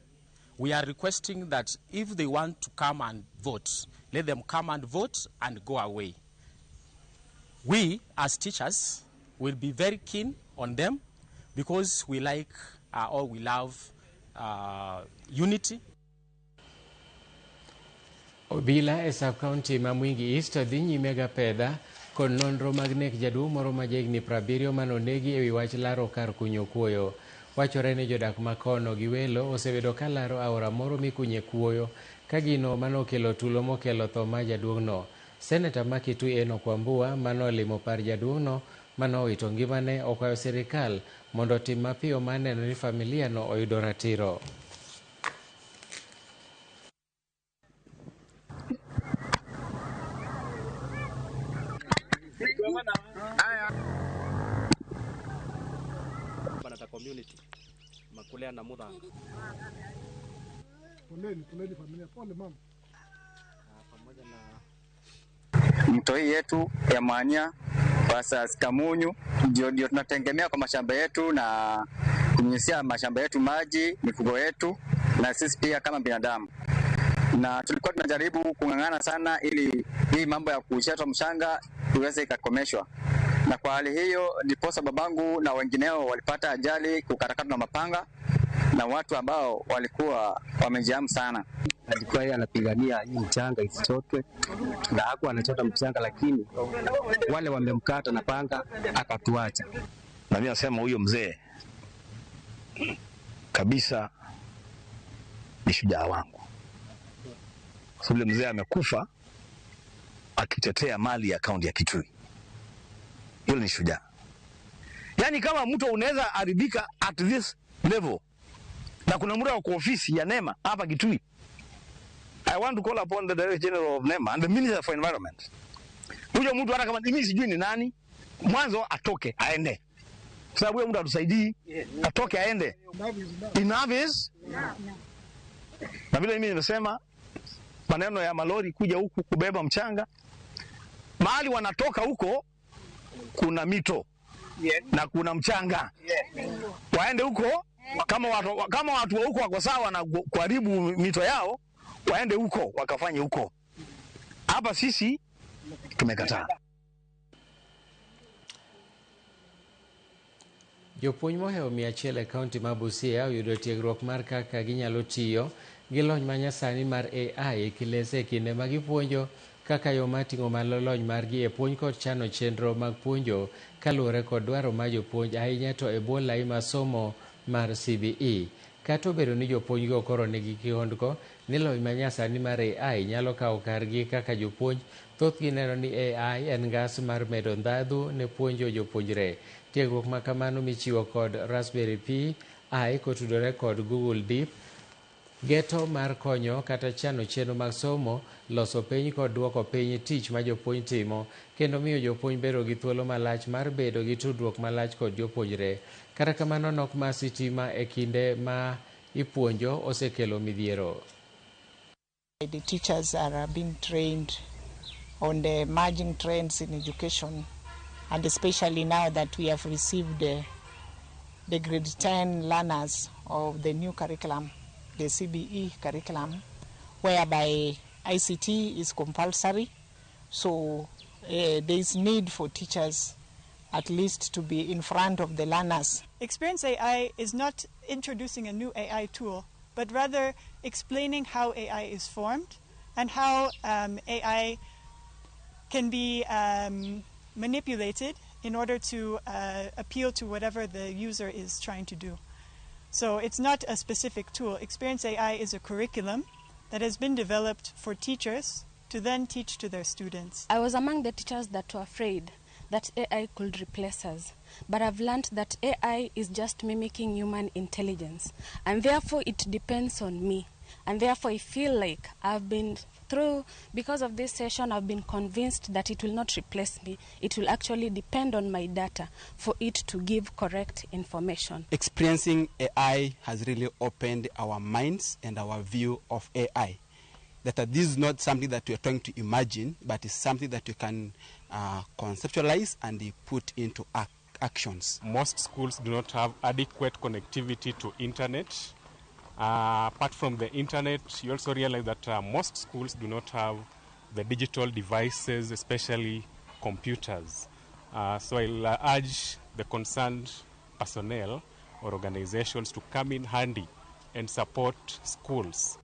We are requesting that if they want to come and vote, let them come and vote and go away. We, as teachers, will be very keen on them because we like or we love unity. Obila e sub-county ma Mwingi East dhi nyime ga pedha kod nonro mag nek jaduong' moro ma jahigni 70 manonegi e wi wach laro kar kunyo kuoyo. Wachore ni jodak ma kono gi welo osebedo ka laro aora moro mikunye kuoyo ka gino manokelo tulo mokelo tho ma jaduong'no. Seneta ma Kitui Enock Wambua manolimo par jaduong'no manowito ngimane okwayo sirikal mondo tim mapiyo mar neno ni familia no oyudo ratiro. Banata community makulea na muda. Poleni familia, pole mama. Pamoja na mtoi yetu ya Mania Pasas Kamunyu ndio tunategemea kwa mashamba yetu na kunyunyizia mashamba yetu maji, mifugo yetu na sisi pia kama binadamu. Na tulikuwa tunajaribu kung'ang'ana sana ili hii mambo ya kuchota mchanga iweze ikakomeshwa. Na kwa hali hiyo ndiposa babangu na wengineo walipata ajali kukatakatwa na mapanga na watu ambao walikuwa wamejamu sana. alikuwa yeye anapigania hii mchanga isichotwe na hakuwa anachota mchanga, lakini wale wamemkata na panga akatuacha. Na mimi nasema huyo mzee kabisa ni shujaa wangu. Yule mzee amekufa akitetea mali ya kaunti ya Kitui. Yule ni shujaa. Yaani kama mtu unaweza haribika at this level na kuna mtu wa ofisi ya NEMA hapa Kitui, I want to call upon the Director General of NEMA and the Minister for Environment. Huyo mtu hata kama mimi sijui ni nani, mwanzo atoke aende. Sababu huyo mtu atusaidii, atoke aende. Enough is. Na vile mimi nimesema maneno ya malori kuja huku kubeba mchanga, mahali wanatoka huko kuna mito na kuna mchanga. Waende huko kama watu wa huko wako sawa na kuharibu mito yao, waende huko wakafanye huko. Hapa sisi tumekataa. Jopuonj moheo 100 e kaunti ma Busia oyudo tiegruok mar kaka ginyalo tiyo gi lony ma nyasani mar AI e kilese kinde ma gipuonjo kaka yo mating'o malo lony margi e puonj kod chano chenro mag puonjo kaluwore kod dwaro mar jopuonj ahinya to e bwo lai mar somo mar CBE. Kata obedo ni jopuonjgo koro nigi kihondko ni lony manyasani mar AI nyalo kawo kargi kaka jopuonj, thothgi neno ni AI en ngas mar medo ndhadhu ne puonjo jopuonjre. Tiegruok ma kamano michiwo kod Raspberry Pi kotudore kod Google Deep geto mar konyo kata chano chenro mag somo, loso penj kod duoko piny tich ma jopuonj timo, kendo miyo jopuonj bedo gi thuolo malach mar bedo gi tudruok malach kod jopuonjre. Kata kamano, nok mar sitima e kinde ma ipuonjo osekelo midhiero. The teachers are being trained on the emerging trends in education, and especially now that we have received the grade 10 learners of the new curriculum, the CBE curriculum, whereby ICT is compulsory. So there is need for teachers at least to be in front of the learners. Experience AI is not introducing a new AI tool, but rather explaining how AI is formed and how AI can be manipulated in order to appeal to whatever the user is trying to do. So it's not a specific tool. Experience AI is a curriculum that has been developed for teachers to then teach to their students. I was among the teachers that were afraid that AI could replace us, but I've learned that AI is just mimicking human intelligence, and therefore it depends on me. And therefore I feel like because of this session, I've been convinced that it will not replace me. It will actually depend on my data for it to give correct information. Experiencing AI has really opened our minds and our view of AI. That this is not something that we are trying to imagine, but it's something that you can conceptualize and put into actions. Most schools do not have adequate connectivity to internet. Apart from the internet, you also realize that most schools do not have the digital devices, especially computers. So I'll urge the concerned personnel or organizations to come in handy and support schools.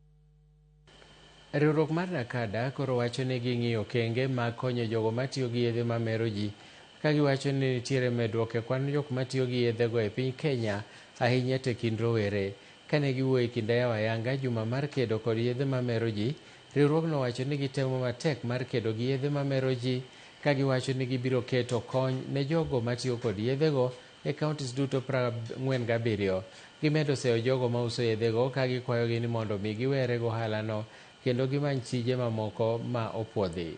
Riwruok mar Nakada koro wacho ni ging'iyo okenge mag konyo jogo matiyo gi yedhe mamero ji, ka giwacho ni nitiere medruok e kwan jok matiyo gi yedhego e piny Kenya, ahinya to kind rowere. Kane giwuoyo e kind ayanga juma mar kedo kod yedhe mamero ji, riwruogno wacho ni gitemo matek mar kedo gi yedhe mamero ji, ka giwacho ni gibiro keto kony ne jogo matiyo kod yedhego e kauntis duto 47. Gimedo seyo jogo ma uso yedhego ka gikwayogi ni mondo mi giwere gohalano kendo gimany tije mamoko ma opuodhi.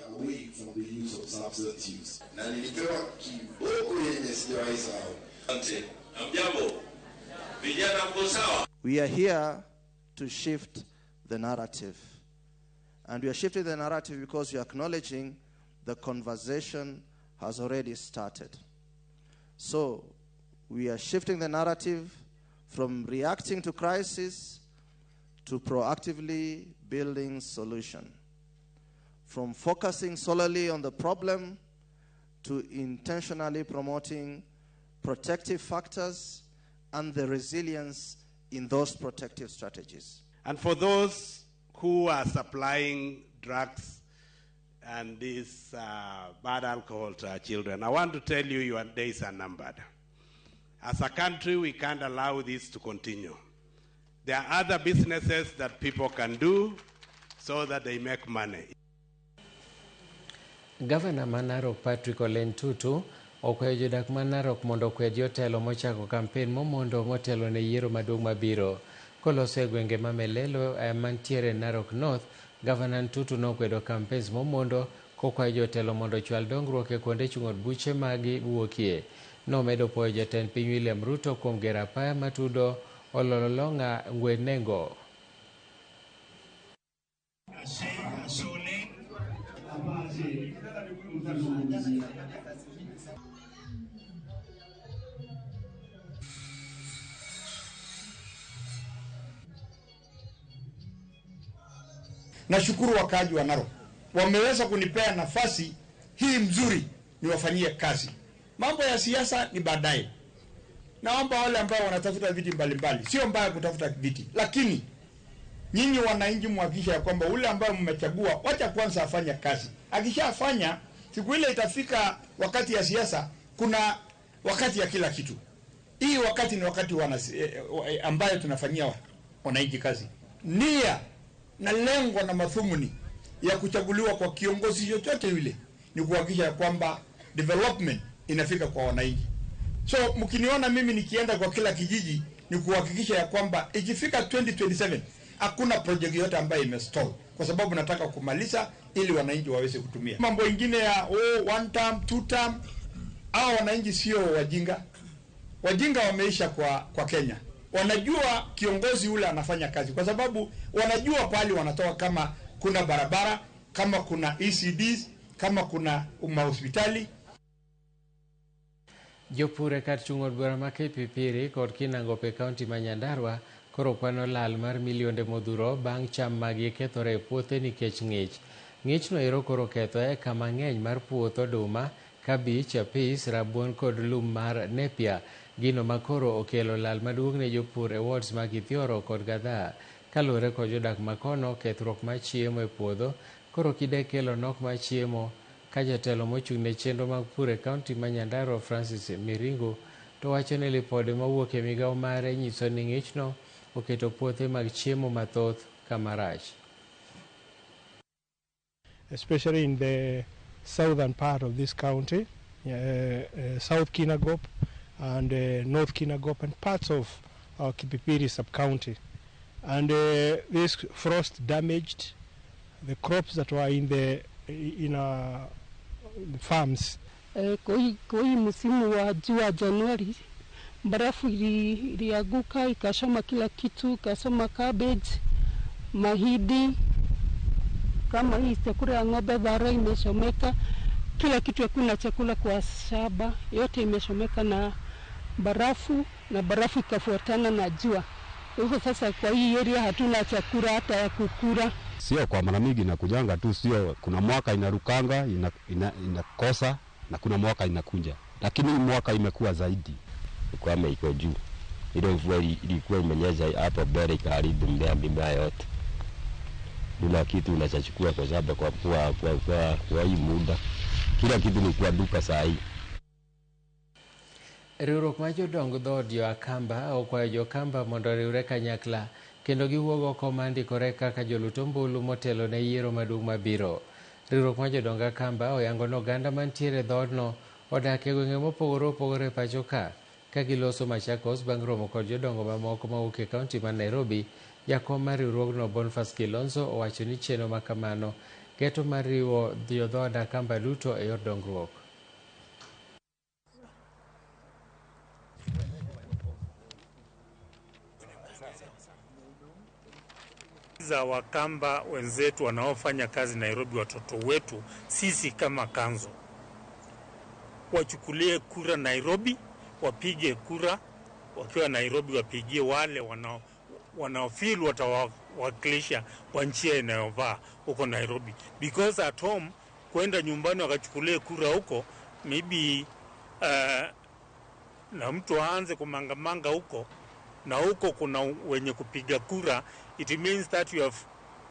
Away from the use of substitutes. Na nilipewa kiboko yenye sijawahi sahau. Asante. Amjambo. Vijana mko sawa? We are here to shift the narrative. And we are shifting the narrative because we are acknowledging the conversation has already started. So we are shifting the narrative from reacting to crisis to proactively building solution. From focusing solely on the problem to intentionally promoting protective factors and the resilience in those protective strategies. And for those who are supplying drugs and this bad alcohol to our children, I want to tell you your days are numbered. As a country, we can't allow this to continue. There are other businesses that people can do so that they make money. Governor Narok Patrick Ole Ntutu okwayo jodak ma Narok mondo okwed jotelo mochako kampen momondo motelo ne yiero maduong' mabiro. Koloso e gwenge ma Melelo mantiere Narok North, Governor Ntutu nokwedo campaigns momondo kokwayo jotelo mondo ochwal dongruok e kuonde chung'o buche magi wuokie. Nomedo puoyo jatend piny William Ruto kuom gero apaya matudo Ololonga Ngwenengo. Nashukuru wakaaji wa Narok wameweza kunipea nafasi hii mzuri niwafanyie kazi. Mambo ya siasa ni baadaye. Naomba wale ambao wanatafuta viti mbalimbali, sio mbaya kutafuta viti, lakini nyinyi wananchi muhakikisha ya kwamba ule ambaye mmechagua wacha kwanza afanye kazi. Akishafanya, siku ile itafika wakati ya siasa, kuna wakati ya kila kitu. Hii wakati ni wakati ambayo tunafanyia wananchi kazi. Nia na lengo na madhumuni ya kuchaguliwa kwa kiongozi chochote yule ni kuhakikisha ya kwamba development inafika kwa wananchi. So mkiniona mimi nikienda kwa kila kijiji ni kuhakikisha ya kwamba ikifika 2027 hakuna project yote ambayo imestall, kwa sababu nataka kumaliza ili wananchi waweze kutumia. Mambo mengine ya one term, two term, hao wananchi sio wajinga. Wajinga wameisha kwa Kenya. Wanajua kiongozi ule anafanya kazi, kwa sababu wanajua pale wanatoka, kama kuna barabara, kama kuna ECDs, kama kuna hospitali. Jopur kar chung'o bura ma Kipipiri kod Kinangope kaunti ma Nyandarua koro kwano lal mar milionde modhuro bang' cham magi kethore e puothe nikech ng'ich. Ng'ichno ero koro ketho kama ng'eny mar puoth oduma, kabich, apis, rabuon kod lum mar nepia, gino makoro okelo lal maduong' ne jopur e wards mag Ithioro kod Gadhaa. Kaluwore kod jodak makono, kethruok mar chiemo e puodho koro kide kelo nok mar chiemo, ka jatelo mochung' ne chenro mag pur e kaunti ma Nyandarua Francis Miringo to wacho ni lipode mawuok e migao mare nyiso ni ng'ichno oketo puothe mag chiemo mathoth kama rach. Especially in the southern part of this county, South Kinangop and North Kinangop and parts of our Kipipiri sub-county. And this frost damaged the crops that were in our farms. Kwa hii msimu wa jua Januari, barafu ilianguka ikashoma kila kitu, ikashoma cabbage, mahindi, kama hii chakula ya ng'ombe dhara imeshomeka, kila kitu, hakuna chakula kwa shamba, yote imeshomeka na barafu ikafuatana na jua. Hivyo sasa kwa hii area hatuna chakula hata ya kukula. Sio kwa mara mingi inakujanga tu, sio kuna mwaka inarukanga inakosa na kuna mwaka inakunja, lakini mwaka imekuwa zaidi. Ukame iko juu, ile mvua ilikuwa imenyesha hapo mbele ikaharibu mimea yote. Bila kitu unachachukua kwa sababu kwa hii muda kila kitu ni kwa duka saa hii. Riwruok ma jodong dhood jo-Akamba okwayo jo-Akamba mondo riwre kanyakla kendo giwuog oko mandikore kaka jolut ombulu motelo ne yiero maduong' mabiro. Riwruok ma jodong Akamba oyango ni oganda mantiere dhoodno odak e gwenge mopogore opogore e pacho ka giloso Machakos bang' romo kod jodongo mamoko mawuok e kaunti ma Nairobi. Jakom mar riwruogno Boniface Kilonzo owacho ni chenro ma kamano geto mar riwo jo-dhood Akamba duto e yor dongruok. za Wakamba wenzetu wanaofanya kazi Nairobi, watoto wetu sisi kama kanzo, wachukulie kura Nairobi, wapige kura wakiwa Nairobi, wapigie wale wanaofeel watawakilisha kwa njia inayovaa huko Nairobi, because at home kwenda nyumbani wakachukulie kura huko maybe na mtu aanze kumangamanga huko, na huko kuna wenye kupiga kura. It means that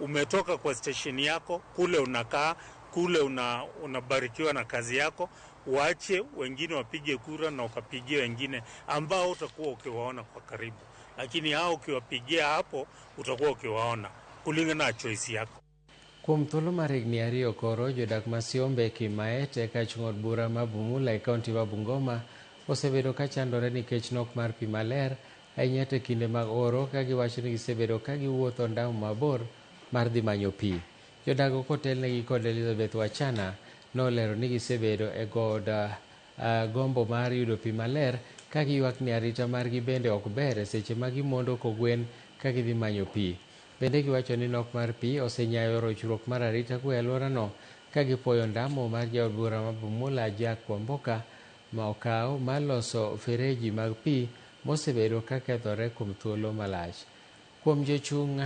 umetoka kwa station yako, kule unakaa, kule unabarikiwa na kazi yako, uache wengine wapige kura na ukapigia wengine ambao utakuwa ukiwaona kwa karibu, lakini hao ukiwapigia hapo utakuwa ukiwaona kulingana na choice yako. Kuom thuolo mar higni ariyo koro, jodak ma Siombe, Kimaet e kach ng'od bura ma Bumula e kaunti ma Bungoma osebedo ka chandore nikech nok mar pi maler ahinya e kinde mag oro, ka giwacho ni gisebedo ka giwuotho ndamo mabor mar dhi manyo pi. Jodak kotelnegi kod Elizabeth Wachana nolero ni gisebedo e gombo mar yudo pi maler, ka giywak ni arita margi bende ok ber e seche ma gimondo kogwen ka gidhi manyo pi. Bende giwacho ni nok mar pi osenyayo rochruok mar arita kwe e alworano, ka gipuoyo ndamo mar jaod bura ma Bumula Jack Kwamboka ma okawo mar loso fereji mag pi mosebedo ka kethore kuom thuolo malach. Kuom jochung'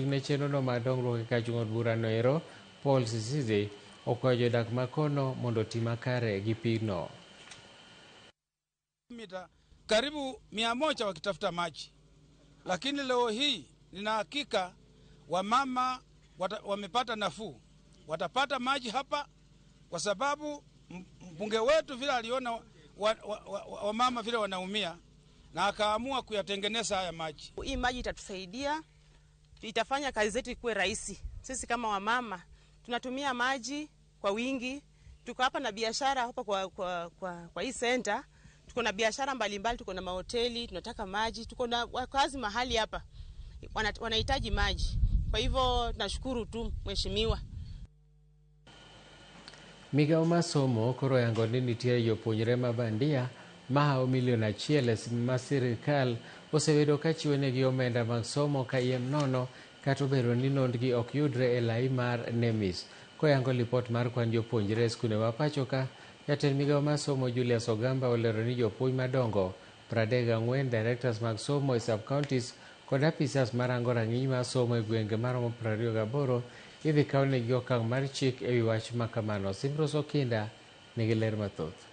ne chenrono mar dongruok e kach ng'od burano ero, Paul Sisize okwayo jodak makono mondo tim makare gi pigno. Mita karibu 100 wakitafuta maji, lakini leo hii nina hakika wamama wamepata nafuu, watapata maji hapa, kwa sababu mbunge wetu vile aliona wamama vile wanaumia na akaamua kuyatengeneza haya maji. Hii maji itatusaidia, itafanya kazi zetu ikuwe rahisi. Sisi kama wamama tunatumia maji kwa wingi. Tuko hapa na biashara hapa kwa hii center. Tuko na biashara mbalimbali, tuko na mahoteli, tunataka maji, tuko na wakazi mahali hapa wanahitaji maji. Kwa hivyo tunashukuru tu mheshimiwa. Migao masomo koro yango ni nitie jopuonjre mabandia mahao milion achiel ma sirikal osebedo ka chiwo negi omenda mag somo ka iem nono kata obedo ni nondgi ok yudre e lai mar NEMIS. Koyango lipot mar kwan jopuonjre e skunde ma pacho ka, jatend migao masomo Julius Ogamba olero ni jopuonj madongo 34 directors mag somo e sub-counties kod apisas marango rang'iny mar somo e gwenge maromo 28 idhi kaw negi okang' mar chik ewi wach makamano. Simros Okinda nigi ler mathoth.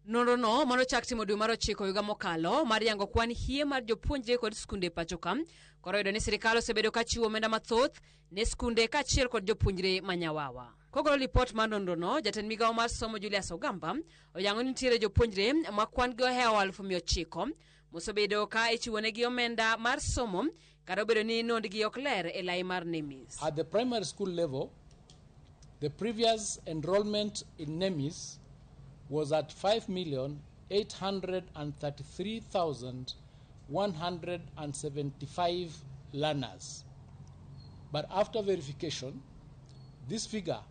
Nonro no manochak timo dwe mar 9 higa mokalo mar yango kwan hie mar jopuonjre kod skunde pacho ka, koro yudo ni sirikal osebedo ka chiwo omenda mathoth ne skunde kaachiel kod jopuonjre manyawawa. Kogolo lipot mar nonro no, jatend migao mar somo Julius Ogamba oyango ni nitiere jopuonjre ma kwan gi ohewo 900 mosebedo ka ichiwo negi omenda mar somo kata obedo ni nondgi ok ler e lai mar NEMIS. At the primary school level, the previous enrollment in NEMIS was at 5,833,175 learners. But after verification, this figure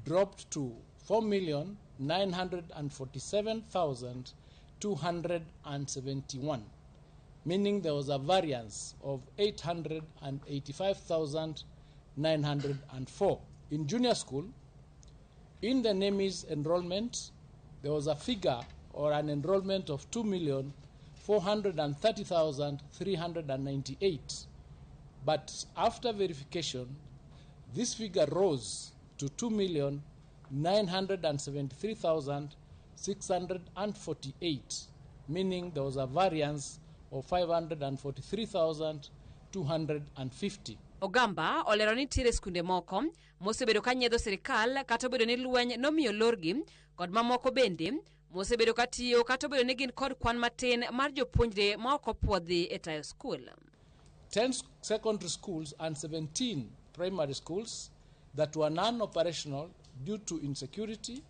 dropped to 4,947,271, meaning there was a variance of 885,904. In junior school, in the NEMIS enrollment, there was a figure or an enrollment of 2,430,398. But after verification, this figure rose to 2,973,648, meaning there was a variance of 543,250. Ogamba olero ni tire skunde moko mosebedo ka nyiedho sirikal kata obedo ni lweny nomiyo lorgi kod mamoko bende mosebedo ka tiyo kata obedo ni gin kod kwan matin mar jopuonjre ma ok opuodhi e tayo skul. 10 secondary schools and 17 primary schools that were non-operational due to insecurity,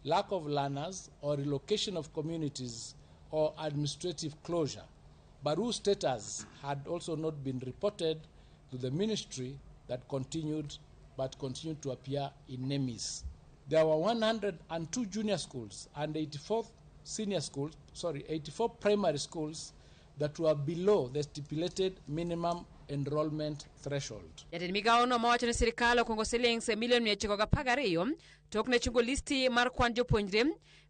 lack of learners, or relocation of communities or administrative closure, but whose status had also not been reported to the ministry that continued to appear in NEMIS. There were 102 junior schools and 84 primary schools that were below the stipulated minimum enrollment threshold. Jatend migao no mawacho ni sirikal okungo silings milion 912 tok ne chungo listi mar kwan jopuonjre.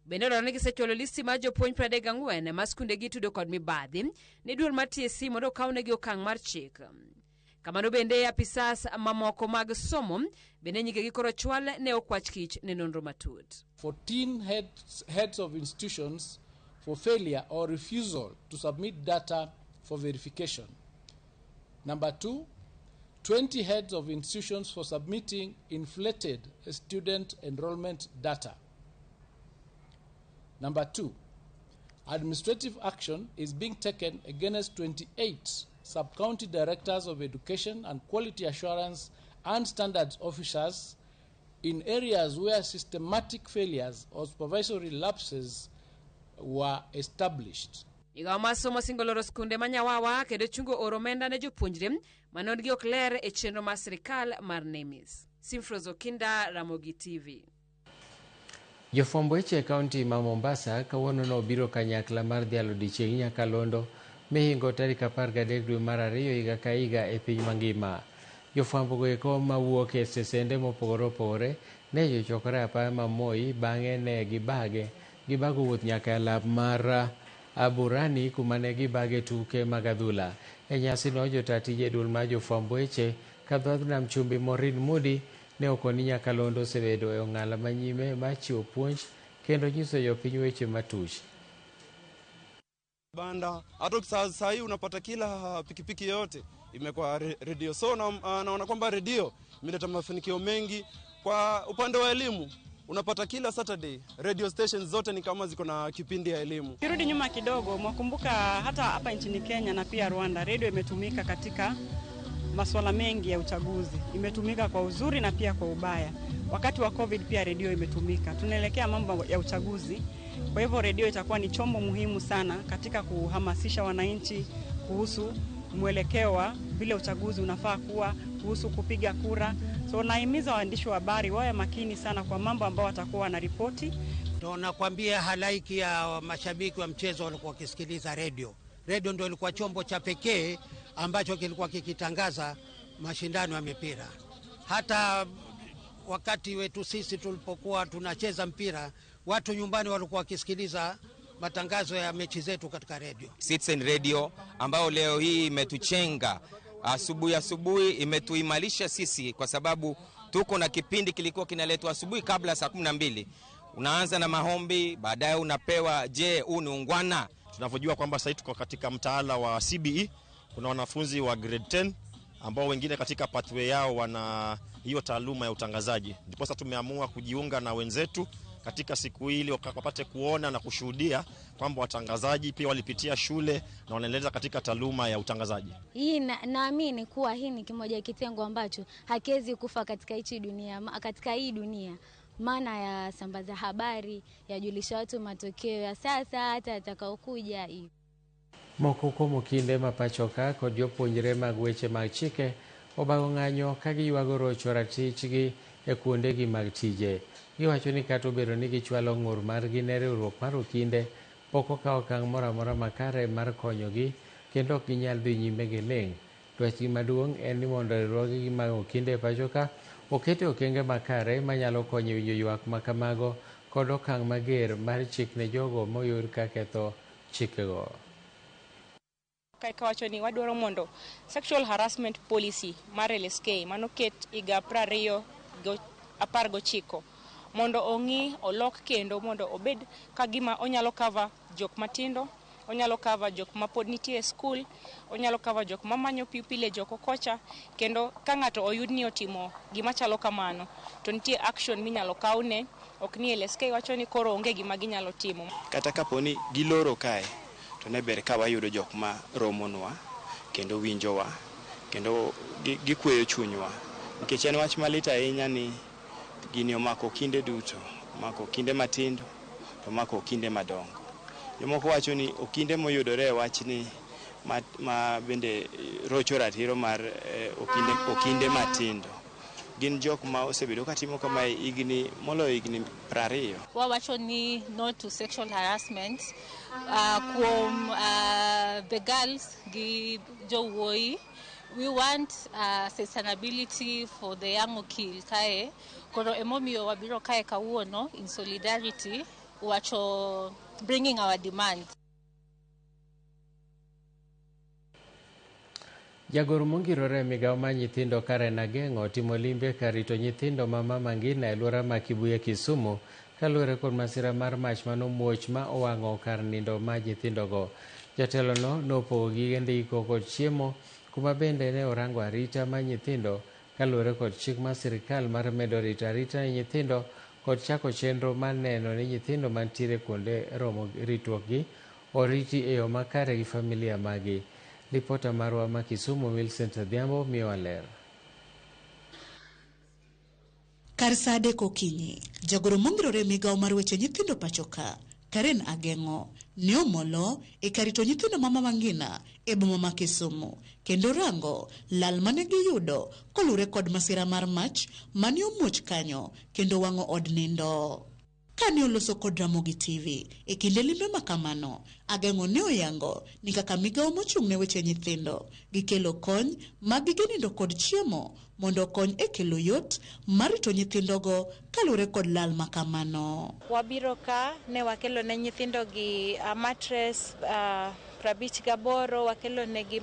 Bende olero ni gisechulo listi mar jopuonj 34 ma skunde gi tudo kod mibadhi ni duol mar TSC mondo okaw negi okang' mar chik. Kamano bende apisas mamoko mag somo bende nyingegi koro chwal ne okwach kich ne nonro matut. 14 heads of institutions for failure or refusal to submit data for verification. Number 2, 20 heads of institutions for submitting inflated student enrollment data. Number 2, administrative action is being taken against 28 sub-county directors of education and quality assurance and standards officers in areas where systematic failures or supervisory lapses were established. Migao mar somo singoloro skunde manyawawa kendo chungo oro omenda ne jopuonjre manondgi ok ler e chenro mar sirikal mar NEMIS. Simfros Okinda, Ramogi TV. Jofwamb weche e kaunti ma Mombasa kawuono nobiro kanyakla mar dhialo odiechieng' Nyakalondo mihingo tarik 13 dwe mar 2 higa ka higa e piny mangima. Jofwamb go eko mawuok e stesende mopogore opogore ne jochokore apaya ma Moi bang'e ne gibago wuoth nyaka e lab mar Aburani kuma ne gibage tuke mag adhula. E nyasi no jota tije duol mar jofwamb weche ka dhood nam chumbi Maureen Mudi ne okoni Nyakalondo osebedo e ong'ala manyime mar chiwo puonj kendo nyiso jopiny weche matuch. banda. Hata sasa hii unapata kila pikipiki yote imekuwa redio. So naona kwamba redio imeleta mafanikio mengi kwa upande wa elimu. Unapata kila Saturday radio stations zote ni kama ziko na kipindi ya elimu. Kirudi nyuma kidogo, mwakumbuka hata hapa nchini Kenya na pia Rwanda, radio imetumika katika masuala mengi ya uchaguzi. Imetumika kwa uzuri na pia kwa ubaya. Wakati wa COVID pia radio imetumika. Tunaelekea mambo ya uchaguzi. Kwa hivyo radio itakuwa ni chombo muhimu sana katika kuhamasisha wananchi kuhusu mwelekeo wa vile uchaguzi unafaa kuwa, kuhusu kupiga kura. So naimiza waandishi wa habari wawe makini sana kwa mambo ambao watakuwa na ripoti. Tunakwambia halaiki ya mashabiki wa mchezo walikuwa wakisikiliza radio. Radio ndio ilikuwa chombo cha pekee ambacho kilikuwa kikitangaza mashindano ya mipira. Hata wakati wetu sisi tulipokuwa tunacheza mpira, watu nyumbani walikuwa wakisikiliza matangazo ya mechi zetu katika radio. Citizen Radio ambao leo hii imetuchenga asubuhi imetuimarisha sisi, kwa sababu tuko na kipindi kilikuwa kinaletwa asubuhi kabla saa 12. Unaanza na maombi, baadaye unapewa je huu ni ungwana. Tunavyojua kwamba sasa tuko katika mtaala wa CBE, kuna wanafunzi wa grade 10 ambao wengine katika pathway yao wana hiyo taaluma ya utangazaji. Ndipo sasa tumeamua kujiunga na wenzetu katika siku hili wakapate kuona na kushuhudia kwamba watangazaji pia walipitia shule na wanaendeleza katika taaluma ya utangazaji. Hii naamini kuwa hii ni kimoja kitengo ambacho hakiwezi kufa katika hii dunia. Maana ya sambaza habari, yajulisha watu matokeo ya sasa hata yatakayokuja hivi. Moko kuom kinde ma pachoka kod jopuonjre mag weche mag chike obago ng'anyo ka giywago rocho ratichgi e kuondegi mag tije. Giwacho ni kata obedo ni gichwalo ng'ur margi ne riwruok mar Okinde, pok okawo okang' moro amora makare mar konyogi kendo ok ginyal dhi nyime gi ling'. Dwachgi maduong' en ni mondo riwruogegi mag Okinde e pachoka okete okenge makare manyalo konyo winjo ywak ma kamago kod okang' mager mar chik ne jogo moyud ka ketho chikego. Kawacho ni wadwaro mondo sexual harassment policy mar LSK manoket higa 2019 mondo ong'i olok kendo mondo obed kagima onyalo cover jok matindo, onyalo cover jok mapod nitie e school, onyalo cover jok mamanyo pile jok kocha, kendo ka ng'ato oyud ni otimo gima chalo kamano to nitie action minyalo kawne. Ok ni LSK wacho ni koro onge gima ginyalo timo. Kata kaponi giloro kae to ne ber ka wayudo jok ma romonwa kendo winjowa kendo gikweyo chunywa, nikech en wach malit ahinya ni gini omako Okinde duto, omako Okinde matindo to omako Okinde madongo. Jomoko wacho ni Okinde moyudore e wachni ma bende rocho ratiro mar Okinde matindo gin jok ma osebedo katimo kama igni moloyo igni 20. Wawacho ni no to sexual harassment kuom the girls gi jowuoyi. We want sustainability for the young Okil kae. Koro emomiyo wabiro kae kawuono in solidarity wacho bringing our demands. Jagoro mongirore migawo mar nyithindo Karen Ageng'o timo limbe kar rito nyithindo ma Mama Ngina e alwora ma Kibuye Kisumu kaluwore kod masira mar mach manomuoch ma owang'o kar nindo ma nyithindogo. Jatelono nopogo gige ndiko kod chiemo kuma bende ne orango arita ma nyithindo kaluwore kod chik mar sirikal mar medo rito arita ne nyithindo kod chako chenro mar neno ni nyithindo mantiere kuonde romo ritruokgi oriti e yo makare gi familia magi. Ripota marwa ma Kisumu Millicent Adhiambo miyowa ler. Kar saa 3 okinyi, jagoro mongirore migawo mar weche nyithindo pachoka Karen Ageng'o ne omolo e karito nyithindo ma Mama Ngina e boma ma Kisumu kendo rango lal mane giyudo kolure kod masira mar mach mane omuoch kanyo kendo wang'o od nindo. Kane oloso kod Ramogi TV e kinde limbe makamano, Ageng'o ne oyango ni kaka migawo mochung' ne weche nyithindo gikelo kony mag gige nindo kod chiemo mondo kony e kelo yot mar rito nyithindogo kalure kod lal makamano. Wabiro ka ne wakelo ne nyithindo gi mattress 58, wakelo ne gi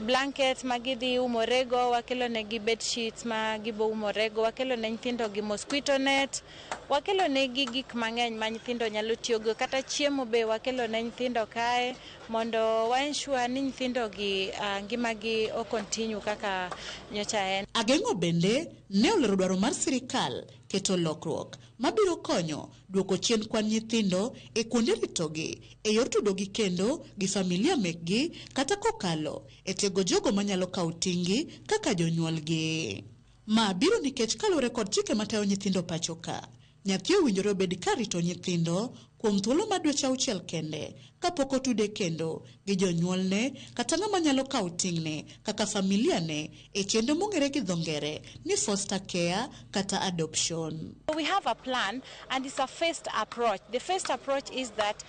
blankets magidhi umorego, wakelo negi bed sheets magibo umorego, wakelo ne nyithindo gi mosquito net, wakelo negi gik mang'eny ma nyithindo nyalo tiyogo, kata chiemo be wakelo ne nyithindo kae mondo wa ensure ni nyithindo gi ngimagi o continue kaka nyocha en. Ageng'o bende ne olero dwaro mar sirikal keto lokruok mabiro konyo duoko chien kwan nyithindo e kuonde ritogi e yor tudogi kendo gi familia mekgi kata kokalo e tego jogo manyalo kawo tinggi kaka jonyuolgi. Ma biro nikech kaluwore kod chike matayo nyithindo pachoka, nyathi owinjore obed ka rito nyithindo kuom thuolo mar dweche 6 kende kapok otude kendo gi jonyuolne kata ng'ama nyalo kawo ting'ne kaka familia ne e chenro mong'ere gi dho ngere ni foster care kata adoption. We have a plan and it's a phased approach. The phased approach is that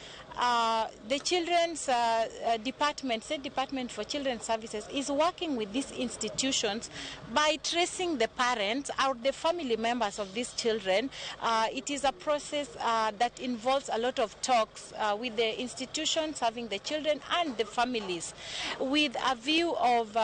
the Children's Department, State Department for Children's Services, is working with these institutions by tracing the parents or the family members of these children. It is a process that involves a lot of talks with the institutions having the children and the families, with a view of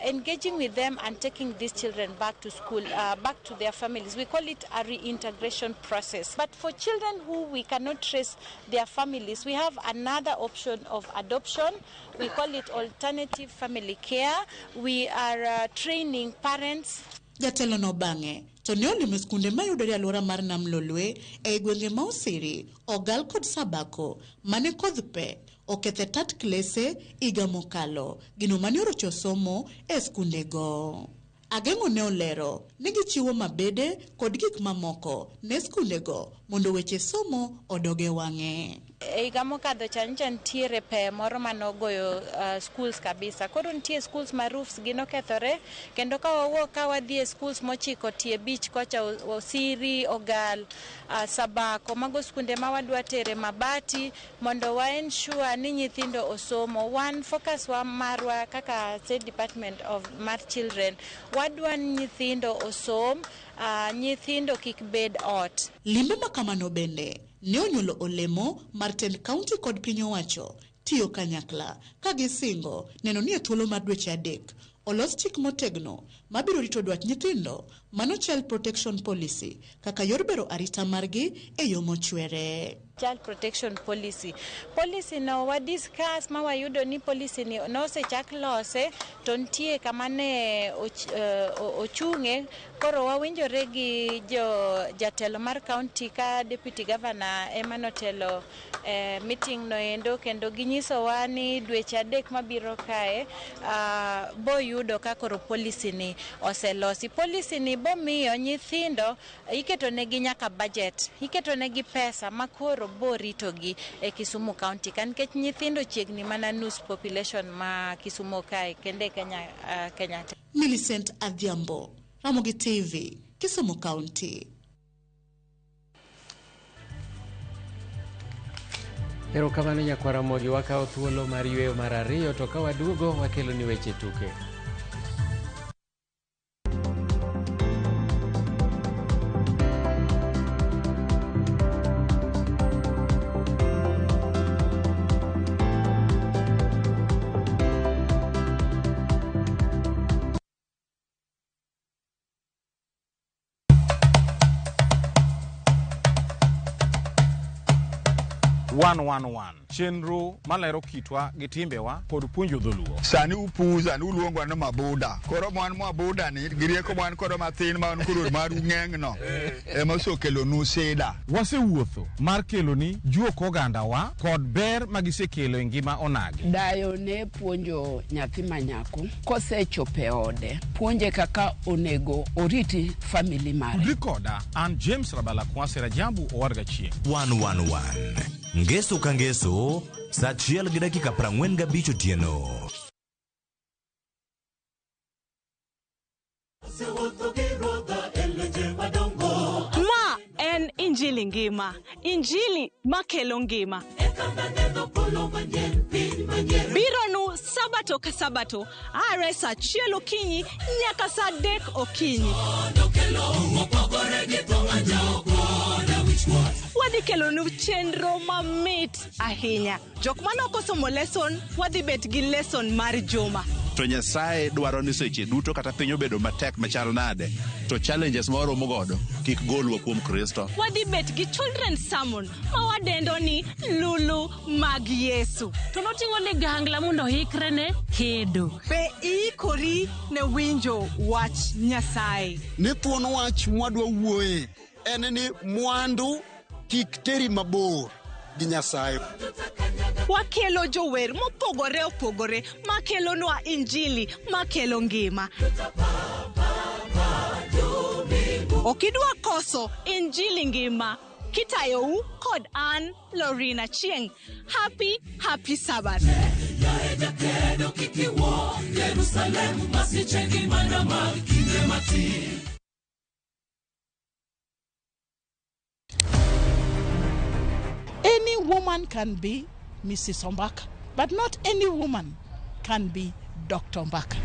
engaging with them and taking these children back to school, back to their families. We call it a reintegration process. But for children who we cannot trace their families, we have another option of adoption. We call it alternative family care. We are training parents. Jatelo no bang'e to ne olimo skunde mayudore alwora mar Nam Lolwe e gwenge ma Osiri, Ogal kod Sabako mane kodh pe okethe tat klese higa mokalo, gino mane orocho somo e skundego. Ageng'o ne olero ni gichiwo mabede kod gik mamoko ne skundego mondo weche somo odoge wang'e. Higa mokadho cha ntiere pe moro manogoyo schools kabisa. Koro ntie schools ma roofs gi nokethore, kendo ka wawuok ka wadhi e schools mochiko tie beach kocha Osiri, Ogal, Sabako, mago skunde ma wadwa tere mabati mondo wa ensure ni nyithindo osomo. One focus wa marwa kaka State Department of Children, wadwa nyithindo osom, nyithindo kik bed ot. Limbe makamano bende ne onyuolo olemo mar tend kaunti kod piny owacho tiyo kanyakla ka gisingo neno ni e thuolo mar dweche 3 olos chik motegno mabiro rito dwach nyithindo mano Child Protection Policy kaka yor bero arita margi e yo mochwere. Child Protection Policy. Policy no wa discuss ma wayudo ni policy ni no se chak lose to ntie kamane ochunge. Koro wawinjore gi jatelo mar county ka deputy governor Emmanuel Telo meeting no endo, kendo ginyiso wa ni dweche 3 mabiro kae bo yudo ka koro policy ni oselosi. Policy ni bo miyo nyithindo iketo negi nyaka budget, iketo negi pesa makoro bo ritogi e Kisumu County, nikech nyithindo chiegni mana nus population ma Kisumu kae kende Kenya. Millicent Adhiambo, Ramogi TV, Kisumu County. Erokamano nyakwara Mogi, wakawo thuolo mar yweyo mar ariyo to ka waduogo wakelo ni weche tuke. Chenro malero kitwa gi timbewa kod puonjo dholuo. Sani upuza ni uluongwa na mabuda. Koro mwan mabuda ni girieko mwan koro mathin man kuro mar ng'eng'no. Ema osokelo nu seda. Wasewuotho mar kelo ni juok oganda wa kod ber magisekelo e ngima onagi. Dayo ne puonjo nyathi manyako kosechope ode, puonje kaka onego oriti family mare. Rikoda an James Rabala Kwase Rajabu Owarga Chieng. 111 Ngeso ka ngeso, saa 1:45 otieno. Ma en Injili ngima, Injili makelo ngima. Bironu sabato ka sabato, are saa 1 okinyi nyaka saa 3 okinyi. Wadhi kelo nu chenro mamit ahinya. Jok manokosomo lesson, wadhi bet gi lesson mar juma. to Nyasaye dwaro ni seche duto kata piny obedo matek machal nade to challenges ma waromo godo kik golwa kuom Kristo. Wadhi bet gi children's sermon ma wadendo ni Lulu mag Yesu. To noting'o ligangla mondo hikre ne kedo. Be iikori ne winjo wach Nyasaye. Ne thuon wach mwadwa wuoye en ni mwandu kik teri mabor gi Nyasaye. Wakelo jower mopogore opogore makelonwa injili makelo ngima. Okidwa koso injili ngima kitayou kod an Lorina Chieng. Happy Sabbath. Any woman can be Mrs. Ombaka, but not any woman can be Dr. Ombaka.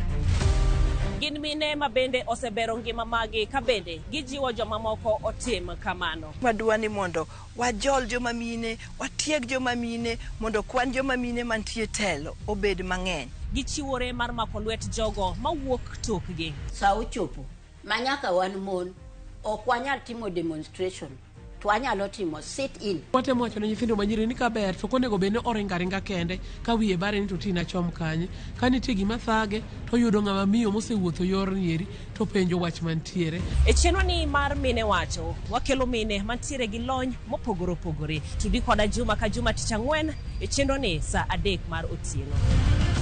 Gin mine ma bende osebero ngima magi ka bende gijiwo joma moko otim kamano. Wadwani mondo wajol joma mine, watieg joma mine mondo kwan joma mine mantie telo obed mang'eny. Gichiwore mar mako lwet jogo mawuok tokgi. Sa ochopo manyaka wan mon ok wanyal timo demonstration. Wanyalo timo sit in. Watemo wacho ne nyithindo manyiri ni kaber to konego bene oringaringa kende ka wiye bare ni to tina chom kanye ka nitie gima thage to yudo ng'ama miyo mosewuotho yor nieri to penjo wach mantiere. E chenro ni mar mine wacho wakelo mine mantiere gi lony mopogore opogore. Tudi koda juma ka juma tich ang'wen e chenro ni sa 3 mar otieno.